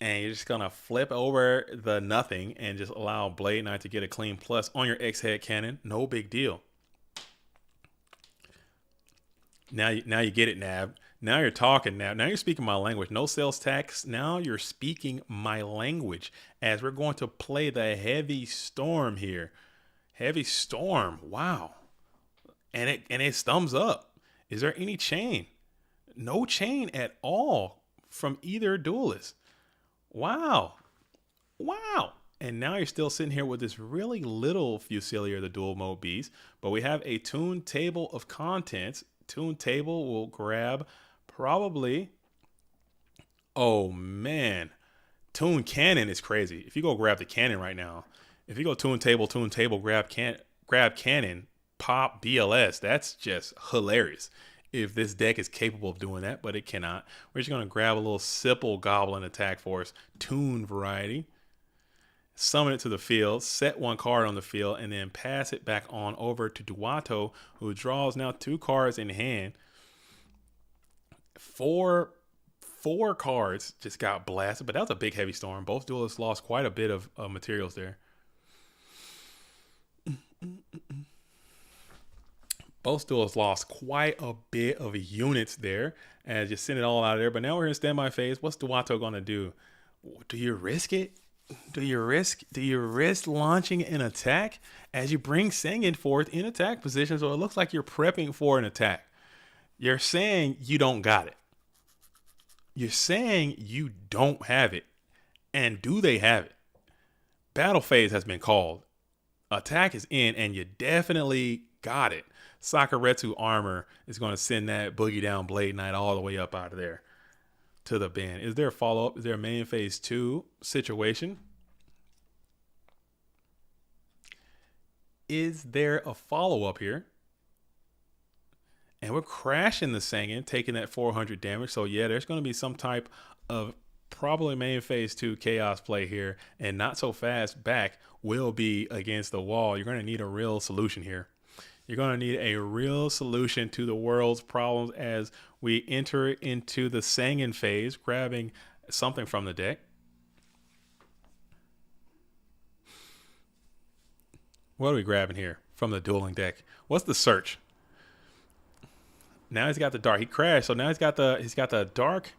And you're just going to flip over the nothing and just allow Blade Knight to get a clean plus on your X-head cannon. No big deal. Now you get it, Nab. Now you're talking, Nab. Now you're speaking my language. No sales tax. Now you're speaking my language as we're going to play the Heavy Storm here. Heavy Storm. Wow. And it's thumbs up. Is there any chain? No chain at all from either duelist. Wow. And now you're still sitting here with this really little Fusilier, the dual mode beast. But we have a tune table of contents. Tune table will grab probably. Oh man, tune cannon is crazy. If you go grab the cannon right now, if you go tune table, grab cannon, pop BLS. That's just hilarious. If this deck is capable of doing that, but it cannot. We're just gonna grab a little Sipple Goblin attack force, tune variety. Summon it to the field, set one card on the field, and then pass it back on over to Duato, who draws now 2 cards in hand. Four cards just got blasted, but that was a big Heavy Storm. Both duelists lost quite a bit of materials there. Both duelists lost quite a bit of units there, and just send it all out of there. But now we're in standby phase. What's Duato going to do? Do you risk it? Do you risk launching an attack as you bring Sengen forth in attack position? So it looks like you're prepping for an attack. You're saying you don't got it. You're saying you don't have it. And do they have it? Battle phase has been called. Attack is in, and you definitely got it. Sakuretsu armor is going to send that boogie down Blade Knight all the way up out of there to the bin. Is there a follow-up? Is there a main phase 2 situation? Is there a follow-up here? And we're crashing the Sengen, taking that 400 damage. So yeah, there's going to be some type of probably main phase 2 chaos play here, and not so fast back will be against the wall. You're going to need a real solution here. You're going to need a real solution to the world's problems as we enter into the Sengen phase, grabbing something from the deck. What are we grabbing here from the dueling deck? What's the search? Now he's got the dark. He crashed, so now he's got the dark.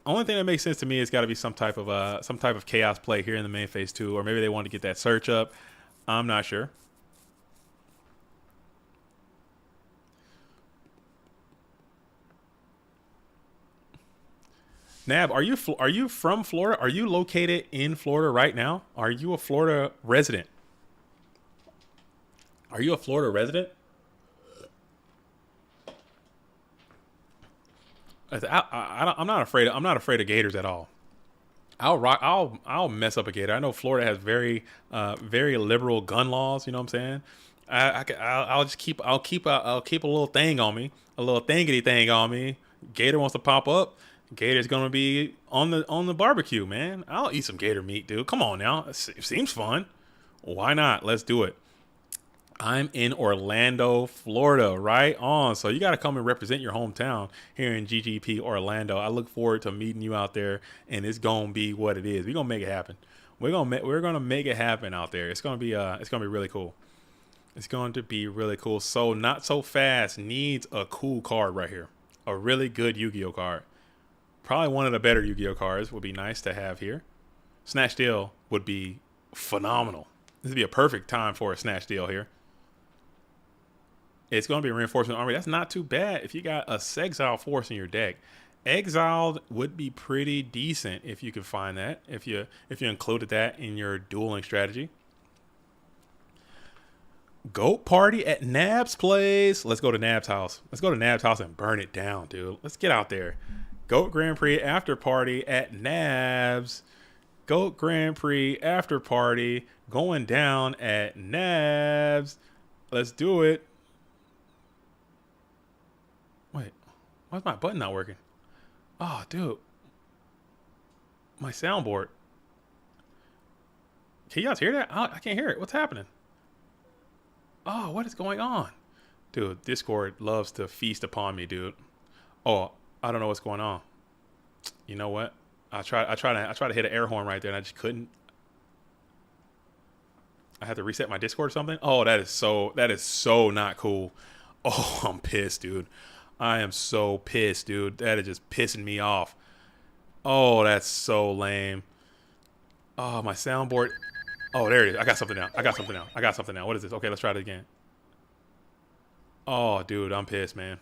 Only thing that makes sense to me is got to be some type of chaos play here in the main phase 2, or maybe they want to get that search up. I'm not sure. Nab, are you from Florida? Are you located in Florida right now? Are you a Florida resident? Are you a Florida resident? I'm not afraid. I'm not afraid of gators at all. I'll mess up a gator. I know Florida has very liberal gun laws. You know what I'm saying? I'll keep a little thing on me, a little thingity thing on me. Gator wants to pop up. Gator's gonna be on the barbecue, man. I'll eat some gator meat, dude. Come on now, it seems fun. Why not? Let's do it. I'm in Orlando, Florida, right on. So you got to come and represent your hometown here in GGP Orlando. I look forward to meeting you out there, and it's gonna be what it is. We're gonna make it happen. We're gonna make it happen out there. It's gonna be really cool. It's going to be really cool. So Not So Fast needs a cool card right here, a really good Yu-Gi-Oh card. Probably one of the better Yu-Gi-Oh cards would be nice to have here. Snatch Deal would be phenomenal. This would be a perfect time for a Snatch Deal here. It's going to be a Reinforcement Army. That's not too bad if you got a Sexile Force in your deck. Exiled would be pretty decent if you could find that. If you included that in your dueling strategy. Goat Party at Nab's place. Let's go to Nab's house. Let's go to Nab's house and burn it down, dude. Let's get out there. Goat Grand Prix after party at Nab's. Goat Grand Prix after party going down at Nab's. Let's do it. Wait, why's my button not working? Oh, dude. My soundboard. Can you guys hear that? I can't hear it. What's happening? Oh, what is going on? Dude, Discord loves to feast upon me, dude. Oh, I don't know what's going on. You know what? I try to hit an air horn right there and I just couldn't. I had to reset my Discord or something. Oh, that is so not cool. Oh, I'm pissed, dude. I am so pissed, dude. That is just pissing me off. Oh, that's so lame. Oh, my soundboard. Oh, there it is. I got something now. What is this? Okay, let's try it again. Oh, dude, I'm pissed, man.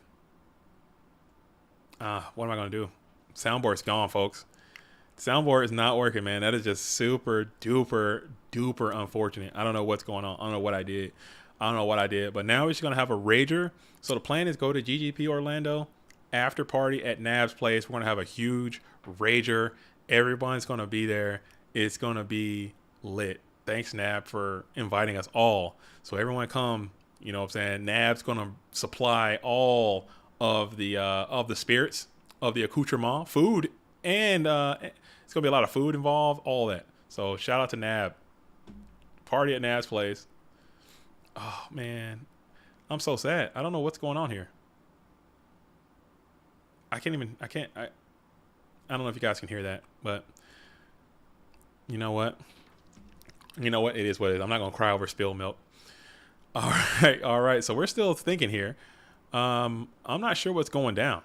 What am I going to do? Soundboard's gone, folks. Soundboard is not working, man. That is just super duper unfortunate. I don't know what's going on. I don't know what I did. But now we're just going to have a Rager. So the plan is go to GGP Orlando, after party at Nab's place. We're going to have a huge Rager. Everyone's going to be there. It's going to be lit. Thanks, Nab, for inviting us all. So everyone come, you know what I'm saying? Nab's going to supply all of the spirits, of the accoutrement, food, and it's going to be a lot of food involved, all that. So shout out to Nab. Party at Nab's place. Oh, man. I'm so sad. I don't know what's going on here. I don't know if you guys can hear that, but you know what? It is what it is. I'm not going to cry over spilled milk. All right. So we're still thinking here. I'm not sure what's going down.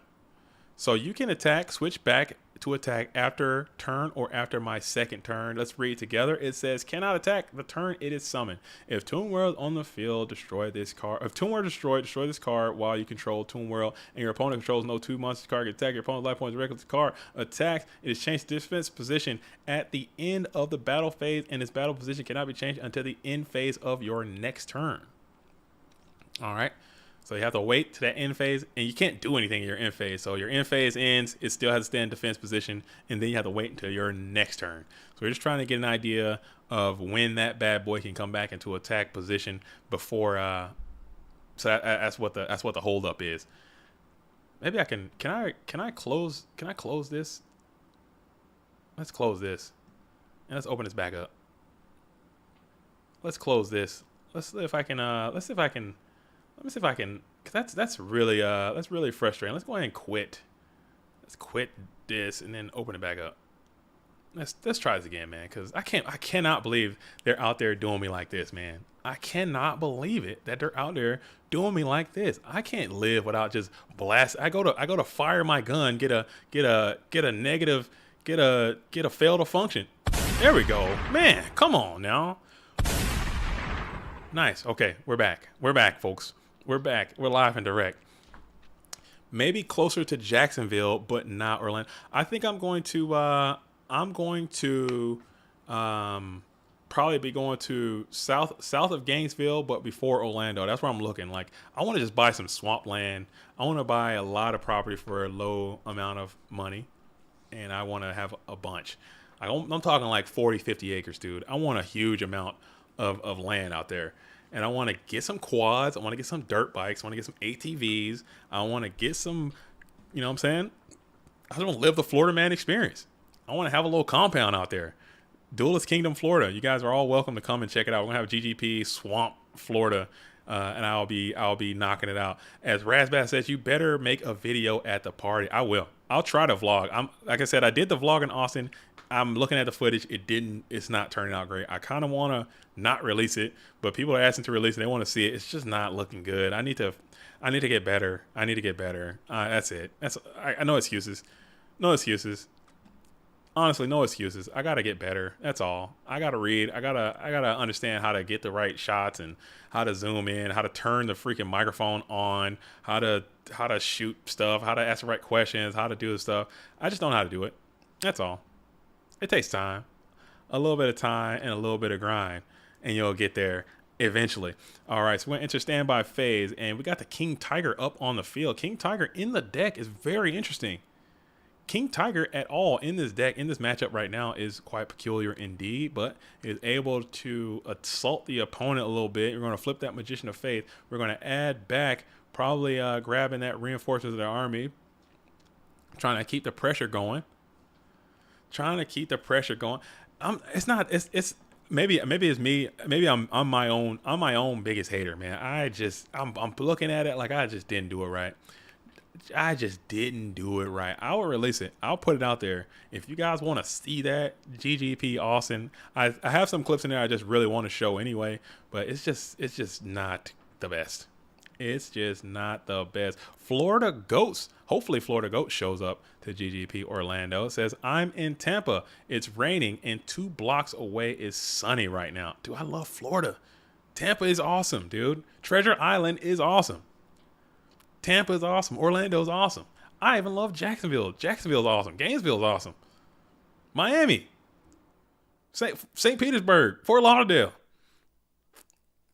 So you can switch back to attack after turn or after my second turn. Let's read together. It says, cannot attack the turn it is summoned. If Toon World on the field, destroy this card. If Toon World destroy this card while you control Toon World and your opponent controls no 2 monsters card can attack your opponent's life points directly to the card. Attack. It is changed to defense position at the end of the battle phase, and its battle position cannot be changed until the end phase of your next turn. All right. So you have to wait to that end phase, and you can't do anything in your end phase. So your end phase ends, it still has to stay in defense position, and then you have to wait until your next turn. So we're just trying to get an idea of when that bad boy can come back into attack position before. So that's what the holdup is. Maybe I can I close this? Let's close this, and let's open this back up. Let's close this. Let's see if I can. Let me see if I can, cause that's really frustrating. Let's go ahead and quit. Let's quit this and then open it back up. Let's try this again, man. Cause I cannot believe they're out there doing me like this, man. I cannot believe it that they're out there doing me like this. I can't live without just blast. I go to fire my gun, get a negative, get a fail to function. There we go, man. Come on now. Nice. Okay, we're back. We're back, folks. We're back. We're live and direct. Maybe closer to Jacksonville, but not Orlando. I think I'm going to probably be going to south of Gainesville, but before Orlando. That's where I'm looking. Like, I want to just buy some swampland. I want to buy a lot of property for a low amount of money, and I want to have a bunch. I'm talking like 40, 50 acres, dude. I want a huge amount of land out there. And I want to get some quads. I want to get some dirt bikes. I want to get some ATVs. I want to get some, you know what I'm saying? I just want to live the Florida man experience. I want to have a little compound out there. Duelist Kingdom, Florida. You guys are all welcome to come and check it out. We're going to have GGP Swamp, Florida and I'll be knocking it out. As Razbat says, you better make a video at the party. I will. I'll try to vlog. Like I said, I did the vlog in Austin. I'm looking at the footage. It's not turning out great. I kind of want to not release it, but people are asking to release it. They want to see it. It's just not looking good. I need to get better. That's it. I know excuses. No excuses. Honestly, no excuses. I gotta get better. That's all. I gotta read. I gotta understand how to get the right shots and how to zoom in, how to turn the freaking microphone on, how to shoot stuff, how to ask the right questions, how to do the stuff. I just don't know how to do it. That's all. It takes time, a little bit of time and a little bit of grind, and you'll get there eventually. All right, so we're going to enter standby phase, and we got the King Tiger up on the field. King Tiger in the deck is very interesting. King Tiger at all in this deck, in this matchup right now, is quite peculiar indeed, but is able to assault the opponent a little bit. We're going to flip that Magician of Faith. We're going to add back, probably grabbing that reinforcements of the army, trying to keep the pressure going. It's maybe it's me. Maybe I'm my own biggest hater, man. I'm looking at it like I just didn't do it right. I will release it. I'll put it out there. If you guys want to see that, GGP Austin. I have some clips in there I just really want to show anyway, but it's just not the best. It's just not the best. Florida Ghost. Hopefully Florida Ghost shows up to GGP Orlando. It says, I'm in Tampa. It's raining and 2 blocks away is sunny right now. Dude, I love Florida. Tampa is awesome, dude. Treasure Island is awesome. Tampa is awesome. Orlando is awesome. I even love Jacksonville. Jacksonville is awesome. Gainesville is awesome. Miami. St. Petersburg. Fort Lauderdale.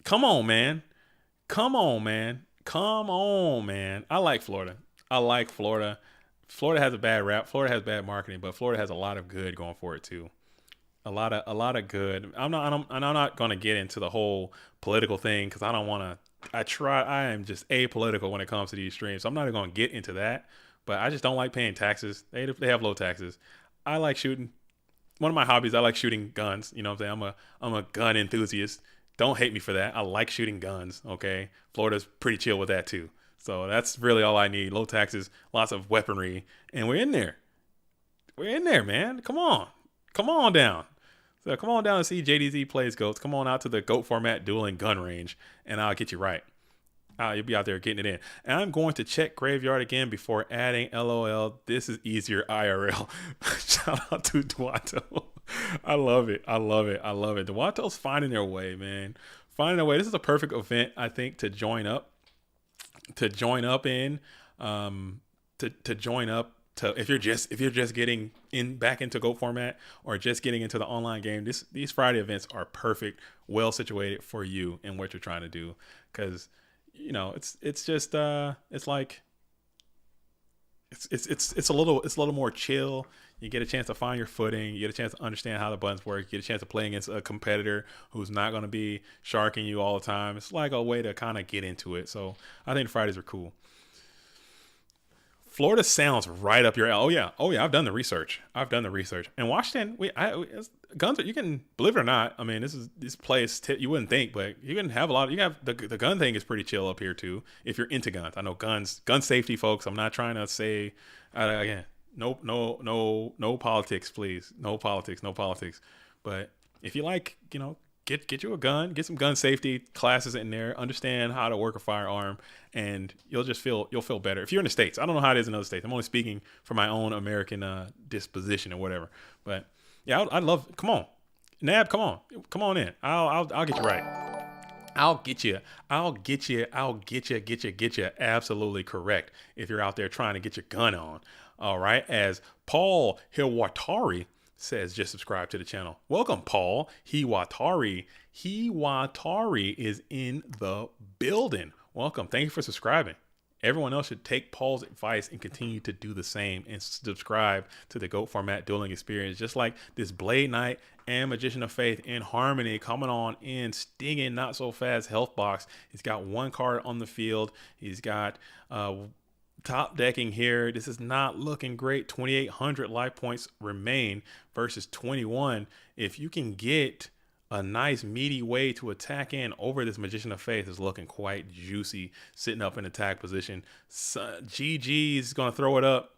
Come on, man. I like Florida. Florida has a bad rap. Florida has bad marketing, but Florida has a lot of good going for it too. A lot of good. I'm not going to get into the whole political thing because I don't want to. I am just apolitical when it comes to these streams. So I'm not even going to get into that, but I just don't like paying taxes. They have low taxes. I like shooting. One of my hobbies, I like shooting guns. You know what I'm saying? I'm a gun enthusiast. Don't hate me for that. I like shooting guns, okay? Florida's pretty chill with that too. So that's really all I need. Low taxes, lots of weaponry, and we're in there. We're in there, man. Come on down. So come on down and see JDZ plays goats. Come on out to the goat format dueling gun range, and I'll get you right. You'll be out there getting it in. And I'm going to check graveyard again before adding LOL. This is easier IRL. Shout out to Duato. I love it. Duato's finding their way, man. Finding their way. This is a perfect event, I think, to join up in. If you're just getting back into GOAT format or just getting into the online game, these Friday events are perfect, well situated for you and what you're trying to do. Because it's a little more chill. You get a chance to find your footing. You get a chance to understand how the buttons work. You get a chance to play against a competitor who's not going to be sharking you all the time. It's like a way to kind of get into it. So I think Fridays are cool. Florida sounds right up your alley. Oh yeah. I've done the research. And Washington, guns. You can, believe it or not. I mean, this place. You wouldn't think, but you can have a lot. You have the gun thing is pretty chill up here too. If you're into guns, I know gun safety, folks. I'm not trying to say again. No politics, please. No politics. But if you like, get you a gun, get some gun safety classes in there, understand how to work a firearm, and you'll feel better. If you're in the States, I don't know how it is in other states. I'm only speaking for my own American disposition or whatever. But yeah, I'd love. Come on, Nab, come on in. I'll get you right. I'll get you absolutely correct if you're out there trying to get your gun on. All right, as Paul Hiwatari says, just subscribe to the channel. Welcome, Paul Hiwatari. Hiwatari is in the building. Welcome. Thank you for subscribing. Everyone else should take Paul's advice and continue to do the same and subscribe to the GOAT format dueling experience. Just like this Blade Knight and Magician of Faith in Harmony coming on in stinging not so fast health box. He's got 1 card on the field. He's got top decking here. This is not looking great. 2,800 life points remain versus 21. If you can get a nice meaty way to attack in over this Magician of Faith is looking quite juicy, sitting up in attack position. So, GG's going to throw it up.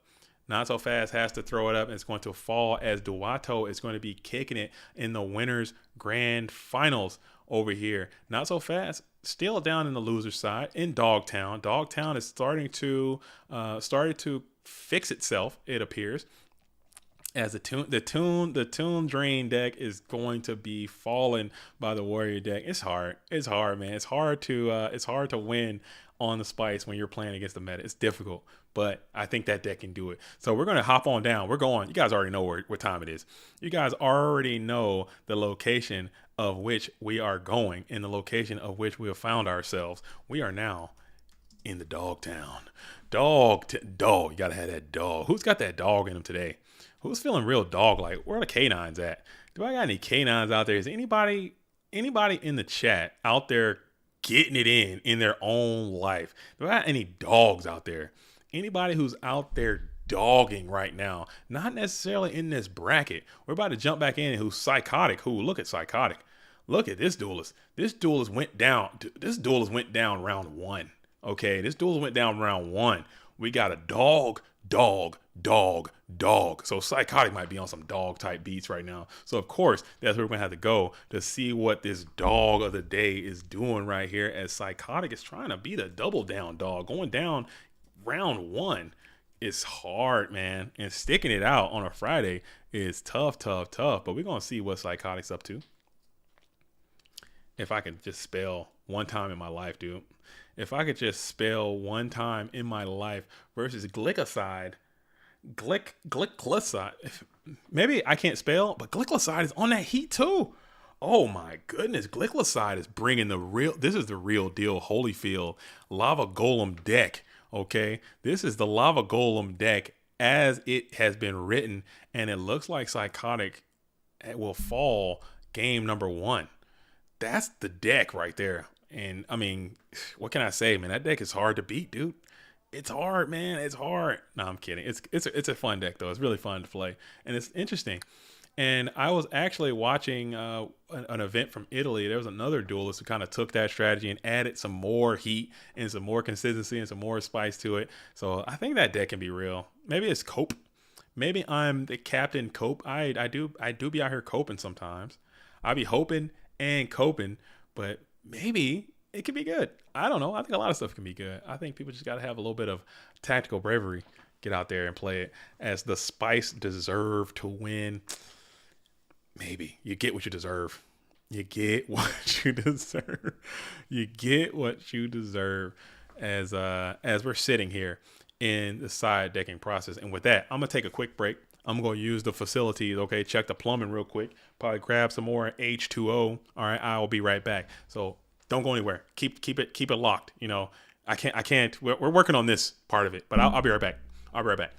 Not So Fast has to throw it up, and it's going to fall as Duato is going to be kicking it in the winners grand finals over here. Not So Fast still down in the loser side in Dogtown. Dogtown is starting to fix itself, it appears, as the Toon Drain deck is going to be fallen by the Warrior deck. It's hard, man. It's hard to win on the Spice when you're playing against the meta. It's difficult, but I think that deck can do it. So we're going to hop on down. We're going. You guys already know what time it is. You guys already know the location of which we are going, in the location of which we have found ourselves. We are now in the Dogtown. Dog. You got to have that dog. Who's got that dog in them today? Who's feeling real dog-like? Where are the canines at? Do I got any canines out there? Is anybody in the chat out there getting it in their own life? Do I got any dogs out there? Anybody who's out there dogging right now? Not necessarily in this bracket. We're about to jump back in. Who's psychotic? Look at psychotic. Look at this duelist. This duelist went down. This duelist went down round 1. Okay, this duelist went down round 1. We got a dog. So psychotic might be on some dog type beats right now. So of course that's where we're gonna have to go to see what this dog of the day is doing right here, as psychotic is trying to be the double down dog. Going down round 1 is hard, man, and sticking it out on a Friday is tough. But we're gonna see what psychotic's up to. If I could just spell one time in my life, dude. If I could just spell one time in my life versus Glycoside. Glycoside. Maybe I can't spell, but Glycoside is on that heat too. Oh my goodness. Glycoside is bringing this is the real deal Holyfield Lava Golem deck. Okay. This is the Lava Golem deck as it has been written, and it looks like Psychotic will fall game number 1. That's the deck right there. And I mean, what can I say, man? That deck is hard to beat, dude. It's hard, man. It's hard. No, I'm kidding. It's a fun deck though. It's really fun to play, and it's interesting. And I was actually watching an event from Italy. There was another duelist who kind of took that strategy and added some more heat and some more consistency and some more spice to it. So I think that deck can be real. Maybe it's Cope. Maybe I'm the Captain Cope. I do be out here coping sometimes. I be hoping and coping, but maybe it could be good. I don't know. I think a lot of stuff can be good. I think people just got to have a little bit of tactical bravery. Get out there and play it, as the Spice deserve to win. Maybe you get what you deserve. You get what you deserve. You get what you deserve as we're sitting here in the side decking process. And with that, I'm gonna take a quick break. I'm going to use the facilities, okay? Check the plumbing real quick. Probably grab some more H2O. All right, I will be right back. So don't go anywhere. Keep it locked. You know, I can't. We're working on this part of it, but I'll be right back. I'll be right back.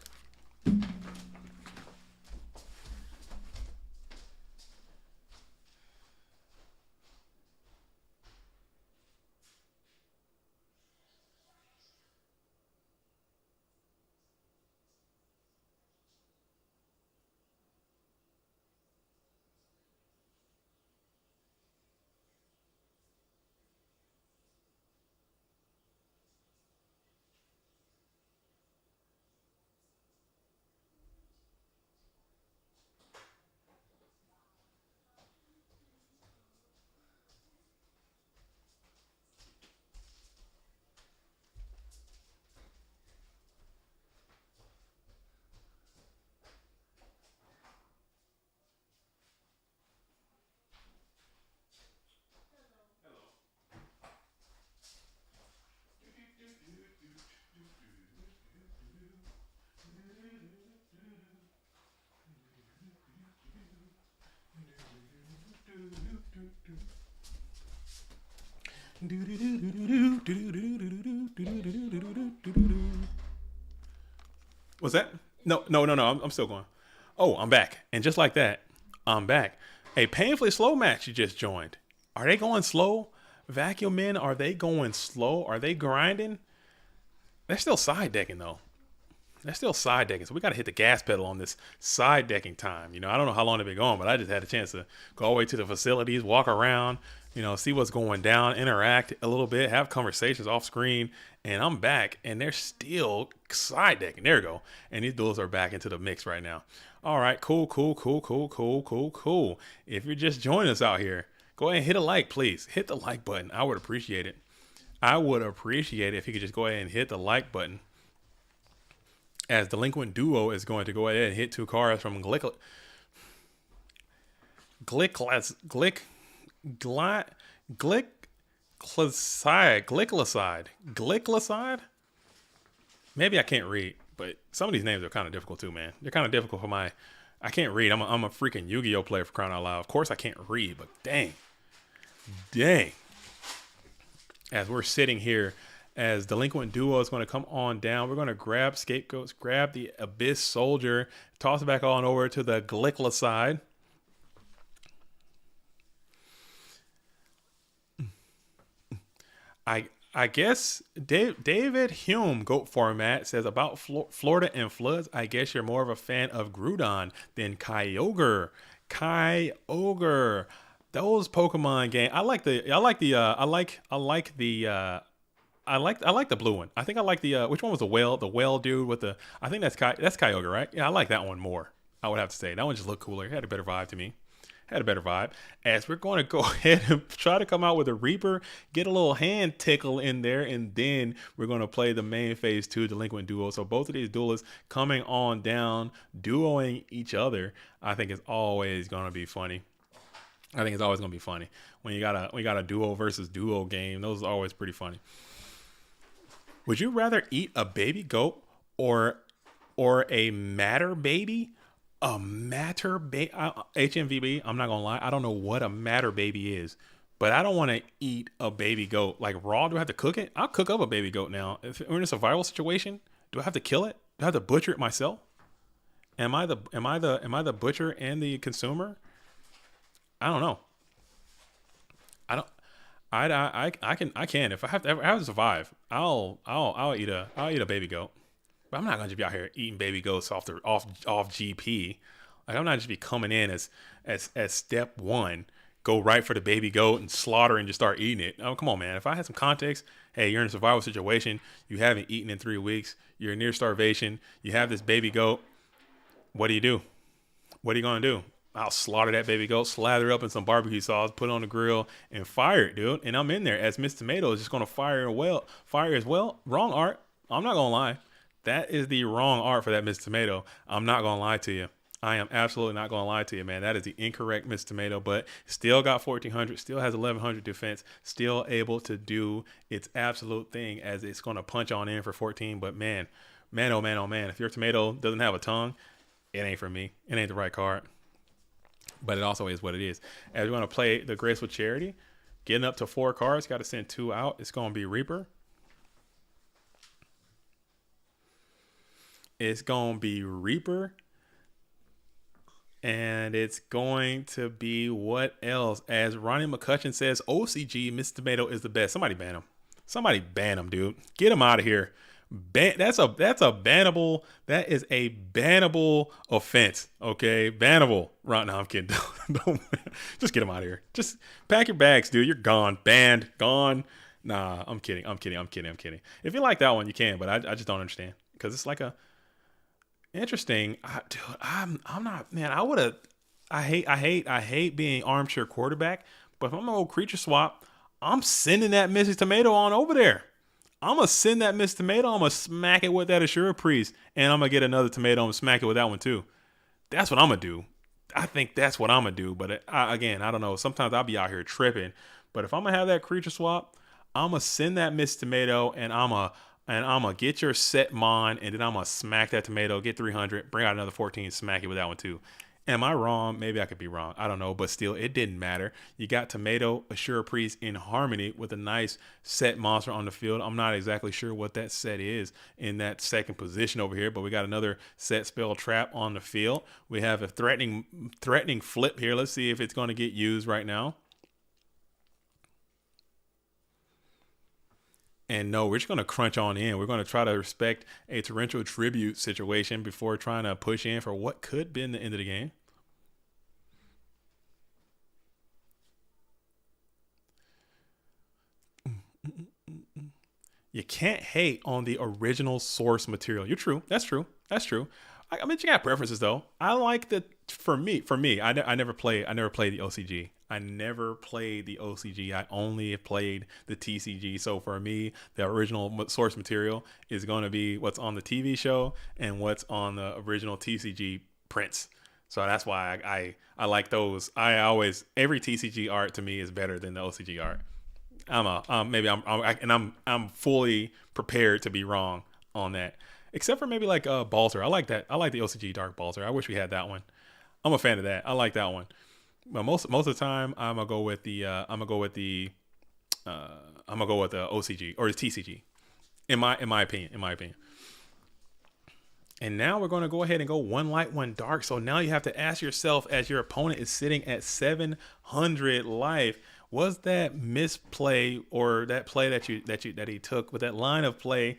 What's that? No. I'm still going. Oh, I'm back. And just like that, I'm back. A painfully slow match you just joined. Are they going slow? Vacuum men, are they going slow? Are they grinding? They're still side decking though. They're still side decking, so we got to hit the gas pedal on this side decking time. I don't know how long they've been going, but I just had a chance to go all the way to the facilities, walk around, see what's going down, interact a little bit, have conversations off screen, and I'm back, and they're still side decking. There we go. And these duels are back into the mix right now. All right, cool. If you're just joining us out here, go ahead and hit a like, please. Hit the like button. I would appreciate it. I would appreciate it if you could just go ahead and hit the like button. As Delinquent Duo is going to go ahead and hit 2 cards from Glick. Glycoside. Maybe I can't read, but some of these names are kind of difficult too, man. They're kind of difficult for I can't read. I'm a freaking Yu-Gi-Oh player, for crying out loud. Of course I can't read, but dang. As we're sitting here, as Delinquent Duo is going to come on down, we're going to grab Scapegoats, grab the Abyss Soldier, toss it back on over to the Glycoside. I guess David Hume, GOAT format, says about Florida and floods. I guess you're more of a fan of Groudon than Kyogre. Those Pokemon game. I like the blue one. I think I like the which one was the whale dude with the, I think that's Kyogre, right? Yeah, I like that one more. I would have to say that one just looked cooler. It had a better vibe to me. As we're going to go ahead and try to come out with a Reaper, get a little hand tickle in there, and then we're going to play the main phase 2 Delinquent Duo. So both of these duelists coming on down, duoing each other. I think it's always going to be funny. When you got a duo versus duo game. Those are always pretty funny. Would you rather eat a baby goat or a matter baby? A matter baby, HMVB. I'm not gonna lie, I don't know what a matter baby is, but I don't want to eat a baby goat like raw. Do I have to cook it? I'll cook up a baby goat now. If we're in a survival situation, do I have to kill it? Do I have to butcher it myself? Am I the butcher and the consumer? I don't know. I can if I have to survive. I'll eat a baby goat. But I'm not gonna just be out here eating baby goats off GP. Like, I'm not just be coming in as step 1, go right for the baby goat and slaughter and just start eating it. Oh, come on, man. If I had some context, hey, you're in a survival situation, you haven't eaten in 3 weeks, you're near starvation, you have this baby goat. What do you do? What are you gonna do? I'll slaughter that baby goat, slather up in some barbecue sauce, put it on the grill, and fire it, dude. And I'm in there as Miss Tomato is just gonna fire as well. Wrong art. I'm not gonna lie. That is the wrong art for that Miss Tomato. I'm not going to lie to you. I am absolutely not going to lie to you, man. That is the incorrect Miss Tomato, but still got 1,400, still has 1,100 defense, still able to do its absolute thing as it's going to punch on in for 14. But man, oh man, if your tomato doesn't have a tongue, it ain't for me. It ain't the right card. But it also is what it is. As we're going to play the Graceful Charity, getting up to 4 cards, got to send 2 out. It's going to be Reaper. It's going to be Reaper. And it's going to be what else? As Ronnie McCutcheon says, OCG, Miss Tomato is the best. Somebody ban him. Somebody ban him, dude. Get him out of here. That's a bannable. That is a bannable offense. Okay, bannable. Right? No, I'm kidding. Don't just get him out of here. Just pack your bags, dude. You're gone. Banned. Gone. Nah, I'm kidding. If you like that one, you can, but I just don't understand because it's like a interesting. Dude, I'm not, man. I hate being armchair quarterback, but if I'm gonna go creature swap, I'm sending that Mrs. Tomato on over there. I'm going to send that Miss Tomato. I'm going to smack it with that Assura Priest. And I'm going to get another tomato and smack it with that one too. That's what I'm going to do. I think that's what I'm going to do. But again, I don't know. Sometimes I'll be out here tripping. But if I'm going to have that creature swap, I'm going to send that Miss Tomato and I'm going to get your set mon. And then I'm going to smack that tomato, get 300, bring out another 14, smack it with that one too. Am I wrong? Maybe I could be wrong. I don't know. But still, it didn't matter. You got Tomato, Assura Priest in harmony with a nice set monster on the field. I'm not exactly sure what that set is in that second position over here, but we got another set spell trap on the field. We have a threatening flip here. Let's see if it's going to get used right now. And no, we're just going to crunch on in. We're going to try to respect a torrential tribute situation before trying to push in for what could have been the end of the game. You can't hate on the original source material. You're true. That's true. That's true. I mean, you got preferences though. I like that. For me, I never played the OCG. I never played the OCG. I only played the TCG. So for me, the original source material is going to be what's on the TV show and what's on the original TCG prints. So that's why I like those. I always, every TCG art to me is better than the OCG art. I'm fully prepared to be wrong on that, except for maybe like Balzer. I like that. I like the OCG Dark Balzer. I wish we had that one. I'm a fan of that. I like that one. But most of the time, I'm gonna go with the OCG or the TCG. In my opinion. And now we're going to go ahead and go one light, one dark. So now you have to ask yourself, as your opponent is sitting at 700 life, was that misplay or that play that he took with that line of play,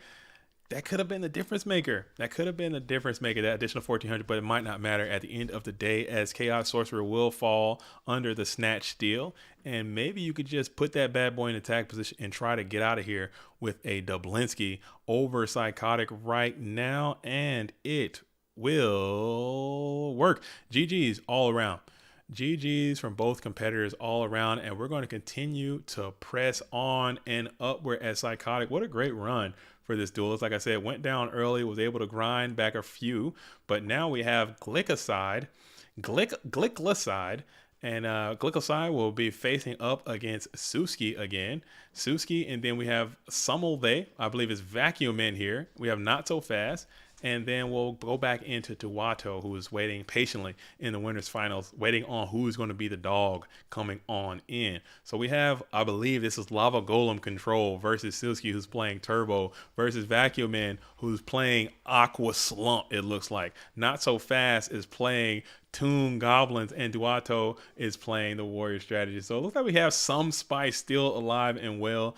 that could have been the difference maker. That additional 1400, but it might not matter at the end of the day, as Chaos Sorcerer will fall under the Snatch Steal. And maybe you could just put that bad boy in attack position and try to get out of here with a Dublinsky over Psychotic right now. And it will work. GG's all around. GG's from both competitors all around, and we're going to continue to press on and upward as Psychotic. What a great run for this duelist. Like I said, went down early, was able to grind back a few, but now we have Glicicide, and Glicicide will be facing up against Suzuki again. Suzuki, and then we have Summelday, I believe is Vacuum in here. We have Not So Fast. And then we'll go back into Duato, who is waiting patiently in the winners finals, waiting on who's going to be the dog coming on in. So we have, I believe this is Lava Golem Control versus Suzuki, who's playing Turbo, versus Vacuum Man, who's playing Aqua Slump, it looks like. Not So Fast is playing Toon Goblins, and Duato is playing the Warrior Strategy. So it looks like we have some spice still alive and well.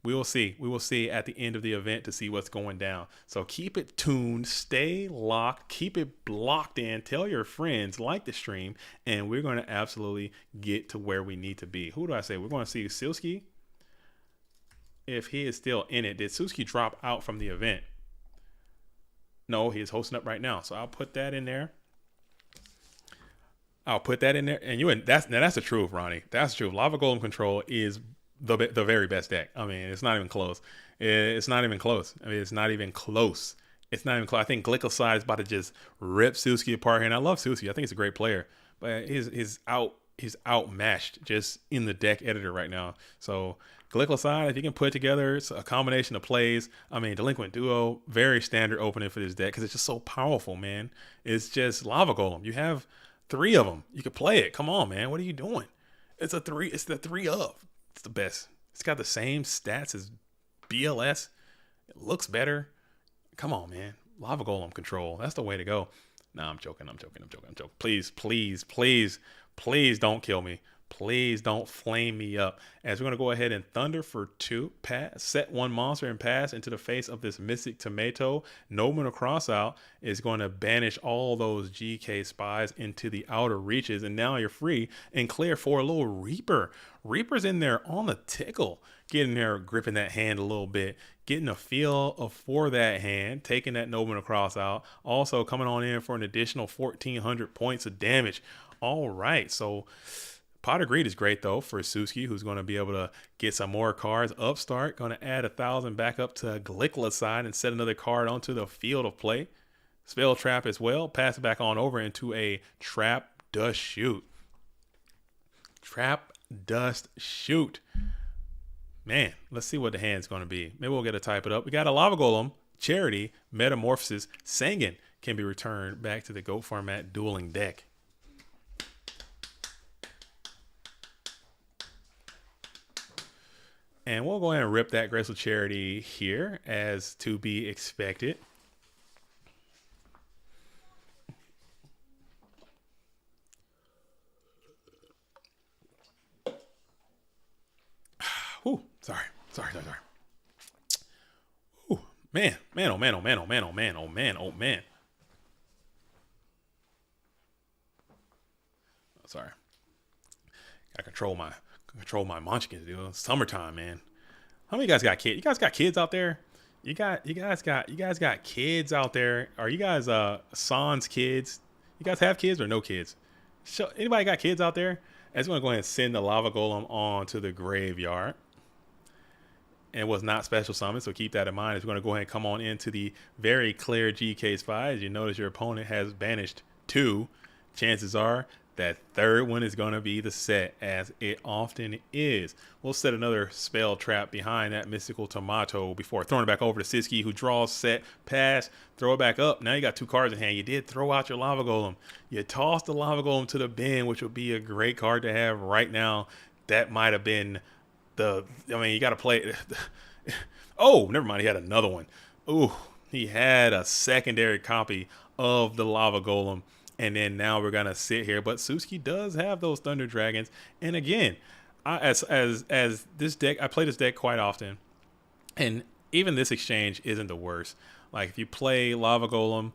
We will see. We will see at the end of the event to see what's going down. So keep it tuned, stay locked, keep it locked in, tell your friends, like the stream, and we're going to absolutely get to where we need to be. Who do I say? We're going to see Suzuki. If he is still in it, did Suzuki drop out from the event? No, he is hosting up right now. So I'll put that in there. And that's the truth, Ronnie. That's the truth. Lava Golem Control is the very best deck. I mean, it's not even close. It's not even close. I think Glicicide is about to just rip Suzuki apart here, and I love Suzuki. I think he's a great player, but he's outmatched just in the deck editor right now. So Glicicide, if you can put together a combination of plays, I mean, Delinquent Duo, very standard opening for this deck because it's just so powerful, man. It's just Lava Golem. You have 3 of them. You can play it. Come on, man. What are you doing? It's the 3 of. It's the best. It's got the same stats as BLS. It looks better. Come on, man. Lava Golem Control. That's the way to go. Nah, I'm joking. Please don't kill me. Please don't flame me up. As we're going to go ahead and Thunder for 2. Set 1 monster and pass into the face of this Mystic Tomato. Nobleman Crossout is going to banish all those GK spies into the outer reaches. And now you're free and clear for a little Reaper. Reaper's in there on the tickle. Getting there, gripping that hand a little bit. Getting a feel for that hand. Taking that Nobleman Crossout. Also coming on in for an additional 1,400 points of damage. All right, so Pot of Greed is great, though, for Suzuki, who's going to be able to get some more cards. Upstart, going to add 1,000 back up to Glicicide and set another card onto the field of play. Spell Trap as well. Pass it back on over into a Trap Dust Shoot. Trap Dust Shoot. Man, let's see what the hand's going to be. Maybe we'll get to type it up. We got a Lava Golem, Charity, Metamorphosis, Sangan can be returned back to the Go format dueling deck. And we'll go ahead and rip that Graceful Charity here as to be expected. Whew, sorry. Man, man, oh man, oh man, oh man, oh man, oh man, oh man. Oh, sorry. Gotta control my munchkins, dude. It's summertime, man. How many of you guys got kids? You guys got kids out there? You guys got kids out there. Are you guys Sans kids? You guys have kids or no kids? Anybody got kids out there? I just want to go ahead and send the lava golem on to the graveyard. And it was not special summon, so keep that in mind. As we're going to go ahead and come on into the very clear GK spot. As you notice, your opponent has banished 2. Chances are that third one is going to be the set, as it often is. We'll set another spell trap behind that mystical tomato before throwing it back over to Suzuki, who draws, set, pass, throw it back up. Now you got 2 cards in hand. You did throw out your lava golem. You tossed the lava golem to the bin, which would be a great card to have right now. That might have been you got to play it. Oh, never mind. He had another one. Ooh, he had a secondary copy of the lava golem. And then now we're going to sit here. But Suzuki does have those Thunder Dragons. And again, as this deck, I play this deck quite often. And even this exchange isn't the worst. Like if you play lava golem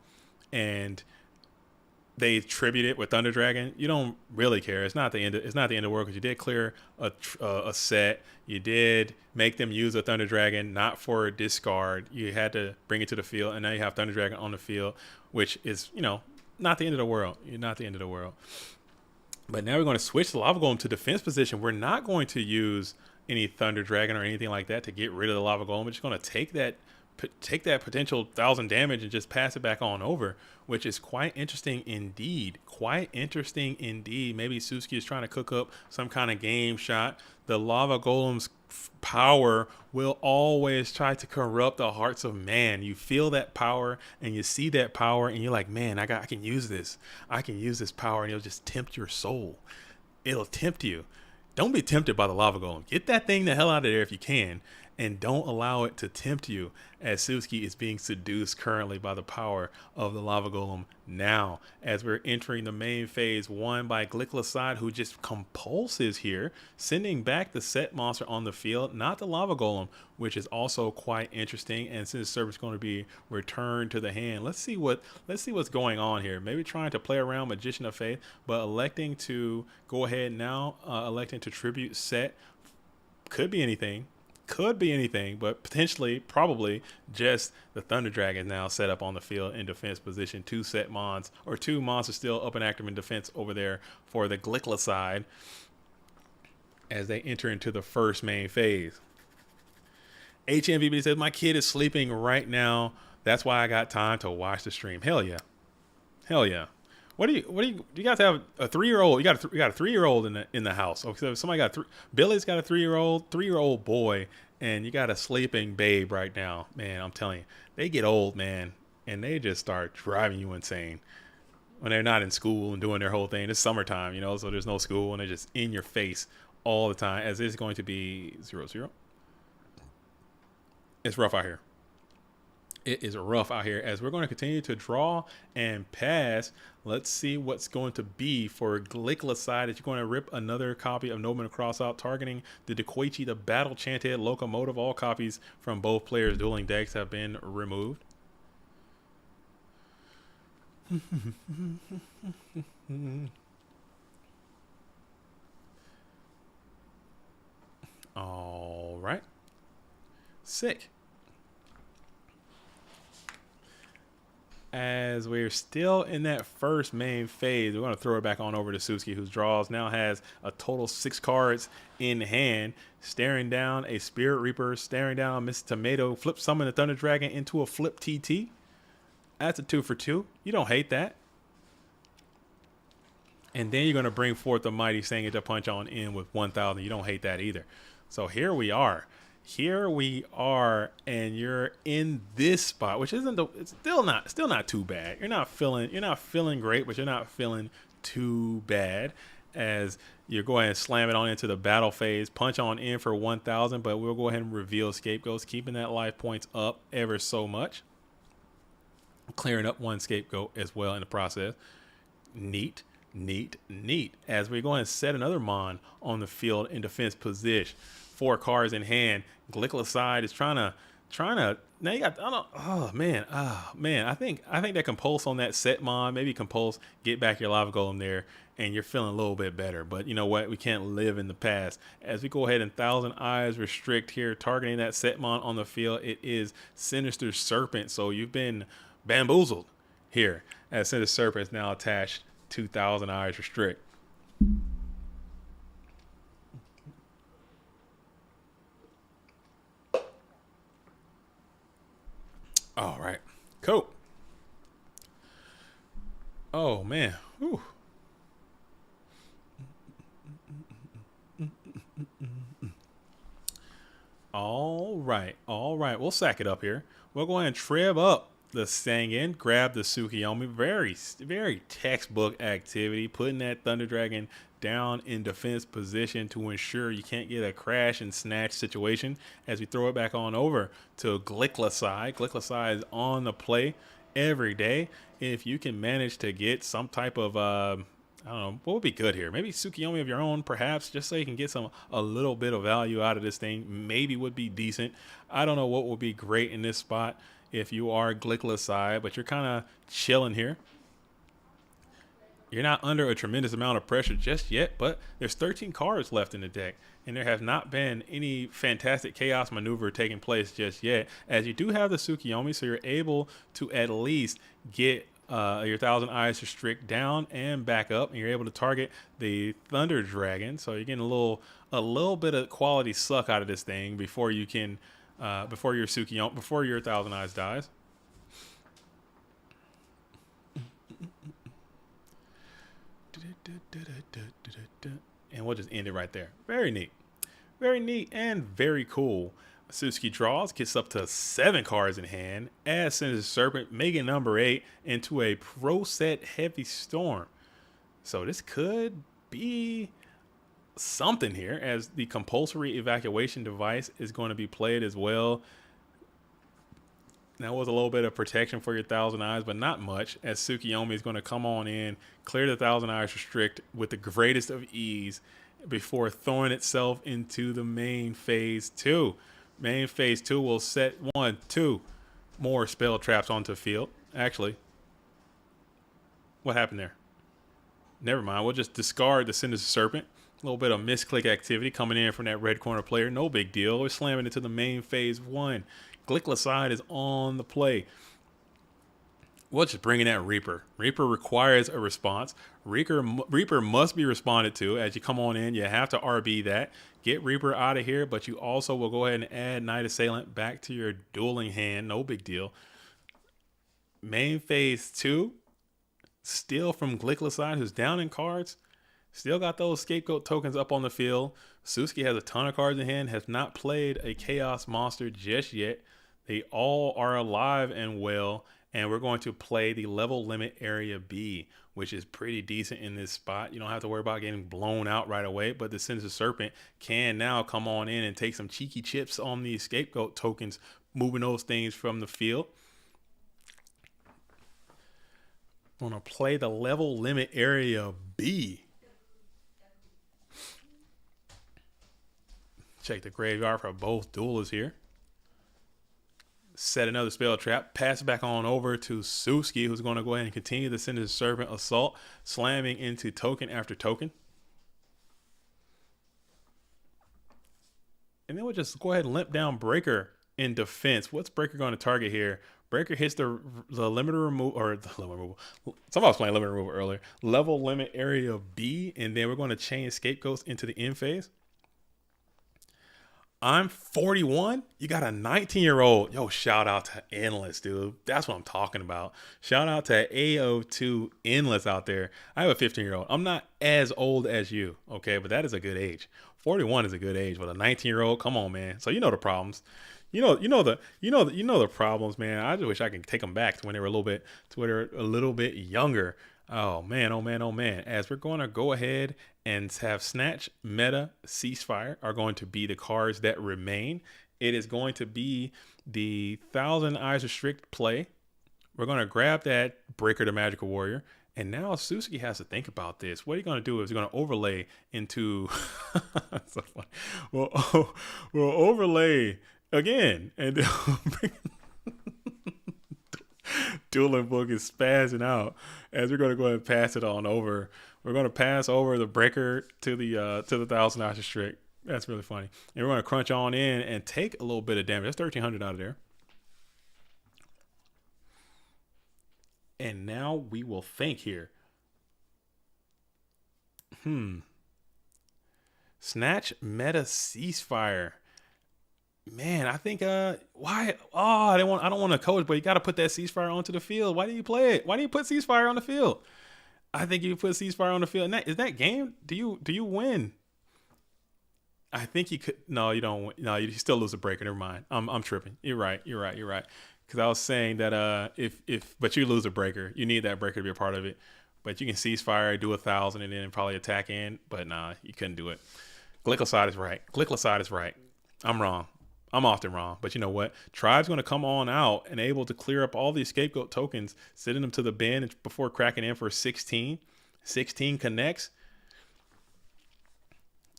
and they tribute it with Thunder Dragon, you don't really care. It's not the end of the world, because you did clear a set. You did make them use a Thunder Dragon, not for discard. You had to bring it to the field, and now you have Thunder Dragon on the field, which is, not the end of the world. You're not the end of the world. But now we're going to switch the lava golem to defense position. We're not going to use any Thunder Dragon or anything like that to get rid of the lava golem. We're just going to take that potential 1,000 damage and just pass it back on over, which is quite interesting indeed. Maybe Suzuki is trying to cook up some kind of game shot. The lava golem's power will always try to corrupt the hearts of man. You feel that power and you see that power and you're like, man, I can use this. I can use this power, and it'll just tempt your soul. It'll tempt you. Don't be tempted by the lava golem. Get that thing the hell out of there if you can. And don't allow it to tempt you, as Suzuki is being seduced currently by the power of the lava golem now, as we're entering the main phase, won by Glick, who just compulses here, sending back the set monster on the field, not the lava golem, which is also quite interesting. And since service is going to be returned to the hand, let's see what's going on here. Maybe trying to play around Magician of Faith, but electing to go ahead now, electing to tribute set. Could be anything, but potentially, probably just the Thunder Dragon now set up on the field in defense position. 2 set mons, or 2 monsters still up and active in defense over there for the Glick side as they enter into the first main phase. HMVB says, my kid is sleeping right now. That's why I got time to watch the stream. Hell yeah. Do you guys have a 3-year-old? You got a 3-year-old in the house. Okay, so somebody got Billy's got a 3-year-old boy, and you got a sleeping babe right now. Man, I'm telling you, they get old, man, and they just start driving you insane when they're not in school and doing their whole thing. It's summertime, so there's no school, and they're just in your face all the time. As it's going to be 0-0. It's rough out here. It is rough out here, as we're going to continue to draw and pass. Let's see what's going to be for Glick side. Is you're going to rip another copy of Nobleman Cross out, targeting the Dequachi, the Battle Chanted Locomotive. All copies from both players' dueling decks have been removed. All right. Sick. As we're still in that first main phase, we're going to throw it back on over to Suzuki, whose draws now has a total 6 cards in hand, staring down a Spirit Reaper, staring down Miss Tomato, flip summon the Thunder Dragon into a flip TT. That's a 2 for 2. You don't hate that. And then you're going to bring forth the Mighty Sanga to punch on in with 1,000. You don't hate that either. So here we are. And you're in this spot, which it's still not too bad. You're not feeling great, but you're not feeling too bad, as you're going and slam it on into the battle phase, punch on in for 1,000, but we'll go ahead and reveal scapegoats, keeping that life points up ever so much, clearing up 1 scapegoat as well in the process. Neat. As we're going to set another mon on the field in defense position. 4 cards in hand. Glick side is trying to trying to now you got I don't oh man I think that compulse on that set mon, maybe compulse, get back your lava golem there, and you're feeling a little bit better. But you know what, we can't live in the past. As we go ahead and Thousand Eyes restrict here, targeting that set mon on the field, it is Sinister Serpent. So you've been bamboozled here, as Sinister Serpent is now attached to Thousand Eyes restrict. All right, cool. Oh man, whew. All right, all right. We'll sack it up here. We'll go ahead and trib up the Sangan, grab the Tsukiyomi. Very textbook activity, putting that Thunder Dragon down in defense position to ensure you can't get a crash and snatch situation. As we throw it back on over to Glick. Glick is on the play every day. If you can manage to get some type of I don't know what would be good here. Maybe Tsukiyomi of your own, perhaps, just so you can get a little bit of value out of this thing. Maybe would be decent. I don't know what would be great in this spot if you are Glickless side, but you're kind of chilling here. You're not under a tremendous amount of pressure just yet, but there's 13 cards left in the deck, and there have not been any fantastic chaos maneuver taking place just yet, as you do have the Tsukiyomi, so you're able to at least get your Thousand Eyes restrict down and back up, and you're able to target the Thunder Dragon. So you're getting a little bit of quality suck out of this thing before you can before your Tsukiyomi, before your Thousand Eyes dies. And we'll just end it right there. Very neat and very cool. Suzuki draws, gets up to 7 cards in hand, adds Sinister Serpent, making number 8 into a pro set Heavy Storm. So this could be something here, as the compulsory evacuation device is going to be played as well. That was a little bit of protection for your Thousand Eyes, but not much, as Tsukiyomi is going to come on in, clear the Thousand Eyes restrict with the greatest of ease before throwing itself into the main phase 2. Main phase 2 will set 2 more spell traps onto the field. Actually, what happened there? Never mind. We'll just discard the Sinister Serpent. A little bit of misclick activity coming in from that red corner player. No big deal. We're slamming into the main phase 1. Glickless side is on the play. We'll just bring in that Reaper. Reaper requires a response. Reaper must be responded to. As you come on in, you have to RB that. Get Reaper out of here, but you also will go ahead and add Night Assailant back to your dueling hand. No big deal. Main phase 2, still from Glickless side, who's down in cards. Still got those scapegoat tokens up on the field. Suzuki has a ton of cards in hand, has not played a Chaos Monster just yet. They all are alive and well, and we're going to play the level limit area B, which is pretty decent in this spot. You don't have to worry about getting blown out right away, but the Sinister Serpent can now come on in and take some cheeky chips on the scapegoat tokens, moving those things from the field. I'm going to play the level limit area B. Check the graveyard for both duelists here. Set another spell trap. Pass back on over to Suzuki, who's going to go ahead and continue the Sinister Serpent assault, slamming into token after token. And then we'll just go ahead and limp down Breaker in defense. What's Breaker going to target here? Breaker hits the limiter removal, or the limit removal. Somebody was playing limit removal earlier. Level limit area B, and then we're going to chain Scapegoats into the end phase. I'm 41. You got a 19-year-old. Yo, shout out to Endless, dude. That's what I'm talking about. Shout out to AO2 Endless out there. I have a 15-year-old. I'm not as old as you, okay, but that is a good age. 41 is a good age, but a 19-year-old, come on, man. So you know the problems. You know the problems, man. I just wish I could take them back to when they were a little bit younger. Oh man, oh man, oh man. As we're going to go ahead and have Snatch, Meta, Ceasefire are going to be the cards that remain. It is going to be the Thousand Eyes Restrict play. We're going to grab that Breaker the Magical Warrior. And now Suzuki has to think about this. What are you going to do is you're going to overlay into... so funny. We'll overlay again. And Dueling Book is spazzing out as we're going to go ahead and pass it on over. We're going to pass over the breaker to the $1,000 streak. That's really funny. And we're going to crunch on in and take a little bit of damage. That's 1,300 out of there. And now we will think here. Snatch meta ceasefire. Man, I think why? Oh, I don't want to coach, but you got to put that ceasefire onto the field. Why do you play it? Why do you put ceasefire on the field? I think you put ceasefire on the field. And is that game? Do you win? I think you could. No, you don't. No, you still lose a breaker. Never mind. I'm tripping. You're right. Because I was saying that but you lose a breaker, you need that breaker to be a part of it. But you can ceasefire, do 1,000, and then probably attack in. But nah, you couldn't do it. Glick is right. I'm wrong. I'm often wrong, but you know what? Tribe's going to come on out and able to clear up all these scapegoat tokens, sending them to the bin before cracking in for 16. 16 connects.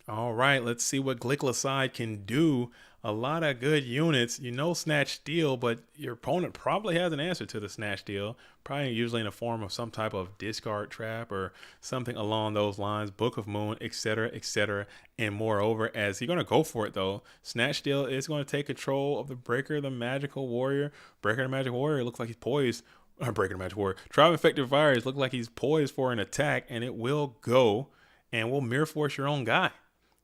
All right, let's see what Glick can do. A lot of good units. You know Snatch Steal, but your opponent probably has an answer to the Snatch Steal. Probably usually in the form of some type of discard trap or something along those lines. Book of Moon, etc., etc. And moreover, as you're going to go for it, though, Snatch Steal is going to take control of the Breaker, the Magical Warrior. Breaker, the Magical Warrior looks like he's poised. Breaker, the Magical Warrior. Tribe Effective Virus looks like he's poised for an attack, and it will go and will mirror force your own guy.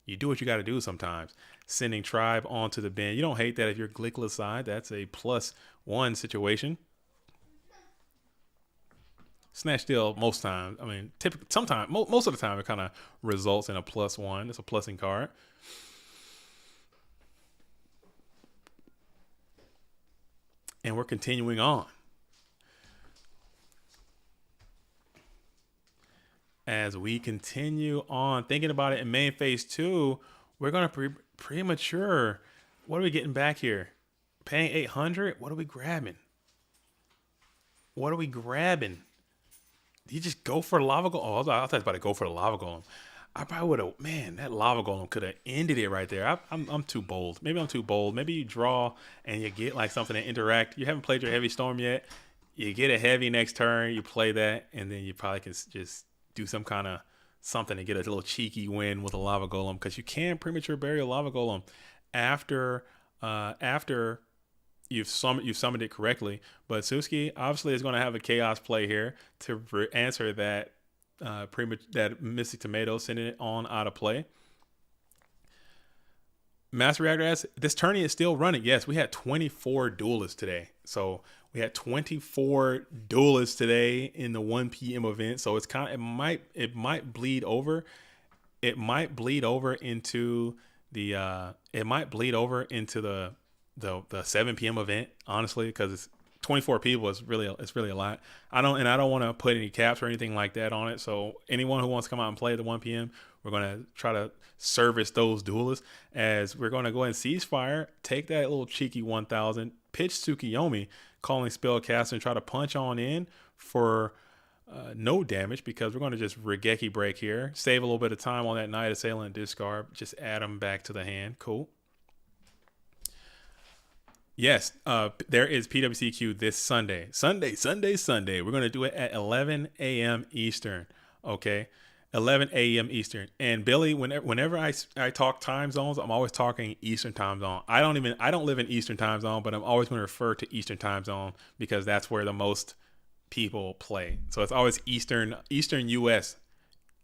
You do what you got to do sometimes. Sending Tribe onto the bin. You don't hate that if you're Glick side. That's a +1 situation. Snatch Steal most times. I mean, typically, sometimes, most of the time, it kind of results in a +1. It's a plussing card. And we're continuing on. As we continue on thinking about it in main phase 2, we're going to premature. What are we getting back here? Paying 800? What are we grabbing? Do you just go for the lava golem? Oh, I thought I was about to go for the lava golem. I probably would have. Man, that lava golem could have ended it right there. I'm too bold. Maybe I'm too bold. Maybe you draw and you get like something to interact. You haven't played your heavy storm yet. You get a heavy next turn. You play that, and then you probably can just do some kind of something to get a little cheeky win with a lava golem, because you can premature bury a lava golem after you've summoned it correctly. But Suzuki obviously is going to have a chaos play here to answer that that Mystic Tomato, sending it on out of play. Master Reactor asks, this tourney is still running. Yes, we had 24 duelists today. So we had 24 duelists today in the 1 p.m. event. So it's kind of, it might bleed over. It might bleed over into the the 7 p.m. event, honestly, because it's 24 people is really a lot. I don't want to put any caps or anything like that on it. So anyone who wants to come out and play at the 1 p.m., we're going to try to service those duelists, as we're going to go ahead and ceasefire, take that little cheeky 1,000, pitch Tsukiyomi, calling Spellcaster, and try to punch on in for no damage, because we're going to just Regeki break here, save a little bit of time on that Night Assailant discard, just add them back to the hand. Cool. Yes, there is PWCQ this Sunday. Sunday. We're going to do it at 11 a.m. Eastern. Okay, 11 a.m. Eastern. And Billy, whenever I talk time zones, I'm always talking Eastern time zone. I don't live in Eastern time zone, but I'm always going to refer to Eastern time zone because that's where the most people play. So it's always Eastern US.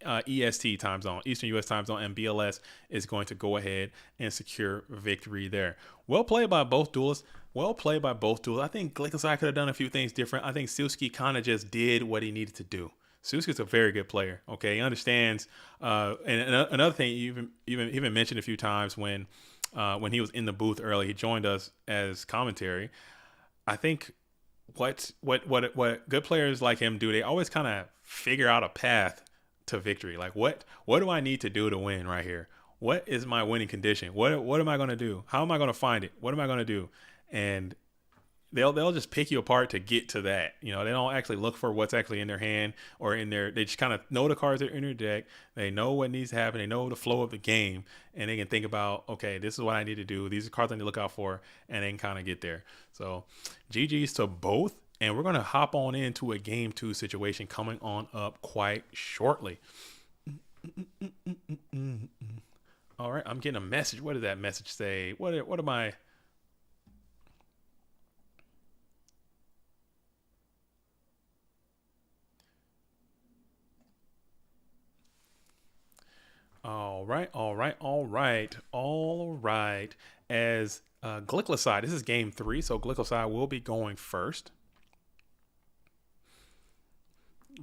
EST time zone, Eastern US time zone, and BLS is going to go ahead and secure victory there. Well played by both duelists. I think Glick could have done a few things different. I think Suzuki kind of just did what he needed to do. Suzuki's a very good player. Okay, he understands. And another thing, you even mentioned a few times when he was in the booth early, he joined us as commentary. I think what good players like him do, they always kind of figure out a path to victory. Like what do I need to do to win right here? What is my winning condition? What am I going to do? How am I going to find it? What am I going to do? And they'll just pick you apart to get to that. You know, they don't actually look for what's actually in their hand or in their. They just kind of know the cards that are in their deck. They know what needs to happen. They know the flow of the game, and they can think about, okay, this is what I need to do. These are cards I need to look out for, and they can kind of get there. So, GG's to both, and we're gonna hop on into a game 2 situation coming on up quite shortly. All right, I'm getting a message. What did that message say? What am I? All right, all right, all right, all right. As Glycoside, this is game 3, so Glycoside will be going first.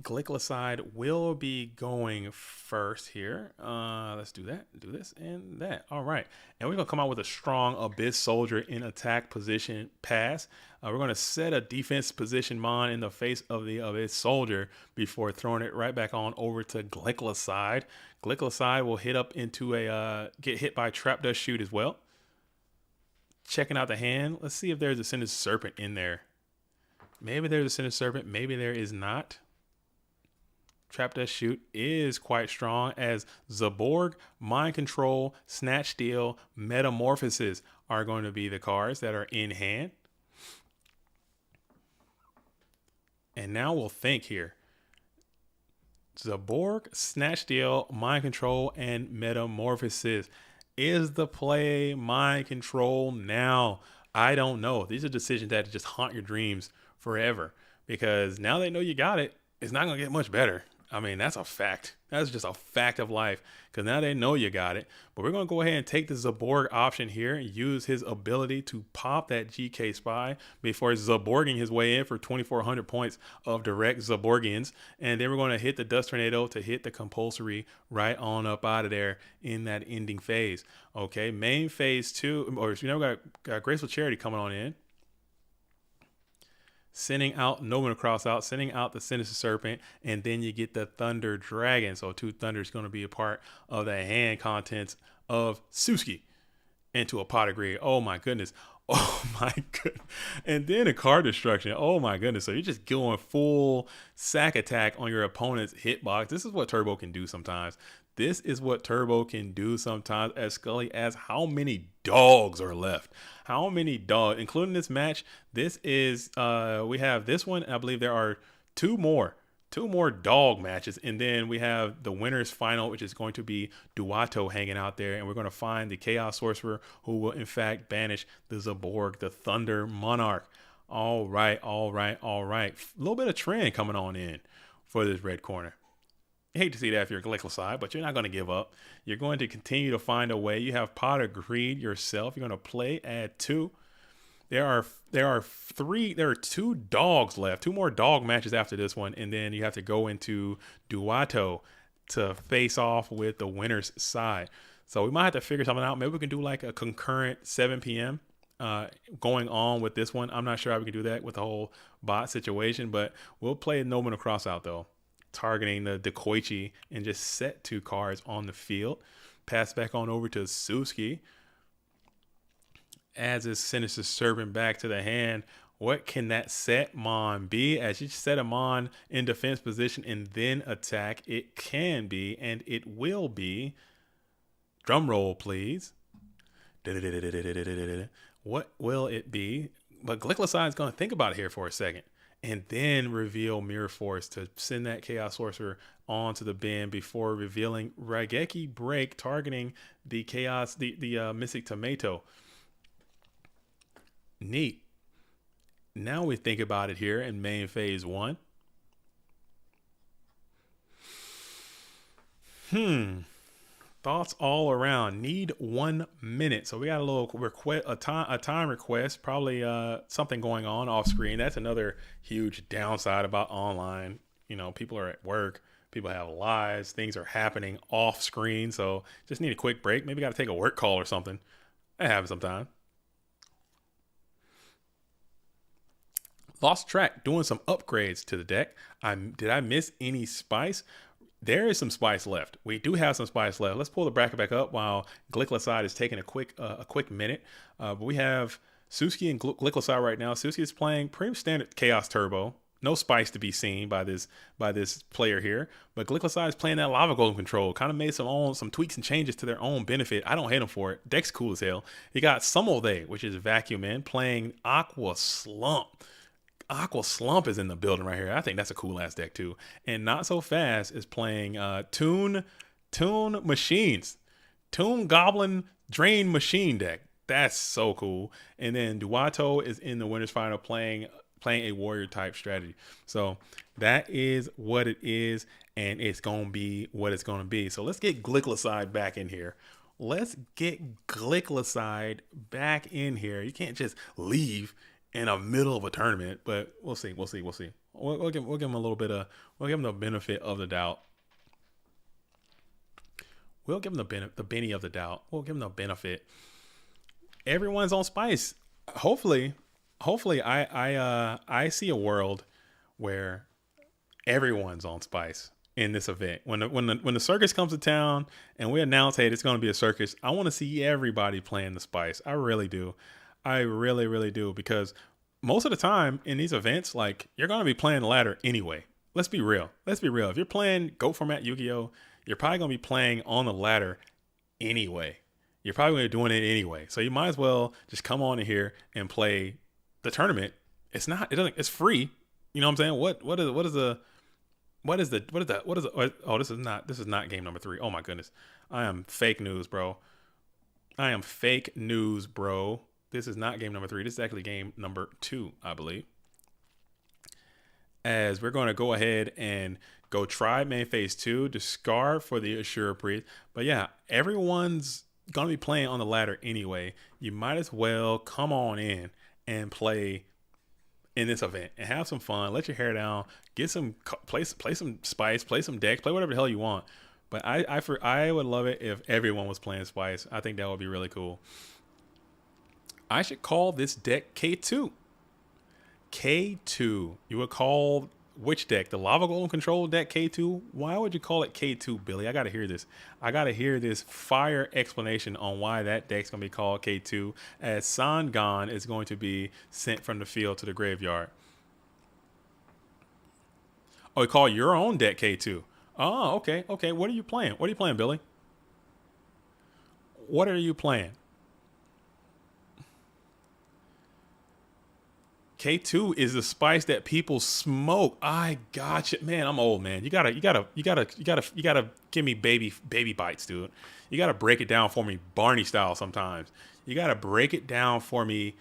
Glycoside will be going first here. Let's do that, do this, and that. All right, and we're gonna come out with a strong Abyss Soldier in attack position pass. We're gonna set a defense position mon in the face of the Abyss Soldier before throwing it right back on over to Glycoside. Glycoside will hit up into a get hit by Trap Dust Shoot as well. Checking out the hand. Let's see if there's a Sinister Serpent in there. Maybe there's a Sinister Serpent. Maybe there is not. Trap Dust Shoot is quite strong, as Zaborg, Mind Control, Snatch Steal, Metamorphosis are going to be the cards that are in hand. And now we'll think here. Zaborg, Snatch Steal, Mind Control, and Metamorphosis. Is the play Mind Control now? I don't know. These are decisions that just haunt your dreams forever, because now they know you got it. It's not going to get much better. I mean, that's a fact. That's just a fact of life, because now they know you got it. But we're going to go ahead and take the Zaborg option here and use his ability to pop that GK Spy before Zaborging his way in for 2,400 points of direct Zaborgians. And then we're going to hit the Dust Tornado to hit the compulsory right on up out of there in that ending phase. Okay, main phase 2, or we got Graceful Charity coming on in. Sending out Nomen Cross out, sending out the Sinister Serpent, and then you get the Thunder Dragon. So 2 Thunder is going to be a part of the hand contents of Suzuki into a pot of greed. Oh my goodness. Oh my goodness. And then a card destruction. Oh my goodness. So you're just going full sack attack on your opponent's hitbox. This is what Turbo can do sometimes. This is what Turbo can do sometimes, as Scully asks how many dogs are left. How many dogs, including this match? This is, we have this one. I believe there are two more dog matches. And then we have the winner's final, which is going to be Duato hanging out there. And we're going to find the Chaos Sorcerer, who will in fact banish the Zaborg, the Thunder Monarch. All right, all right, all right. A little bit of trend coming on in for this red corner. You hate to see that if you're a Glycoside, but you're not going to give up. You're going to continue to find a way. You have Pot of Greed yourself. You're going to play, add 2. There are 2 dogs left. 2 more dog matches after this one, and then you have to go into Duato to face off with the winner's side. So we might have to figure something out. Maybe we can do like a concurrent 7 p.m. Going on with this one. I'm not sure how we can do that with the whole bot situation, but we'll play Nomen Cross out though, targeting the Dekoichi, and just set 2 cards on the field. Pass back on over to Suzuki. Adds his Sinister Serpent back to the hand. What can that set mon be? As you set a mon in defense position and then attack, it can be, and it will be. Drum roll, please. What will it be? But Glycoside is going to think about it here for a second, and then reveal Mirror Force to send that Chaos Sorcerer onto the bin before revealing Raigeki Break, targeting the Chaos, the Mystic Tomato. Neat. Now we think about it here in main phase 1. Thoughts all around. Need 1 minute. So we got a little request, a time request, probably something going on off screen. That's another huge downside about online. You know, people are at work, people have lives, things are happening off screen. So just need a quick break. Maybe got to take a work call or something. That happens sometimes. Lost track doing some upgrades to the deck. Did I miss any spice? There is some spice left. We do have some spice left. Let's pull the bracket back up while Glycoside is taking a quick minute. But we have Suzuki and Glick right now. Suzuki is playing pretty standard Chaos Turbo. No spice to be seen by this player here, but Glick is playing that Lava Golem control. Kind of made some tweaks and changes to their own benefit. I don't hate him for it. Deck's cool as hell. He got Summelday, which is Vacuum Man, playing Aqua Slump. Aqua Slump is in the building right here. I think that's a cool ass deck too. And Not So Fast is playing Toon Machines, Toon Goblin Drain Machine deck. That's so cool. And then Duato is in the winners final playing a warrior type strategy. So that is what it is, and it's gonna be what it's gonna be. So let's get Glick back in here. Let's get Glick back in here. You can't just leave in the middle of a tournament, but we'll see. We'll give him a little bit of, we'll give him the benefit of the doubt. We'll give him the Benny of the doubt. We'll give him the benefit. Everyone's on spice. Hopefully I see a world where everyone's on spice in this event. When the circus comes to town and we announce, hey, it's going to be a circus, I want to see everybody playing the spice. I really do. I really do, because most of the time in these events, like, you're going to be playing the ladder anyway. Let's be real. If you're playing GOAT format Yu-Gi-Oh, you're probably going to be playing on the ladder anyway. You're probably going to be doing it anyway. So you might as well just come on in here and play the tournament. It's free. You know what I'm saying? This is not game number 3. Oh my goodness. I am fake news, bro. This is not game number 3. This is actually game number 2, I believe. As we're going to go ahead and go try main phase 2, discard for the Assure Priest. But yeah, everyone's going to be playing on the ladder anyway. You might as well come on in and play in this event and have some fun. Let your hair down. Get some play some spice. Play some decks. Play whatever the hell you want. But I would love it if everyone was playing spice. I think that would be really cool. I should call this deck K2. K2. You would call which deck? The Lava Golem control deck K2? Why would you call it K2, Billy? I got to hear this. I got to hear this fire explanation on why that deck's going to be called K2, as Sangan is going to be sent from the field to the graveyard. Oh, you call your own deck K2. Oh, okay. What are you playing? Billy? What are you playing? K2 is the spice that people smoke. I gotcha, man. I'm old, man. You gotta give me baby bites, dude. You gotta break it down for me, Barney style. Sometimes you gotta break it down for me,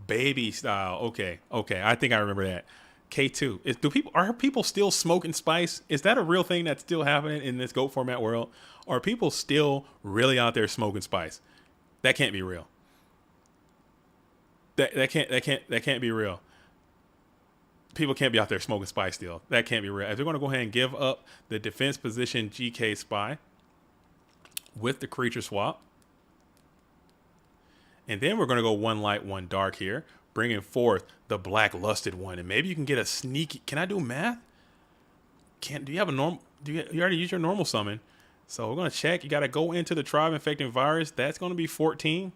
baby style. Okay. I think I remember that. K2 are people still smoking spice? Is that a real thing that's still happening in this GOAT format world? Are people still really out there smoking spice? That can't be real. That can't be real. People can't be out there smoking spy still. That can't be real. If they're going to go ahead and give up the defense position GK spy with the creature swap, and then we're going to go 1 light, 1 dark here, bringing forth the black lusted one, and maybe you can get a sneaky. Can I do math? Do you have a normal? You already used your normal summon? So we're going to check. You got to go into the Tribe Infecting Virus. That's going to be 14.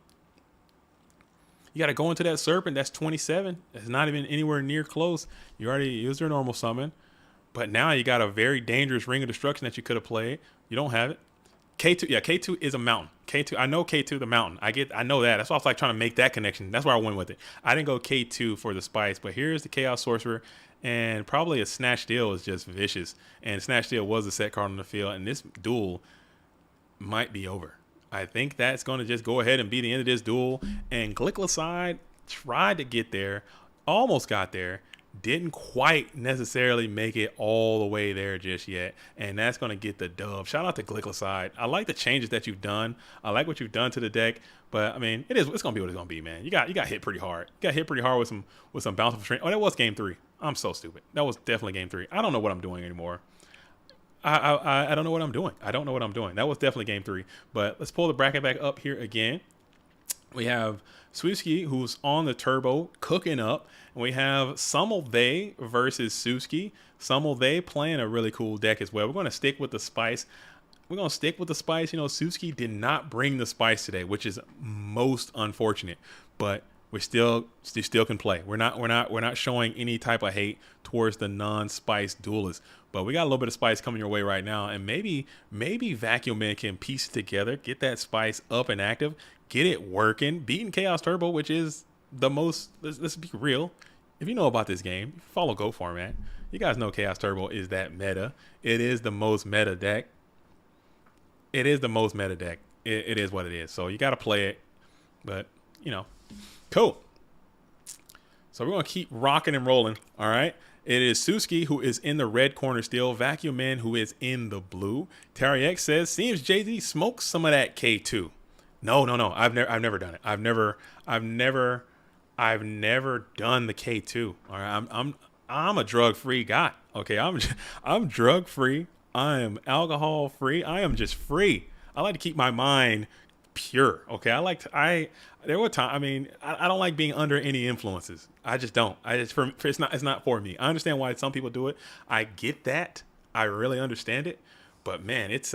You got to go into that Serpent. That's 27. It's not even anywhere near close. You already used your normal summon. But now you got a very dangerous Ring of Destruction that you could have played. You don't have it. K2, yeah, K2 is a mountain. K2, I know K2 the mountain. I know that. That's why I was like trying to make that connection. That's where I went with it. I didn't go K2 for the spice, but here's the Chaos Sorcerer, and probably a Snatch Deal is just vicious. And Snatch Deal was the set card on the field, and this duel might be over. I think that's going to just go ahead and be the end of this duel. And Glick tried to get there, almost got there, didn't quite necessarily make it all the way there just yet. And that's going to get the dub. Shout out to Glick. I like the changes that you've done. I like what you've done to the deck. But I mean, it's going to be what it's going to be, man. You got hit pretty hard. You got hit pretty hard with some bountiful strength. Oh, that was game 3. I'm so stupid. That was definitely game 3. I don't know what I'm doing anymore. I don't know what I'm doing. That was definitely game 3. But let's pull the bracket back up here again. We have Suzuki, who's on the turbo, cooking up. And we have Summelday versus Suzuki. Summelday playing a really cool deck as well. We're going to stick with the spice. You know, Suzuki did not bring the spice today, which is most unfortunate. But you still can play. We're not showing any type of hate towards the non-spice duelists. But we got a little bit of spice coming your way right now, and maybe Vacuum Man can piece it together, get that spice up and active, get it working, beating Chaos Turbo, which is the most. Let's be real. If you know about this game, follow Go format. You guys know Chaos Turbo is that meta. It is the most meta deck. It is the most meta deck. It is what it is. So you got to play it. But cool. So we're gonna keep rocking and rolling. All right. It is Suzuki who is in the red corner still. Vacuum Man who is in the blue. Tariak says, seems Jay-Z smokes some of that K2. No. I've never done it. I've never done the K2. All right. I'm a drug-free guy. Okay. I'm drug-free. I am alcohol-free. I am just free. I like to keep my mind pure. Okay. There were times, I don't like being under any influences. I just don't. It's not for me. I understand why some people do it. I get that. I really understand it. But man, it's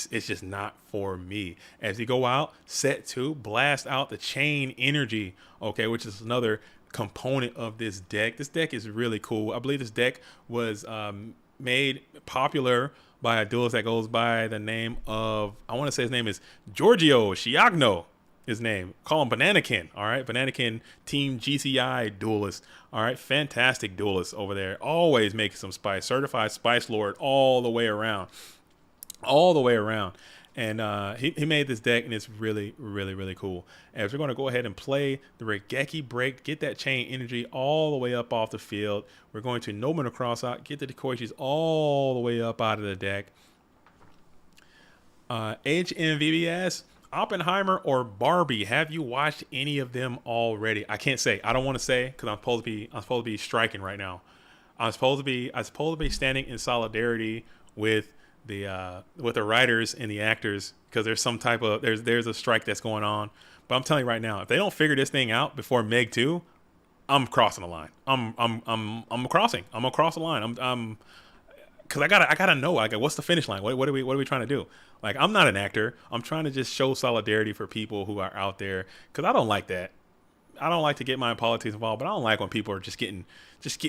just not for me. As you go out, set 2, blast out the chain energy, okay, which is another component of this deck. This deck is really cool. I believe this deck was made popular by a duelist that goes by the name of, I want to say his name is Giorgio Chiagno. His name. Call him Bananakin. All right. Bananakin Team GCI duelist. All right. Fantastic duelist over there. Always making some spice. Certified Spice Lord all the way around. All the way around. And he made this deck, and it's really, really, really cool. As we're going to go ahead and play the Regeki break, get that chain energy all the way up off the field. We're going to Nobleman across out, get the Decoyshis all the way up out of the deck. HMVBS. Oppenheimer or Barbie, have you watched any of them already? I can't say. I don't want to say because I'm supposed to be striking right now. I'm supposed to be standing in solidarity with the writers and the actors because there's some type of there's a strike that's going on. But I'm telling you right now, if they don't figure this thing out before Meg 2, I'm crossing the line. I'm crossing. I'm gonna cross the line. I'm because I gotta know, like, what's the finish line? What are we trying to do? Like, I'm not an actor. I'm trying to just show solidarity for people who are out there, because I don't like that. I don't like to get my politics involved, but I don't like when people are just getting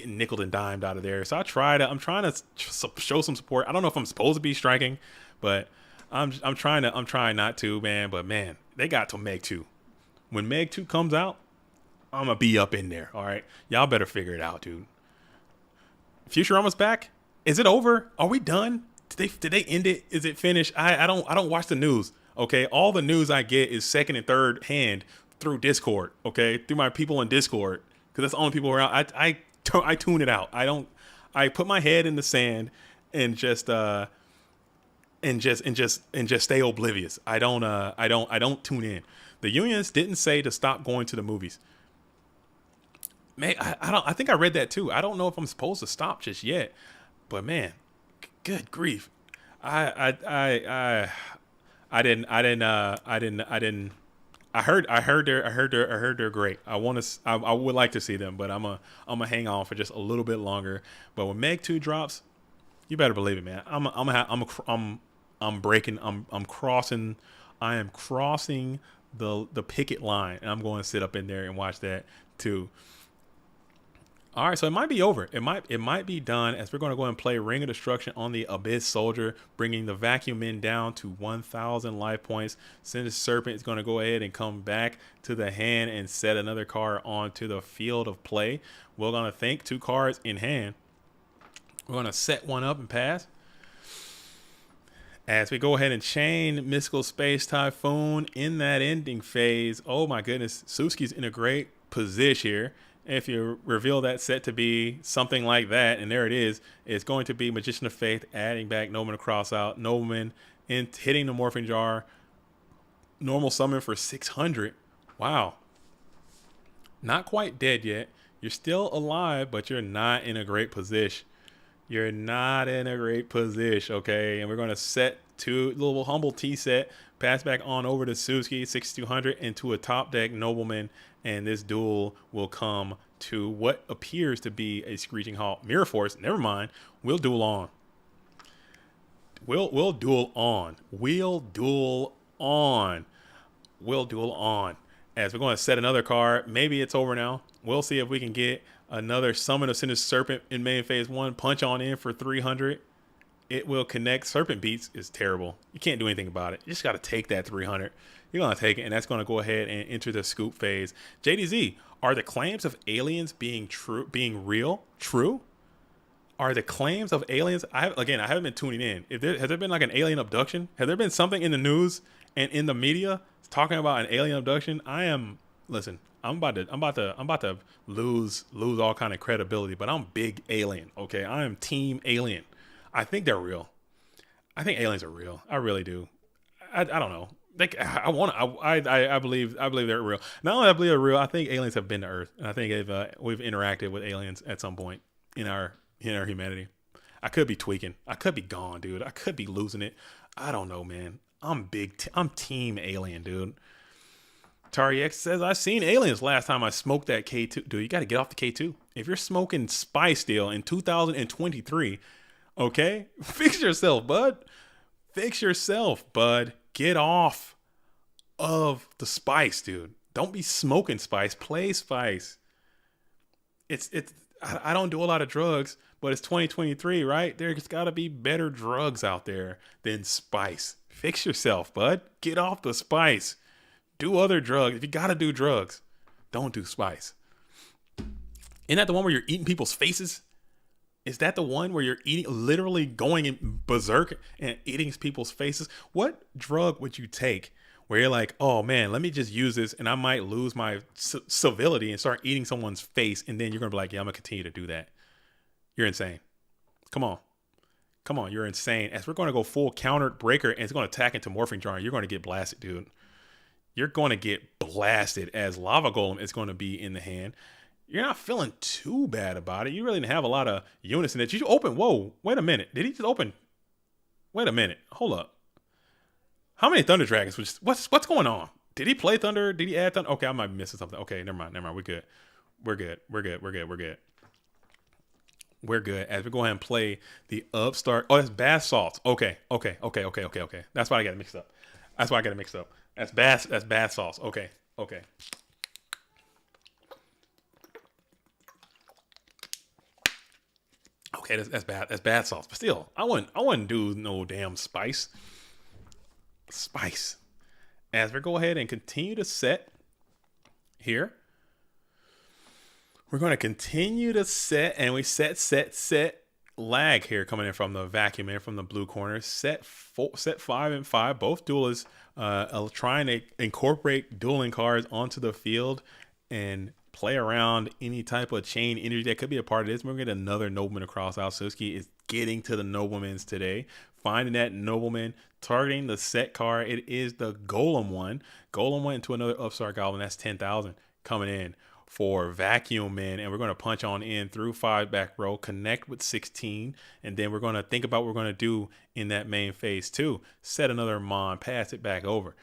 nickeled and dimed out of there. So I'm trying to show some support. I don't know if I'm supposed to be striking, but I'm trying not to, man. But man, they got till Meg 2. When Meg 2 comes out, I'm gonna be up in there. All right, y'all better figure it out, dude. Futurama's back. Is it over? Are we done? Did they end it? Is it finished? I don't watch the news. Okay, all the news I get is second and third hand through Discord. Okay, through my people in Discord, because that's the only people around. I tune it out. I put my head in the sand and just stay oblivious. I don't tune in. The unions didn't say to stop going to the movies. Man, I think I read that too. I don't know if I'm supposed to stop just yet. But man, good grief! I heard they're great. I would like to see them, but I'm gonna hang on for just a little bit longer. But when Meg 2 drops, you better believe it, man. I'm crossing the picket line, and I'm going to sit up in there and watch that too. All right, so it might be over. It might be done, as we're going to go and play Ring of Destruction on the Abyss Soldier, bringing the Vacuum Men down to 1,000 life points. Sinister Serpent is going to go ahead and come back to the hand and set another card onto the field of play. We're going to think 2 cards in hand. We're going to set one up and pass. As we go ahead and chain Mystical Space Typhoon in that ending phase. Oh my goodness, Suzuki's in a great position here. If you reveal that set to be something like that, and there it is, it's going to be Magician of Faith, adding back Nobleman across out. Nobleman hitting the Morphing Jar. Normal summon for 600. Wow. Not quite dead yet. You're still alive, but you're not in a great position. You're not in a great position, okay? And we're going to set 2 little humble T set, pass back on over to Suzuki, 6200, into a top deck Nobleman. And this duel will come to what appears to be a screeching halt. Mirror Force, never mind. We'll duel on. We'll duel on. We'll duel on. We'll duel on. As we're going to set another card. Maybe it's over now. We'll see if we can get another Summon of Sinister Serpent in main phase 1. Punch on in for 300. It will connect. Serpent Beats is terrible. You can't do anything about it. You just got to take that 300. You're going to take it, and that's going to go ahead and enter the scoop phase. JDZ, are the claims of aliens being real true? Are the claims of aliens? I haven't been tuning in. Has there been like an alien abduction? Has there been something in the news and in the media talking about an alien abduction? Listen. I'm about to lose all kind of credibility, but I'm big alien. Okay, I am team alien. I think they're real. I think aliens are real. I really do. I don't know. I believe they're real. Not only I believe they're real, I think aliens have been to Earth, and I think we've interacted with aliens at some point in our humanity. I could be tweaking. I could be gone, dude. I could be losing it. I don't know, man. I'm team alien, dude. Tariak says, I seen aliens last time I smoked that K2. Dude, you got to get off the K2. If you're smoking spice still in 2023, okay, fix yourself, bud. Fix yourself, bud. Get off of the spice, dude. Don't be smoking spice. Play spice. I don't do a lot of drugs, but it's 2023, right? There's got to be better drugs out there than spice. Fix yourself, bud. Get off the spice. Do other drugs. If you got to do drugs, don't do spice. Isn't that the one where you're eating people's faces? Is that the one where you're literally going in berserk and eating people's faces? What drug would you take where you're like, oh man, let me just use this and I might lose my civility and start eating someone's face, and then you're going to be like, yeah, I'm going to continue to do that. You're insane. Come on, you're insane. As we're going to go full counter breaker and it's going to attack into Morphing Jar, you're going to get blasted, dude. You're going to get blasted as Lava Golem is going to be in the hand. You're not feeling too bad about it. You really didn't have a lot of units in it. You open. Whoa, wait a minute. Did he just open? Wait a minute. Hold up. How many Thunder Dragons? What's going on? Did he play Thunder? Did he add Thunder? Okay, I might be missing something. Okay, never mind. We're good. We're good. As we go ahead and play the Upstart. Oh, that's Bath Salts. Okay. That's why I got to mix up. That's bath sauce. Okay. Okay, that's bad. That's bath sauce. But still, I wouldn't do no damn spice. As we go ahead and continue to set here. We're going to continue to set, and we set lag here coming in from the vacuum in from the blue corner. Set 5 and 5, both duelists trying to incorporate dueling cards onto the field and play around any type of chain energy that could be a part of this. We're going to get another nobleman across out. Suzuki is getting to the noblemans today, finding that nobleman, targeting the set card. It is the Golem one. Golem went into another Upstart Goblin. That's 10,000 coming in for Vacuum Man, and we're going to punch on in through 5 back row, connect with 16, and then we're going to think about what we're going to do in that main phase 2. Set another Mon, pass it back over.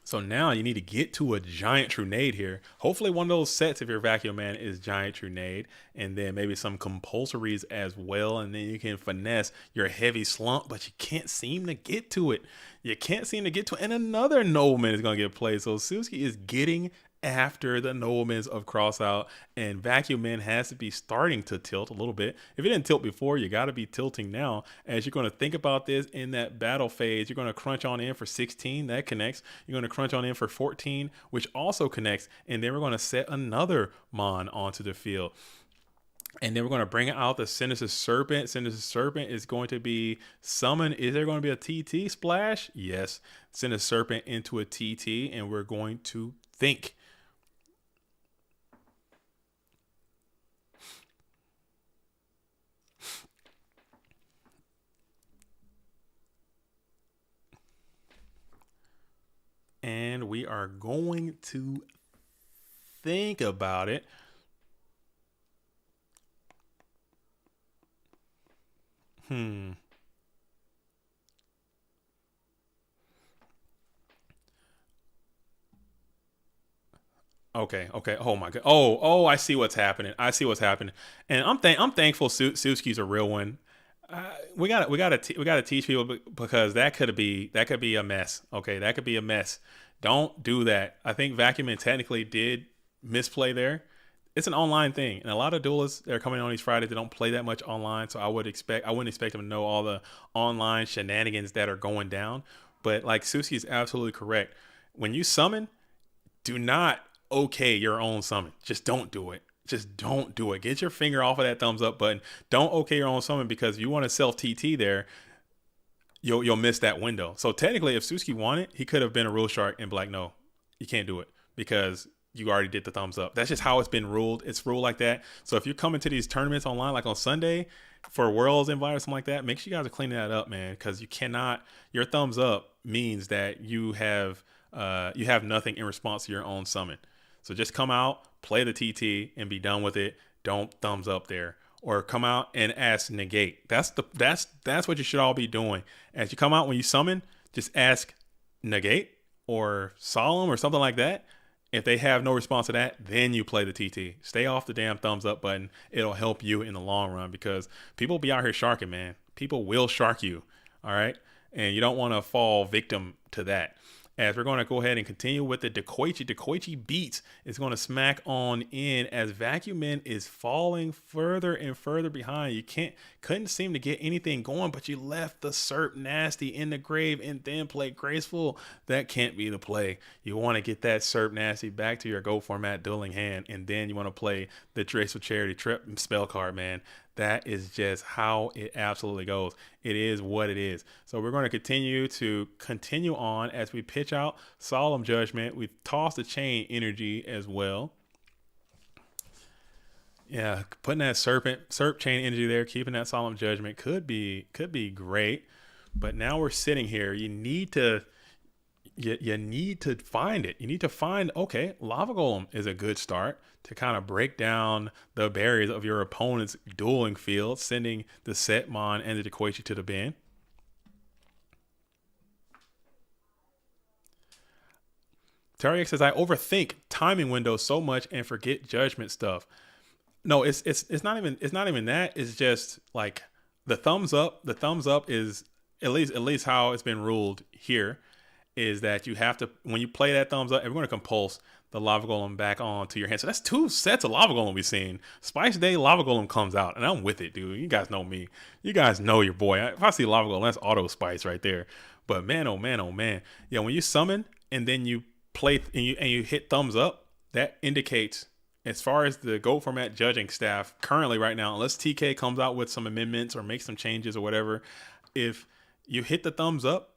So now you need to get to a Giant Trunade here. Hopefully one of those sets, if you're Vacuum Man, is Giant Trunade, and then maybe some compulsories as well, and then you can finesse your Heavy Slump, but you can't seem to get to it. And another Nobleman is going to get played. So Suzuki is getting after the Noblemans of Crossout, and Vacuum Man has to be starting to tilt a little bit. If it didn't tilt before, you got to be tilting now. As you're going to think about this in that battle phase, you're going to crunch on in for 16, that connects. You're going to crunch on in for 14, which also connects, and then we're going to set another Mon onto the field. And then we're going to bring out the Sinister Serpent. Sinister Serpent is going to be summoned. Is there going to be a TT splash? Yes. Sinister Serpent into a TT, and we're going to think. And we are going to think about it. Okay. Oh my god. I see what's happening. And I'm thankful Suzuki's a real one. We gotta teach people, because that could be a mess. Okay, that could be a mess. Don't do that. I think Vacuumman technically did misplay there. It's an online thing, and a lot of duelists that are coming on these Fridays, they don't play that much online. So I wouldn't expect them to know all the online shenanigans that are going down. But like Susie is absolutely correct. When you summon, do not okay your own summon. Just don't do it. Just don't do it. Get your finger off of that thumbs up button. Don't okay your own summon, because if you want to self TT there, you'll miss that window. So technically, if Suzuki wanted, he could have been a rule shark and be like, no, you can't do it because you already did the thumbs up. That's just how it's been ruled. It's ruled like that. So if you're coming to these tournaments online, like on Sunday for Worlds invite or something like that, make sure you guys are cleaning that up, man, because you cannot. Your thumbs up means that you have nothing in response to your own summon. So just come out, play the TT, and be done with it. Don't thumbs up there. Or come out and ask negate. That's what you should all be doing. As you come out when you summon, just ask negate or solemn or something like that. If they have no response to that, then you play the TT. Stay off the damn thumbs up button. It'll help you in the long run, because people be out here sharking, man. People will shark you. All right. And you don't want to fall victim to that. As we're going to go ahead and continue with the Dekoichi Beats is going to smack on in as Vacuumman is falling further and further behind. You couldn't seem to get anything going, but you left the Serp Nasty in the grave and then played Graceful. That can't be the play. You want to get that Serp Nasty back to your Go format dueling hand, and then you want to play the Graceful Charity Trip spell card, man. That is just how it absolutely goes. It is what it is. So we're going to continue on as we pitch out Solemn Judgment. We've tossed the Chain Energy as well. Yeah, putting that Serp Chain Energy there, keeping that Solemn Judgment could be great. But now we're sitting here. You need to find it. You need to find, okay, Lava Golem is a good start to kind of break down the barriers of your opponent's dueling field, sending the Setmon and the Dekoichi to the bin. Tariak says, I overthink timing windows so much and forget judgment stuff. No, it's not even that. It's just like the thumbs up. The thumbs up is at least how it's been ruled here, is that you have to, when you play that thumbs up, we're going to compulse the Lava Golem back onto your hand. So that's 2 sets of Lava Golem we've seen. Spice Day Lava Golem comes out, and I'm with it, dude. You guys know me. You guys know your boy. If I see Lava Golem, that's auto Spice right there. But man, oh man, oh man. Yeah, when you summon and then you play and you hit thumbs up, that indicates, as far as the Go format judging staff currently right now, unless TK comes out with some amendments or makes some changes or whatever, if you hit the thumbs up,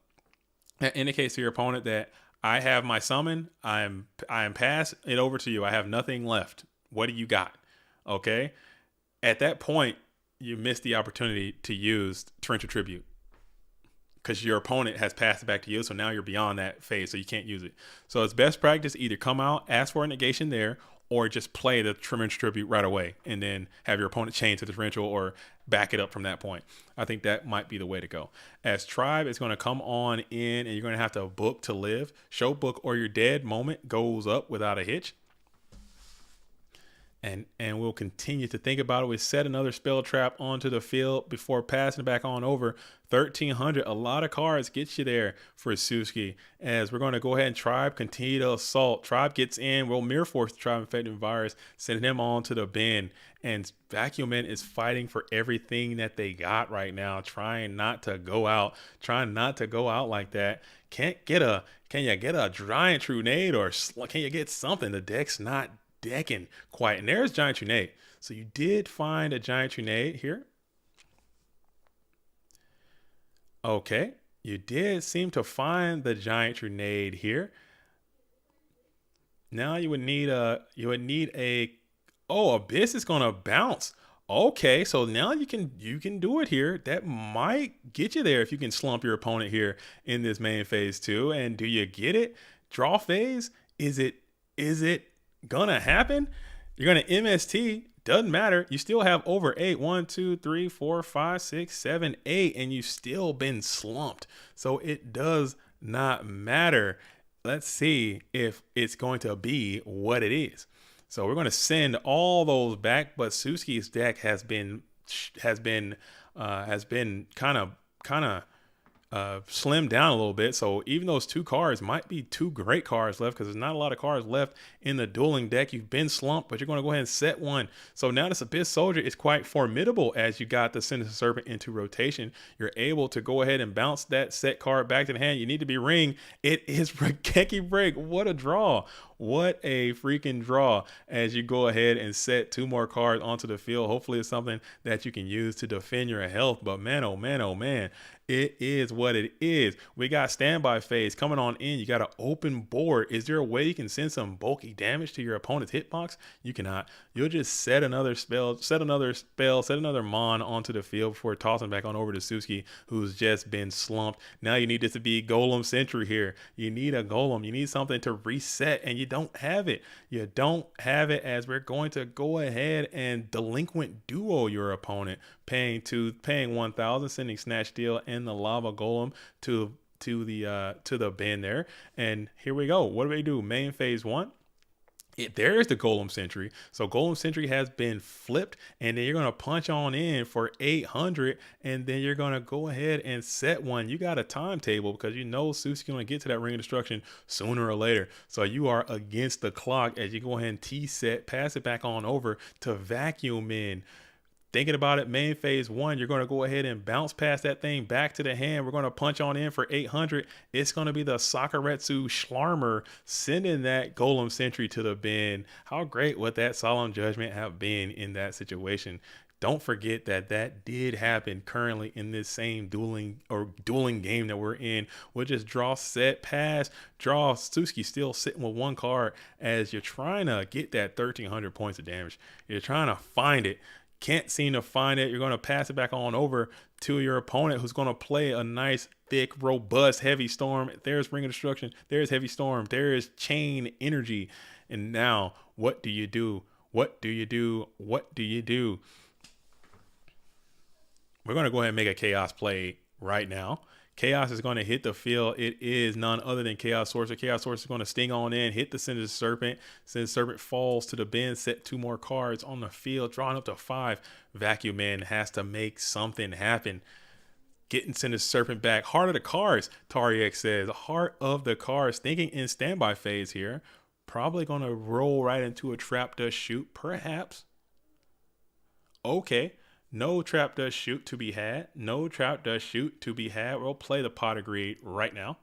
that indicates to your opponent that I have my summon. I am pass it over to you. I have nothing left. What do you got? Okay. At that point, you miss the opportunity to use Torrential Tribute, because your opponent has passed it back to you. So now you're beyond that phase, so you can't use it. So it's best practice, either come out, ask for a negation there, or just play the Torrential Tribute right away and then have your opponent change to the Torrential or back it up from that point. I think that might be the way to go. As Tribe is going to come on in, and you're going to have to book to live. Show book or you're dead moment goes up without a hitch. And we'll continue to think about it. We set another spell trap onto the field before passing it back on over. 1,300. A lot of cards get you there for Suzuki. As we're going to go ahead and Tribe continue to assault. Tribe gets in. We'll Mirror Force the Tribe Infected Virus, sending him on to the bin. And Vacuumman is fighting for everything that they got right now, trying not to go out like that. Can you get a Giant Trunade, or can you get something? The deck's not decking quite. And there's Giant Trunade. So you did find a Giant Trunade here. Okay, you did seem to find the Giant Trunade here. Now you would need a Abyss is gonna bounce. Okay, so now you can do it here. That might get you there if you can slump your opponent here in this main phase 2. And do you get it? Draw phase? Is it gonna happen? You're gonna MST. Doesn't matter. You still have over 8. 1, 2, 3, 4, 5, 6, 7, 8, and you've still been slumped. So it does not matter. Let's see if it's going to be what it is. So we're going to send all those back, but Suzuki's deck has been kind of slimmed down a little bit. So even those 2 cards might be 2 great cards left, because there's not a lot of cards left in the dueling deck. You've been slumped, but you're going to go ahead and set one. So now this Abyss Soldier is quite formidable as you got the Sinister Serpent into rotation. You're able to go ahead and bounce that set card back to the hand. You need to be ring. It is Rakeki Break. What a draw. What a freaking draw as you go ahead and set 2 more cards onto the field. Hopefully it's something that you can use to defend your health. But man, oh man, oh man, it is what it is. We got standby phase coming on in. You got an open board. Is there a way you can send some bulky damage to your opponent's hitbox? You cannot. You'll just set another spell, set another mon onto the field before tossing back on over to Suzuki, who's just been slumped. Now you need this to be Golem Sentry here. You need a Golem. You need something to reset, and you don't have it. You don't have it, as we're going to go ahead and delinquent duo your opponent, paying 1,000, sending Snatch Steel and the Lava Golem to the bin there. And here we go. What do we do? Main phase 1. There's the Golem Sentry. So Golem Sentry has been flipped, and then you're going to punch on in for 800, and then you're going to go ahead and set one. You got a timetable because you know Suzuki's going to get to that Ring of Destruction sooner or later. So you are against the clock as you go ahead and T-set, pass it back on over to Vacuum in. Thinking about it, main phase 1, you're going to go ahead and bounce past that thing back to the hand. We're going to punch on in for 800. It's going to be the Sakuretsu Schlarmer sending that Golem Sentry to the bin. How great would that Solemn Judgment have been in that situation? Don't forget that did happen currently in this same dueling game that we're in. We'll just draw, set, pass, draw. Suzuki still sitting with 1 card as you're trying to get that 1,300 points of damage. You're trying to find it. Can't seem to find it. You're going to pass it back on over to your opponent, who's going to play a nice, thick, robust, Heavy Storm. There's Ring of Destruction. There's Heavy Storm. There is Chain Energy. And now, what do you do? What do you do? What do you do? We're going to go ahead and make a Chaos play right now. Chaos is going to hit the field. It is none other than Chaos Sorcerer. Chaos Sorcerer is going to sting on in, hit the Sinister Serpent. Sinister Serpent falls to the bin, set 2 more cards on the field, drawing up to 5. Vacuum Man has to make something happen. Getting Sinister Serpent back. Heart of the cards, Tariak says. Heart of the cards. Thinking in standby phase here. Probably going to roll right into a Trap Dust Shoot, perhaps. Okay. No Trap Dust Shoot to be had. No Trap Dust Shoot to be had. We'll play the Pot of Greed right now.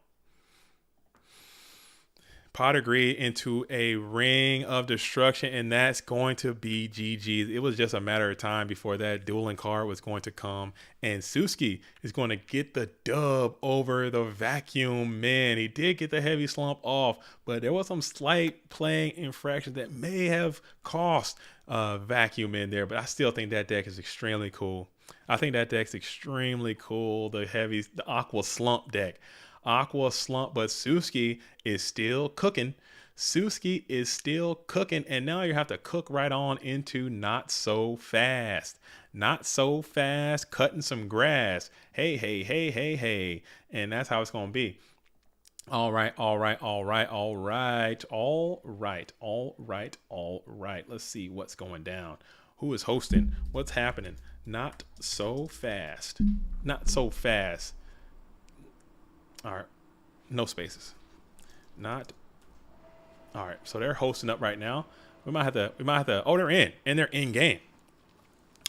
Pot of Greed into a Ring of Destruction, and that's going to be GG's. It was just a matter of time before that dueling card was going to come, and Suzuki is going to get the dub over the Vacuum Man. He did get the heavy slump off, but there was some slight playing infractions that may have cost Vacuum in there, but I still think that deck is extremely cool. I think that deck's extremely cool. The Aqua Slump deck. Aqua Slump, but Suzuki is still cooking. Suzuki is still cooking, and now you have to cook right on into Not So Fast. Not So Fast, cutting some grass. Hey, hey, hey, hey, hey. And that's how it's going to be. All right. Let's see what's going down. Who is hosting? What's happening? Not So Fast. Not So Fast. All right. No spaces. Not. All right. So they're hosting up right now. We might have to. Oh, they're in. And they're in game.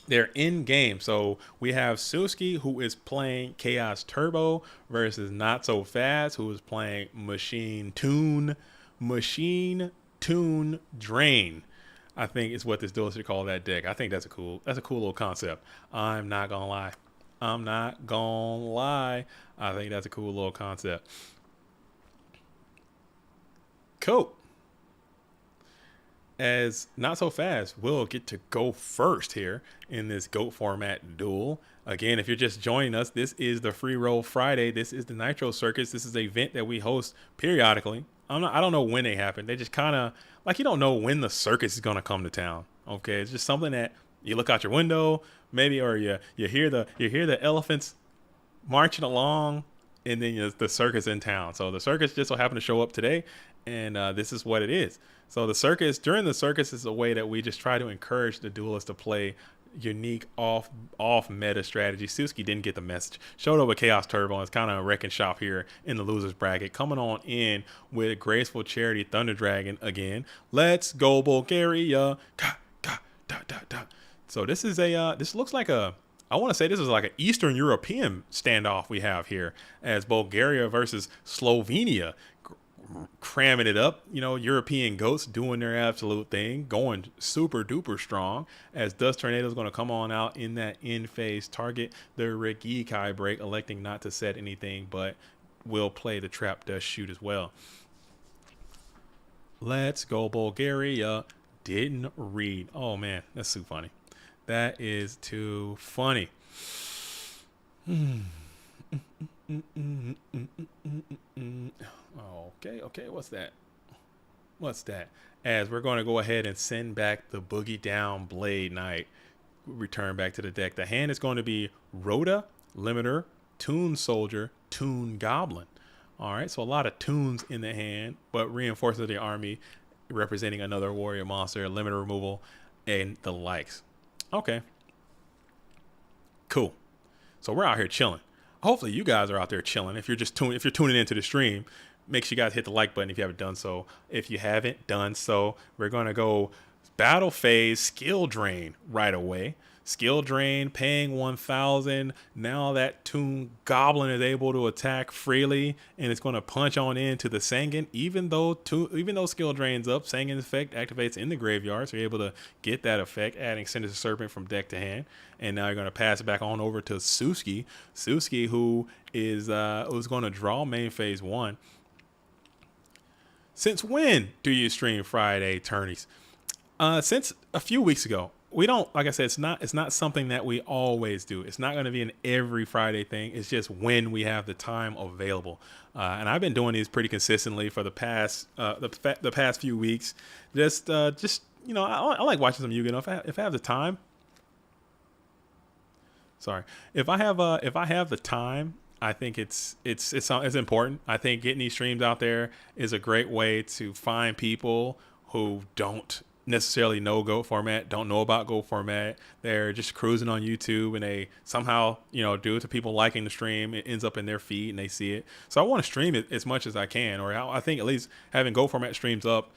They're in game. So we have Suzuki, who is playing Chaos Turbo, versus Not So Fast, who is playing Machine Tune Drain. I think is what this duel should call that deck. I think that's a cool little concept. I'm not gonna lie. I think that's a cool little concept. Cool. As Not So Fast will get to go first here in this GOAT format duel. Again, if you're just joining us, this is the Free Roll Friday. This is the Nitro Circus. This is an event that we host periodically. I don't know when they happen. They just kind of like, you don't know when the circus is going to come to town. Okay, it's just something that you look out your window, maybe, or you hear the elephants marching along, and then the circus in town. So the circus just so happened to show up today, and this is what it is. So during the circus is a way that we just try to encourage the duelists to play unique off meta strategy. Suzuki didn't get the message. Showed up with Chaos Turbo and it's kind of a wrecking shop here in the losers bracket. Coming on in with Graceful Charity Thunder Dragon again. Let's go Bulgaria. So this is a this looks like a, I want to say this is like an Eastern European standoff we have here, as Bulgaria versus Slovenia, cramming it up. You know, European goats doing their absolute thing, going super duper strong, as Dust Tornado is going to come on out in that end phase, target the Regikai break, electing not to set anything, but will play the Trap Dust Shoot as well. Let's go Bulgaria. Didn't read. Oh man, that's too funny. That is too funny. Okay, what's that? As we're going to go ahead and send back the Boogie Down Blade Knight, return back to the deck. The hand is going to be Rhoda, Limiter, Toon Soldier, Toon Goblin. All right, so a lot of tunes in the hand, but reinforces the army, representing another warrior monster, limiter removal, and the likes. Okay, cool. So we're out here chilling. Hopefully you guys are out there chilling. If you're tuning into the stream, make sure you guys hit the like button if you haven't done so. If you haven't done so, we're gonna go battle phase skill drain right away. Skill drain, paying 1,000. Now that Toon Goblin is able to attack freely, and it's going to punch on into the Sangan. Even though skill drains up, Sangan's effect activates in the graveyard, so you're able to get that effect, adding Sinister Serpent from deck to hand. And now you're going to pass it back on over to Suzuki. Suzuki, who is who's going to draw main phase 1. Since when do you stream Friday tourneys? Since a few weeks ago. We don't, like I said, it's not something that we always do. It's not going to be an every Friday thing. It's just when we have the time available. And I've been doing these pretty consistently for the past past few weeks. Just you know, I like watching some Yu-Gi-Oh! If I have the time. Sorry, if I have the time, I think it's important. I think getting these streams out there is a great way to find people who don't necessarily know Go format, don't know about Go format. They're just cruising on YouTube, and they somehow, you know, due to people liking the stream, it ends up in their feed and they see it. So I want to stream it as much as I can, or I think at least having Go format streams up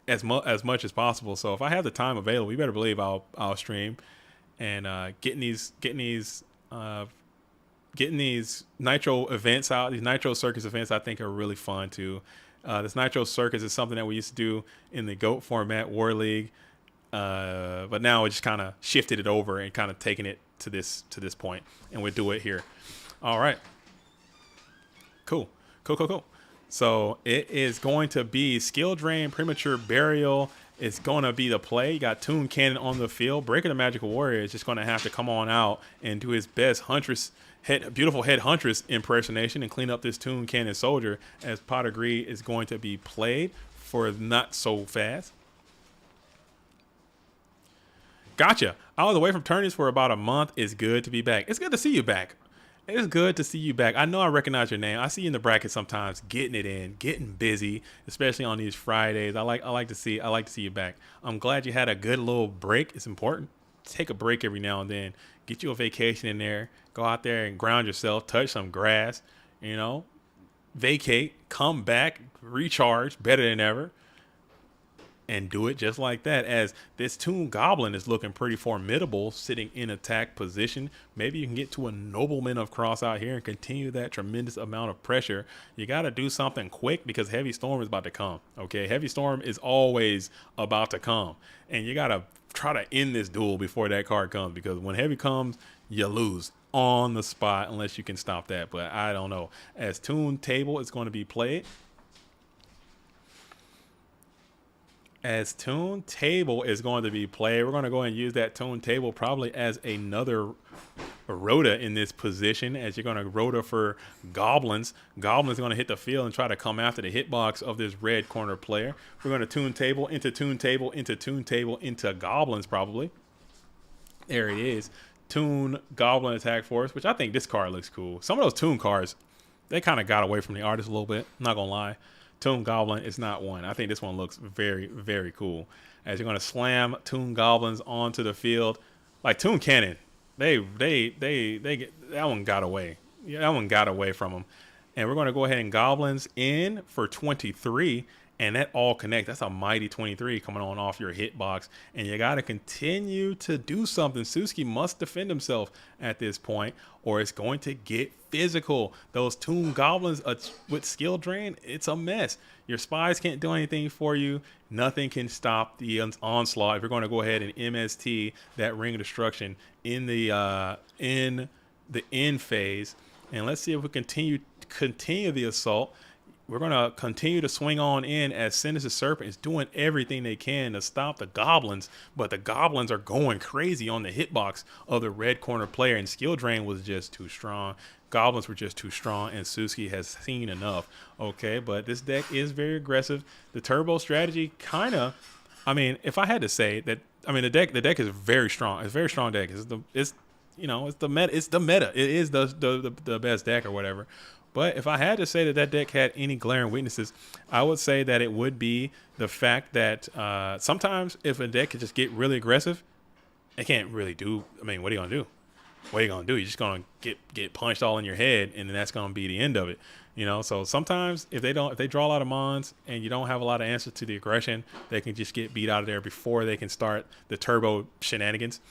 as much as possible. So if I have the time available, you better believe I'll stream. And getting these Nitro events out, these Nitro Circus events, I think are really fun too. This Nitro Circus is something that we used to do in the GOAT format War League, but now we just kind of shifted it over and kind of taking it to this point, and we'll do it here. All right, cool. So it is going to be Skill Drain, Premature Burial. It's going to be the play. You got Toon Cannon on the field. Breaker the Magical Warrior is just going to have to come on out and do his best beautiful head Huntress impersonation and clean up this Toon Cannon Soldier, as Pot of Greed is going to be played for not so fast. Gotcha. I was away from tourneys for about a month. It's good to be back. It's good to see you back. It's good to see you back. I know I recognize your name. I see you in the bracket sometimes, getting it in, getting busy, especially on these Fridays. I like to see you back. I'm glad you had a good little break. It's important. Take a break every now and then. Get you a vacation in there. Go out there and ground yourself. Touch some grass. You know, vacate, come back, recharge, better than ever. And do it just like that, as this Toon Goblin is looking pretty formidable, sitting in attack position. Maybe you can get to a Nobleman of Cross out here and continue that tremendous amount of pressure. You got to do something quick because Heavy Storm is about to come. Okay, Heavy Storm is always about to come, and you got to try to end this duel before that card comes, because when Heavy comes, you lose on the spot unless you can stop that. But I don't know. As Toon Table is going to be played. As Toon Table is going to be played, we're going to go and use that Toon Table probably as another Rhoda in this position, as you're going to Rhoda for Goblins. Goblins going to hit the field and try to come after the hitbox of this red corner player. We're going to Toon Table into Toon Table into Toon Table into Goblins probably. There it is. Toon Goblin Attack Force, which I think this card looks cool. Some of those Toon cards, they kind of got away from the artist a little bit. I'm not going to lie. Toon Goblin is not one. I think this one looks very, very cool. As you're going to slam Toon Goblins onto the field. like Toon Cannon, they get that one got away. Yeah, that one got away from them. And we're going to go ahead and goblins in for 23, and that all connect. That's a mighty 23 coming on off your hitbox, and you got to continue to do something. Suzuki must defend himself at this point, or it's going to get physical. Those Toon Goblins with skill drain, it's a mess. Your spies can't do anything for you. Nothing can stop the onslaught. If you're going to go ahead and MST that Ring of Destruction in the end phase, and let's see if we continue the assault. We're going to continue to swing on in as Sinister Serpent is doing everything they can to stop the goblins, but the goblins are going crazy on the hitbox of the red corner player, and skill drain was just too strong. Goblins were just too strong, and Suzuki has seen enough. Okay, but this deck is very aggressive. The turbo strategy kind of, I mean, if I had to say that, I mean, the deck is very strong. It's a very strong deck. It's the meta. It is the best deck or whatever. But if I had to say that deck had any glaring weaknesses, I would say that it would be the fact that sometimes if a deck could just get really aggressive, it can't really do. I mean, what are you gonna do? What are you gonna do? You're just gonna get punched all in your head, and then that's gonna be the end of it. You know. So sometimes if they draw a lot of mons and you don't have a lot of answers to the aggression, they can just get beat out of there before they can start the turbo shenanigans.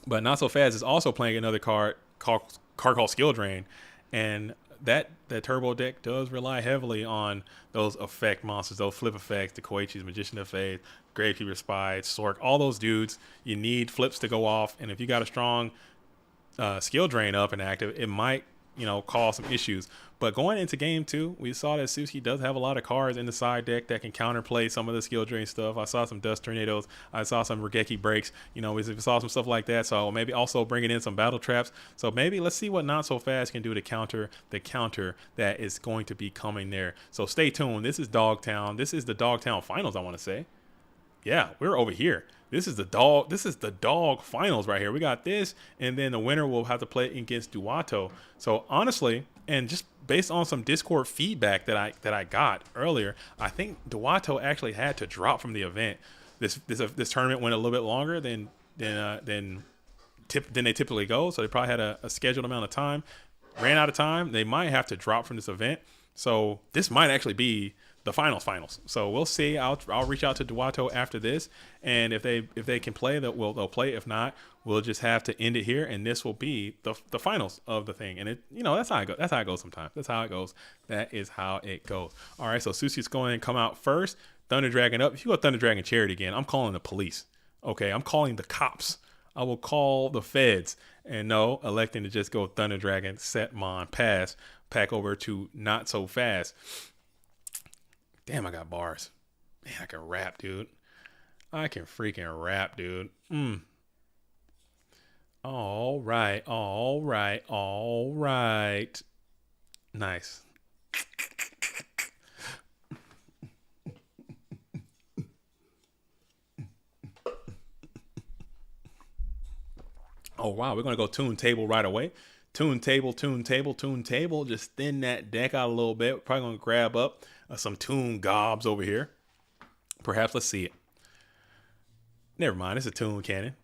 But Not So Fast is also playing another card called Skill Drain, and that turbo deck does rely heavily on those effect monsters, those flip effects, the Koichi's, Magician of Faith, Gravekeeper Spy, Sork, all those dudes. You need flips to go off, and if you got a strong skill drain up and active, it might cause some issues. But going into game 2, we saw that Suzuki does have a lot of cards in the side deck that can counterplay some of the skill drain stuff. I saw some Dust Tornadoes. I saw some Regeki Breaks. We saw some stuff like that. So maybe also bringing in some Battle Traps. So maybe let's see what Not So Fast can do to counter the counter that is going to be coming there. So stay tuned. This is Dogtown. This is the Dogtown Finals, I want to say. Yeah, we're over here. This is the dog finals right here. We got this, and then the winner will have to play against Duato. So honestly, and just based on some Discord feedback that I got earlier, I think Duato actually had to drop from the event. This tournament went a little bit longer than they typically go, so they probably had a scheduled amount of time. Ran out of time. They might have to drop from this event. So this might actually be the finals. So we'll see. I'll reach out to Duato after this, and if they can play, they'll play. If not, we'll just have to end it here, and this will be the finals of the thing. And that's how it goes. That's how it goes sometimes. That's how it goes. That is how it goes. All right. So Susie's going to come out first. Thunder Dragon up. If you go Thunder Dragon Charity again, I'm calling the police. Okay, I'm calling the cops. I will call the feds. And no, electing to just go Thunder Dragon, set mon, pass, pack over to Not So Fast. Damn, I got bars. Man, I can rap, dude. I can freaking rap, dude. All right. Nice. Oh, wow. We're going to go Toon Table right away. Toon Table. Just thin that deck out a little bit. We're probably going to grab up some Toon Gobs over here. Perhaps. Let's see it. Never mind. It's a Toon Cannon.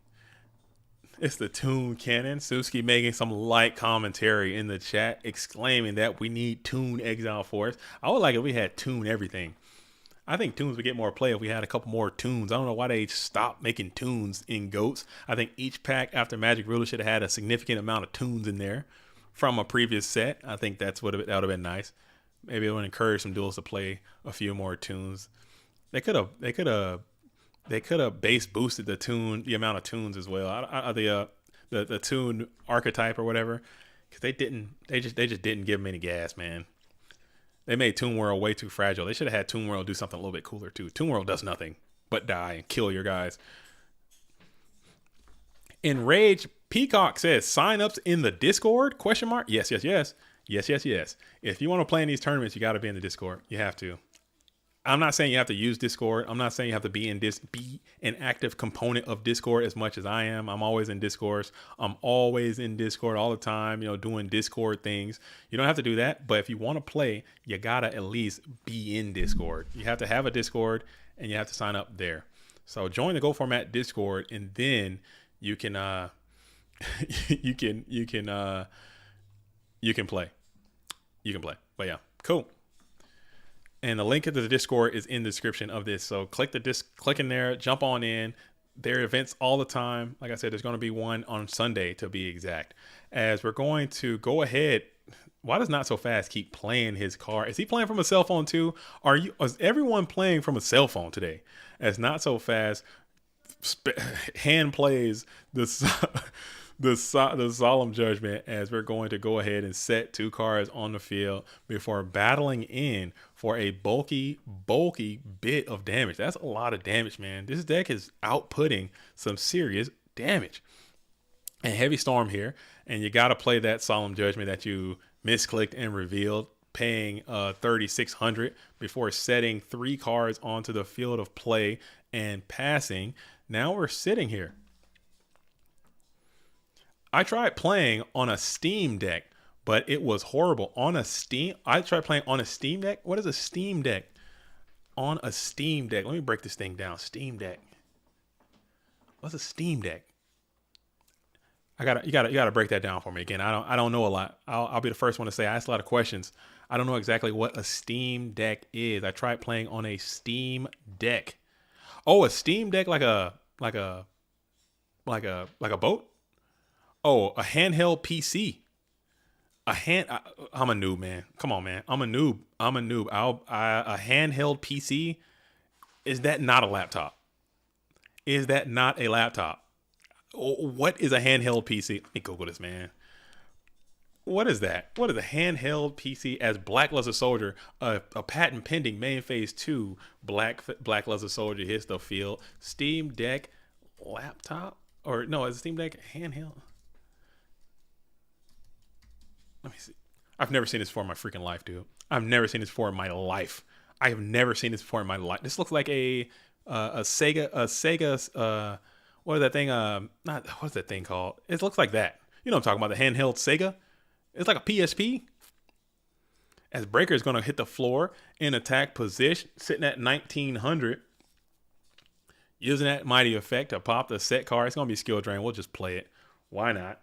It's the Toon Cannon. Suzuki making some light commentary in the chat, exclaiming that we need Toon Exile Force. I would like if we had Toon everything. I think Toons would get more play if we had a couple more Toons. I don't know why they stopped making Toons in GOATs. I think each pack after Magic Ruler should have had a significant amount of Toons in there from a previous set. I think that would have been nice. Maybe it would encourage some duels to play a few more Toons. They could have base boosted the amount of Toons as well. The Toon archetype or whatever, because they just didn't give them any gas, man. They made Toon World way too fragile. They should have had Toon World do something a little bit cooler too. Toon World does nothing but die and kill your guys. Enrage Peacock says sign-ups in the Discord? ? Yes. If you want to play in these tournaments, you got to be in the Discord. You have to. I'm not saying you have to use Discord. I'm not saying you have to be an active component of Discord as much as I am. I'm always in Discord. I'm always in Discord all the time, doing Discord things. You don't have to do that, but if you want to play, you gotta at least be in Discord. You have to have a Discord and you have to sign up there. So join the Go Format Discord, and then you can you can you can play. You can play. But yeah, cool. And the link to the Discord is in the description of this. So click in there, jump on in. There are events all the time. Like I said, there's going to be one on Sunday to be exact. As we're going to go ahead. Why does Not So Fast keep playing his car? Is he playing from a cell phone too? Is everyone playing from a cell phone today? As Not So Fast hand plays the solemn judgment, as we're going to go ahead and set 2 cars on the field before battling in for a bulky bit of damage. That's a lot of damage, man. This deck is outputting some serious damage. And Heavy Storm here, and you got to play that solemn judgment that you misclicked and revealed, paying 3,600 before setting 3 cards onto the field of play and passing. Now we're sitting here. I tried playing on a Steam Deck, but it was horrible. I tried playing on a Steam Deck. What is a Steam Deck? On a Steam Deck. Let me break this thing down. Steam Deck. What's a Steam Deck? You gotta break that down for me again. I don't know a lot. I'll be the first one to say I asked a lot of questions. I don't know exactly what a Steam Deck is. I tried playing on a Steam Deck. Oh, a Steam Deck like a boat? Oh, a handheld PC. I'm a noob, man. Come on, man. I'm a noob. A handheld PC. Is that not a laptop? Is that not a laptop? What is a handheld PC? Let me Google this, man. What is that? What is a handheld PC? As Black Luster Soldier, a patent pending main phase 2 Black Luster Soldier hits the field. Steam Deck laptop? Or no, is a Steam Deck handheld? Let me see. I've never seen this before in my freaking life, dude. I've never seen this before in my life. I have never seen this before in my life. This looks like a Sega, what is that thing? What's that thing called? It looks like that. You know what I'm talking about, the handheld Sega? It's like a PSP. As Breaker is going to hit the floor in attack position, sitting at 1900. Using that mighty effect to pop the set card. It's going to be skill drain. We'll just play it. Why not?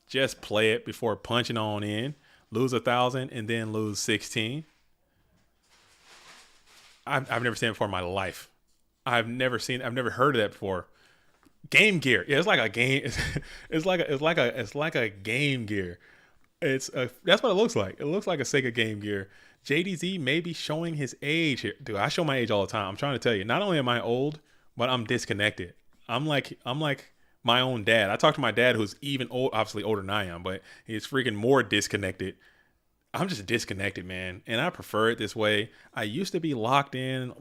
Just play it before punching on in. Lose 1,000 and then lose 16. I've never seen it before in my life. I've never heard of that before. Game Gear. Yeah, it's like a game. It's like a Game Gear. That's what it looks like. It looks like a Sega Game Gear. JDZ may be showing his age here. Dude, I show my age all the time. I'm trying to tell you. Not only am I old, but I'm disconnected. I'm like my own dad. I talk to my dad, who's even old, obviously older than I am, but he's freaking more disconnected. I'm just disconnected, man, and I prefer it this way. I used to be locked in,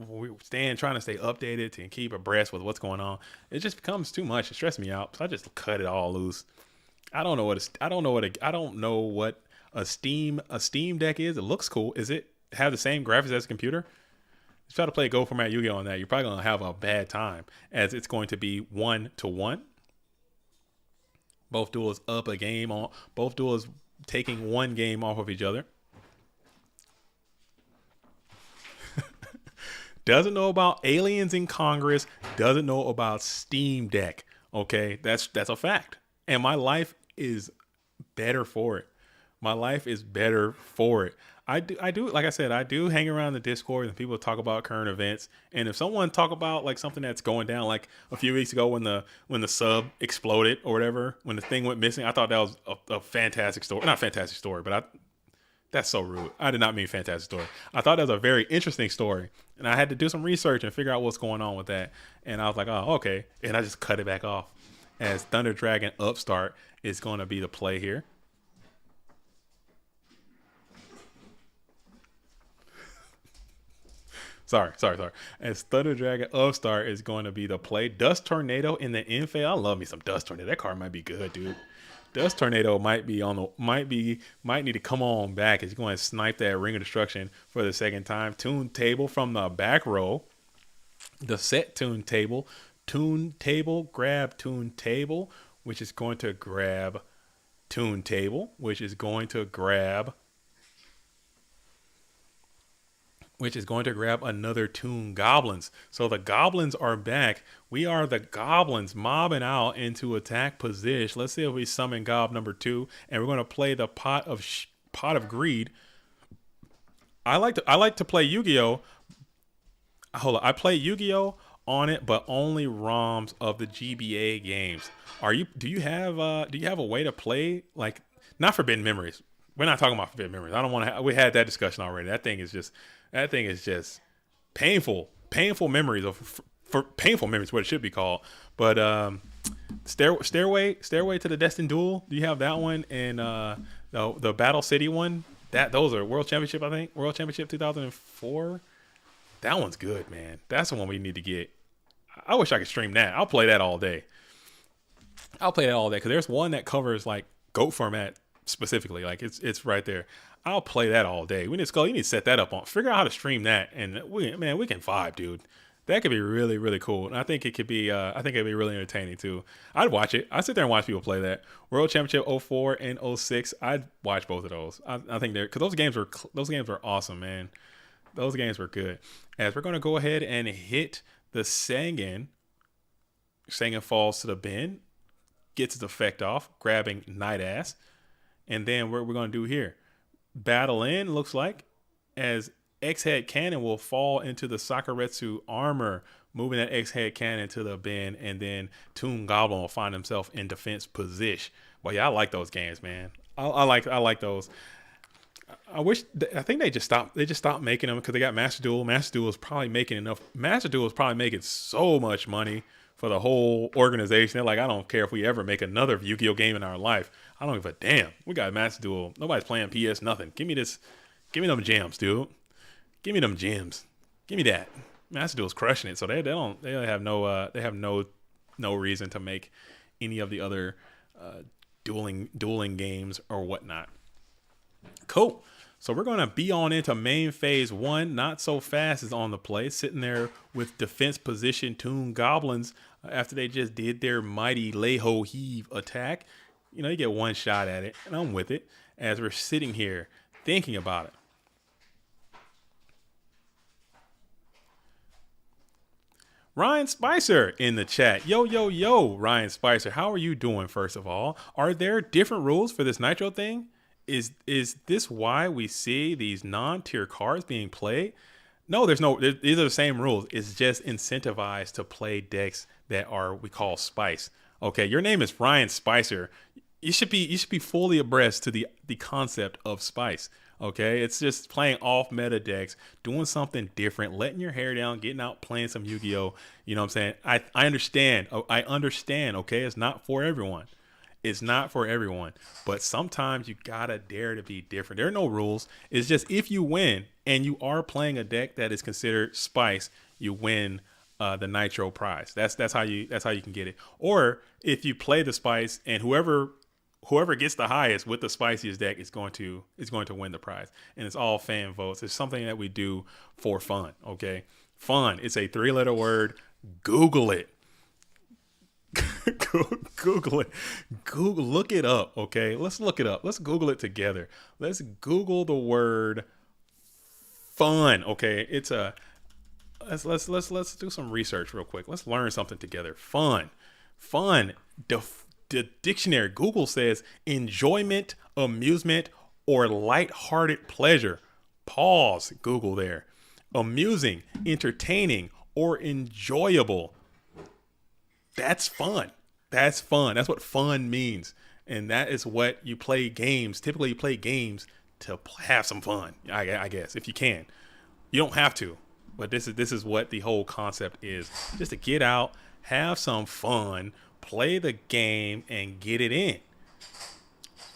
trying to stay updated to keep abreast with what's going on. It just becomes too much. It stresses me out, so I just cut it all loose. I don't know what a Steam Deck is. It looks cool. Is it have the same graphics as a computer? If you try to play Go Format Yu-Gi-Oh on that, you're probably gonna have a bad time, as it's going to be 1-to-1. Both duels up a game on both duels taking one game off of each other. Doesn't know about aliens in Congress, doesn't know about Steam Deck. Okay, that's a fact. And my life is better for it. My life is better for it. I do like I said, I do hang around the Discord and people talk about current events. And if someone talk about like something that's going down, like a few weeks ago when the sub exploded or whatever, when the thing went missing, I thought that was a fantastic story. Not fantastic story, but that's so rude. I did not mean fantastic story. I thought that was a very interesting story. And I had to do some research and figure out what's going on with that. And I was like, oh, okay. And I just cut it back off. As Thunder Dragon Upstart is going to be the play here. Sorry. As Thunder Dragon Upstart is going to be the play. Dust Tornado in the infield. I love me some Dust Tornado. That card might be good, dude. Dust Tornado might need to come on back as he's going to snipe that Ring of Destruction for the second time. Tune Table from the back row. The set Tune Table. Tune Table, grab Tune Table, which is going to grab Tune Table, which is going to grab which is going to grab another Toon Goblins. So the Goblins are back. We are the Goblins mobbing out into attack position. Let's see if we summon Gob number 2, and we're going to play the Pot of Greed. I like to play Yu-Gi-Oh. Hold on, I play Yu-Gi-Oh on it, but only ROMs of the GBA games. Do you have a way to play, like, not Forbidden Memories? We're not talking about Forbidden Memories. I don't want to. We had that discussion already. That thing is just painful memories for painful memories. What it should be called. But Stairway to the Destined Duel. Do you have that one? And the Battle City one. Those are World Championship. I think World Championship 2004. That one's good, man. That's the one we need to get. I wish I could stream that. I'll play that all day. Because there's one that covers like GOAT format specifically. Like it's right there. I'll play that all day. You need to set that up figure out how to stream that, and we can vibe, dude. That could be really, really cool. And I think it'd be really entertaining too. I'd watch it. I'd sit there and watch people play that. World Championship 04 and 06. I'd watch both of those. I think because those games were awesome, man. Those games were good. As we're going to go ahead and hit the Sangan. Sangan falls to the bin, gets its effect off, grabbing Night Ass. And then what we're going to do here, battle in, looks like, as X-Head Cannon will fall into the Sakuretsu armor, moving that X-Head Cannon to the bin, and then Toon Goblin will find himself in defense position. But yeah, I like those games, man. I like those. I think they just stopped making them because they got Master Duel. Master Duel is probably making so much money for the whole organization. They're like, I don't care if we ever make another Yu-Gi-Oh game in our life. I don't give a damn. We got Master Duel. Nobody's playing PS nothing. Give me them gems, dude. Give me them gems. Give me that. Master Duel's crushing it. So they have no reason to make any of the other dueling games or whatnot. Cool. So we're going to be on into main phase 1. Not So Fast is on the play, sitting there with defense position Toon Goblins after they just did their mighty Leho Heave attack. You get one shot at it, and I'm with it as we're sitting here thinking about it. Ryan Spicer in the chat. Yo, Ryan Spicer. How are you doing, first of all? Are there different rules for this Nitro thing? Is this why we see these non-tier cards being played? No, these are the same rules. It's just incentivized to play decks that we call Spice. Okay, your name is Ryan Spicer. You should be fully abreast to the concept of Spice. Okay, it's just playing off meta decks, doing something different, letting your hair down, getting out, playing some Yu-Gi-Oh. You know what I'm saying? I understand. I understand. Okay, it's not for everyone. But sometimes you gotta dare to be different. There are no rules. It's just if you win and you are playing a deck that is considered Spice, you win the Nitro prize. That's how you can get it. Or if you play the Spice and whoever gets the highest with the spiciest deck is going to win the prize. And it's all fan votes. It's something that we do for fun. Okay, fun. It's a 3-letter word. Google it. Google it. Look it up. Okay, let's look it up. Let's Google it together. Let's Google the word fun. Okay, let's do some research real quick. Let's learn something together. Fun. The dictionary, Google says enjoyment, amusement, or lighthearted pleasure. Pause. Google there. Amusing, entertaining, or enjoyable. That's fun. That's what fun means. And that is what you play games. Typically, you play games to have some fun, I guess, if you can. You don't have to, but this is what the whole concept is. Just to get out, have some fun, play the game, and get it in.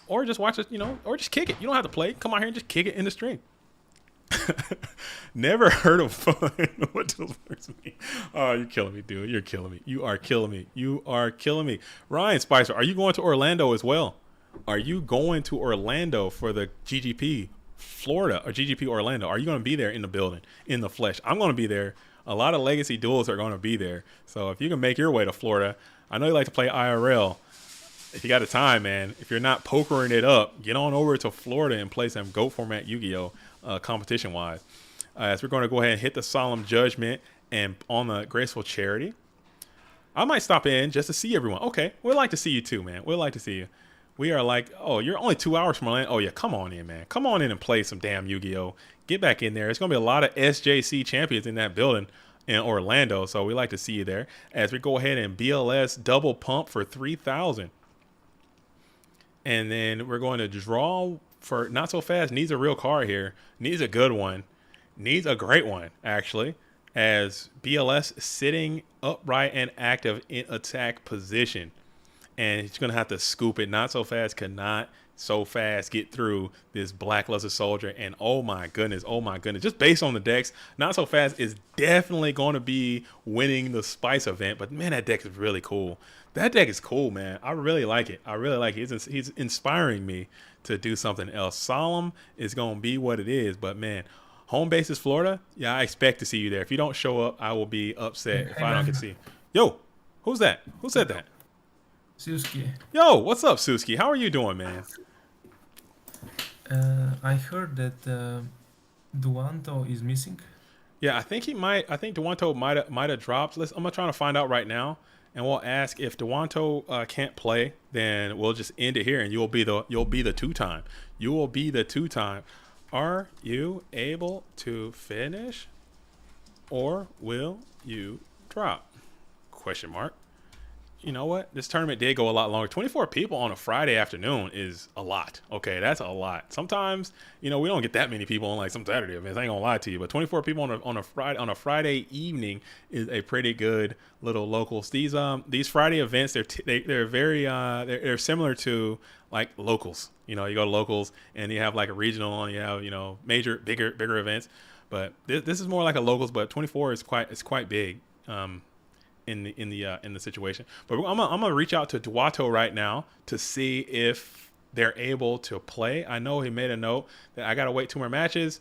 Or just watch it, or just kick it. You don't have to play. Come out here and just kick it in the stream. Never heard of fun. What those words mean? Oh, you're killing me, dude. You're killing me. You are killing me. Ryan Spicer, are you going to Orlando as well? Are you going to Orlando for the GGP Florida or GGP Orlando? Are you going to be there in the building, in the flesh? I'm going to be there. A lot of legacy duels are going to be there. So if you can make your way to Florida, I know you like to play IRL. If you got the time, man, if you're not pokering it up, get on over to Florida and play some GOAT format Yu-Gi-Oh! Competition-wise. as we're going to go ahead and hit the solemn judgment and on the graceful charity. I might stop in just to see everyone. Okay, we'd like to see you too, man. We'd like to see you. We are like, oh, you're only 2 hours from Orlando. Oh, yeah, come on in, man. Come on in and play some damn Yu-Gi-Oh! Get back in there. It's going to be a lot of SJC champions in that building in Orlando, so we'd like to see you there as we go ahead and BLS double pump for 3,000. And then we're going to draw for Not So Fast. Needs a real card here. Needs a good one. Needs a great one, actually, as BLS sitting upright and active in attack position. And he's going to have to scoop it. Not So Fast cannot so fast get through this Blackluster Soldier. And oh my goodness, just based on the decks, Not So Fast is definitely going to be winning the Spice event. But man, that deck is really cool. That deck is cool, man. I really like it. He's inspiring me to do something else. Solemn is going to be what it is. But man, home base is Florida. Yeah, I expect to see you there. If you don't show up, I will be upset if I don't get to see you. Yo, who's that? Who said that? Suzuki. Yo, what's up, Suzuki? How are you doing, man? I heard that Duato is missing. Yeah, I think Duato might have dropped. I'm gonna try to find out right now, and we'll ask if Duato can't play. Then we'll just end it here, and you'll be the two-time. You will be the two-time. Are you able to finish, or will you drop? Question mark. You know what? This tournament did go a lot longer. 24 people on a Friday afternoon is a lot. Okay, that's a lot. Sometimes, we don't get that many people on like some Saturday events. I ain't gonna lie to you, but 24 people on a Friday evening is a pretty good little locals. These Friday events, they're very they're similar to like locals. You go to locals and you have like a regional and you have major bigger events. But this is more like a locals. But 24 is quite big. In the situation, but I'm gonna reach out to Duato right now to see if they're able to play. I know he made a note that I gotta wait 2 more matches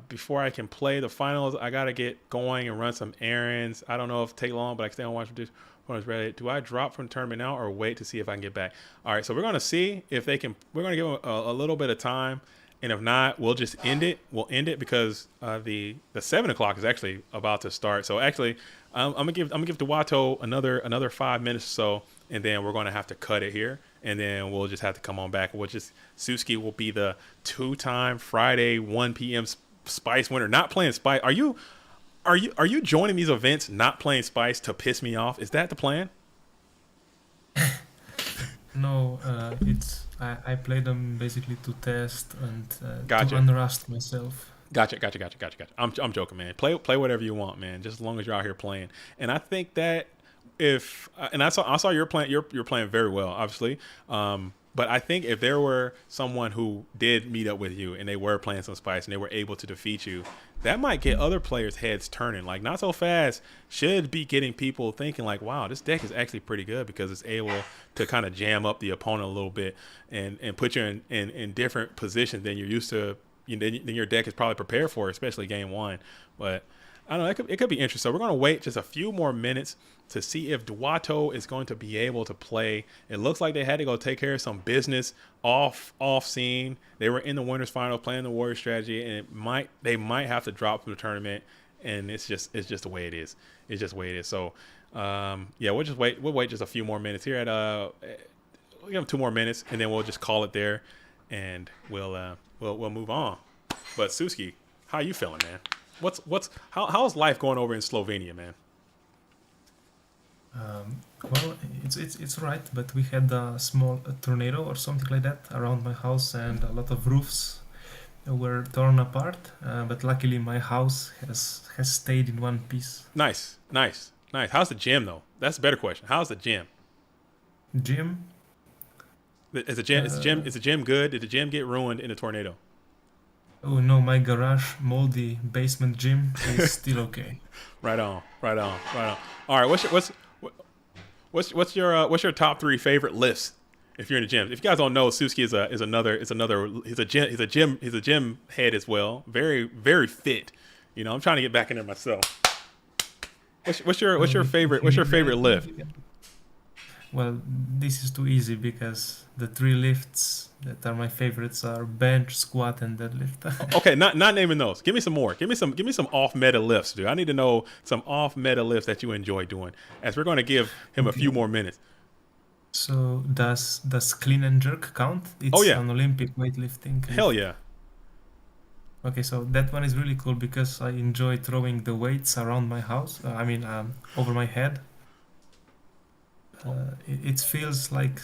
before I can play the finals. I gotta get going and run some errands. I don't know if it take long, but I can stay on watch this when it's ready. Do I drop from the tournament now or wait to see if I can get back? All right, so we're gonna see if they can. We're gonna give them a little bit of time. And if not, we'll just end it. We'll end it because the 7 o'clock is actually about to start. So actually, I'm gonna give Duato another 5 minutes or so, and then we're gonna have to cut it here, and then we'll just have to come on back. Suzuki will be the 2-time Friday 1 p.m. Spice winner. Not playing Spice. Are you joining these events not playing Spice to piss me off? Is that the plan? No, I play them basically to test and Gotcha. to unrust myself. Gotcha. I'm joking, man. Play whatever you want, man. Just as long as you're out here playing. And I think that I saw you're playing very well, obviously. But I think if there were someone who did meet up with you and they were playing some Spice and they were able to defeat you, that might get other players' heads turning. Like Not So Fast should be getting people thinking like, wow, this deck is actually pretty good because it's able to kind of jam up the opponent a little bit and put you in different positions than you're used to, than your deck is probably prepared for, especially game 1. But I don't know, it could be interesting. So we're going to wait just a few more minutes to see if Duato is going to be able to play. It looks like they had to go take care of some business off scene. They were in the winners final playing the Warrior strategy, and they might have to drop from the tournament. And it's just the way it is. It's just the way it is. So yeah, we'll just wait. We'll wait just a few more minutes here. We'll give them 2 more minutes, and then we'll just call it there, and we'll move on. But Suzuki, how you feeling, man? How's life going over in Slovenia, man? Well, it's right, but we had a small tornado or something like that around my house, and a lot of roofs were torn apart. But luckily, my house has stayed in one piece. Nice. How's the gym though? That's a better question. How's the gym? Gym? Is the gym good? Did the gym get ruined in a tornado? Oh no, my garage moldy basement gym is still okay. Right on. All right, what's your top 3 favorite lifts if you're in the gym? If you guys don't know, Suzuki is a gym head as well. Very very fit. I'm trying to get back in there myself. What's your favorite lift? Well, this is too easy because the three lifts that are my favorites are bench, squat, and deadlift. Okay, not naming those. Give me some more. Give me some off meta lifts, dude. I need to know some off meta lifts that you enjoy doing. As we're going to give him a few Okay. more minutes. So does clean and jerk count? Oh It's yeah, an Olympic weightlifting hell lift. yeah. Okay, so that one is really cool because I enjoy throwing the weights around my house. Over my head. It feels like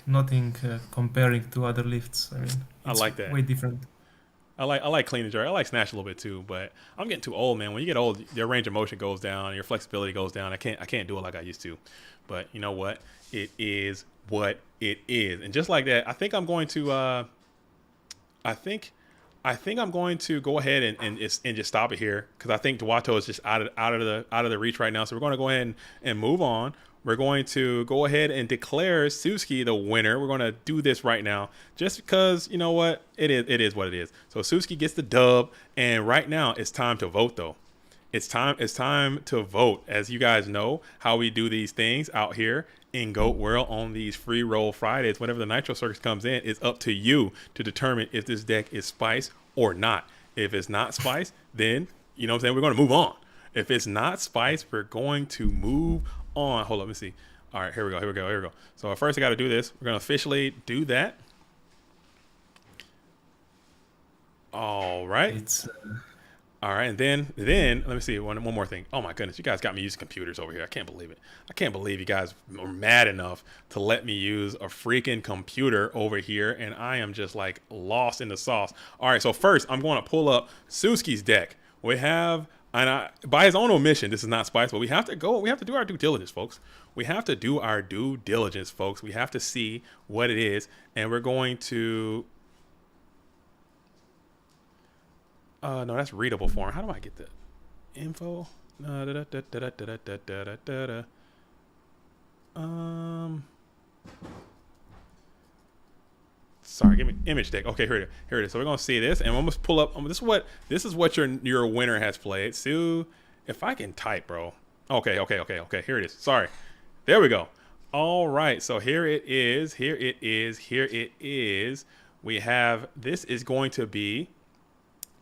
nothing comparing to other lifts. I mean, I it's like that. way different. I like clean and jerk. I like snatch a little bit too, but I'm getting too old, man. When you get old, your range of motion goes down, your flexibility goes down. I can't do it like I used to. But you know what? It is what it is. And just like that, I think I'm going to I think I'm going to go ahead and just stop it here because I think Duato is just out of the reach right now. So we're going to go ahead and move on. We're going to go ahead and declare Suzuki the winner. We're going to do this right now just because you know what it is what it is. So Suzuki gets the dub, and right now it's time to vote though. It's time to vote. As you guys know how we do these things out here in Goat World on these free roll Fridays. Whenever the Nitro Circus comes in, it's up to you to determine if this deck is spice or not. If it's not spice, then you know what I'm saying, we're going to move on. If it's not spice, we're going to move on. Hold on, let me see. All right, here we go. So first I got to do this. We're going to officially do that. All right. It's All right, and then let me see one more thing. Oh my goodness, you guys got me using computers over here. I can't believe it. I can't believe you guys are mad enough to let me use a freaking computer over here, and I am just like lost in the sauce. All right, so first I'm going to pull up Suzuki's deck. We have, by his own omission, this is not spice, but we have to go. We have to do our due diligence, folks. We have to do our due diligence, folks. We have to see what it is, and we're going to. No, that's readable form. How do I get the info? Um, sorry, give me image deck. Okay, here it is. So we're gonna see this, and I'm gonna pull up. This is what your winner has played. Sue, if I can type, bro. Okay. Here it is. Sorry. There we go. All right. So here it is. We have. This is going to be.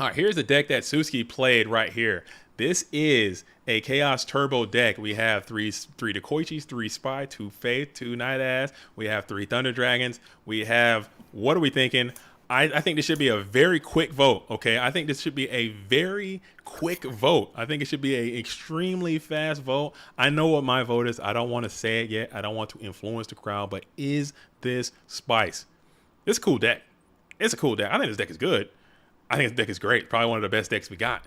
All right, here's the deck that Suzuki played right here. This is a Chaos Turbo deck. We have three Dekoichis, 3 Spy, 2 Faith, 2 Night Ass. We have 3 Thunder Dragons. We have, what are we thinking? I think this should be a very quick vote, okay? I think this should be a very quick vote. I think it should be an extremely fast vote. I know what my vote is. I don't want to say it yet. I don't want to influence the crowd, but is this spice? It's a cool deck. It's a cool deck. I think this deck is good. I think this deck is great. Probably one of the best decks we got.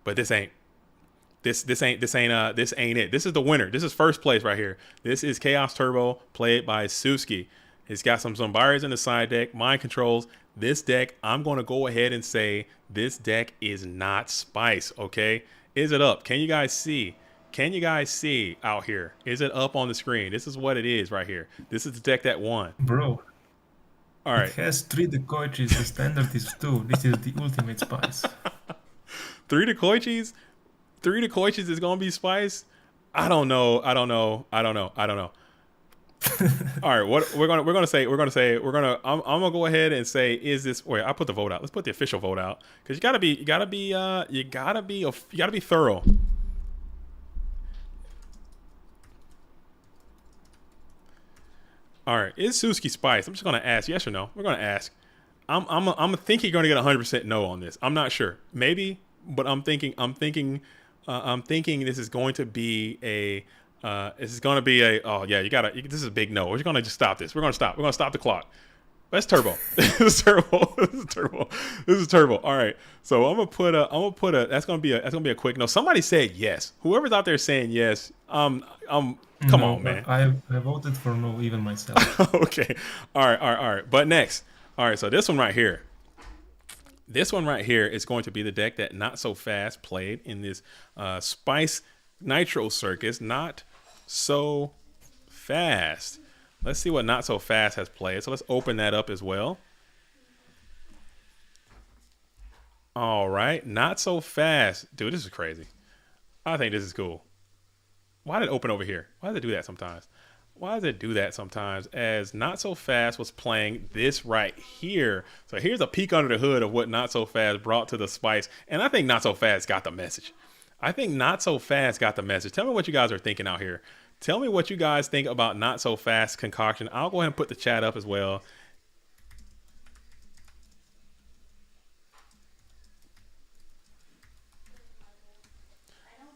But this ain't it. This is the winner. This is first place right here. This is Chaos Turbo played by Suzuki. It's got some Zombiris in the side deck, mind controls. This deck, I'm going to go ahead and say this deck is not spice, okay? Is it up? Can you guys see? Can you guys see out here? Is it up on the screen? This is what it is right here. This is the deck that won. bro. All It right. has 3 Dekoichis. The standard is 2. This is the ultimate spice. 3 Dekoichis? 3 Dekoichis is gonna be spice? I don't know. All right, what I'm gonna go ahead and say is this. Wait, I put the vote out. Let's put the official vote out because you gotta be thorough. All right, is Suzuki spice? I'm just gonna ask yes or no. We're gonna ask. I'm thinking you're gonna get 100% no on this. I'm not sure. Maybe, but I'm thinking this is going to be a. This is going to be a. Oh yeah, this is a big no. We're gonna just stop this. We're gonna stop. We're gonna stop the clock. That's turbo. This is turbo. This is turbo. All right. So I'm gonna put a. That's gonna be a quick no. Somebody said yes. Whoever's out there saying yes. Come No, on, man. I voted for no, even myself. Okay. All right. But next. All right. So this one right here. This one right here is going to be the deck that Not So Fast played in this Spice Nitro Circus. Not So Fast. Let's see what Not So Fast has played. So let's open that up as well. All right. Not So Fast. Dude, this is crazy. I think this is cool. Why did it open over here? Why does it do that sometimes? Why does it do that sometimes? As Not So Fast was playing this right here. So here's a peek under the hood of what Not So Fast brought to the spice. And I think Not So Fast got the message. I think Not So Fast got the message. Tell me what you guys are thinking out here. Tell me what you guys think about Not So Fast concoction. I'll go ahead and put the chat up as well.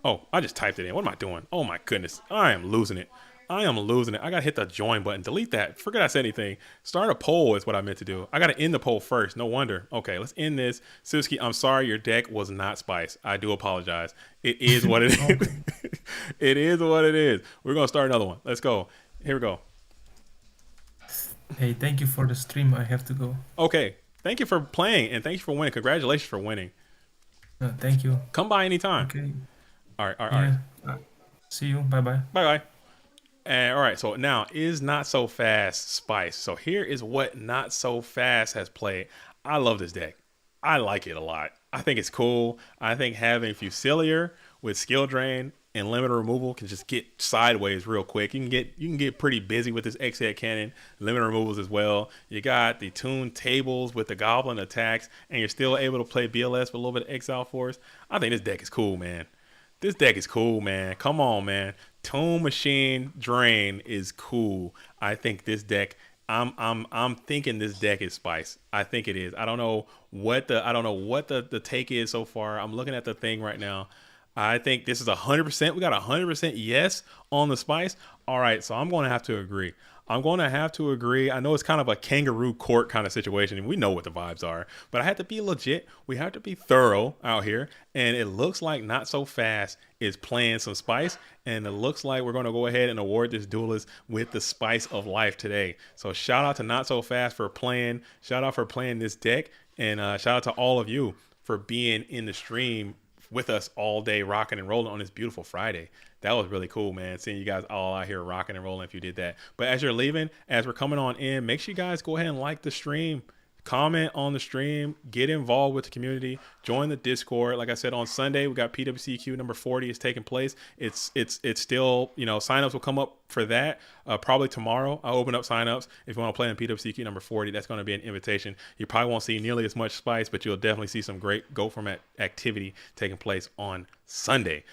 Oh, I just typed it in. What am I doing? Oh my goodness. I am losing it. I am losing it. I gotta hit the join button. Delete that. Forget I said anything. Start a poll is what I meant to do. I gotta end the poll first. No wonder. Okay, let's end this. Suzuki, I'm sorry your deck was not spice. I do apologize. It is what it is. It is what it is. We're gonna start another one. Let's go. Here we go. Hey, thank you for the stream. I have to go. Okay. Thank you for playing and thank you for winning. Congratulations for winning. Thank you. Come by anytime. Okay. All right. All right. Yeah. See you. Bye-bye. Bye-bye. And all right, so now is Not So Fast spice. So here is what Not So Fast has played. I love this deck. I like it a lot. I think it's cool. I think having Fusilier with skill drain and limiter removal can just get sideways real quick. You can get pretty busy with this X-Head cannon, limiter removals as well. You got the tuned tables with the goblin attacks, and you're still able to play BLS with a little bit of Exile Force. I think this deck is cool, man. This deck is cool, man. Come on, man. Tomb Machine Drain is cool. I think this deck. I'm thinking this deck is spice. I think it is. I don't know what the take is so far. I'm looking at the thing right now. I think this is 100%. We got 100% yes on the spice. All right, so I'm going to have to agree. I'm going to have to agree. I know it's kind of a kangaroo court kind of situation, and we know what the vibes are, but I have to be legit. We have to be thorough out here, and it looks like Not So Fast is playing some spice, and it looks like we're going to go ahead and award this duelist with the spice of life today. So shout out to Not So Fast for playing. Shout out for playing this deck, and shout out to all of you for being in the stream with us all day, rocking and rolling on this beautiful Friday. That was really cool, man. Seeing you guys all out here rocking and rolling if you did that. But as you're leaving, as we're coming on in, make sure you guys go ahead and like the stream, comment on the stream, get involved with the community, join the Discord. Like I said, on Sunday, we got PWCQ number 40 is taking place. It's still, signups will come up for that. Probably tomorrow, I'll open up signups. If you want to play in PWCQ number 40, that's going to be an invitation. You probably won't see nearly as much spice, but you'll definitely see some great Go Format activity taking place on Sunday.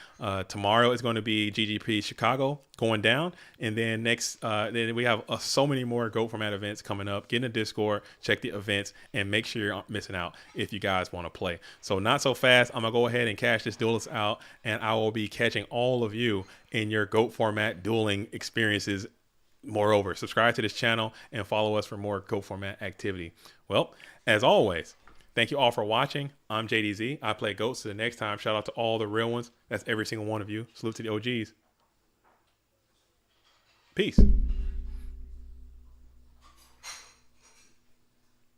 Tomorrow is going to be GGP Chicago going down, and then then we have so many more Go Format events coming up. Get in the Discord, check the events, and make sure you're not missing out if you guys want to play. So Not So Fast, I'm gonna go ahead and cash this duelist out, and I will be catching all of you in your GOAT format dueling experiences. Moreover, subscribe to this channel and follow us for more GOAT format activity. Well, as always, thank you all for watching. I'm JDZ. I play GOATs. So the next time, shout out to all the real ones. That's every single one of you. Salute to the OGs. Peace.